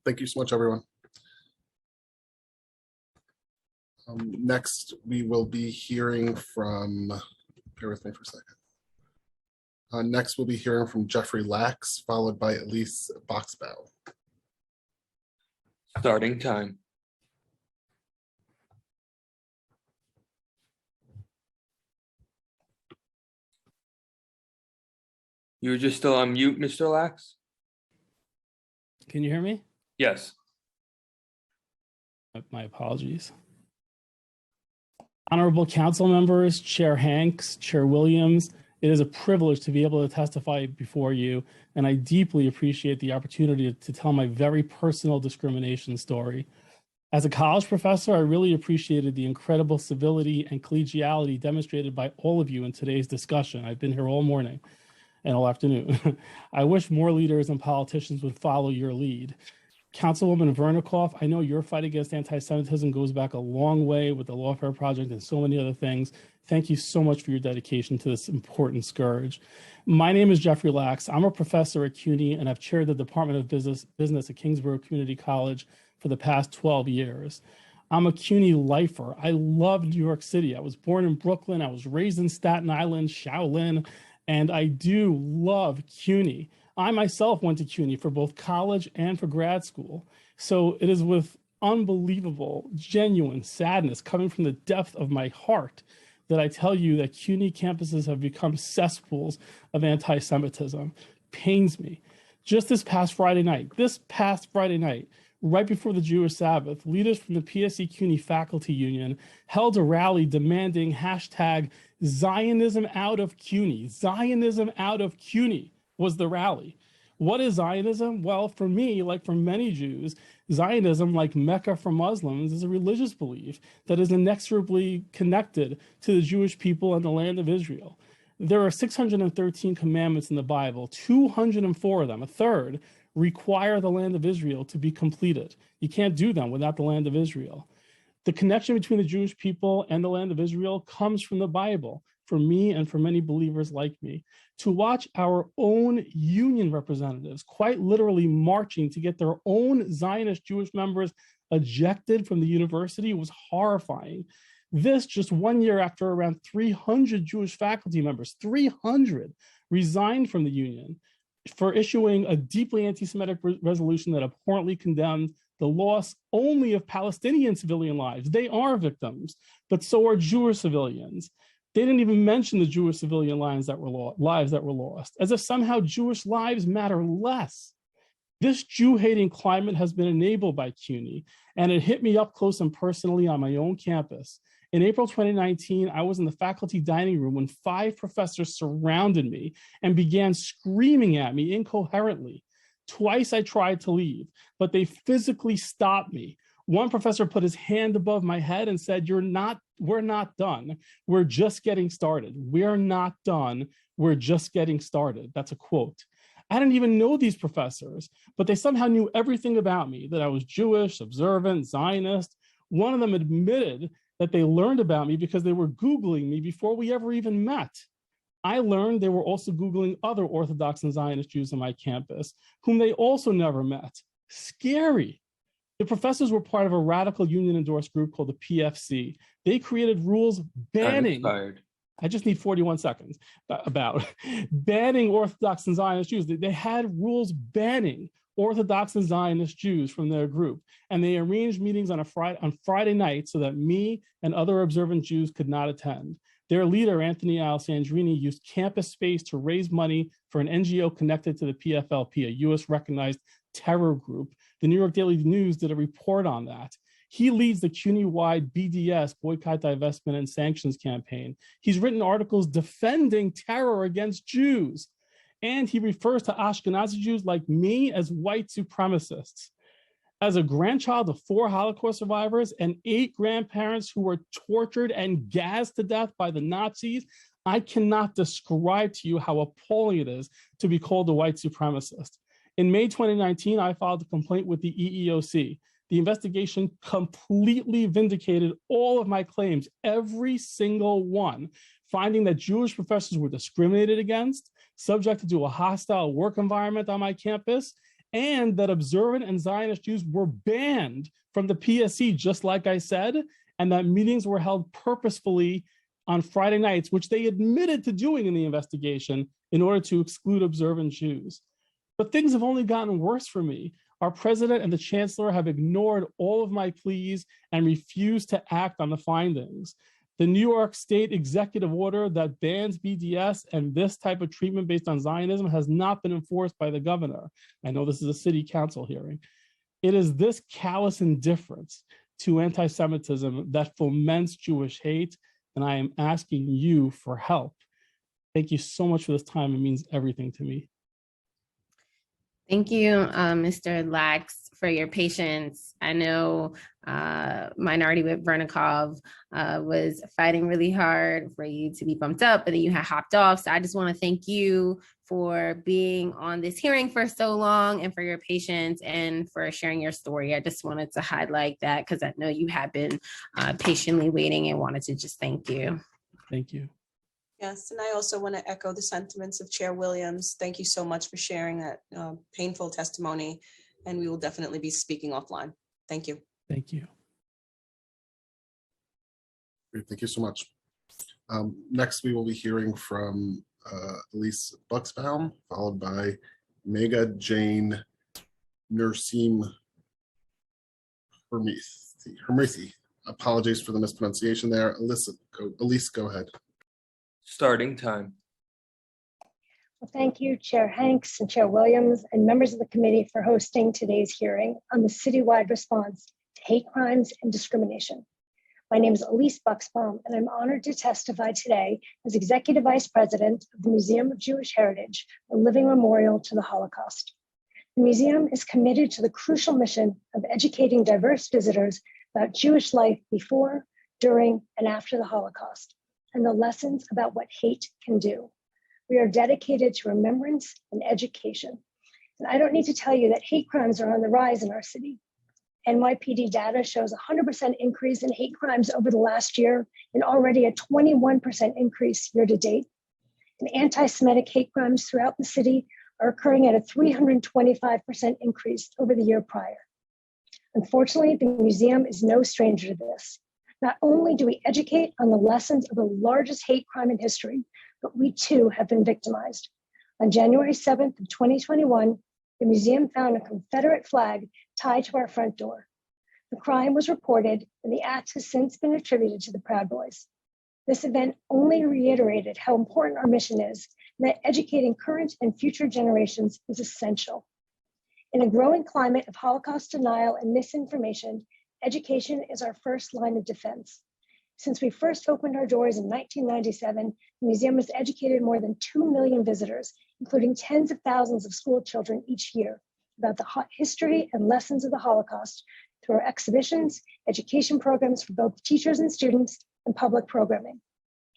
Thank you so much, everyone. Next, we will be hearing from, bear with me for a second. Next, we'll be hearing from Jeffrey Lax, followed by Elise Boxbow. Starting time. You're just still on mute, Mr. Lax? Can you hear me? Yes. My apologies. Honorable council members, Chair Hanks, Chair Williams, it is a privilege to be able to testify before you, and I deeply appreciate the opportunity to tell my very personal discrimination story. As a college professor, I really appreciated the incredible civility and collegiality demonstrated by all of you in today's discussion. I've been here all morning and all afternoon. I wish more leaders and politicians would follow your lead. Councilwoman Vernikoff, I know your fight against anti-Semitism goes back a long way with the Lawfare Project and so many other things. Thank you so much for your dedication to this important scourge. My name is Jeffrey Lax. I'm a professor at CUNY and I've chaired the Department of Business at Kingsborough Community College for the past 12 years. I'm a CUNY lifer. I love New York City. I was born in Brooklyn. I was raised in Staten Island, Shaolin, and I do love CUNY. I myself went to CUNY for both college and for grad school. So it is with unbelievable, genuine sadness coming from the depth of my heart that I tell you that CUNY campuses have become cesspools of anti-Semitism. Pains me. Just this past Friday night, right before the Jewish Sabbath, leaders from the PSC CUNY Faculty Union held a rally demanding hashtag Zionism out of CUNY. Zionism out of CUNY was the rally. What is Zionism? Well, for me, like for many Jews, Zionism, like Mecca for Muslims, is a religious belief that is inexorably connected to the Jewish people and the land of Israel. There are 613 commandments in the Bible. 204 of them, a third, require the land of Israel to be completed. You can't do them without the land of Israel. The connection between the Jewish people and the land of Israel comes from the Bible, for me and for many believers like me. To watch our own union representatives quite literally marching to get their own Zionist Jewish members ejected from the university was horrifying. This just 1 year after around 300 Jewish faculty members, 300, resigned from the union for issuing a deeply anti-Semitic resolution that abhorrently condemned the loss only of Palestinian civilian lives. They are victims, but so are Jewish civilians. They didn't even mention the Jewish civilian lives that were lost, as if somehow Jewish lives matter less. This Jew-hating climate has been enabled by CUNY, and it hit me up close and personally on my own campus. In April 2019, I was in the faculty dining room when 5 professors surrounded me and began screaming at me incoherently. Twice I tried to leave, but they physically stopped me. One professor put his hand above my head and said, we're not done. We're just getting started. We're not done. We're just getting started. That's a quote. I didn't even know these professors, but they somehow knew everything about me, that I was Jewish, observant, Zionist. One of them admitted that they learned about me because they were Googling me before we ever even met. I learned they were also Googling other Orthodox and Zionist Jews on my campus, whom they also never met. Scary. The professors were part of a radical union-endorsed group called the PFC. They created rules banning, I just need 41 seconds, about banning Orthodox and Zionist Jews. They had rules banning Orthodox and Zionist Jews from their group, and they arranged meetings on Friday night so that me and other observant Jews could not attend. Their leader, Anthony Alessandrini, used campus space to raise money for an NGO connected to the PFLP, a US-recognized terror group. The New York Daily News did a report on that. He leads the CUNY-wide BDS, Boycott, Divestment, and Sanctions campaign. He's written articles defending terror against Jews. And he refers to Ashkenazi Jews like me as white supremacists. As a grandchild of 4 Holocaust survivors and 8 grandparents who were tortured and gassed to death by the Nazis, I cannot describe to you how appalling it is to be called a white supremacist. In May 2019, I filed a complaint with the EEOC. The investigation completely vindicated all of my claims, every single one, finding that Jewish professors were discriminated against, subjected to a hostile work environment on my campus, and that observant and Zionist Jews were banned from the PSC, just like I said, and that meetings were held purposefully on Friday nights, which they admitted to doing in the investigation in order to exclude observant Jews. But things have only gotten worse for me. Our president and the chancellor have ignored all of my pleas and refused to act on the findings. The New York State executive order that bans BDS and this type of treatment based on Zionism has not been enforced by the governor. I know this is a city council hearing. It is this callous indifference to anti-Semitism that foments Jewish hate, and I am asking you for help. Thank you so much for this time. It means everything to me. Thank you, Mr. Lax, for your patience. I know Minority Whip Vernikov was fighting really hard for you to be bumped up, but then you had hopped off. So I just want to thank you for being on this hearing for so long and for your patience and for sharing your story. I just wanted to highlight that because I know you have been patiently waiting and wanted to just thank you. Thank you. Yes, and I also want to echo the sentiments of Chair Williams. Thank you so much for sharing that painful testimony, and we will definitely be speaking offline. Thank you. Thank you. Great, thank you so much. Next, we will be hearing from Elise Buxbaum, followed by Mega Jane Nursim Hermethi. Apologies for the mispronunciation there. Elise, go ahead. Starting time. Well, thank you, Chair Hanks and Chair Williams and members of the committee for hosting today's hearing on the citywide response to hate crimes and discrimination. My name is Elise Buxbaum, and I'm honored to testify today as Executive Vice President of the Museum of Jewish Heritage, a living memorial to the Holocaust. The museum is committed to the crucial mission of educating diverse visitors about Jewish life before, during, and after the Holocaust, and the lessons about what hate can do. We are dedicated to remembrance and education. And I don't need to tell you that hate crimes are on the rise in our city. NYPD data shows a 100% increase in hate crimes over the last year and already a 21% increase year to date. And anti-Semitic hate crimes throughout the city are occurring at a 325% increase over the year prior. Unfortunately, the museum is no stranger to this. Not only do we educate on the lessons of the largest hate crime in history, but we too have been victimized. On January 7th of 2021, the museum found a Confederate flag tied to our front door. The crime was reported and the act has since been attributed to the Proud Boys. This event only reiterated how important our mission is and that educating current and future generations is essential. In a growing climate of Holocaust denial and misinformation, education is our first line of defense. Since we first opened our doors in 1997, the museum has educated more than 2 million visitors, including tens of thousands of school children each year, about the history and lessons of the Holocaust through our exhibitions, education programs for both teachers and students, and public programming.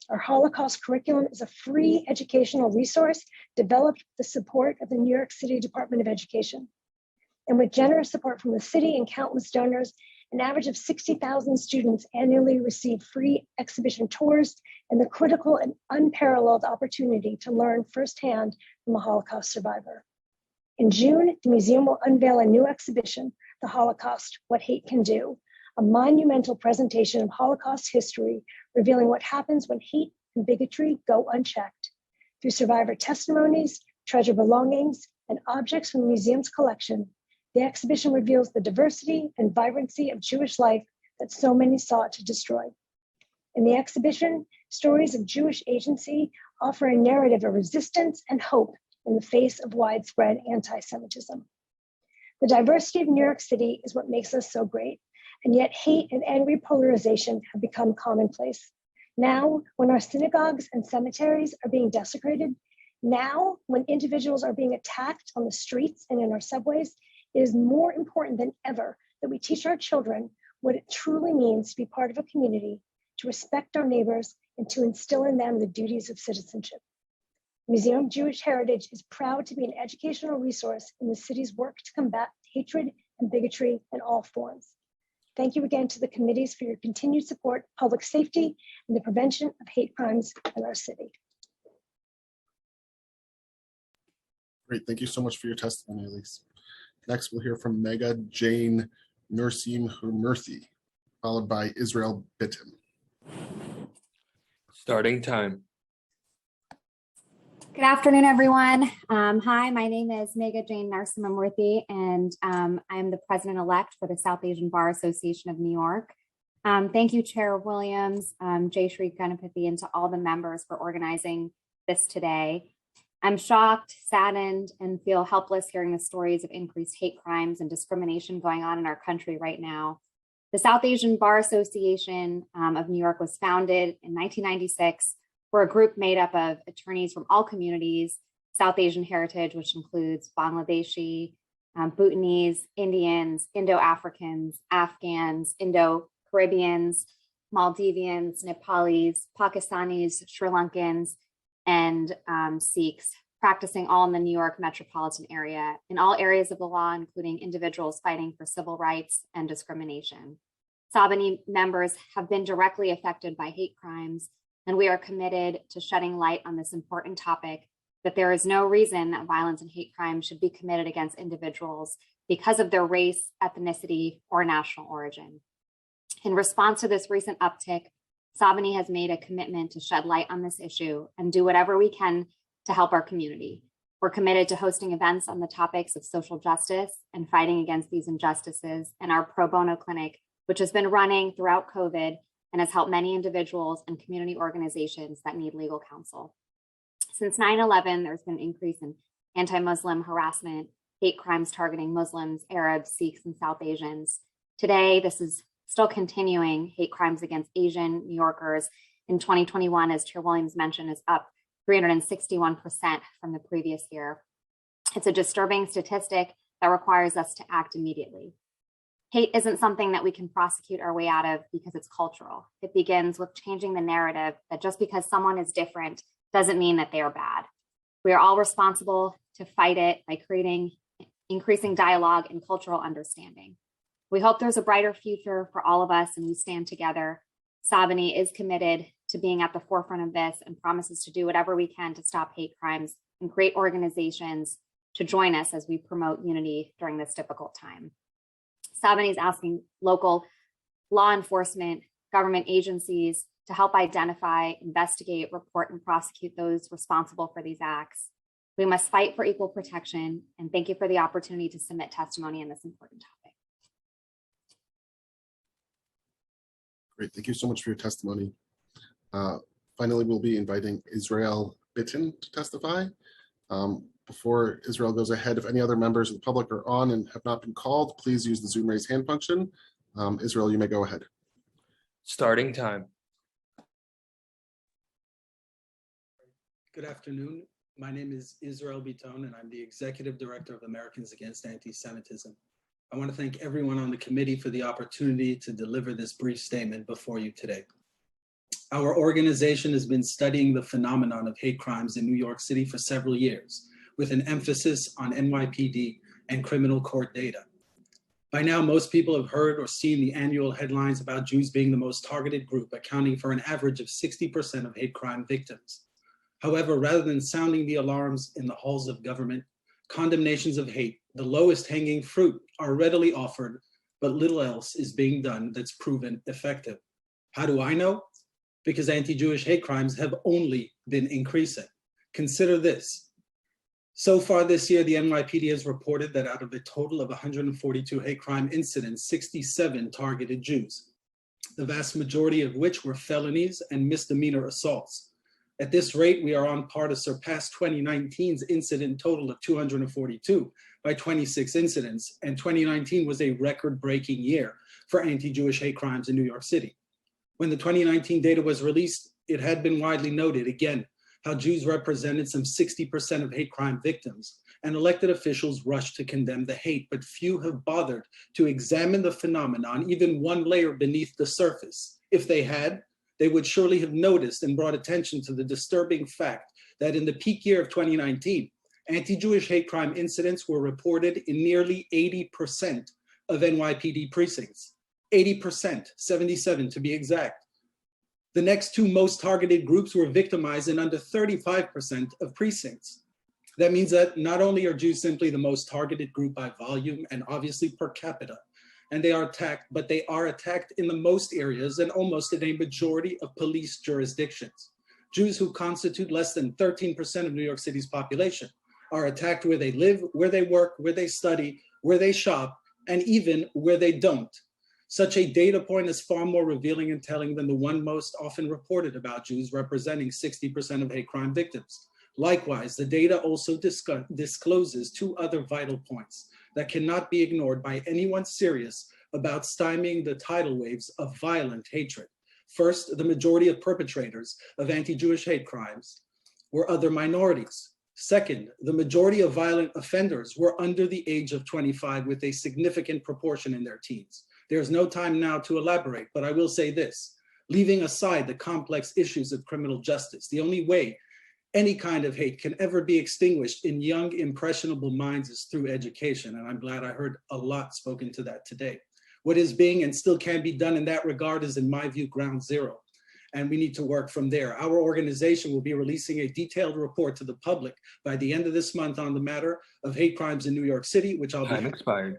Our Holocaust curriculum is a free educational resource developed with the support of the New York City Department of Education. And with generous support from the city and countless donors, an average of 60,000 students annually receive free exhibition tours and the critical and unparalleled opportunity to learn firsthand from a Holocaust survivor. In June, the museum will unveil a new exhibition, The Holocaust, What Hate Can Do, a monumental presentation of Holocaust history, revealing what happens when hate and bigotry go unchecked. Through survivor testimonies, treasured belongings, and objects from the museum's collection, the exhibition reveals the diversity and vibrancy of Jewish life that so many sought to destroy. In the exhibition, stories of Jewish agency offer a narrative of resistance and hope in the face of widespread anti-Semitism. The diversity of New York City is what makes us so great, and yet hate and angry polarization have become commonplace. Now, when our synagogues and cemeteries are being desecrated, now, when individuals are being attacked on the streets and in our subways, it is more important than ever that we teach our children what it truly means to be part of a community, to respect our neighbors, and to instill in them the duties of citizenship. Museum of Jewish Heritage is proud to be an educational resource in the city's work to combat hatred and bigotry in all forms. Thank you again to the committees for your continued support of public safety and the prevention of hate crimes in our city. Great, thank you so much for your testimony, Elise. Next, we'll hear from Mega Jane Nursim Hermethi, followed by Israel Bitton. Starting time. Good afternoon, everyone. Hi, my name is Mega Jane Nursim Hermethi, and I'm the president-elect for the South Asian Bar Association of New York. Thank you, Chair Williams, Jay Shri Ganapathy, and to all the members for organizing this today. I'm shocked, saddened, and feel helpless hearing the stories of increased hate crimes and discrimination going on in our country right now. The South Asian Bar Association of New York was founded in 1996. We're a group made up of attorneys from all communities, South Asian heritage, which includes Bangladeshi, Bhutanese, Indians, Indo-Africans, Afghans, Indo-Caribbeans, Maldivians, Nepalis, Pakistanis, Sri Lankans, and Sikhs, practicing all in the New York metropolitan area, in all areas of the law, including individuals fighting for civil rights and discrimination. Sabani members have been directly affected by hate crimes, and we are committed to shedding light on this important topic, that there is no reason that violence and hate crimes should be committed against individuals because of their race, ethnicity, or national origin. In response to this recent uptick, Sabani has made a commitment to shed light on this issue and do whatever we can to help our community. We're committed to hosting events on the topics of social justice and fighting against these injustices in our pro bono clinic, which has been running throughout COVID and has helped many individuals and community organizations that need legal counsel. Since 9/11, there's been an increase in anti-Muslim harassment, hate crimes targeting Muslims, Arabs, Sikhs, and South Asians. Today, this is still continuing. Hate crimes against Asian New Yorkers in 2021, as Chair Williams mentioned, is up 361% from the previous year. It's a disturbing statistic that requires us to act immediately. Hate isn't something that we can prosecute our way out of because it's cultural. It begins with changing the narrative that just because someone is different doesn't mean that they are bad. We are all responsible to fight it by creating increasing dialogue and cultural understanding. We hope there's a brighter future for all of us and we stand together. Sabani is committed to being at the forefront of this and promises to do whatever we can to stop hate crimes and create organizations to join us as we promote unity during this difficult time. Sabani is asking local law enforcement, government agencies to help identify, investigate, report, and prosecute those responsible for these acts. We must fight for equal protection, and thank you for the opportunity to submit testimony on this important topic. Great, thank you so much for your testimony. Finally, we'll be inviting Israel Bitton to testify. Before Israel goes ahead, if any other members of the public are on and have not been called, please use the Zoom raise hand function. Israel, you may go ahead. Starting time. Good afternoon. My name is Israel Bitton, and I'm the Executive Director of Americans Against Anti-Semitism. I want to thank everyone on the committee for the opportunity to deliver this brief statement before you today. Our organization has been studying the phenomenon of hate crimes in New York City for several years, with an emphasis on NYPD and criminal court data. By now, most people have heard or seen the annual headlines about Jews being the most targeted group, accounting for an average of 60% of hate crime victims. However, rather than sounding the alarms in the halls of government, condemnations of hate, the lowest hanging fruit, are readily offered, but little else is being done that's proven effective. How do I know? Because anti-Jewish hate crimes have only been increasing. Consider this. So far this year, the NYPD has reported that out of a total of 142 hate crime incidents, 67 targeted Jews, the vast majority of which were felonies and misdemeanor assaults. At this rate, we are on par to surpass 2019's incident total of 242 by 26 incidents, and 2019 was a record-breaking year for anti-Jewish hate crimes in New York City. When the 2019 data was released, it had been widely noted, again, how Jews represented some 60% of hate crime victims, and elected officials rushed to condemn the hate, but few have bothered to examine the phenomenon even one layer beneath the surface. If they had, they would surely have noticed and brought attention to the disturbing fact that in the peak year of 2019, anti-Jewish hate crime incidents were reported in nearly 80% of NYPD precincts. 80%, 77 to be exact. The next two most targeted groups were victimized in under 35% of precincts. That means that not only are Jews simply the most targeted group by volume and obviously per capita, and they are attacked, but they are attacked in the most areas and almost in a majority of police jurisdictions. Jews who constitute less than 13% of New York City's population are attacked where they live, where they work, where they study, where they shop, and even where they don't. Such a data point is far more revealing and telling than the one most often reported about Jews representing 60% of hate crime victims. Likewise, the data also discloses two other vital points that cannot be ignored by anyone serious about stymieing the tidal waves of violent hatred. First, the majority of perpetrators of anti-Jewish hate crimes were other minorities. Second, the majority of violent offenders were under the age of 25 with a significant proportion in their teens. There's no time now to elaborate, but I will say this, leaving aside the complex issues of criminal justice, the only way any kind of hate can ever be extinguished in young, impressionable minds is through education. And I'm glad I heard a lot spoken to that today. What is being and still can be done in that regard is, in my view, ground zero. and we need to work from there. Our organization will be releasing a detailed report to the public by the end of this month on the matter of hate crimes in New York City, which I'll Time be expired.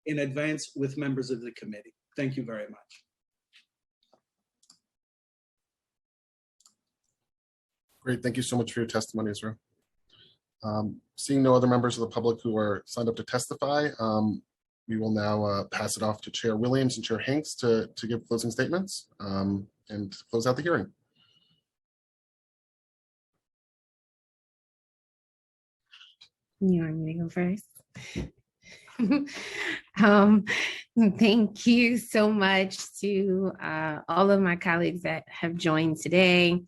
in advance with members of the committee. Thank you very much. Great, thank you so much for your testimony, Israel. Seeing no other members of the public who are signed up to testify, we will now pass it off to Chair Williams and Chair Hanks to give closing statements and close out the hearing. You want me to go first? Thank you so much to all of my colleagues that have joined today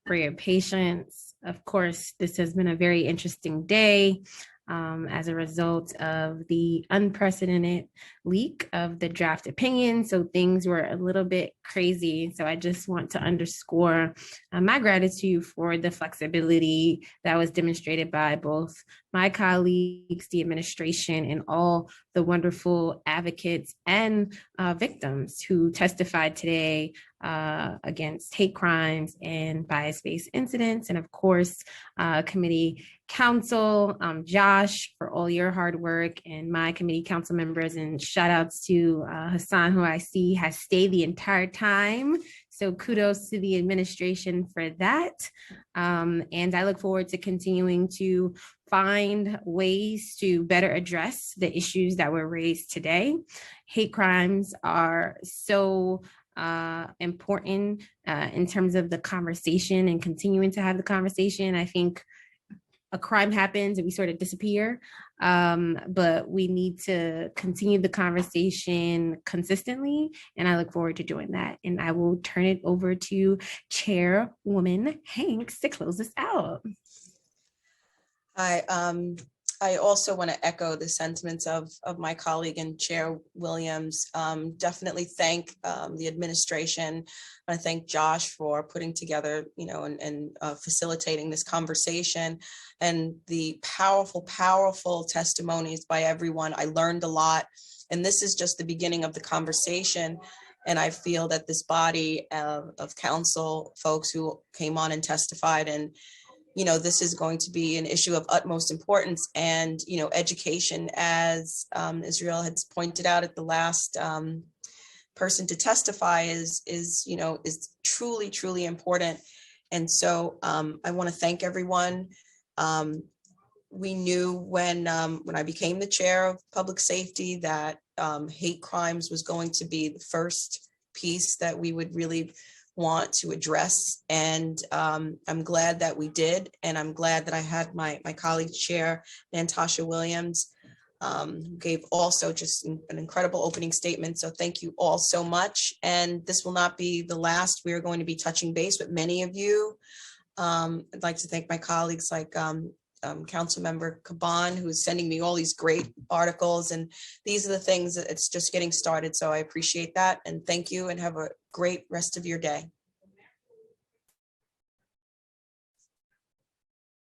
for your patience. Of course, this has been a very interesting day as a result of the unprecedented leak of the draft opinion. So things were a little bit crazy. So I just want to underscore my gratitude for the flexibility that was demonstrated by both my colleagues, the administration, and all the wonderful advocates and victims who testified today against hate crimes and bias-based incidents. And of course, committee counsel, Josh, for all your hard work, and my committee council members, and shout outs to Hassan, who I see has stayed the entire time. So kudos to the administration for that. And I look forward to continuing to find ways to better address the issues that were raised today. Hate crimes are so important in terms of the conversation and continuing to have the conversation. I think a crime happens and we sort of disappear, but we need to continue the conversation consistently, and I look forward to doing that. And I will turn it over to Chairwoman Hanks to close this out. I also want to echo the sentiments of my colleague and Chair Williams. Definitely thank the administration. I thank Josh for putting together, and facilitating this conversation, and the powerful testimonies by everyone. I learned a lot, and this is just the beginning of the conversation. And I feel that this body of council folks who came on and testified, and this is going to be an issue of utmost importance, and, education, as Israel had pointed out at the last person to testify, is truly important. And so I want to thank everyone. We knew when I became the chair of public safety that hate crimes was going to be the first piece that we would really want to address, and I'm glad that we did, and I'm glad that I had my colleague Chair Natasha Williams, who gave also just an incredible opening statement. So thank you all so much, and this will not be the last. We are going to be touching base with many of you. I'd like to thank my colleagues like Councilmember Caban, who's sending me all these great articles, and these are the things that it's just getting started. So I appreciate that, and thank you, and have a great rest of your day.